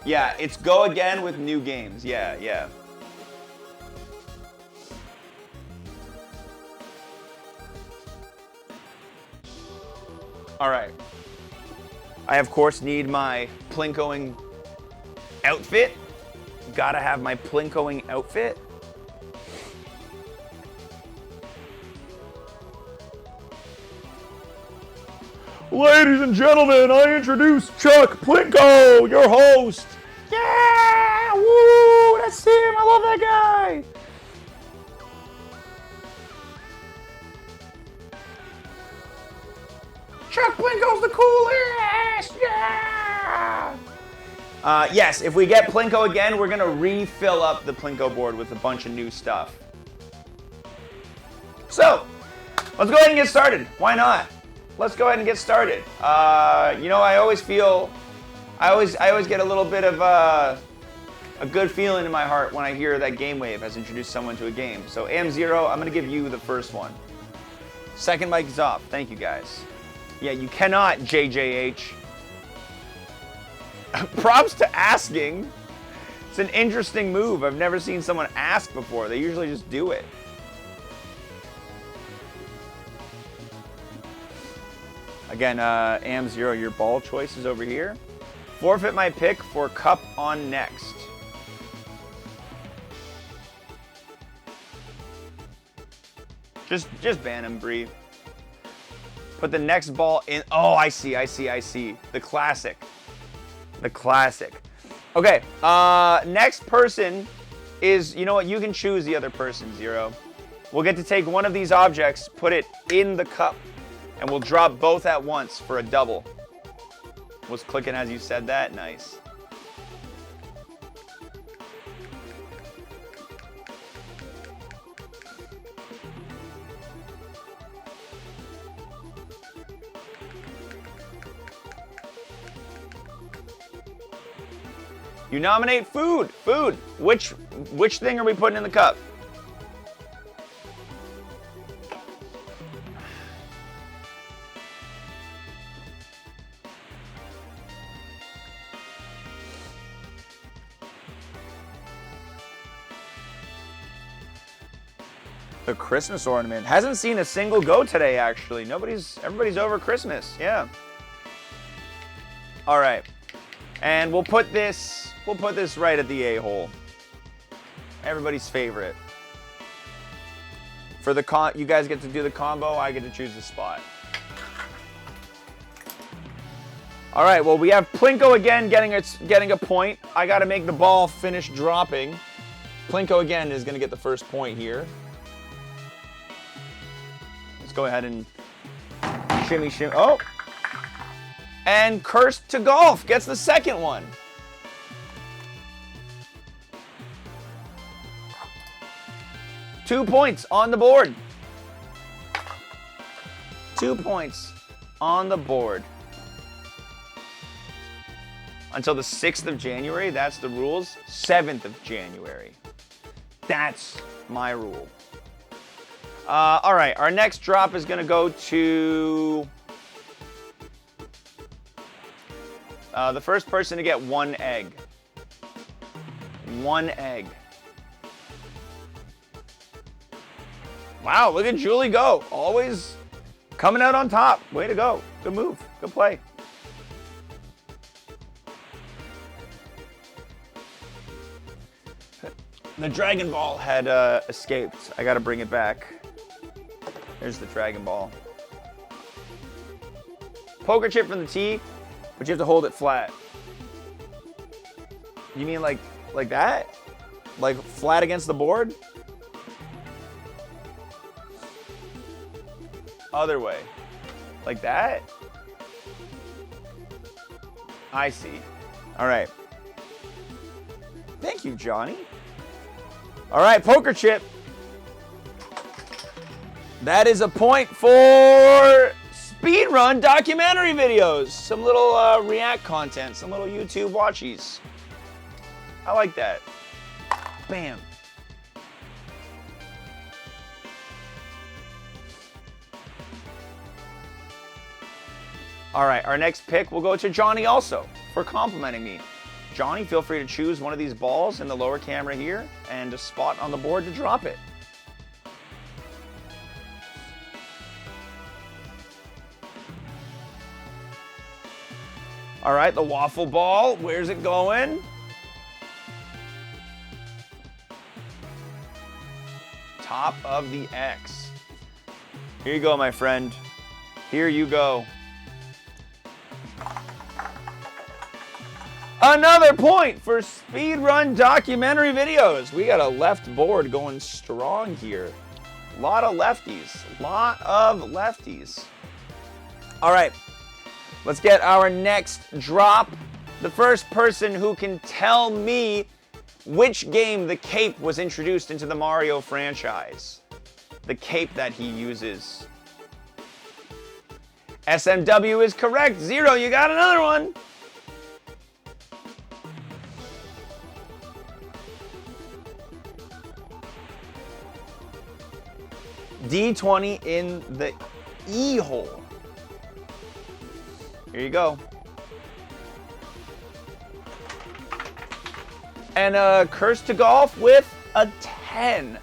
Yeah, it's go again with new games. Yeah, yeah. All right. I, of course, need my Plinkoing outfit. Gotta have my Plinkoing outfit. Ladies and gentlemen, I introduce Chuck Plinko, your host. Yeah! Woo! That's him! I love that guy! Chuck Plinko's the coolest! Yeah! Yes, if we get Plinko again, we're gonna refill up the Plinko board with a bunch of new stuff. So, let's go ahead and get started. Why not? Let's go ahead and get started. You know, I always get a little bit of a good feeling in my heart when I hear that Game Wave has introduced someone to a game. So AM0, I'm gonna give you the first one. Second mic is off. Thank you guys. Yeah, you cannot JJH. Props to asking. It's an interesting move. I've never seen someone ask before. They usually just do it. Again, AM0, your ball choice is over here. Forfeit my pick for cup on next. Just ban him, Bree. Put the next ball in. Oh, I see. The classic. The classic. Okay, next person is, you know what, you can choose the other person, Zero. We'll get to take one of these objects, put it in the cup, and we'll drop both at once for a double. Was clicking as you said that? Nice. You nominate food. Food. Which thing are we putting in the cup? The Christmas ornament. Hasn't seen a single go today, actually. Everybody's over Christmas. Yeah. All right. And we'll put this right at the A-hole. Everybody's favorite. For the you guys get to do the combo, I get to choose the spot. All right, well, we have Plinko again getting a point. I got to make the ball finish dropping. Plinko again is going to get the first point here. Let's go ahead and shimmy. Oh! And Cursed to Golf gets the second one. Two points on the board. 2 points on the board. Until the 6th of January, that's the rules. 7th of January. That's my rule. All right, our next drop is going to go to the first person to get 1 egg. 1 egg. Wow, look at Julie go. Always coming out on top. Way to go. Good move. Good play. The Dragon Ball had escaped. I gotta bring it back. There's the Dragon Ball. Poker chip from the tee, but you have to hold it flat. You mean like that? Like flat against the board? Other way. Like that? I see. All right. Thank you, Johnny. All right, poker chip. That is a point for speedrun documentary videos. Some little React content, some little YouTube watchies. I like that. Bam. All right, our next pick will go to Johnny also for complimenting me. Johnny, feel free to choose one of these balls in the lower camera here and a spot on the board to drop it. All right, the waffle ball, where's it going? Top of the X. Here you go, my friend. Here you go. Another point for speedrun documentary videos. We got a left board going strong here. A lot of lefties. All right, let's get our next drop. The first person who can tell me which game the cape was introduced into the Mario franchise. The cape that he uses. SMW is correct. Zero, you got another one. D20 in the E-hole. Here you go. And Cursed to Golf with a 10.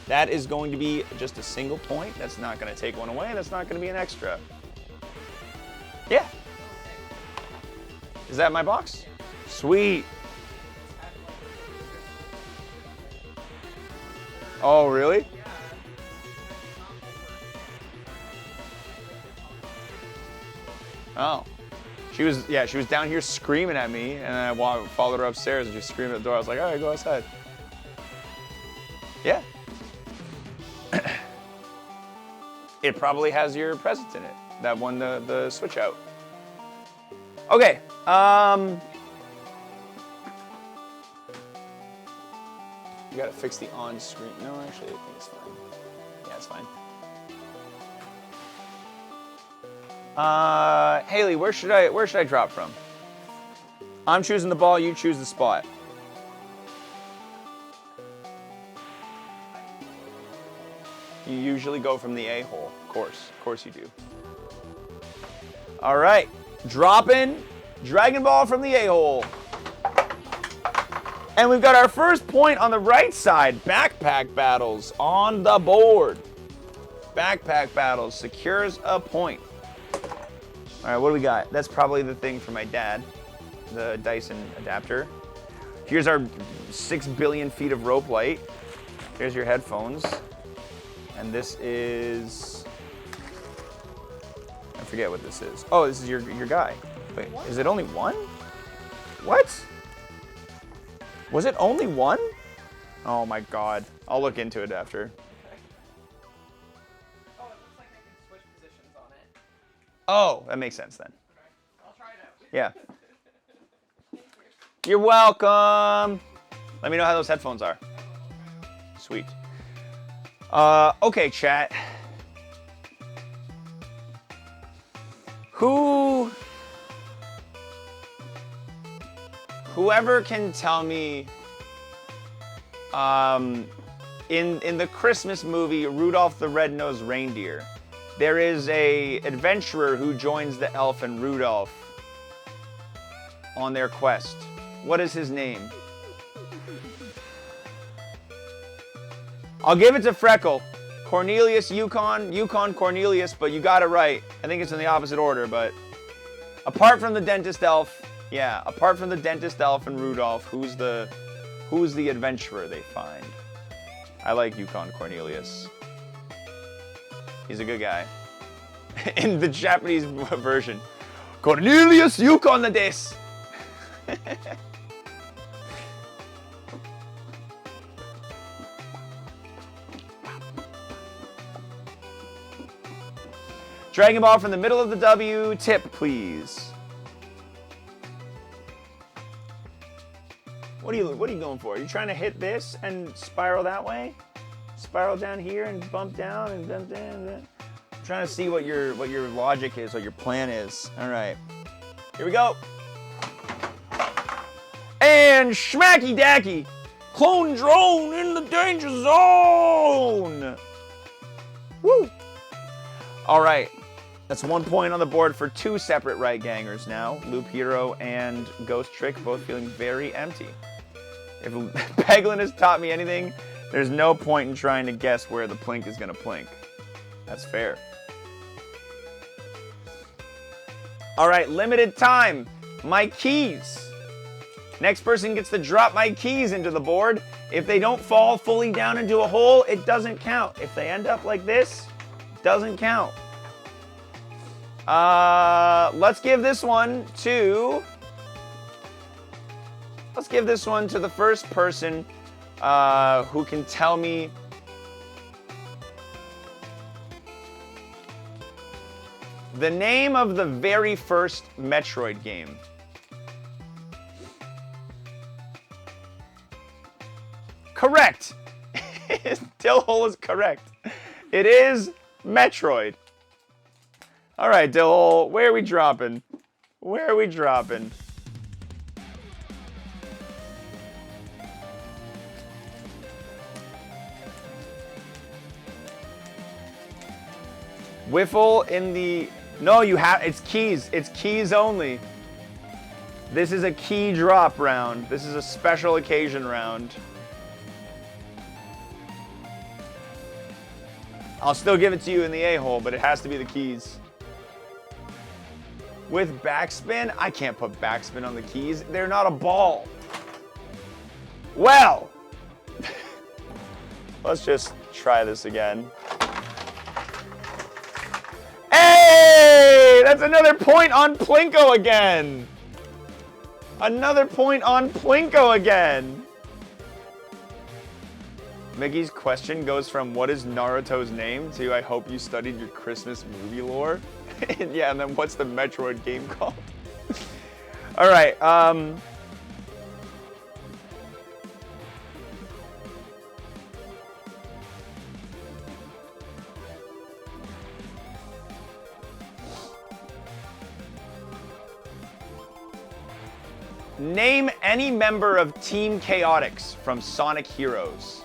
That is going to be just a single point. That's not going to take one away. That's not going to be an extra. Yeah. Is that my box? Sweet. Oh, really? Oh. She was down here screaming at me, and I followed her upstairs, and she screamed at the door. I was like, all right, go outside. Yeah. It probably has your presents in it. That won the switch out. Okay. You gotta fix the on screen. No, actually, I think it's fine. Yeah, it's fine. Haley, where should I drop from? I'm choosing the ball, you choose the spot. You usually go from the A-hole, of course you do. All right, dropping Dragon Ball from the A-hole. And we've got our first point on the right side, backpack battles on the board. Backpack battles secures a point. All right, what do we got? That's probably the thing for my dad, the Dyson adapter. Here's our 6 billion feet of rope light. Here's your headphones. And this is, I forget what this is. Oh, this is your guy. Wait, is it only one? What? Was it only one? Oh my God. I'll look into it after. Oh, it looks like I can switch positions on it. Oh, that makes sense then. Okay. I'll try it out. Yeah. You're welcome. Let me know how those headphones are. Sweet. Okay, chat. Whoever can tell me, in the Christmas movie Rudolph the Red-Nosed Reindeer, there is a adventurer who joins the elf and Rudolph on their quest. What is his name? I'll give it to Freckle. Cornelius, Yukon, Cornelius, but you got it right. I think it's in the opposite order, but apart from the dentist elf, yeah, apart from the dentist elf and Rudolph, who's the adventurer they find? I like Yukon Cornelius. He's a good guy. In the Japanese version, Cornelius Yukon the des. Dragon Ball from the middle of the W, tip please. What are you going for? Are you trying to hit this and spiral that way? Spiral down here and bump down and bump down. I'm trying to see what your logic is, what your plan is. All right, here we go. And schmacky dacky, clone drone in the danger zone. Woo! All right. That's 1 point on the board for 2 separate right gangers now. Loop Hero and Ghost Trick both feeling very empty. If Peglin has taught me anything, there's no point in trying to guess where the plink is going to plink. That's fair. All right, limited time. My keys. Next person gets to drop my keys into the board. If they don't fall fully down into a hole, it doesn't count. If they end up like this, it doesn't count. Let's give this one to the first person who can tell me the name of the very first Metroid game. Correct. Dillhole is correct. It is Metroid. All right, Dillhole, where are we dropping? Where are we dropping? Wiffle in the... No, you have... It's keys. It's keys only. This is a key drop round. This is a special occasion round. I'll still give it to you in the A-hole, but it has to be the keys. With backspin? I can't put backspin on the keys. They're not a ball. Well, let's just try this again. Hey! That's another point on Plinko again. Another point on Plinko again. Mickey's question goes from what is Naruto's name to I hope you studied your Christmas movie lore. Yeah, and then what's the Metroid game called? All right. Name any member of Team Chaotix from Sonic Heroes.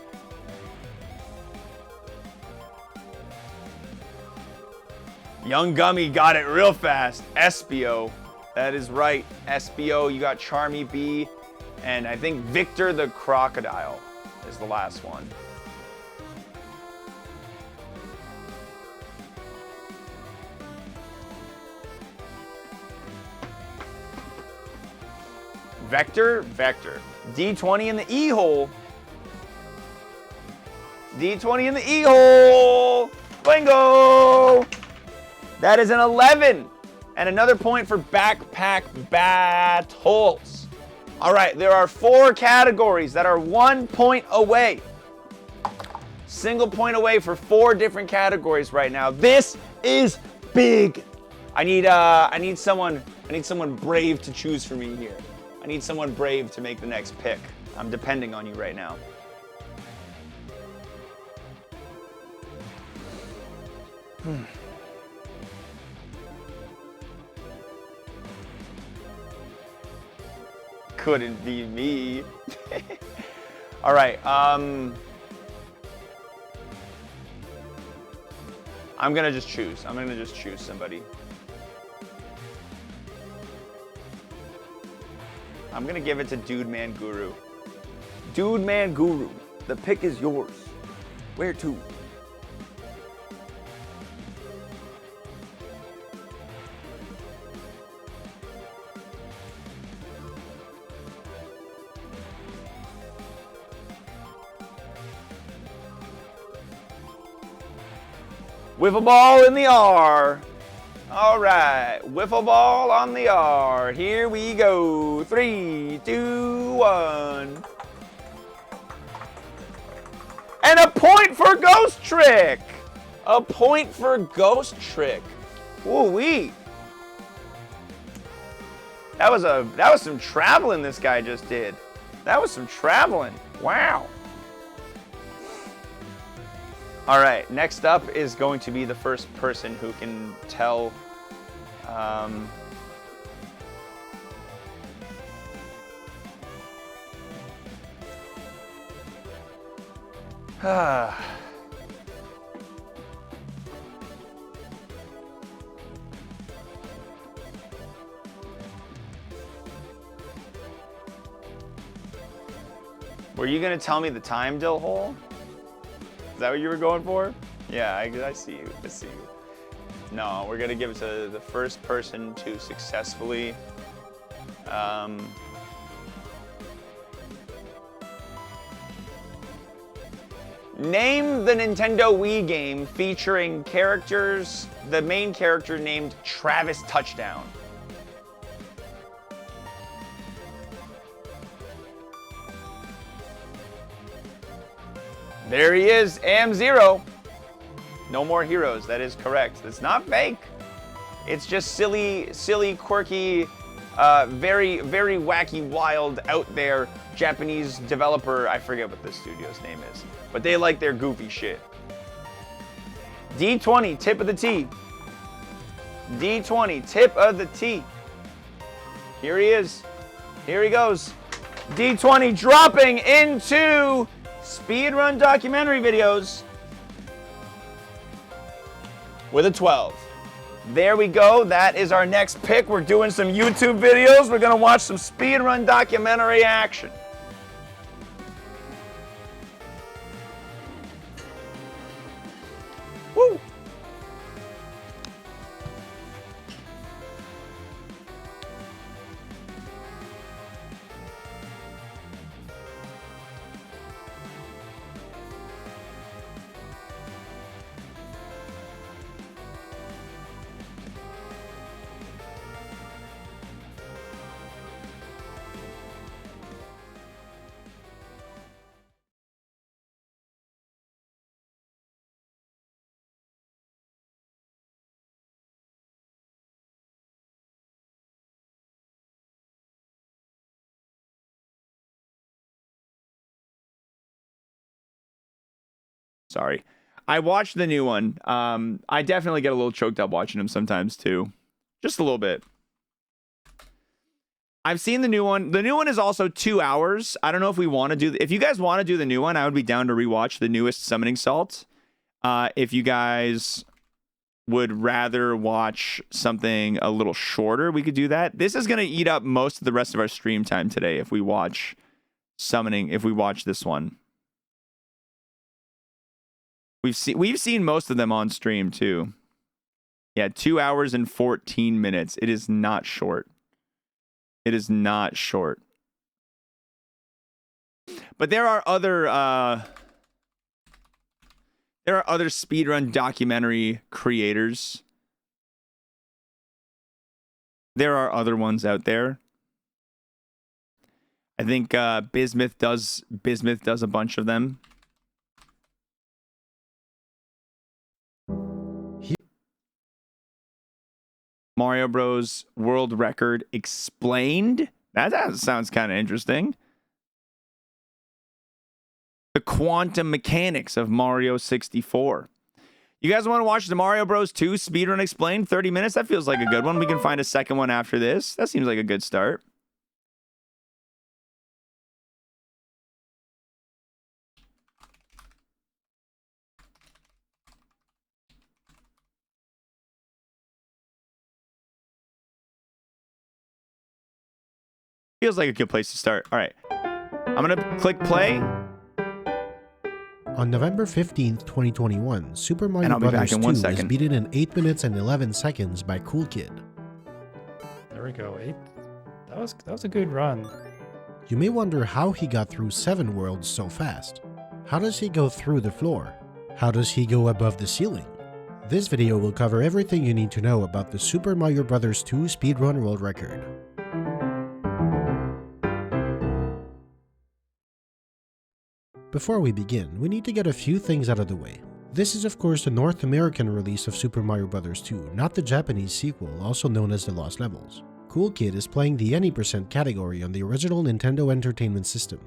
Young Gummy got it real fast. Espio. That is right. Espio, you got Charmy B. And I think Victor the Crocodile is the last one. Vector. D20 in the E-hole. D20 in the E-hole. Bingo! That is an 11. And another point for backpack battles. All right, there are 4 categories that are 1 point away. Single point away for 4 different categories right now. This is big. I need someone brave to choose for me here. I need someone brave to make the next pick. I'm depending on you right now. Couldn't be me. All right. I'm gonna just choose. I'm gonna just choose somebody. I'm gonna give it to Dude Man Guru. Dude Man Guru, the pick is yours. Where to? Wiffle ball in the R. All right, wiffle ball on the R. Here we go. 3, 2, 1. And a point for Ghost Trick. A point for Ghost Trick. Woo-wee. That was some traveling this guy just did. That was some traveling. Wow. All right, next up is going to be the first person who can tell Were you gonna tell me the time, Dill Hole? Is that what you were going for? Yeah, I see you. I see you. No, we're gonna give it to the first person to successfully name the Nintendo Wii game featuring characters, the main character named Travis Touchdown. There he is, AM0. No more heroes, that is correct. It's not fake. It's just silly, quirky, very, very wacky, wild, out there Japanese developer. I forget what this studio's name is, but they like their goofy shit. D20, tip of the T. D20, tip of the T. Here he is. Here he goes. D20 dropping into speedrun documentary videos with a 12. There we go. That is our next pick. We're doing some YouTube videos. We're going to watch some speedrun documentary action. Woo! Sorry. I watched the new one. I definitely get a little choked up watching them sometimes too. Just a little bit. I've seen the new one. The new one is also 2 hours. I don't know if we want to do... If you guys want to do the new one, I would be down to rewatch the newest Summoning Salt. If you guys would rather watch something a little shorter, we could do that. This is going to eat up most of the rest of our stream time today if we watch Summoning, if we watch this one. We've seen most of them on stream too. Yeah, 2 hours and 14 minutes. It is not short. It is not short. But there are other speedrun documentary creators. There are other ones out there. I think Bismuth does a bunch of them. Mario Bros. World Record Explained. That sounds kind of interesting. The quantum mechanics of Mario 64. You guys want to watch the Mario Bros. 2 Speedrun Explained? 30 minutes? That feels like a good one. We can find a second one after this. That seems like a good start. Feels like a good place to start. All right. I'm going to click play. On November 15th, 2021, Super Mario Bros. 2 was beaten in 8 minutes and 11 seconds by Cool Kid. There we go. 8. That was a good run. You may wonder how he got through 7 worlds so fast. How does he go through the floor? How does he go above the ceiling? This video will cover everything you need to know about the Super Mario Bros. 2 Speedrun World Record. Before we begin, we need to get a few things out of the way. This is of course the North American release of Super Mario Bros. 2, not the Japanese sequel, also known as The Lost Levels. Cool Kid is playing the Any% category on the original Nintendo Entertainment System.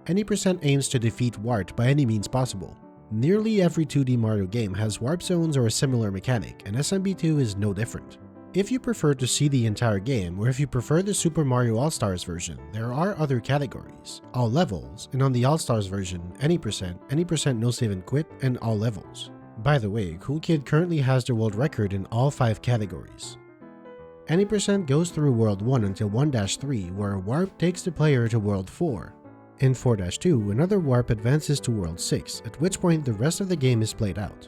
Any% aims to defeat Wart by any means possible. Nearly every 2D Mario game has warp zones or a similar mechanic, and SMB2 is no different. If you prefer to see the entire game, or if you prefer the Super Mario All-Stars version, there are other categories, All Levels, and on the All-Stars version, Any% No Save and Quit, and All Levels. By the way, Cool Kid currently has the world record in all 5 categories. Any% goes through World 1 until 1-3, where a warp takes the player to World 4. In 4-2, another warp advances to World 6, at which point the rest of the game is played out.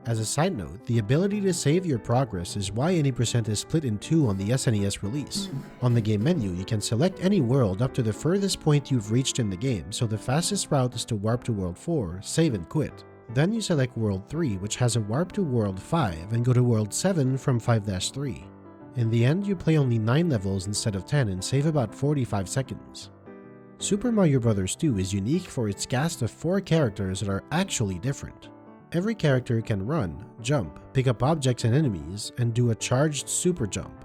As a side note, the ability to save your progress is why Any% is split in 2 on the SNES release. On the game menu, you can select any world up to the furthest point you've reached in the game, so the fastest route is to warp to World 4, save and quit. Then you select World 3, which has a warp to World 5, and go to World 7 from 5-3. In the end, you play only 9 levels instead of 10 and save about 45 seconds. Super Mario Bros. 2 is unique for its cast of 4 characters that are actually different. Every character can run, jump, pick up objects and enemies, and do a charged super jump.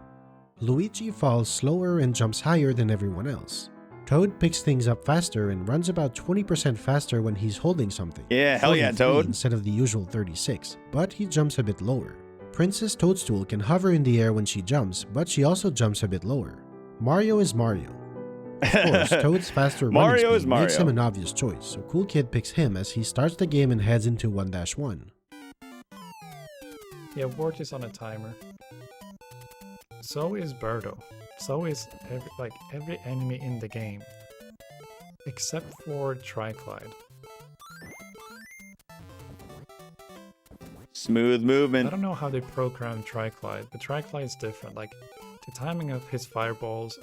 Luigi falls slower and jumps higher than everyone else. Toad picks things up faster and runs about 20% faster when he's holding something. Yeah, hell yeah, Toad. Instead of the usual 36, but he jumps a bit lower. Princess Toadstool can hover in the air when she jumps, but she also jumps a bit lower. Mario is Mario. Of course, Toad's faster running speed makes him an obvious choice, so Cool Kid picks him as he starts the game and heads into 1-1. Yeah, Wart is on a timer. So is Birdo. So is every enemy in the game. Except for Triclide. Smooth movement. I don't know how they programmed Triclide, but Triclide is different. Like, the timing of his fireballs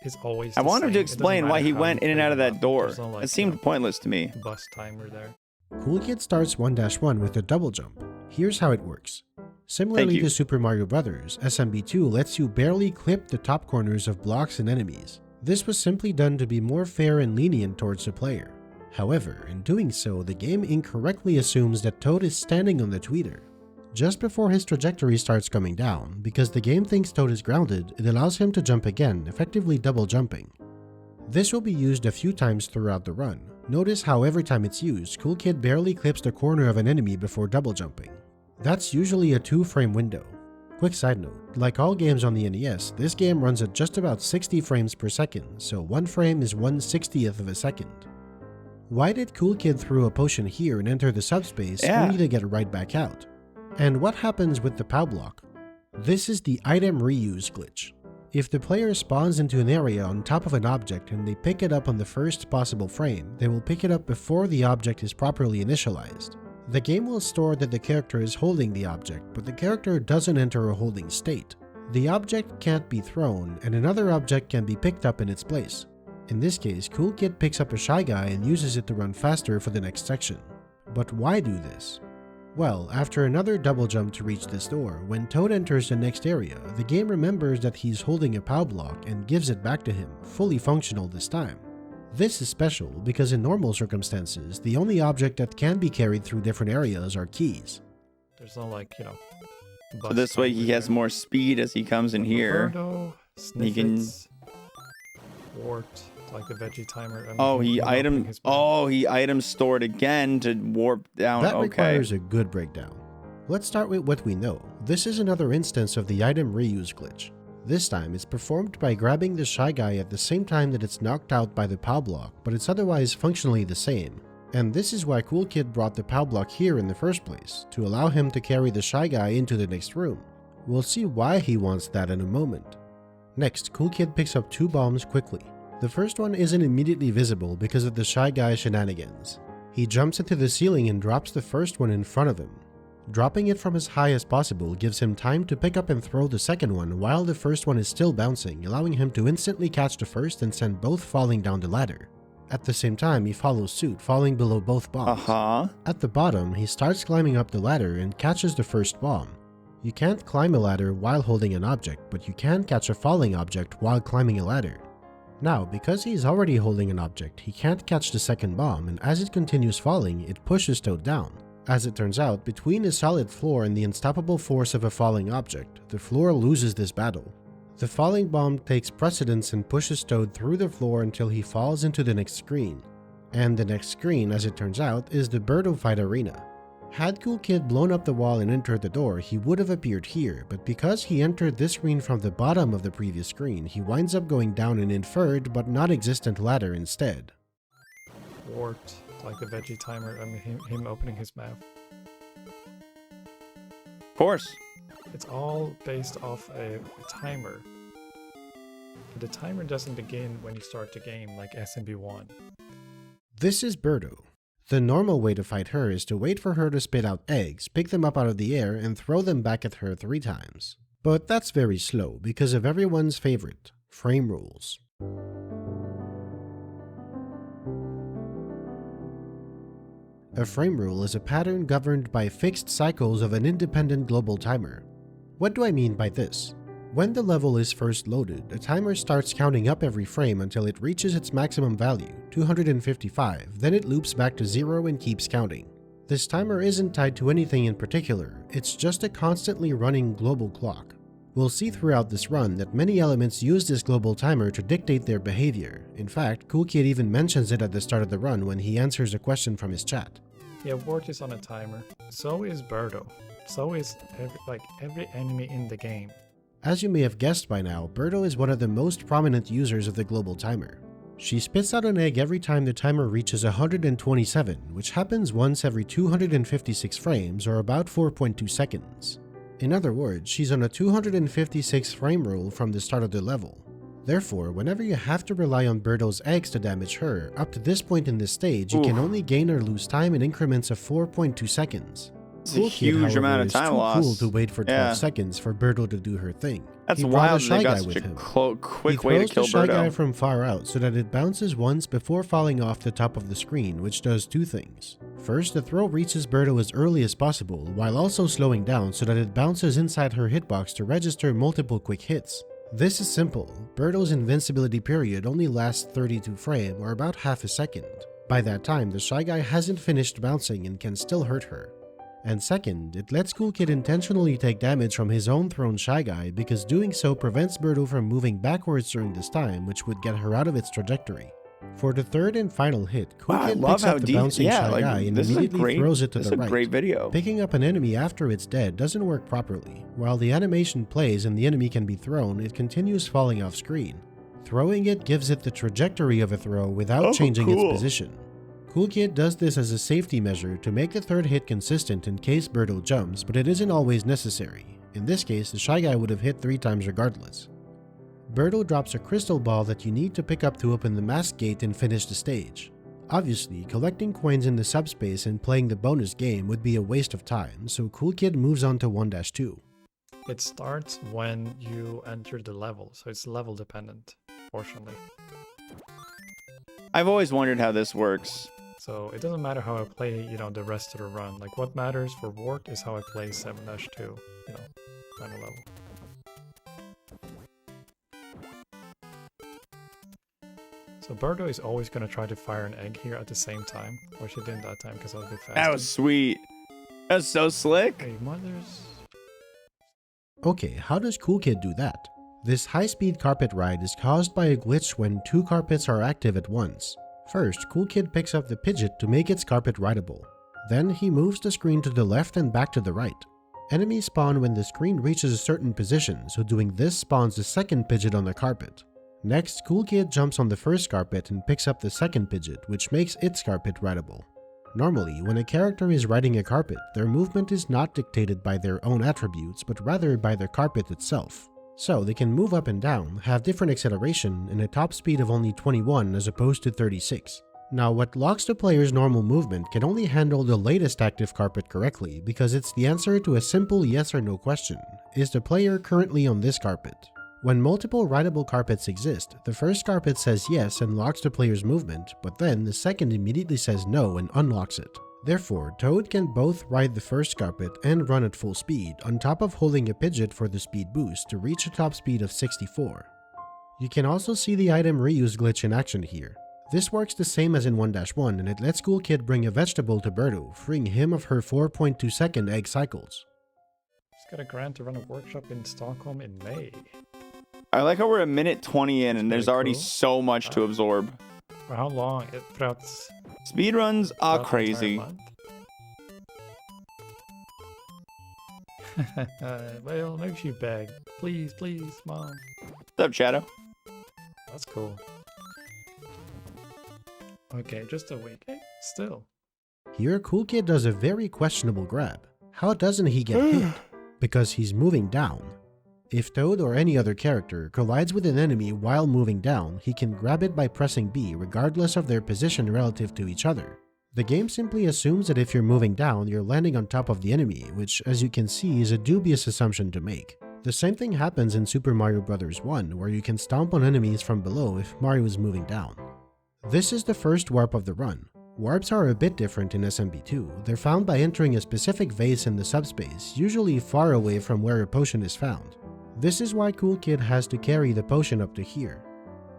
is always the I want him same. to explain why he went in and out of that door. No, It seemed pointless to me. Bus timer there. Cool Kid starts 1-1 with a double jump. Here's how it works. Similarly to Super Mario Bros., SMB2 lets you barely clip the top corners of blocks and enemies. This was simply done to be more fair and lenient towards the player. However, in doing so, the game incorrectly assumes that Toad is standing on the tweeter. Just before his trajectory starts coming down, because the game thinks Toad is grounded, it allows him to jump again, effectively double jumping. This will be used a few times throughout the run, Notice how every time it's used, Cool Kid barely clips the corner of an enemy before double jumping. That's usually a 2-frame window. Quick side note, like all games on the NES, this game runs at just about 60 frames per second, so 1 frame is 1/60th of a second. Why did Cool Kid throw a potion here and enter the subspace only to get right back out? And what happens with the POW block? This is the item reuse glitch. If the player spawns into an area on top of an object and they pick it up on the first possible frame, they will pick it up before the object is properly initialized. The game will store that the character is holding the object, but the character doesn't enter a holding state. The object can't be thrown, and another object can be picked up in its place. In this case, Cool Kid picks up a Shy Guy and uses it to run faster for the next section. But why do this? Well, after another double jump to reach this door, when Toad enters the next area, the game remembers that he's holding a POW block and gives it back to him, fully functional this time. This is special because in normal circumstances, the only object that can be carried through different areas are keys. There's no like, you know. So this way he has more speed as he comes in here. Birdo, He can. Wart, like the veggie timer. Oh, he item stored again to warp down. That Okay. requires a good breakdown. Let's start with what we know. This is another instance of the item reuse glitch. This time it's performed by grabbing the Shy Guy at the same time that it's knocked out by the POW block, but it's otherwise functionally the same. And this is why Cool Kid brought the POW block here in the first place, to allow him to carry the Shy Guy into the next room. We'll see why he wants that in a moment. Next, Cool Kid picks up 2 bombs quickly. The first one isn't immediately visible because of the Shy Guy shenanigans. He jumps into the ceiling and drops the first one in front of him. Dropping it from as high as possible gives him time to pick up and throw the second one while the first one is still bouncing, allowing him to instantly catch the first and send both falling down the ladder. At the same time, he follows suit, falling below both bombs. At the bottom, he starts climbing up the ladder and catches the first bomb. You can't climb a ladder while holding an object, but you can catch a falling object while climbing a ladder. Now, because he's already holding an object, he can't catch the second bomb, and as it continues falling, it pushes Toad down. As it turns out, between a solid floor and the unstoppable force of a falling object, the floor loses this battle. The falling bomb takes precedence and pushes Toad through the floor until he falls into the next screen. And the next screen, as it turns out, is the Birdo fight arena. Had Cool Kid blown up the wall and entered the door, he would have appeared here, but because he entered this screen from the bottom of the previous screen, he winds up going down an inferred but not existent ladder instead. Wart, like the veggie timer. I mean, him opening his mouth. Of course. It's all based off a timer. But the timer doesn't begin when you start the game like SMB1. This is Birdo. The normal way to fight her is to wait for her to spit out eggs, pick them up out of the air, and throw them back at her 3 times. But that's very slow because of everyone's favorite, frame rules. A frame rule is a pattern governed by fixed cycles of an independent global timer. What do I mean by this? When the level is first loaded, a timer starts counting up every frame until it reaches its maximum value, 255, then it loops back to 0 and keeps counting. This timer isn't tied to anything in particular, it's just a constantly running global clock. We'll see throughout this run that many elements use this global timer to dictate their behavior. In fact, Cool Kid even mentions it at the start of the run when he answers a question from his chat. Yeah, Wart is on a timer. So is Birdo. So is every enemy in the game. As you may have guessed by now, Birdo is one of the most prominent users of the global timer. She spits out an egg every time the timer reaches 127, which happens once every 256 frames or about 4.2 seconds. In other words, she's on a 256 frame rule from the start of the level. Therefore, whenever you have to rely on Birdo's eggs to damage her, up to this point in this stage, you can only gain or lose time in increments of 4.2 seconds. It's a huge amount of time loss. It's too cool to wait for 12 seconds for Birdo to do her thing. That's He brought wild. a Shy They got Guy such with a him. quick way to kill He throws the Shy Guy Birdo. from far out so that it bounces once before falling off the top of the screen, which does 2 things. First, the throw reaches Birdo as early as possible, while also slowing down so that it bounces inside her hitbox to register multiple quick hits. This is simple. Birdo's invincibility period only lasts 32 frames, or about half a second. By that time, the Shy Guy hasn't finished bouncing and can still hurt her. And second, it lets Cool Kid intentionally take damage from his own thrown Shy Guy because doing so prevents Birdo from moving backwards during this time, which would get her out of its trajectory. For the third and final hit, Cool Wow, I Kid love picks how up the deep. bouncing Yeah, Shy like, Guy and this is a immediately great. throws it to This the is a right. great video. Picking up an enemy after it's dead doesn't work properly. While the animation plays and the enemy can be thrown, it continues falling off screen. Throwing it gives it the trajectory of a throw without changing its position. Cool Kid does this as a safety measure to make the third hit consistent in case Birdo jumps, but it isn't always necessary. In this case, the Shy Guy would have hit 3 times regardless. Birdo drops a crystal ball that you need to pick up to open the mask gate and finish the stage. Obviously, collecting coins in the subspace and playing the bonus game would be a waste of time, so Cool Kid moves on to 1-2. It starts when you enter the level, so it's level dependent, fortunately. I've always wondered how this works. So it doesn't matter how I play, the rest of the run. Like, what matters for Wart is how I play 7-2, final level. So Birdo is always going to try to fire an egg here at the same time, which he didn't that time because I was a bit faster. That was sweet. That was so slick. Hey, mothers. Okay, how does Cool Kid do that? This high-speed carpet ride is caused by a glitch when 2 carpets are active at once. First, Cool Kid picks up the Pidgeot to make its carpet rideable. Then he moves the screen to the left and back to the right. Enemies spawn when the screen reaches a certain position, so doing this spawns the second Pidgeot on the carpet. Next, Cool Kid jumps on the first carpet and picks up the second Pidgeot, which makes its carpet rideable. Normally, when a character is riding a carpet, their movement is not dictated by their own attributes, but rather by the carpet itself. So they can move up and down, have different acceleration, and a top speed of only 21 as opposed to 36. Now, what locks the player's normal movement can only handle the latest active carpet correctly, because it's the answer to a simple yes or no question: is the player currently on this carpet? When multiple rideable carpets exist, the first carpet says yes and locks the player's movement, but then the second immediately says no and unlocks it. Therefore, Toad can both ride the first carpet and run at full speed, on top of holding a Pidgeot for the speed boost to reach a top speed of 64. You can also see the item reuse glitch in action here. This works the same as in 1-1 and it lets Cool Kid bring a vegetable to Birdo, freeing him of her 4.2 second egg cycles. Just got a grant to run a workshop in Stockholm in May. I like how we're a minute 20 in and there's already cool. so much to absorb. For how long? Speedruns are crazy. Well, maybe she begged. Please, please, Mom. What's up, Shadow? That's cool. Okay, just a week. Hey, still. Here, Cool Kid does a very questionable grab. How doesn't he get hit? Because he's moving down. If Toad or any other character collides with an enemy while moving down, he can grab it by pressing B regardless of their position relative to each other. The game simply assumes that if you're moving down, you're landing on top of the enemy, which, as you can see, is a dubious assumption to make. The same thing happens in Super Mario Bros. 1, where you can stomp on enemies from below if Mario is moving down. This is the first warp of the run. Warps are a bit different in SMB2. They're found by entering a specific vase in the subspace, usually far away from where a potion is found. This is why Cool Kid has to carry the potion up to here.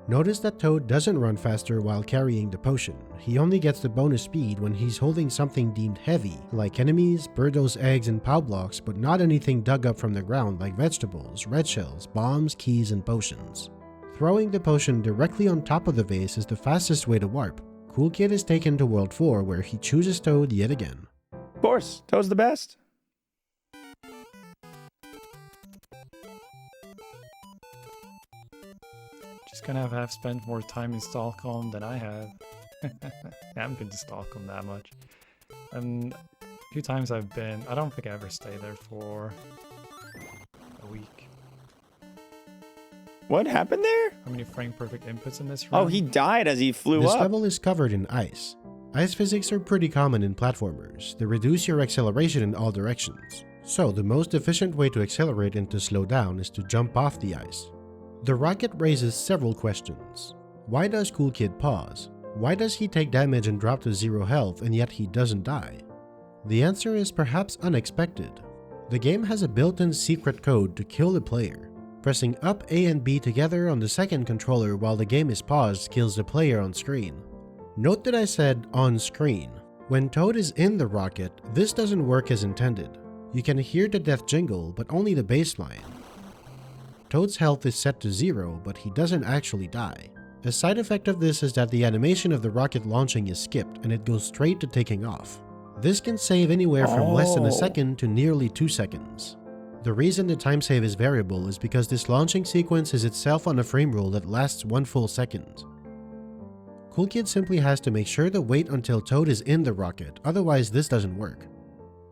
Notice that Toad doesn't run faster while carrying the potion. He only gets the bonus speed when he's holding something deemed heavy, like enemies, Birdo's eggs, and POW blocks, but not anything dug up from the ground like vegetables, red shells, bombs, keys, and potions. Throwing the potion directly on top of the vase is the fastest way to warp. Cool Kid is taken to World 4 where he chooses Toad yet again. Of course, Toad's the best. Just gonna have spent more time in Stockholm than I have. I haven't been to Stockholm that much. And a few times I've been, I don't think I ever stay there for a week. What happened there? How many frame perfect inputs in this run? Oh, he died as he flew This up. level is covered in ice. Ice physics are pretty common in platformers. They reduce your acceleration in all directions. So the most efficient way to accelerate and to slow down is to jump off the ice. The rocket raises several questions. Why does Cool Kid pause? Why does he take damage and drop to 0 health and yet he doesn't die? The answer is perhaps unexpected. The game has a built-in secret code to kill the player. Pressing up A and B together on the second controller while the game is paused kills the player on screen. Note that I said on screen. When Toad is in the rocket, this doesn't work as intended. You can hear the death jingle, but only the baseline. Toad's health is set to 0, but he doesn't actually die. A side effect of this is that the animation of the rocket launching is skipped and it goes straight to taking off. This can save anywhere from less than a second to nearly 2 seconds. The reason the time save is variable is because this launching sequence is itself on a frame rule that lasts 1 full second. Cool Kid simply has to make sure to wait until Toad is in the rocket, otherwise this doesn't work.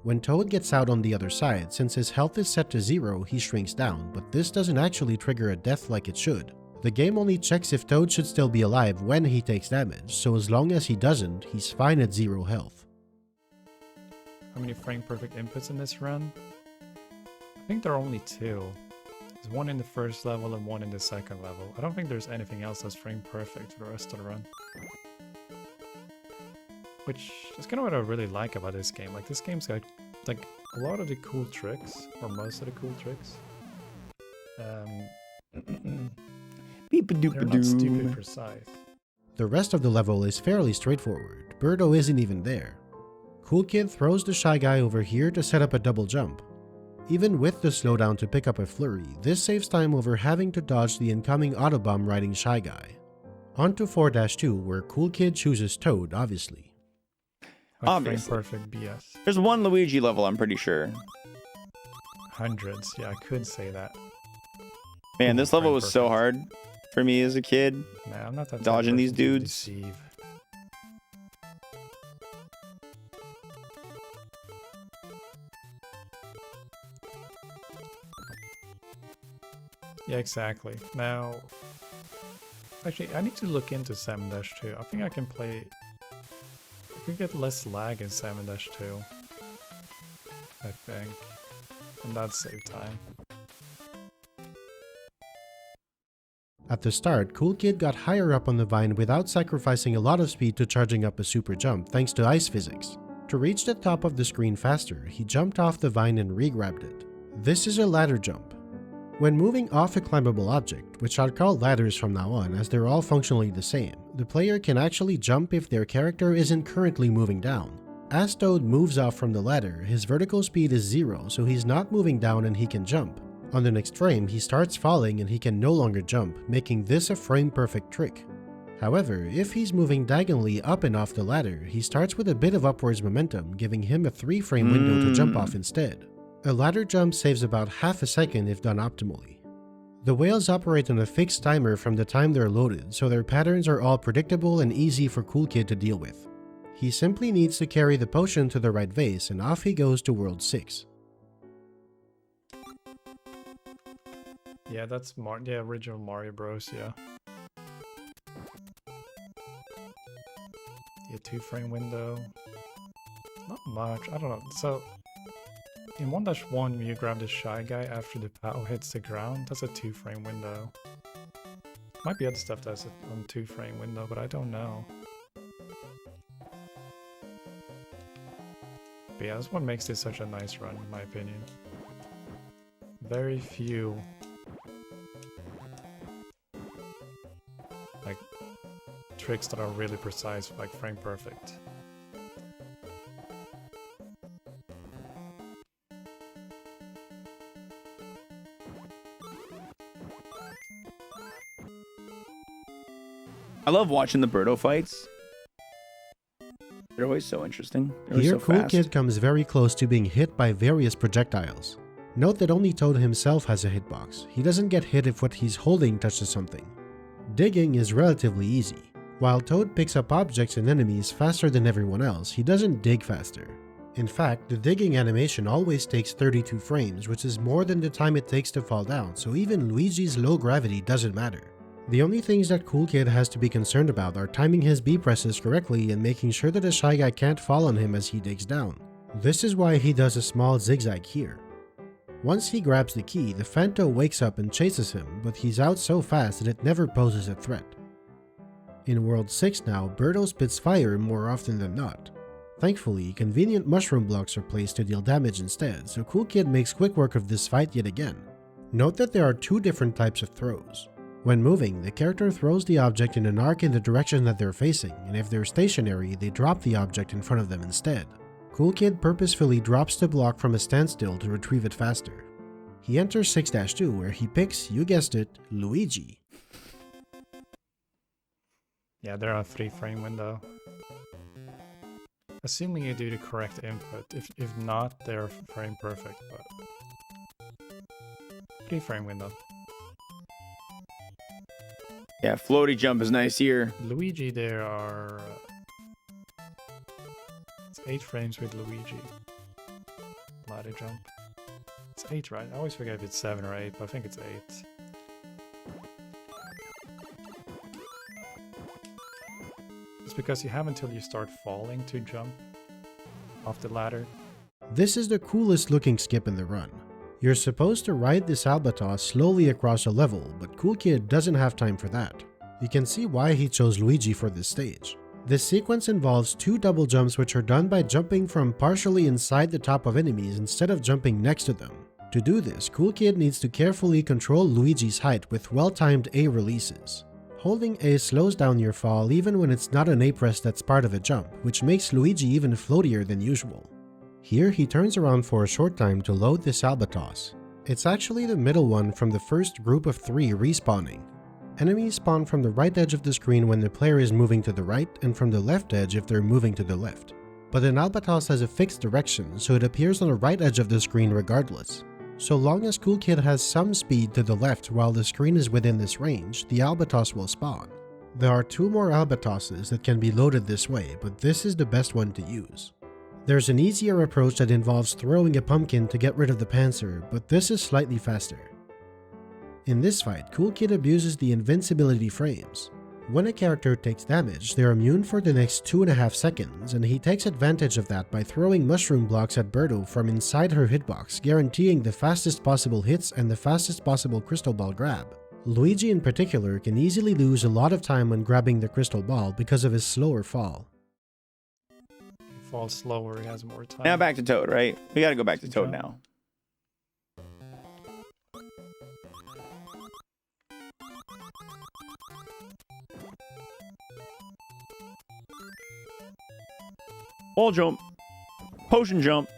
When Toad gets out on the other side, since his health is set to 0, he shrinks down, but this doesn't actually trigger a death like it should. The game only checks if Toad should still be alive when he takes damage, so as long as he doesn't, he's fine at 0 health. How many frame perfect inputs in this run? I think there are only 2. There's one in the first level and one in the second level. I don't think there's anything else that's frame perfect for the rest of the run. Which is kind of what I really like about this game. Like, this game's got like a lot of the cool tricks, or most of the cool tricks. They're not stupid precise. The rest of the level is fairly straightforward. Birdo isn't even there. Cool Kid throws the Shy Guy over here to set up a double jump. Even with the slowdown to pick up a flurry, this saves time over having to dodge the incoming Autobomb riding Shy Guy. On to 4-2, where Cool Kid chooses Toad, obviously. Like Obviously. frame perfect BS. There's one Luigi level, I'm pretty sure. Hundreds, yeah, I could say that. Man, this level was so hard for me as a kid. Nah, I'm not that dodging these to dudes. deceive. Yeah, exactly. Now, actually, I need to look into 7-2. I think I can play. I could get less lag in 7-2. I think, and that'd save time. At the start, Cool Kid got higher up on the vine without sacrificing a lot of speed to charging up a super jump thanks to ice physics. To reach the top of the screen faster, he jumped off the vine and re-grabbed it. This is a ladder jump. When moving off a climbable object, which I'll call ladders from now on as they're all functionally the same, the player can actually jump if their character isn't currently moving down. As Toad moves off from the ladder, his vertical speed is 0, so he's not moving down and he can jump. On the next frame, he starts falling and he can no longer jump, making this a frame-perfect trick. However, if he's moving diagonally up and off the ladder, he starts with a bit of upwards momentum, giving him a 3-frame window to jump off instead. A ladder jump saves about half a second if done optimally. The whales operate on a fixed timer from the time they're loaded, so their patterns are all predictable and easy for Cool Kid to deal with. He simply needs to carry the potion to the right vase and off he goes to World 6. Yeah, that's the original Mario Bros. Yeah. Yeah, 2-frame window. Not much. I don't know. So in 1-1, when you grab the Shy Guy after the POW hits the ground, that's a 2-frame window. Might be other stuff that's a 2-frame window, but I don't know. But yeah, that's what makes this such a nice run, in my opinion. Very few like tricks that are really precise, like frame perfect. I love watching the Birdo fights. They're always so interesting. They're Here, so Cool fast. Kid comes very close to being hit by various projectiles. Note that only Toad himself has a hitbox. He doesn't get hit if what he's holding touches something. Digging is relatively easy. While Toad picks up objects and enemies faster than everyone else, he doesn't dig faster. In fact, the digging animation always takes 32 frames, which is more than the time it takes to fall down, so even Luigi's low gravity doesn't matter. The only things that Cool Kid has to be concerned about are timing his B presses correctly and making sure that the Shy Guy can't fall on him as he digs down. This is why he does a small zigzag here. Once he grabs the key, the Phanto wakes up and chases him, but he's out so fast that it never poses a threat. In World 6 now, Birdo spits fire more often than not. Thankfully, convenient mushroom blocks are placed to deal damage instead, so Cool Kid makes quick work of this fight yet again. Note that there are 2 different types of throws. When moving, the character throws the object in an arc in the direction that they're facing, and if they're stationary, they drop the object in front of them instead. Cool Kid purposefully drops the block from a standstill to retrieve it faster. He enters 6-2 where he picks, you guessed it, Luigi. Yeah, they're on 3-frame window. Assuming you do the correct input. If not, they're frame perfect, but 3-frame window. Yeah, floaty jump is nice here. Luigi, there are... it's 8 frames with Luigi. Ladder jump. It's 8, right? I always forget if it's 7 or 8, but I think it's 8. It's because you have until you start falling to jump off the ladder. This is the coolest looking skip in the run. You're supposed to ride this albatross slowly across a level, but Cool Kid doesn't have time for that. You can see why he chose Luigi for this stage. This sequence involves 2 double jumps which are done by jumping from partially inside the top of enemies instead of jumping next to them. To do this, Cool Kid needs to carefully control Luigi's height with well-timed A releases. Holding A slows down your fall even when it's not an A press that's part of a jump, which makes Luigi even floatier than usual. Here he turns around for a short time to load this albatross. It's actually the middle one from the first group of 3 respawning. Enemies spawn from the right edge of the screen when the player is moving to the right and from the left edge if they're moving to the left. But an albatross has a fixed direction, so it appears on the right edge of the screen regardless. So long as Cool Kid has some speed to the left while the screen is within this range, the albatross will spawn. There are 2 more albatrosses that can be loaded this way, but this is the best one to use. There's an easier approach that involves throwing a pumpkin to get rid of the panzer, but this is slightly faster. In this fight, Cool Kid abuses the invincibility frames. When a character takes damage, they're immune for the next 2.5 seconds, and he takes advantage of that by throwing mushroom blocks at Birdo from inside her hitbox, guaranteeing the fastest possible hits and the fastest possible crystal ball grab. Luigi in particular can easily lose a lot of time when grabbing the crystal ball because of his slower fall. He falls slower, he has more time. Now back to Toad, right? We gotta go back to Toad now. Wall jump. Potion jump.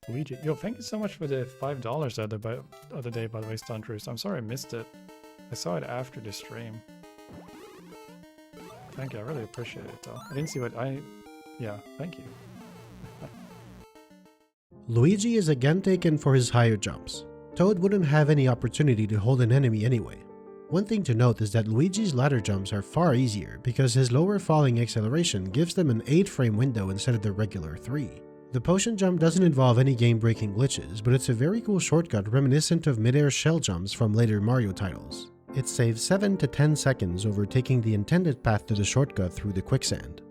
Luigi, yo, thank you so much for the $5 the other day, by the way, Stunt Roost. I'm sorry I missed it. I saw it after the stream. Thank you, I really appreciate it though. I didn't see what yeah, thank you. Luigi is again taken for his higher jumps. Toad wouldn't have any opportunity to hold an enemy anyway. One thing to note is that Luigi's ladder jumps are far easier because his lower falling acceleration gives them an 8-frame window instead of the regular 3. The potion jump doesn't involve any game-breaking glitches, but it's a very cool shortcut reminiscent of mid-air shell jumps from later Mario titles. It saves 7 to 10 seconds over taking the intended path to the shortcut through the quicksand.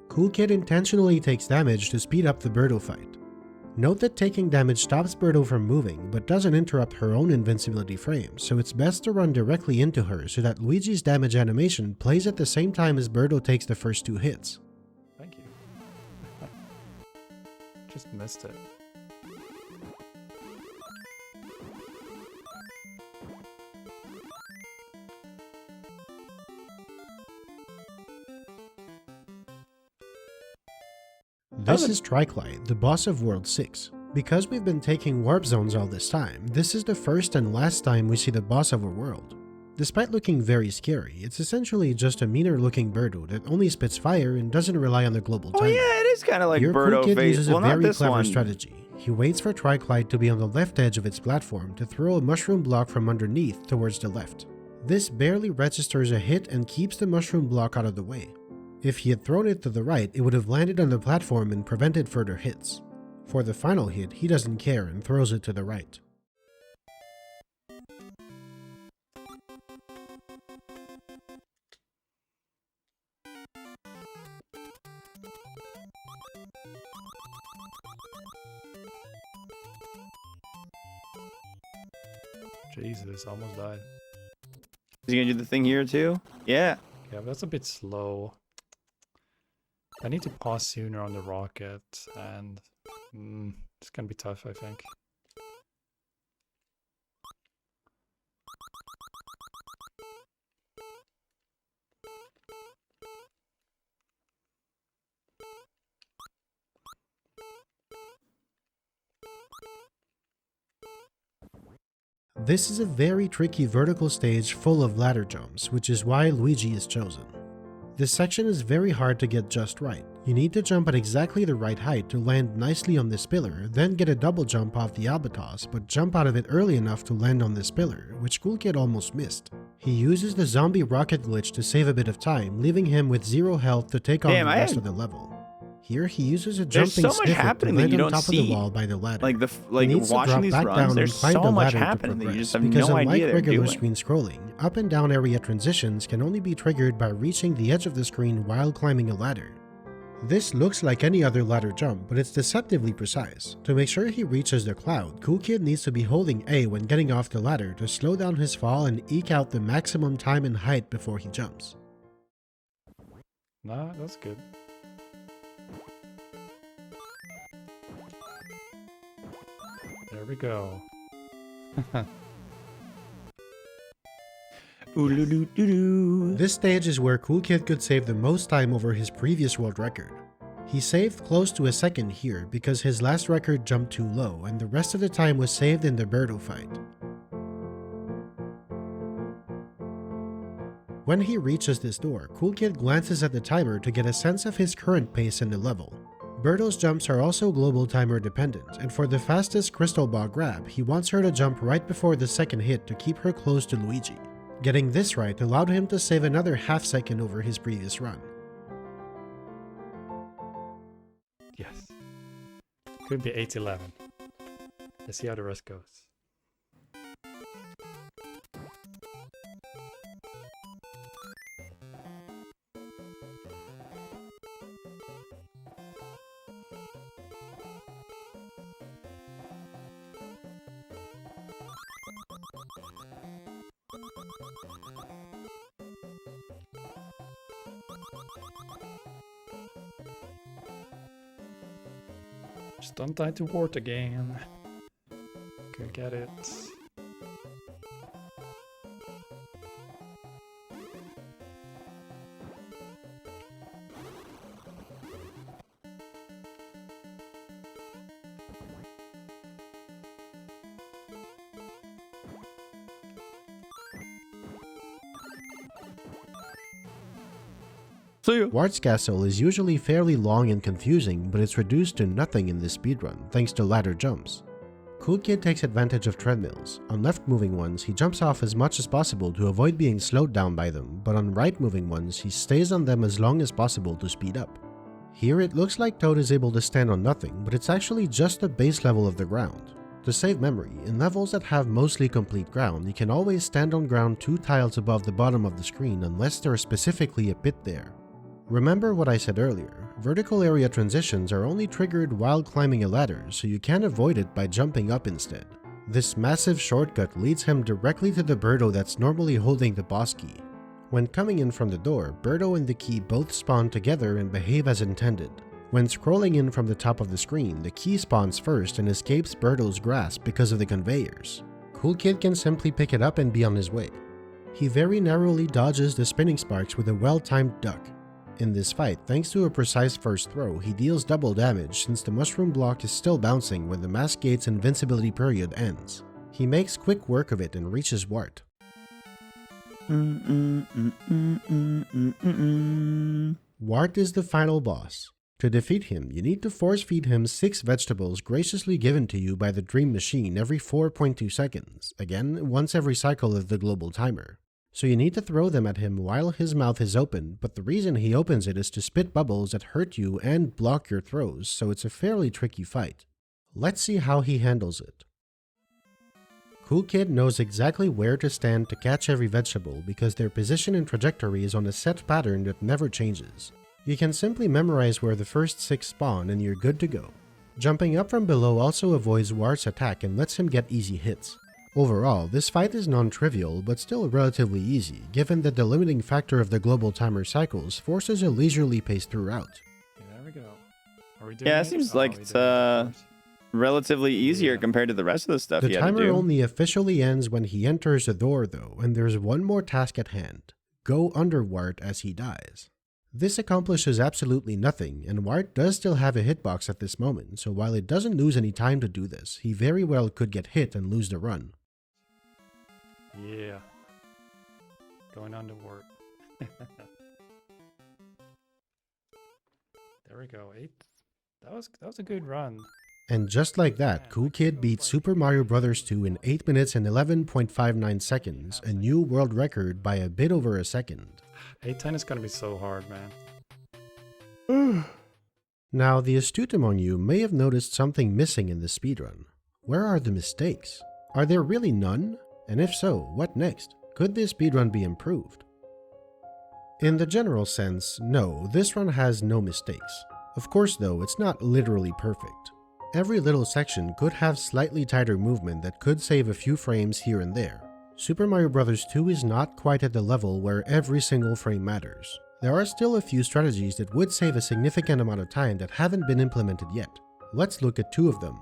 Cool Kid intentionally takes damage to speed up the Birdo fight. Note that taking damage stops Birdo from moving, but doesn't interrupt her own invincibility frame, so it's best to run directly into her so that Luigi's damage animation plays at the same time as Birdo takes the first 2 hits. Thank you. Just missed it. This is Triclide, the boss of World 6. Because we've been taking warp zones all this time, this is the first and last time we see the boss of a world. Despite looking very scary, it's essentially just a meaner looking Birdo that only spits fire and doesn't rely on the global timer. Oh yeah, it is kind of like Your Birdo Cool Kid face. uses Well, a not very this clever one. strategy. He waits for Triclide to be on the left edge of its platform to throw a mushroom block from underneath towards the left. This barely registers a hit and keeps the mushroom block out of the way. If he had thrown it to the right, it would have landed on the platform and prevented further hits. For the final hit, he doesn't care and throws it to the right. Jesus, almost died. Is he gonna do the thing here too? Yeah. Yeah, but that's a bit slow. I need to pause sooner on the rocket, and it's gonna be tough, I think. This is a very tricky vertical stage full of ladder jumps, which is why Luigi is chosen. This section is very hard to get just right. You need to jump at exactly the right height to land nicely on this pillar, then get a double jump off the albatross, but jump out of it early enough to land on this pillar, which Cool Kid almost missed. He uses the zombie rocket glitch to save a bit of time, leaving him with 0 health to take on the rest of the level. Here he uses a jumping sniffer to land on top of the wall by the ladder. Like he needs to drop back down and climb the ladder to progress, that you just have because no unlike idea they're regular doing. screen scrolling, up and down area transitions can only be triggered by reaching the edge of the screen while climbing a ladder. This looks like any other ladder jump, but it's deceptively precise. To make sure he reaches the cloud, Cool Kid needs to be holding A when getting off the ladder to slow down his fall and eke out the maximum time and height before he jumps. Nah, that's good. There we go. This stage is where Cool Kid could save the most time over his previous world record. He saved close to a second here because his last record jumped too low and the rest of the time was saved in the Birdo fight. When he reaches this door, Cool Kid glances at the timer to get a sense of his current pace in the level. Birdo's jumps are also global timer dependent, and for the fastest crystal ball grab, he wants her to jump right before the second hit to keep her close to Luigi. Getting this right allowed him to save another half second over his previous run. Yes. Could be 8-11. Let's see how the rest goes. Just don't die to wart again. Go get it. Wart's Castle is usually fairly long and confusing, but it's reduced to nothing in this speedrun thanks to ladder jumps. Cool Kid takes advantage of treadmills. On left-moving ones, he jumps off as much as possible to avoid being slowed down by them, but on right-moving ones, he stays on them as long as possible to speed up. Here it looks like Toad is able to stand on nothing, but it's actually just the base level of the ground. To save memory, in levels that have mostly complete ground, you can always stand on ground 2 tiles above the bottom of the screen unless there is specifically a pit there. Remember what I said earlier, vertical area transitions are only triggered while climbing a ladder, so you can avoid it by jumping up instead. This massive shortcut leads him directly to the Birdo that's normally holding the boss key. When coming in from the door, Birdo and the key both spawn together and behave as intended. When scrolling in from the top of the screen, the key spawns first and escapes Birdo's grasp because of the conveyors. Cool Kid can simply pick it up and be on his way. He very narrowly dodges the spinning sparks with a well-timed duck. In this fight, thanks to a precise first throw, he deals double damage since the mushroom block is still bouncing when the Mask Gate's invincibility period ends. He makes quick work of it and reaches Wart. Wart is the final boss. To defeat him, you need to force feed him 6 vegetables graciously given to you by the Dream Machine every 4.2 seconds, again, once every cycle of the global timer. So you need to throw them at him while his mouth is open, but the reason he opens it is to spit bubbles that hurt you and block your throws, so it's a fairly tricky fight. Let's see how he handles it. Cool Kid knows exactly where to stand to catch every vegetable because their position and trajectory is on a set pattern that never changes. You can simply memorize where the first 6 spawn and you're good to go. Jumping up from below also avoids Wart's attack and lets him get easy hits. Overall, this fight is non-trivial, but still relatively easy, given that the limiting factor of the global timer cycles forces a leisurely pace throughout. Okay, there we go. Are we doing Yeah, it seems like it's relatively easier compared to the rest of the stuff The you had to timer do. only officially ends when he enters the door though, and there's one more task at hand. Go under Wart as he dies. This accomplishes absolutely nothing, and Wart does still have a hitbox at this moment, so while it doesn't lose any time to do this, he very well could get hit and lose the run. Yeah. Going on to work. There we go. 8. That was a good run. And just like that, Cool Kid beat Super Mario Bros. 2 in 8 minutes and 11.59 seconds, a new world record by a bit over a second. 810 is gonna be so hard, man. Now, the astute among you may have noticed something missing in the speedrun. Where are the mistakes? Are there really none? And if so, what next? Could this speedrun be improved? In the general sense, no, this run has no mistakes. Of course though, it's not literally perfect. Every little section could have slightly tighter movement that could save a few frames here and there. Super Mario Bros. 2 is not quite at the level where every single frame matters. There are still a few strategies that would save a significant amount of time that haven't been implemented yet. Let's look at 2 of them.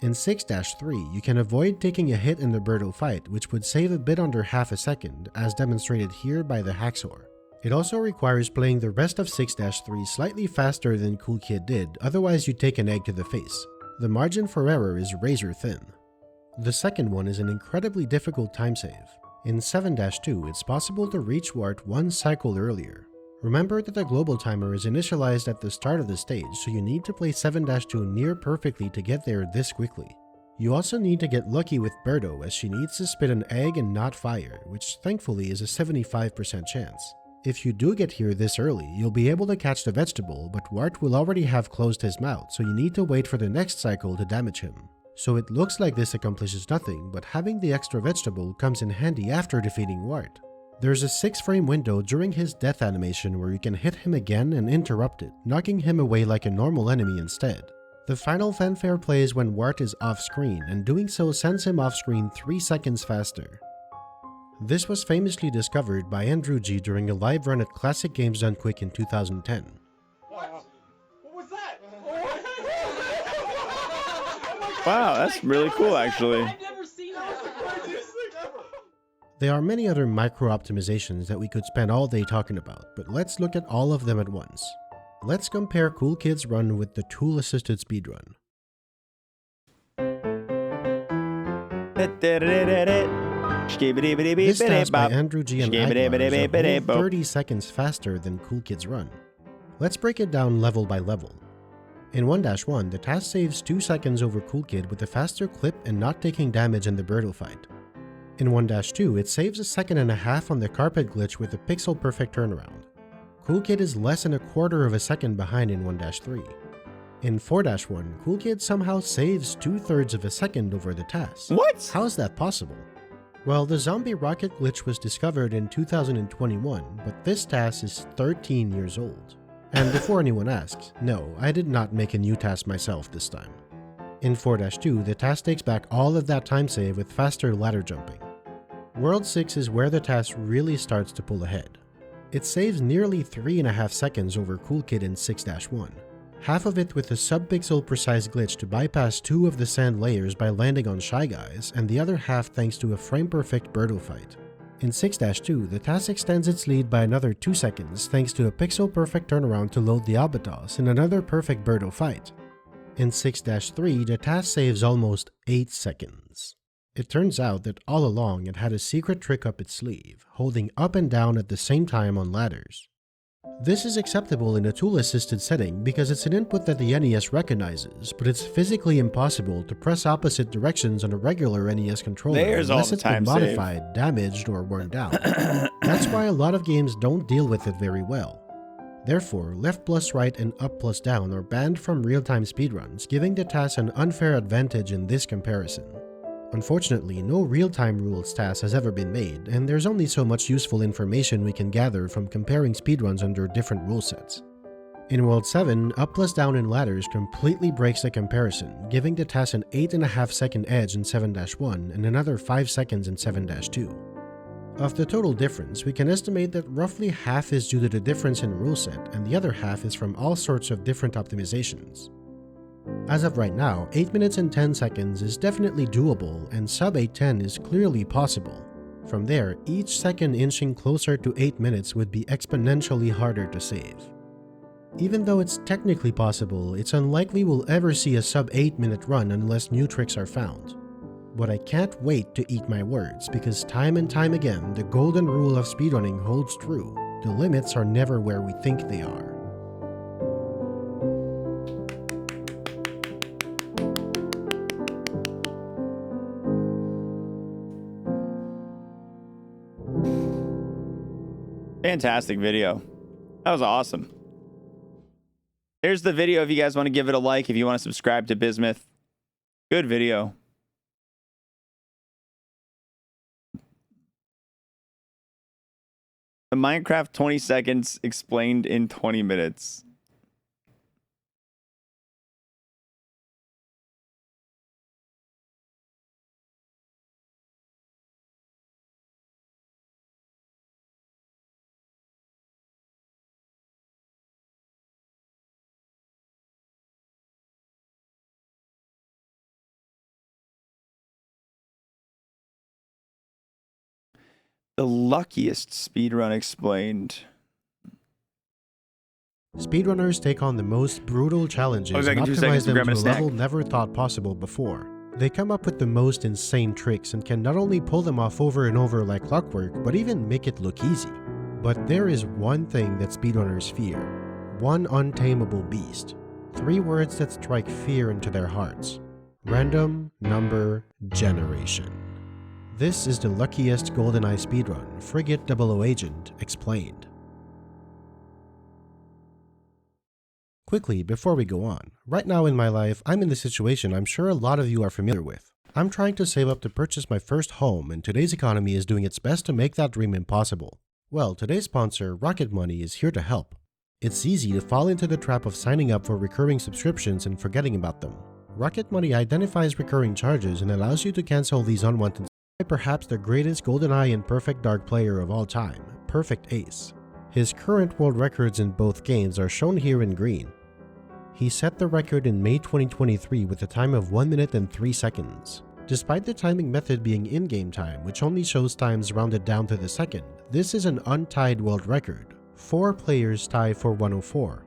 In 6-3, you can avoid taking a hit in the Birdo fight, which would save a bit under half a second, as demonstrated here by the Haxor. It also requires playing the rest of 6-3 slightly faster than Cool Kid did, otherwise you take an egg to the face. The margin for error is razor thin. The second one is an incredibly difficult time save. In 7-2, it's possible to reach Wart one cycle earlier. Remember that the global timer is initialized at the start of the stage, so you need to play 7-2 near perfectly to get there this quickly. You also need to get lucky with Birdo, as she needs to spit an egg and not fire, which thankfully is a 75% chance. If you do get here this early, you'll be able to catch the vegetable, but Wart will already have closed his mouth, so you need to wait for the next cycle to damage him. So it looks like this accomplishes nothing, but having the extra vegetable comes in handy after defeating Wart. There's a 6-frame window during his death animation where you can hit him again and interrupt it, knocking him away like a normal enemy instead. The final fanfare plays when Wart is off-screen, and doing so sends him off-screen 3 seconds faster. This was famously discovered by Andrew G during a live run at Classic Games Done Quick in 2010. What was that? Wow, that's really cool actually. I've never seen that. That's the craziest thing ever. There are many other micro-optimizations that we could spend all day talking about, but let's look at all of them at once. Let's compare Cool Kid's run with the tool-assisted speedrun. This task by Andrew G and Aguilar is a whole 30 seconds faster than Cool Kid's run. Let's break it down level by level. In 1-1, the task saves 2 seconds over Cool Kid with a faster clip and not taking damage in the Birdo fight. In 1-2, it saves 1.5 seconds on the carpet glitch with a pixel perfect turnaround. Cool Kid is less than 1/4 second behind in 1-3. In 4-1, Cool Kid somehow saves 2/3 of a second over the task. What? How's that possible? Well, the zombie rocket glitch was discovered in 2021, but this task is 13 years old. And before anyone asks, no, I did not make a new task myself this time. In 4-2, the task takes back all of that time save with faster ladder jumping. World 6 is where the task really starts to pull ahead. It saves nearly 3.5 seconds over Cool Kid in 6-1. Half of it with a sub-pixel precise glitch to bypass 2 of the sand layers by landing on Shy Guys, and the other half thanks to a frame-perfect Birdo fight. In 6-2, the task extends its lead by another 2 seconds thanks to a pixel-perfect turnaround to load the Albatos in another perfect Birdo fight. In 6-3, the task saves almost 8 seconds. It turns out that all along it had a secret trick up its sleeve, holding up and down at the same time on ladders. This is acceptable in a tool-assisted setting because it's an input that the NES recognizes, but it's physically impossible to press opposite directions on a regular NES controller unless it's been modified, damaged, or worn down. That's why a lot of games don't deal with it very well. Therefore, left plus right and up plus down are banned from real-time speedruns, giving the task an unfair advantage in this comparison. Unfortunately, no real-time rules task has ever been made, and there's only so much useful information we can gather from comparing speedruns under different rule sets. In World 7, up plus down in ladders completely breaks the comparison, giving the task an 8.5 second edge in 7-1 and another 5 seconds in 7-2. Of the total difference, we can estimate that roughly half is due to the difference in rule set, and the other half is from all sorts of different optimizations. As of right now, 8 minutes and 10 seconds is definitely doable, and sub 8:10 is clearly possible. From there, each second inching closer to 8 minutes would be exponentially harder to save. Even though it's technically possible, it's unlikely we'll ever see a sub 8-minute run unless new tricks are found. But I can't wait to eat my words, because time and time again, the golden rule of speedrunning holds true. The limits are never where we think they are. Fantastic video. That was awesome. Here's the video if you guys want to give it a like, if you want to subscribe to Bismuth. Good video. The Minecraft 20 seconds explained in 20 minutes. The luckiest speedrun explained. Speedrunners take on the most brutal challenges and optimize them to a level never thought possible before. They come up with the most insane tricks and can not only pull them off over and over like clockwork, but even make it look easy. But there is one thing that speedrunners fear. One untamable beast. 3 words that strike fear into their hearts. Random number generation. This is the luckiest GoldenEye speedrun, Frigate 00 Agent explained. Quickly, before we go on, right now in my life, I'm in the situation I'm sure a lot of you are familiar with. I'm trying to save up to purchase my first home, and today's economy is doing its best to make that dream impossible. Well, today's sponsor, Rocket Money, is here to help. It's easy to fall into the trap of signing up for recurring subscriptions and forgetting about them. Rocket Money identifies recurring charges and allows you to cancel these unwanted perhaps the greatest GoldenEye and Perfect Dark player of all time, Perfect Ace. His current world records in both games are shown here in green. He set the record in May 2023 with a time of 1 minute and 3 seconds. Despite the timing method being in-game time, which only shows times rounded down to the second, this is an untied world record. 4 players tie for 104.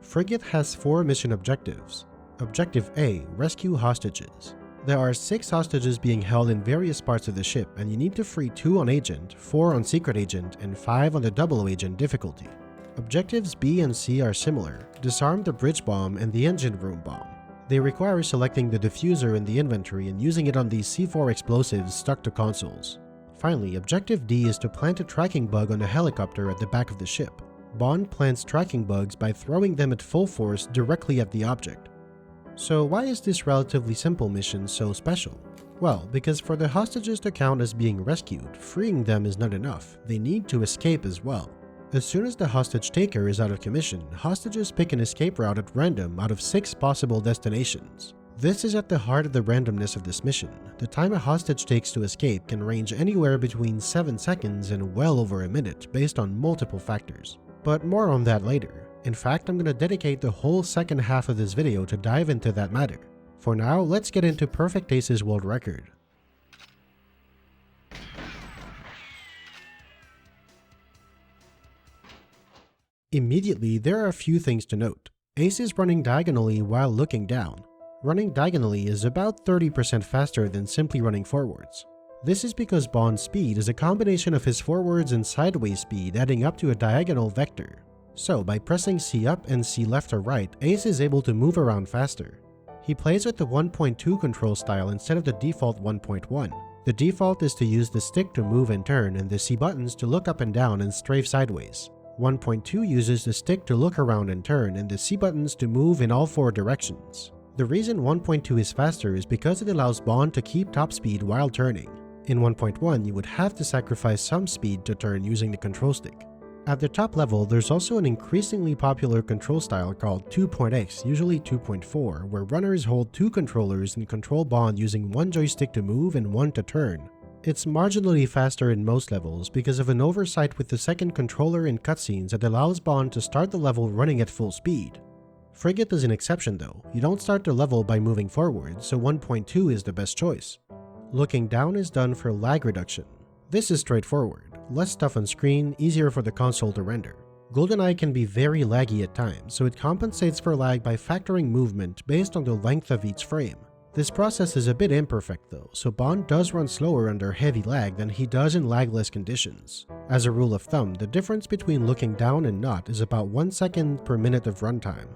Frigate has 4 mission objectives. Objective A, rescue hostages. There are 6 hostages being held in various parts of the ship, and you need to free 2 on Agent, 4 on Secret Agent, and 5 on the Double Agent difficulty. Objectives B and C are similar. Disarm the bridge bomb and the engine room bomb. They require selecting the diffuser in the inventory and using it on these C4 explosives stuck to consoles. Finally, Objective D is to plant a tracking bug on a helicopter at the back of the ship. Bond plants tracking bugs by throwing them at full force directly at the object. So why is this relatively simple mission so special? Well, because for the hostages to count as being rescued, freeing them is not enough. They need to escape as well. As soon as the hostage taker is out of commission, hostages pick an escape route at random out of 6 possible destinations. This is at the heart of the randomness of this mission. The time a hostage takes to escape can range anywhere between 7 seconds and well over a minute based on multiple factors. But more on that later. In fact, I'm going to dedicate the whole second half of this video to dive into that matter. For now, let's get into Perfect Ace's world record. Immediately, there are a few things to note. Ace is running diagonally while looking down. Running diagonally is about 30% faster than simply running forwards. This is because Bond's speed is a combination of his forwards and sideways speed adding up to a diagonal vector. So by pressing C up and C left or right, Ace is able to move around faster. He plays with the 1.2 control style instead of the default 1.1. The default is to use the stick to move and turn and the C buttons to look up and down and strafe sideways. 1.2 uses the stick to look around and turn and the C buttons to move in all 4 directions. The reason 1.2 is faster is because it allows Bond to keep top speed while turning. In 1.1, you would have to sacrifice some speed to turn using the control stick. At the top level, there's also an increasingly popular control style called 2.x, usually 2.4, where runners hold 2 controllers and control Bond using 1 joystick to move and 1 to turn. It's marginally faster in most levels because of an oversight with the second controller in cutscenes that allows Bond to start the level running at full speed. Frigate is an exception though. You don't start the level by moving forward, so 1.2 is the best choice. Looking down is done for lag reduction. This is straightforward. Less stuff on screen, easier for the console to render. GoldenEye can be very laggy at times, so it compensates for lag by factoring movement based on the length of each frame. This process is a bit imperfect though, so Bond does run slower under heavy lag than he does in lagless conditions. As a rule of thumb, the difference between looking down and not is about 1 second per minute of runtime.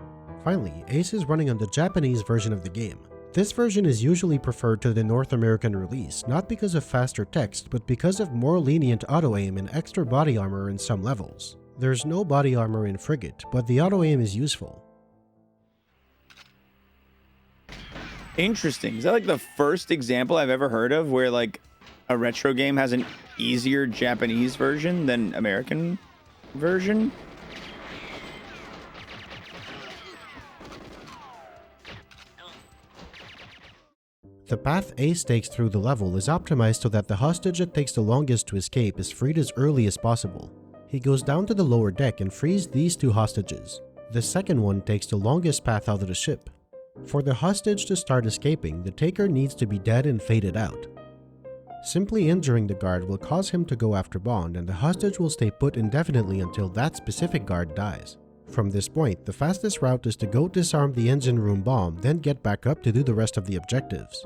Finally, Ace is running on the Japanese version of the game. This version is usually preferred to the North American release, not because of faster text, but because of more lenient auto-aim and extra body armor in some levels. There's no body armor in Frigate, but the auto-aim is useful. Interesting. Is that like the first example I've ever heard of where like a retro game has an easier Japanese version than American version? The path Ace takes through the level is optimized so that the hostage that takes the longest to escape is freed as early as possible. He goes down to the lower deck and frees these two hostages. The second one takes the longest path out of the ship. For the hostage to start escaping, the taker needs to be dead and faded out. Simply injuring the guard will cause him to go after Bond, and the hostage will stay put indefinitely until that specific guard dies. From this point, the fastest route is to go disarm the engine room bomb, then get back up to do the rest of the objectives.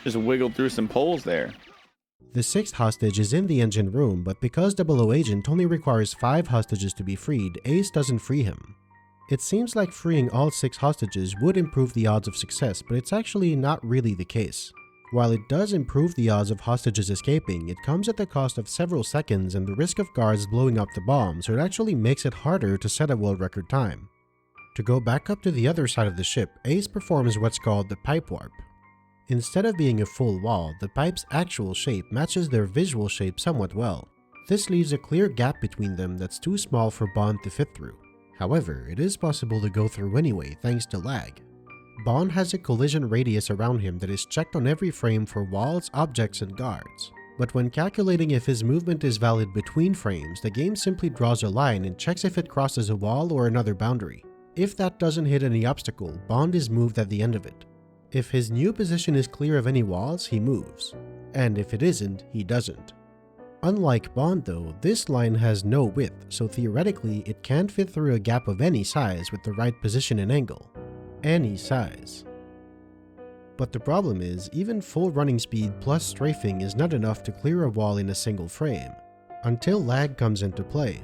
Just wiggled through some poles there. The sixth hostage is in the engine room, but because 00 Agent only requires 5 hostages to be freed, Ace doesn't free him. It seems like freeing all 6 hostages would improve the odds of success, but it's actually not really the case. While it does improve the odds of hostages escaping, it comes at the cost of several seconds and the risk of guards blowing up the bomb, so it actually makes it harder to set a world record time. To go back up to the other side of the ship, Ace performs what's called the pipe warp. Instead of being a full wall, the pipe's actual shape matches their visual shape somewhat well. This leaves a clear gap between them that's too small for Bond to fit through. However, it is possible to go through anyway thanks to lag. Bond has a collision radius around him that is checked on every frame for walls, objects, and guards. But when calculating if his movement is valid between frames, the game simply draws a line and checks if it crosses a wall or another boundary. If that doesn't hit any obstacle, Bond is moved at the end of it. If his new position is clear of any walls, he moves. And if it isn't, he doesn't. Unlike Bond though, this line has no width, so theoretically it can't fit through a gap of any size with the right position and angle. Any size. But the problem is, even full running speed plus strafing is not enough to clear a wall in a single frame, until lag comes into play.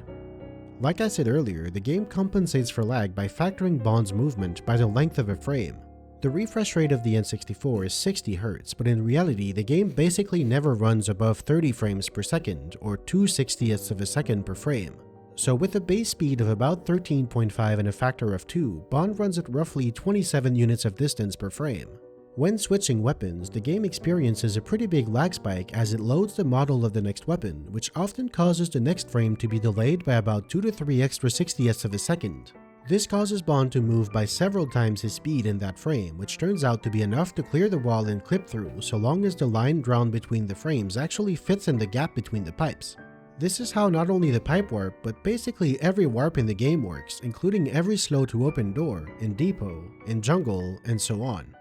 Like I said earlier, the game compensates for lag by factoring Bond's movement by the length of a frame. The refresh rate of the N64 is 60 Hz, but in reality the game basically never runs above 30 frames per second, or 2/60ths of a second per frame. So with a base speed of about 13.5 and a factor of 2, Bond runs at roughly 27 units of distance per frame. When switching weapons, the game experiences a pretty big lag spike as it loads the model of the next weapon, which often causes the next frame to be delayed by about 2 to 3 extra 60ths of a second. This causes Bond to move by several times his speed in that frame, which turns out to be enough to clear the wall and clip through, so long as the line drawn between the frames actually fits in the gap between the pipes. This is how not only the pipe warp, but basically every warp in the game works, including every slow to open door, in depot, in jungle, and so on.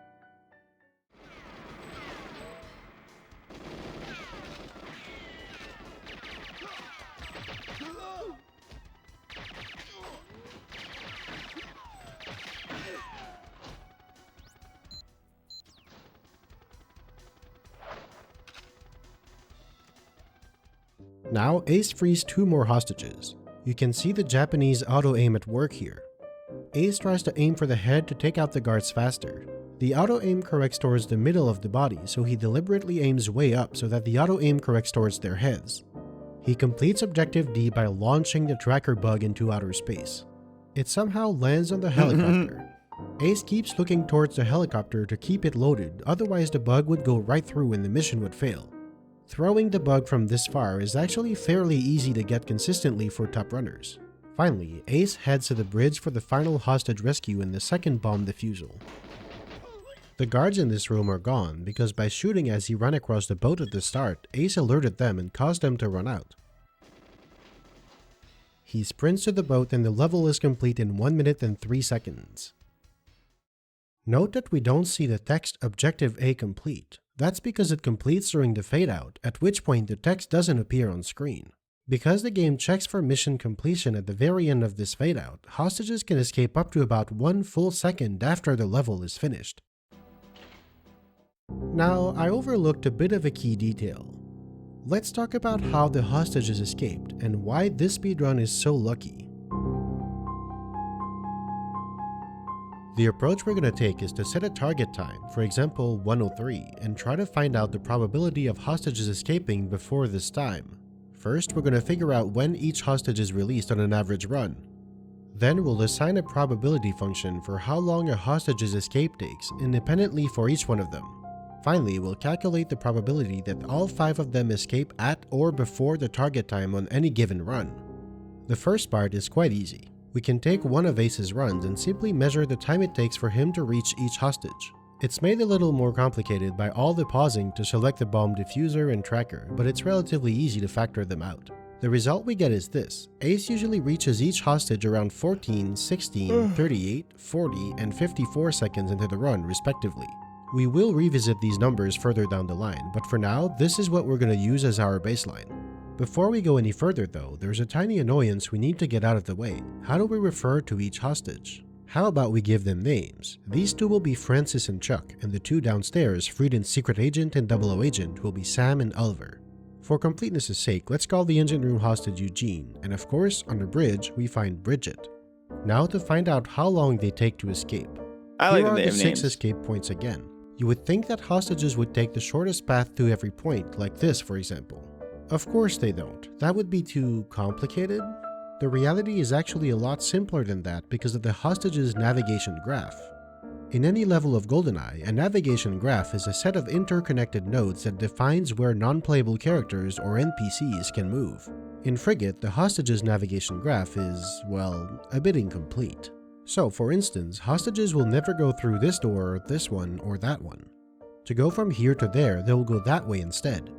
Now Ace frees 2 more hostages. You can see the Japanese auto-aim at work here. Ace tries to aim for the head to take out the guards faster. The auto-aim corrects towards the middle of the body, so he deliberately aims way up so that the auto-aim corrects towards their heads. He completes Objective D by launching the tracker bug into outer space. It somehow lands on the helicopter. Ace keeps looking towards the helicopter to keep it loaded, otherwise the bug would go right through and the mission would fail. Throwing the bug from this far is actually fairly easy to get consistently for top runners. Finally, Ace heads to the bridge for the final hostage rescue and the second bomb defusal. The guards in this room are gone because by shooting as he ran across the boat at the start, Ace alerted them and caused them to run out. He sprints to the boat and the level is complete in 1 minute and 3 seconds. Note that we don't see the text Objective A complete. That's because it completes during the fade out, at which point the text doesn't appear on screen. Because the game checks for mission completion at the very end of this fade out, hostages can escape up to about 1 full second after the level is finished. Now, I overlooked a bit of a key detail. Let's talk about how the hostages escaped and why this speedrun is so lucky. The approach we're going to take is to set a target time, for example 103, and try to find out the probability of hostages escaping before this time. First, we're going to figure out when each hostage is released on an average run. Then we'll assign a probability function for how long a hostage's escape takes, independently for each one of them. Finally, we'll calculate the probability that all 5 of them escape at or before the target time on any given run. The first part is quite easy. We can take one of Ace's runs and simply measure the time it takes for him to reach each hostage. It's made a little more complicated by all the pausing to select the bomb diffuser and tracker, but it's relatively easy to factor them out. The result we get is this. Ace usually reaches each hostage around 14, 16, 38, 40, and 54 seconds into the run, respectively. We will revisit these numbers further down the line, but for now, this is what we're going to use as our baseline. Before we go any further though, there's a tiny annoyance we need to get out of the way. How do we refer to each hostage? How about we give them names? These two will be Francis and Chuck, and the two downstairs, Frieden's secret agent and 00 agent, will be Sam and Oliver. For completeness' sake, let's call the engine room hostage Eugene, and of course, on the bridge, we find Bridget. Now to find out how long they take to escape. Here are the 6 escape points again. You would think that hostages would take the shortest path to every point, like this for example. Of course they don't. That would be too complicated. The reality is actually a lot simpler than that because of the hostage's navigation graph. In any level of GoldenEye, a navigation graph is a set of interconnected nodes that defines where non-playable characters or NPCs can move. In Frigate, the hostage's navigation graph is, well, a bit incomplete. So, for instance, hostages will never go through this door, this one, or that one. To go from here to there, they will go that way instead.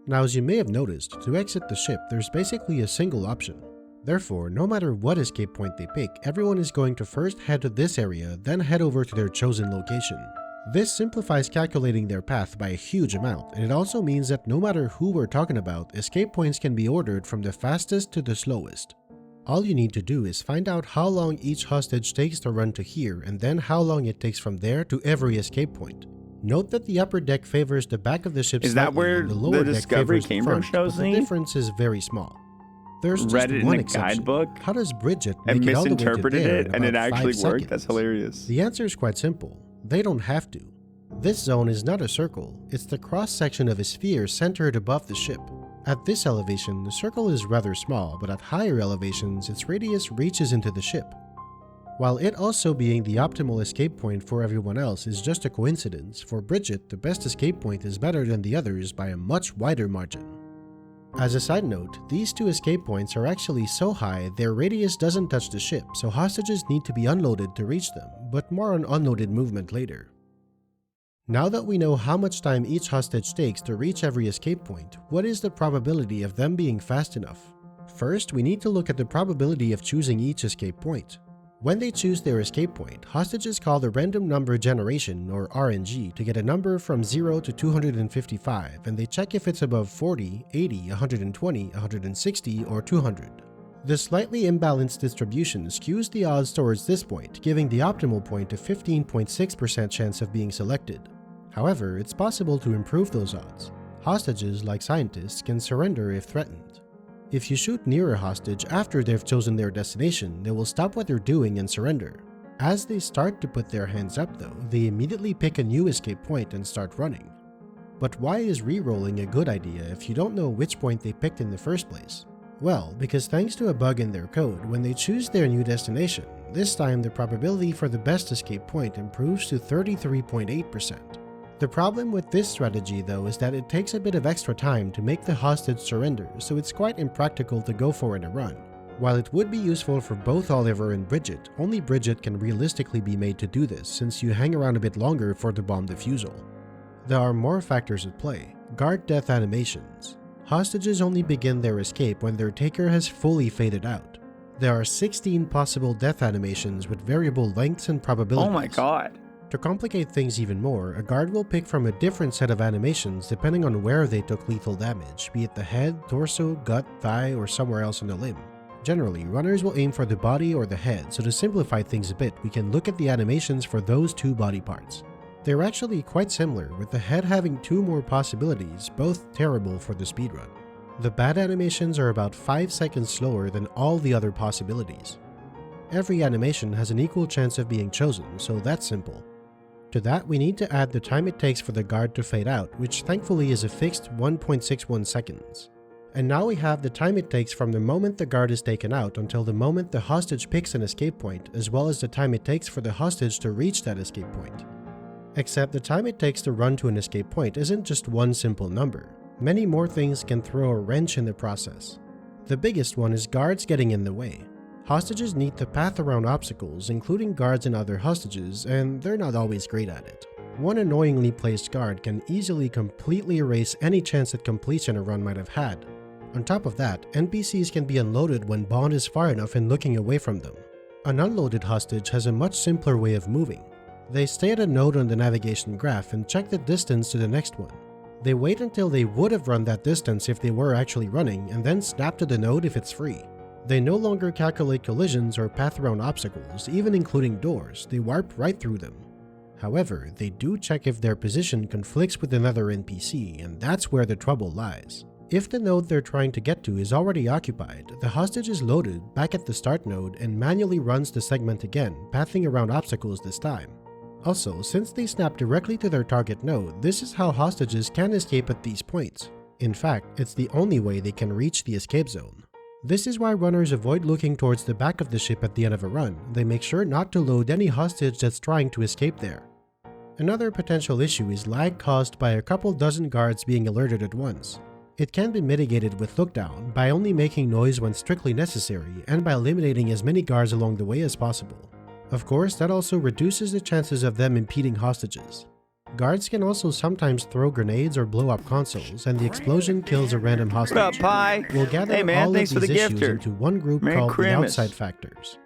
Now, as you may have noticed, to exit the ship, there's basically a single option. Therefore, no matter what escape point they pick, everyone is going to first head to this area, then head over to their chosen location. This simplifies calculating their path by a huge amount, and it also means that no matter who we're talking about, escape points can be ordered from the fastest to the slowest. All you need to do is find out how long each hostage takes to run to here, and then how long it takes from there to every escape point. Note that the upper deck favors the back of the ship slightly, and the lower deck favors the front, but the difference is very small. There's just one exception. Guidebook. How does Bridget and make it all the way to misinterpreted there it, in and it about 5 actually worked? seconds? That's hilarious. The answer is quite simple. They don't have to. This zone is not a circle, it's the cross-section of a sphere centered above the ship. At this elevation, the circle is rather small, but at higher elevations, its radius reaches into the ship. While it also being the optimal escape point for everyone else is just a coincidence, for Bridget, the best escape point is better than the others by a much wider margin. As a side note, these 2 escape points are actually so high their radius doesn't touch the ship, so hostages need to be unloaded to reach them, but more on unloaded movement later. Now that we know how much time each hostage takes to reach every escape point, what is the probability of them being fast enough? First, we need to look at the probability of choosing each escape point. When they choose their escape point, hostages call the random number generation, or RNG, to get a number from 0 to 255, and they check if it's above 40, 80, 120, 160, or 200. The slightly imbalanced distribution skews the odds towards this point, giving the optimal point a 15.6% chance of being selected. However, it's possible to improve those odds. Hostages, like scientists, can surrender if threatened. If you shoot near a hostage after they've chosen their destination, they will stop what they're doing and surrender. As they start to put their hands up though, they immediately pick a new escape point and start running. But why is re-rolling a good idea if you don't know which point they picked in the first place? Well, because thanks to a bug in their code, when they choose their new destination, this time the probability for the best escape point improves to 33.8%. The problem with this strategy though is that it takes a bit of extra time to make the hostage surrender, so it's quite impractical to go for in a run. While it would be useful for both Oliver and Bridget, only Bridget can realistically be made to do this since you hang around a bit longer for the bomb defusal. There are more factors at play. Guard death animations. Hostages only begin their escape when their taker has fully faded out. There are 16 possible death animations with variable lengths and probabilities. Oh my god. To complicate things even more, a guard will pick from a different set of animations depending on where they took lethal damage, be it the head, torso, gut, thigh, or somewhere else on the limb. Generally, runners will aim for the body or the head, so to simplify things a bit, we can look at the animations for those two body parts. They're actually quite similar, with the head having 2 more possibilities, both terrible for the speedrun. The bad animations are about 5 seconds slower than all the other possibilities. Every animation has an equal chance of being chosen, so that's simple. To that, we need to add the time it takes for the guard to fade out, which thankfully is a fixed 1.61 seconds. And now we have the time it takes from the moment the guard is taken out until the moment the hostage picks an escape point, as well as the time it takes for the hostage to reach that escape point. Except the time it takes to run to an escape point isn't just one simple number. Many more things can throw a wrench in the process. The biggest one is guards getting in the way. Hostages need to path around obstacles, including guards and other hostages, and they're not always great at it. One annoyingly placed guard can easily completely erase any chance at completion a run might have had. On top of that, NPCs can be unloaded when Bond is far enough and looking away from them. An unloaded hostage has a much simpler way of moving. They stay at a node on the navigation graph and check the distance to the next one. They wait until they would have run that distance if they were actually running, and then snap to the node if it's free. They no longer calculate collisions or path around obstacles, even including doors. They warp right through them. However, they do check if their position conflicts with another NPC, and that's where the trouble lies. If the node they're trying to get to is already occupied, the hostage is loaded back at the start node and manually runs the segment again, pathing around obstacles this time. Also, since they snap directly to their target node, this is how hostages can escape at these points. In fact, it's the only way they can reach the escape zone. This is why runners avoid looking towards the back of the ship at the end of a run. They make sure not to load any hostage that's trying to escape there. Another potential issue is lag caused by a couple dozen guards being alerted at once. It can be mitigated with lookdown by only making noise when strictly necessary and by eliminating as many guards along the way as possible. Of course, that also reduces the chances of them impeding hostages. Guards can also sometimes throw grenades or blow up consoles, and the explosion kills a random hostage. What up, Pi? We'll gather Hey, man, all of thanks these for the issues gifter. into one group Merry called the Christmas. outside factors.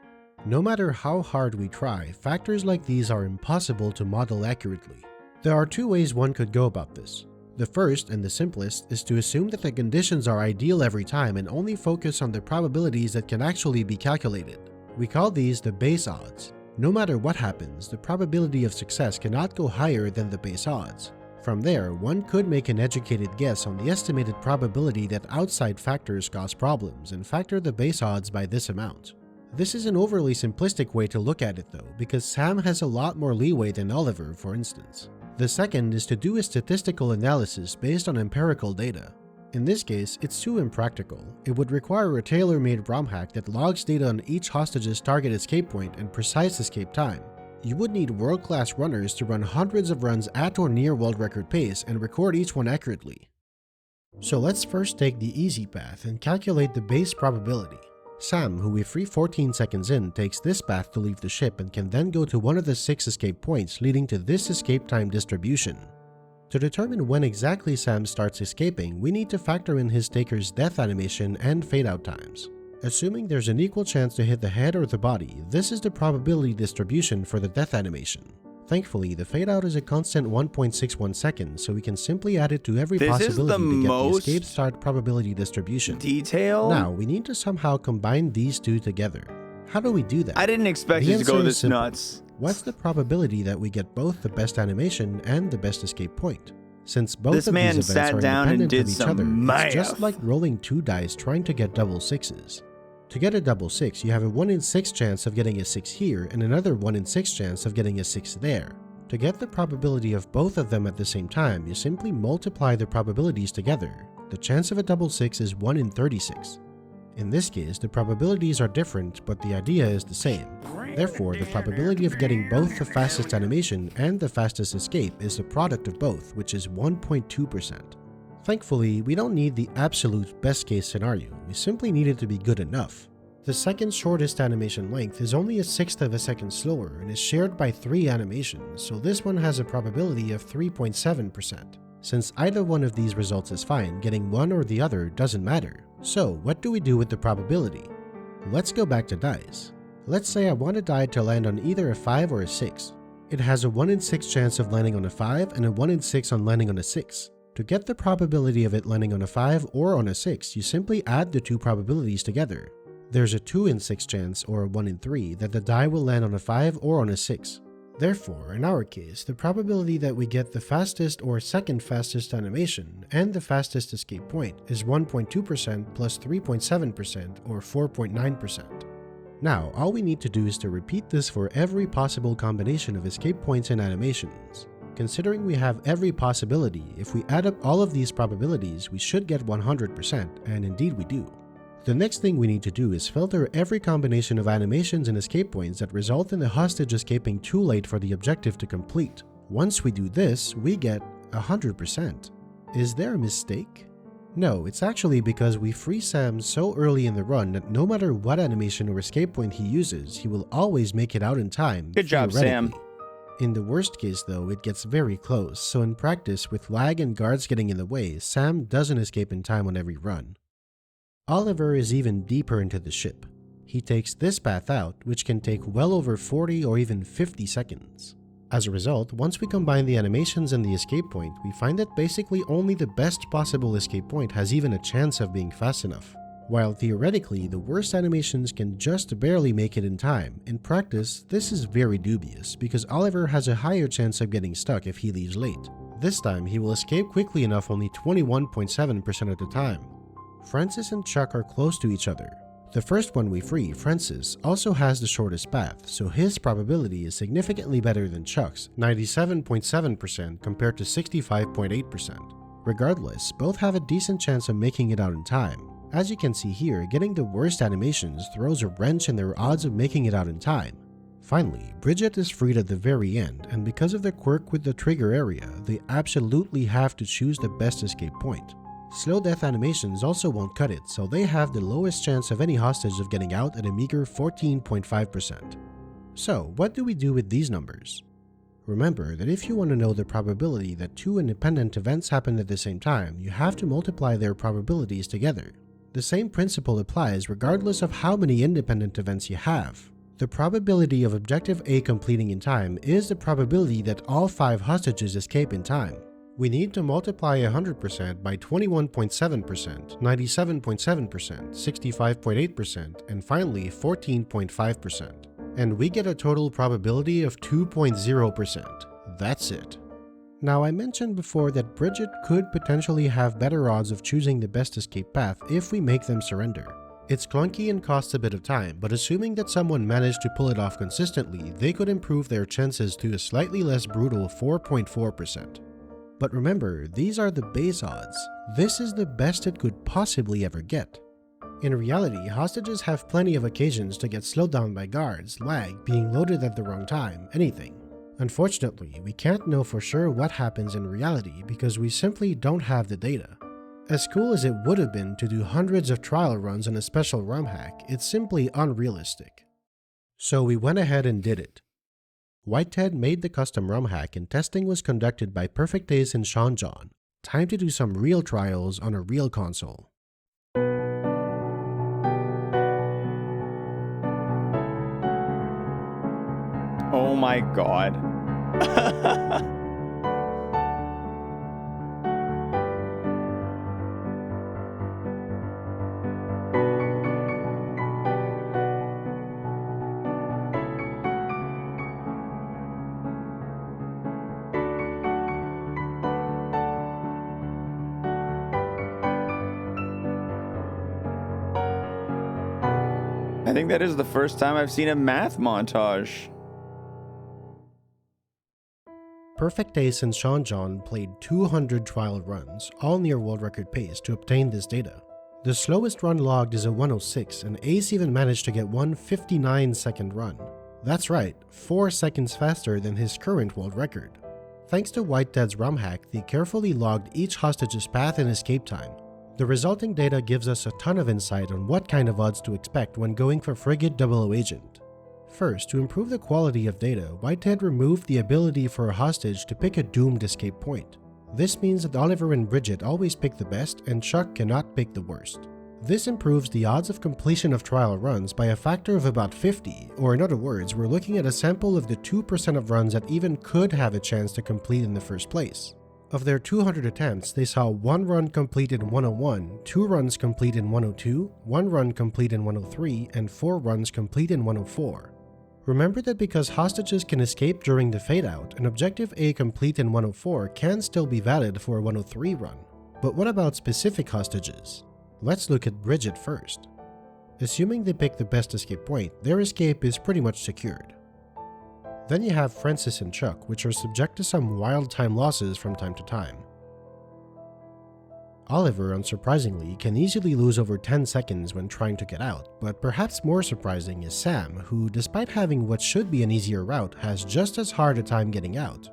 No matter how hard we try, factors like these are impossible to model accurately. There are 2 ways one could go about this. The first, and the simplest, is to assume that the conditions are ideal every time and only focus on the probabilities that can actually be calculated. We call these the base odds. No matter what happens, the probability of success cannot go higher than the base odds. From there, one could make an educated guess on the estimated probability that outside factors cause problems and factor the base odds by this amount. This is an overly simplistic way to look at it though, because Sam has a lot more leeway than Oliver, for instance. The second is to do a statistical analysis based on empirical data. In this case, it's too impractical. It would require a tailor-made ROM hack that logs data on each hostage's target escape point and precise escape time. You would need world-class runners to run hundreds of runs at or near world record pace and record each one accurately. So let's first take the easy path and calculate the base probability. Sam, who we free 14 seconds in, takes this path to leave the ship and can then go to one of the 6 escape points, leading to this escape time distribution. To determine when exactly Sam starts escaping, we need to factor in his taker's death animation and fade-out times. Assuming there's an equal chance to hit the head or the body, this is the probability distribution for the death animation. Thankfully, the fade-out is a constant 1.61 seconds, so we can simply add it to every possibility to get the escape start probability distribution. Detail? Now, we need to somehow combine these two together. How do we do that? I didn't expect The you to go answer is this simple. nuts. What's the probability that we get both the best animation and the best escape point? Since both This of man these events sat are down and independent did of each some other, math. it's just like rolling 2 dice trying to get double 6s. To get a double 6, you have a 1 in 6 chance of getting a 6 here and another 1 in 6 chance of getting a 6 there. To get the probability of both of them at the same time, you simply multiply the probabilities together. The chance of a double 6 is 1 in 36. In this case, the probabilities are different, but the idea is the same. Therefore, the probability of getting both the fastest animation and the fastest escape is the product of both, which is 1.2%. Thankfully, we don't need the absolute best case scenario, we simply need it to be good enough. The second shortest animation length is only a 1/6 of a second slower and is shared by 3 animations, so this one has a probability of 3.7%. Since either one of these results is fine, getting one or the other doesn't matter. So, what do we do with the probability? Let's go back to dice. Let's say I want a die to land on either a 5 or a 6. It has a 1 in 6 chance of landing on a 5 and a 1 in 6 on landing on a 6. To get the probability of it landing on a 5 or on a 6, you simply add the two probabilities together. There's a 2 in 6 chance, or a 1 in 3, that the die will land on a 5 or on a 6. Therefore, in our case, the probability that we get the fastest or second fastest animation and the fastest escape point is 1.2% plus 3.7%, or 4.9%. Now, all we need to do is to repeat this for every possible combination of escape points and animations. Considering we have every possibility, if we add up all of these probabilities, we should get 100%, and indeed we do. The next thing we need to do is filter every combination of animations and escape points that result in the hostage escaping too late for the objective to complete. Once we do this, we get 100%. Is there a mistake? No, it's actually because we free Sam so early in the run that no matter what animation or escape point he uses, he will always make it out in time. Good job, Sam. In the worst case though, it gets very close, so in practice, with lag and guards getting in the way, Sam doesn't escape in time on every run. Oliver is even deeper into the ship. He takes this path out, which can take well over 40 or even 50 seconds. As a result, once we combine the animations and the escape point, we find that basically only the best possible escape point has even a chance of being fast enough. While theoretically, the worst animations can just barely make it in time, in practice, this is very dubious because Oliver has a higher chance of getting stuck if he leaves late. This time, he will escape quickly enough only 21.7% of the time. Francis and Chuck are close to each other. The first one we free, Francis, also has the shortest path, so his probability is significantly better than Chuck's, 97.7% compared to 65.8%. Regardless, both have a decent chance of making it out in time. As you can see here, getting the worst animations throws a wrench in their odds of making it out in time. Finally, Bridget is freed at the very end, and because of the quirk with the trigger area, they absolutely have to choose the best escape point. Slow death animations also won't cut it, so they have the lowest chance of any hostage of getting out at a meager 14.5%. So, what do we do with these numbers? Remember that if you want to know the probability that two independent events happen at the same time, you have to multiply their probabilities together. The same principle applies regardless of how many independent events you have. The probability of objective A completing in time is the probability that all 5 hostages escape in time. We need to multiply 100% by 21.7%, 97.7%, 65.8%, and finally 14.5%. And we get a total probability of 2.0%. That's it. Now, I mentioned before that Bridget could potentially have better odds of choosing the best escape path if we make them surrender. It's clunky and costs a bit of time, but assuming that someone managed to pull it off consistently, they could improve their chances to a slightly less brutal 4.4%. But remember, these are the base odds. This is the best it could possibly ever get. In reality, hostages have plenty of occasions to get slowed down by guards, lag, being loaded at the wrong time, anything. Unfortunately, we can't know for sure what happens in reality because we simply don't have the data. As cool as it would have been to do hundreds of trial runs on a special ROM hack, it's simply unrealistic. So we went ahead and did it. Whitehead made the custom ROM hack and testing was conducted by Perfect Ace and Sean John. Time to do some real trials on a real console. Oh my god. I think that is the first time I've seen a math montage. Perfect Ace and Sean John played 200 trial runs, all near world record pace, to obtain this data. The slowest run logged is a 106, and Ace even managed to get one 59-second run. That's right, 4 seconds faster than his current world record. Thanks to Whitehead's ROM hack, they carefully logged each hostage's path and escape time. The resulting data gives us a ton of insight on what kind of odds to expect when going for Frigate 00 Agent. First, to improve the quality of data, Whitehead removed the ability for a hostage to pick a doomed escape point. This means that Oliver and Bridget always pick the best and Chuck cannot pick the worst. This improves the odds of completion of trial runs by a factor of about 50, or in other words, we're looking at a sample of the 2% of runs that even could have a chance to complete in the first place. Of their 200 attempts, they saw 1 run complete in 101, 2 runs complete in 102, 1 run complete in 103, and 4 runs complete in 104. Remember that because hostages can escape during the fade out, an Objective A complete in 104 can still be valid for a 103 run. But what about specific hostages? Let's look at Bridget first. Assuming they pick the best escape point, their escape is pretty much secured. Then you have Francis and Chuck, which are subject to some wild time losses from time to time. Oliver, unsurprisingly, can easily lose over 10 seconds when trying to get out, but perhaps more surprising is Sam, who, despite having what should be an easier route, has just as hard a time getting out.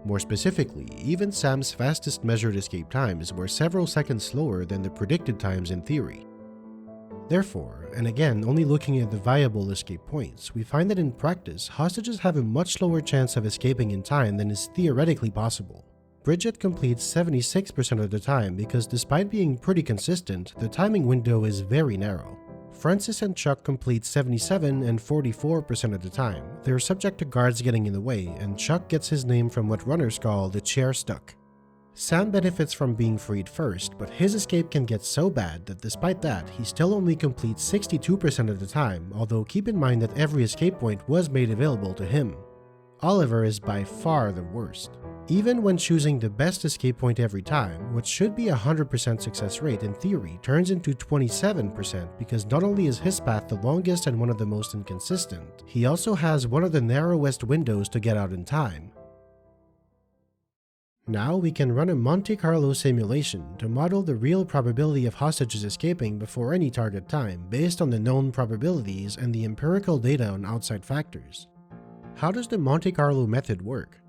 More specifically, even Sam's fastest measured escape times were several seconds slower than the predicted times in theory. Therefore, and again only looking at the viable escape points, we find that in practice, hostages have a much lower chance of escaping in time than is theoretically possible. Bridget completes 76% of the time because despite being pretty consistent, the timing window is very narrow. Francis and Chuck complete 77 and 44% of the time. They're subject to guards getting in the way, and Chuck gets his name from what runners call the chair stuck. Sam benefits from being freed first, but his escape can get so bad that despite that, he still only completes 62% of the time, although keep in mind that every escape point was made available to him. Oliver is by far the worst. Even when choosing the best escape point every time, what should be a 100% success rate in theory turns into 27% because not only is his path the longest and one of the most inconsistent, he also has one of the narrowest windows to get out in time. Now we can run a Monte Carlo simulation to model the real probability of hostages escaping before any target time based on the known probabilities and the empirical data on outside factors. How does the Monte Carlo method work?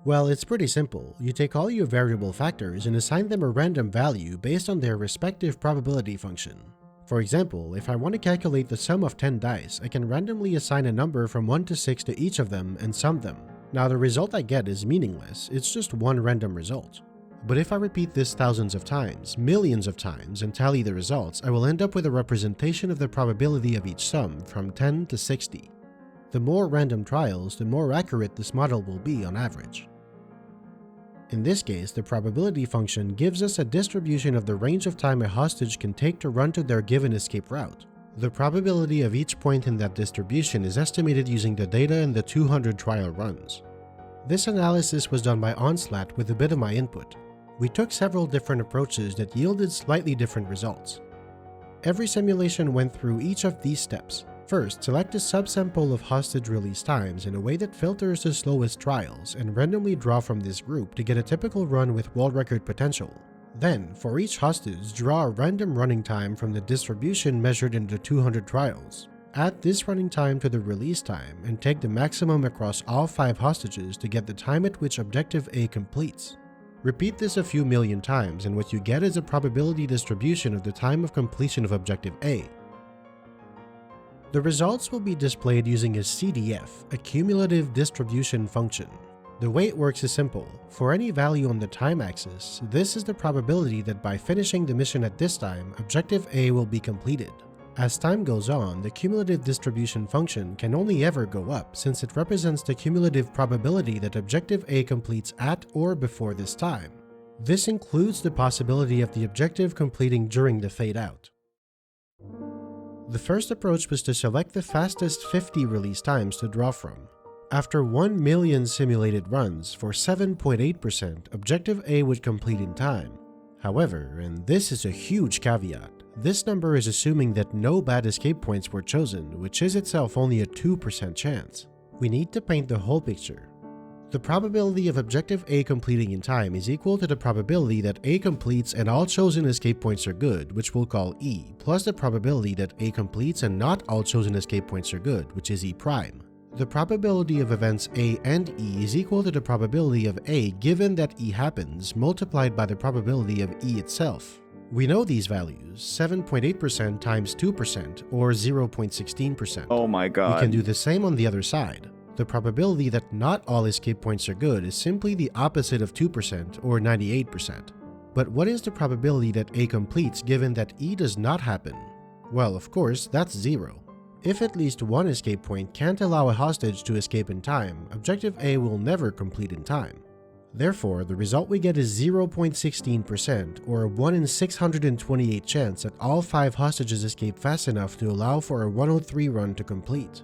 Well, it's pretty simple. You take all your variable factors and assign them a random value based on their respective probability function. For example, if I want to calculate the sum of 10 dice, I can randomly assign a number from 1 to 6 to each of them and sum them. Now the result I get is meaningless, it's just one random result. But if I repeat this thousands of times, millions of times, and tally the results, I will end up with a representation of the probability of each sum from 10 to 60. The more random trials, the more accurate this model will be on average. In this case, the probability function gives us a distribution of the range of time a hostage can take to run to their given escape route. The probability of each point in that distribution is estimated using the data in the 200 trial runs. This analysis was done by Onslaught with a bit of my input. We took several different approaches that yielded slightly different results. Every simulation went through each of these steps. First, select a subsample of hostage release times in a way that filters the slowest trials and randomly draw from this group to get a typical run with world record potential. Then, for each hostage, draw a random running time from the distribution measured in the 200 trials. Add this running time to the release time and take the maximum across all 5 hostages to get the time at which Objective A completes. Repeat this a few million times and what you get is a probability distribution of the time of completion of Objective A. The results will be displayed using a CDF, a cumulative distribution function. The way it works is simple. For any value on the time axis, this is the probability that by finishing the mission at this time, Objective A will be completed. As time goes on, the cumulative distribution function can only ever go up since it represents the cumulative probability that Objective A completes at or before this time. This includes the possibility of the objective completing during the fade out. The first approach was to select the fastest 50 release times to draw from. After 1 million simulated runs, for 7.8%, Objective A would complete in time. However, and this is a huge caveat, this number is assuming that no bad escape points were chosen, which is itself only a 2% chance. We need to paint the whole picture. The probability of Objective A completing in time is equal to the probability that A completes and all chosen escape points are good, which we'll call E, plus the probability that A completes and not all chosen escape points are good, which is E prime. The probability of events A and E is equal to the probability of A given that E happens, multiplied by the probability of E itself. We know these values, 7.8% times 2%, or 0.16%. Oh my god. We can do the same on the other side. The probability that not all escape points are good is simply the opposite of 2%, or 98%. But what is the probability that A completes given that E does not happen? Well, of course, that's 0. If at least one escape point can't allow a hostage to escape in time, Objective A will never complete in time. Therefore, the result we get is 0.16%, or a 1 in 628 chance that all 5 hostages escape fast enough to allow for a 103 run to complete.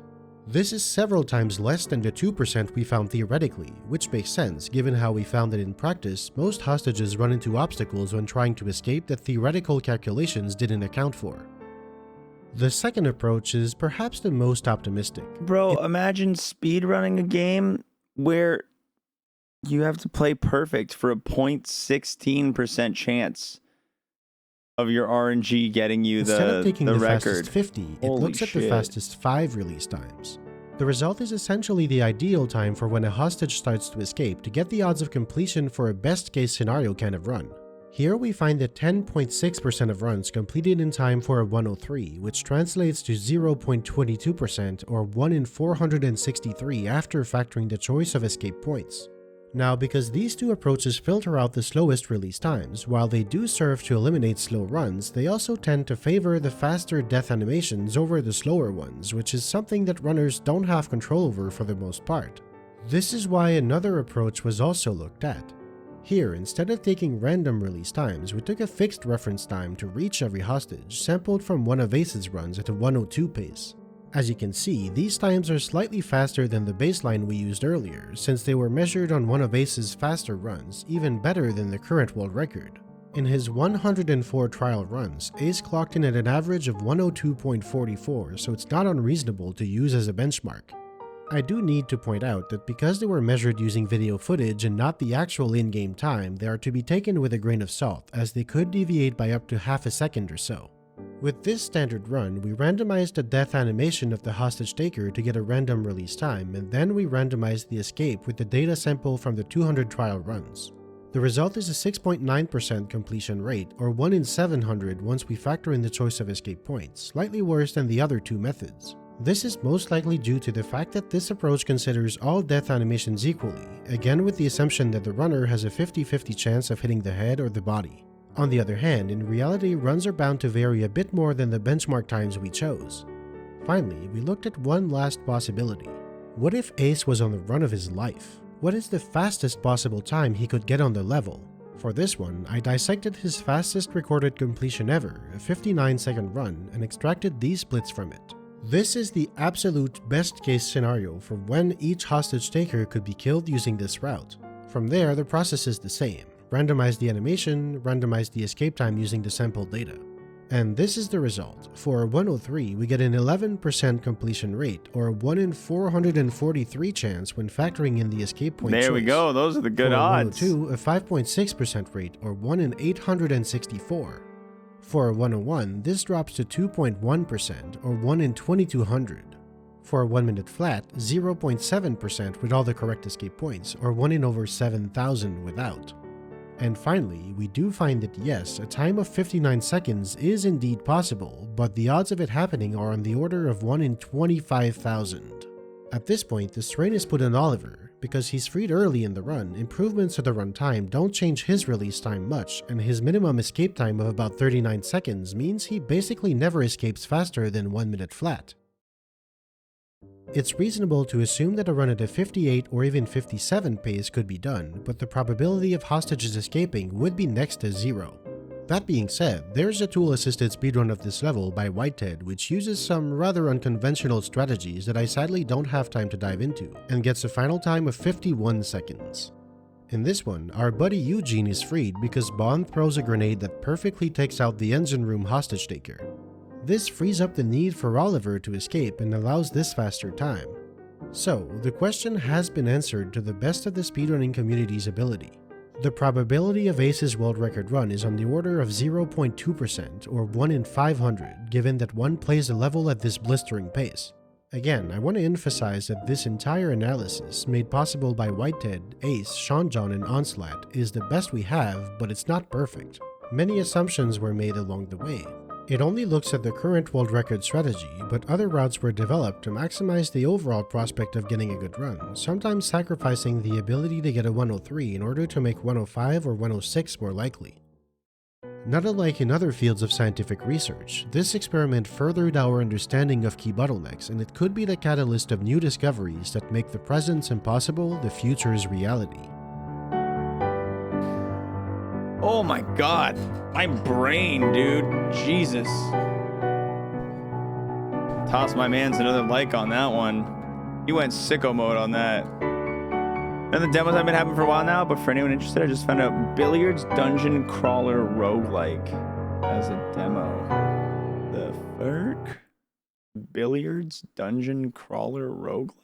This is several times less than the 2% we found theoretically, which makes sense given how we found that in practice, most hostages run into obstacles when trying to escape that theoretical calculations didn't account for. The second approach is perhaps the most optimistic. Bro, imagine speedrunning a game where you have to play perfect for a 0.16% chance of your RNG getting you Instead of taking the record. fastest 50, it Holy looks at shit. the fastest 5 release times. The result is essentially the ideal time for when a hostage starts to escape to get the odds of completion for a best case scenario kind of run. Here we find that 10.6% of runs completed in time for a 103, which translates to 0.22% or 1 in 463 after factoring the choice of escape points. Now, because these two approaches filter out the slowest release times, while they do serve to eliminate slow runs, they also tend to favor the faster death animations over the slower ones, which is something that runners don't have control over for the most part. This is why another approach was also looked at. Here, instead of taking random release times, we took a fixed reference time to reach every hostage, sampled from one of Ace's runs at a 102 pace. As you can see, these times are slightly faster than the baseline we used earlier, since they were measured on one of Ace's faster runs, even better than the current world record. In his 104 trial runs, Ace clocked in at an average of 102.44, so it's not unreasonable to use as a benchmark. I do need to point out that because they were measured using video footage and not the actual in-game time, they are to be taken with a grain of salt, as they could deviate by up to half a second or so. With this standard run, we randomized the death animation of the hostage taker to get a random release time, and then we randomized the escape with the data sample from the 200 trial runs. The result is a 6.9% completion rate, or 1 in 700 once we factor in the choice of escape points, slightly worse than the other two methods. This is most likely due to the fact that this approach considers all death animations equally, again with the assumption that the runner has a 50-50 chance of hitting the head or the body. On the other hand, in reality, runs are bound to vary a bit more than the benchmark times we chose. Finally, we looked at one last possibility. What if Ace was on the run of his life? What is the fastest possible time he could get on the level? For this one, I dissected his fastest recorded completion ever, a 59-second run, and extracted these splits from it. This is the absolute best case scenario for when each hostage taker could be killed using this route. From there, the process is the same. Randomize the animation, randomize the escape time using the sample data. And this is the result. For 103, we get an 11% completion rate, or a 1 in 443 chance when factoring in the escape point There choice. we go, those are the good For odds. 102, a 5.6% rate, or 1 in 864. For 101, this drops to 2.1%, or 1 in 2200. For 1 minute flat, 0.7% with all the correct escape points, or 1 in over 7,000 without. And finally, we do find that yes, a time of 59 seconds is indeed possible, but the odds of it happening are on the order of 1 in 25,000. At this point, the strain is put on Oliver. Because he's freed early in the run, improvements to the runtime don't change his release time much, and his minimum escape time of about 39 seconds means he basically never escapes faster than 1 minute flat. It's reasonable to assume that a run at a 58 or even 57 pace could be done, but the probability of hostages escaping would be next to 0. That being said, there's a tool-assisted speedrun of this level by Whitehead which uses some rather unconventional strategies that I sadly don't have time to dive into, and gets a final time of 51 seconds. In this one, our buddy Eugene is freed because Bond throws a grenade that perfectly takes out the engine room hostage taker. This frees up the need for Oliver to escape and allows this faster time. So, the question has been answered to the best of the speedrunning community's ability. The probability of Ace's world record run is on the order of 0.2% or 1 in 500 given that one plays the level at this blistering pace. Again, I want to emphasize that this entire analysis, made possible by Whitehead, Ace, Sean John, and Onslaught, is the best we have, but it's not perfect. Many assumptions were made along the way. It only looks at the current world record strategy, but other routes were developed to maximize the overall prospect of getting a good run, sometimes sacrificing the ability to get a 103 in order to make 105 or 106 more likely. Not unlike in other fields of scientific research, this experiment furthered our understanding of key bottlenecks, and it could be the catalyst of new discoveries that make the present's impossible the future's reality. Oh my god. My brain, dude. Jesus. Toss my man's another like on that one. He went sicko mode on that. And the demos I've been having for a while now, but for anyone interested, I just found out Billiards Dungeon Crawler Roguelike as a demo. The fuck? Billiards Dungeon Crawler Roguelike?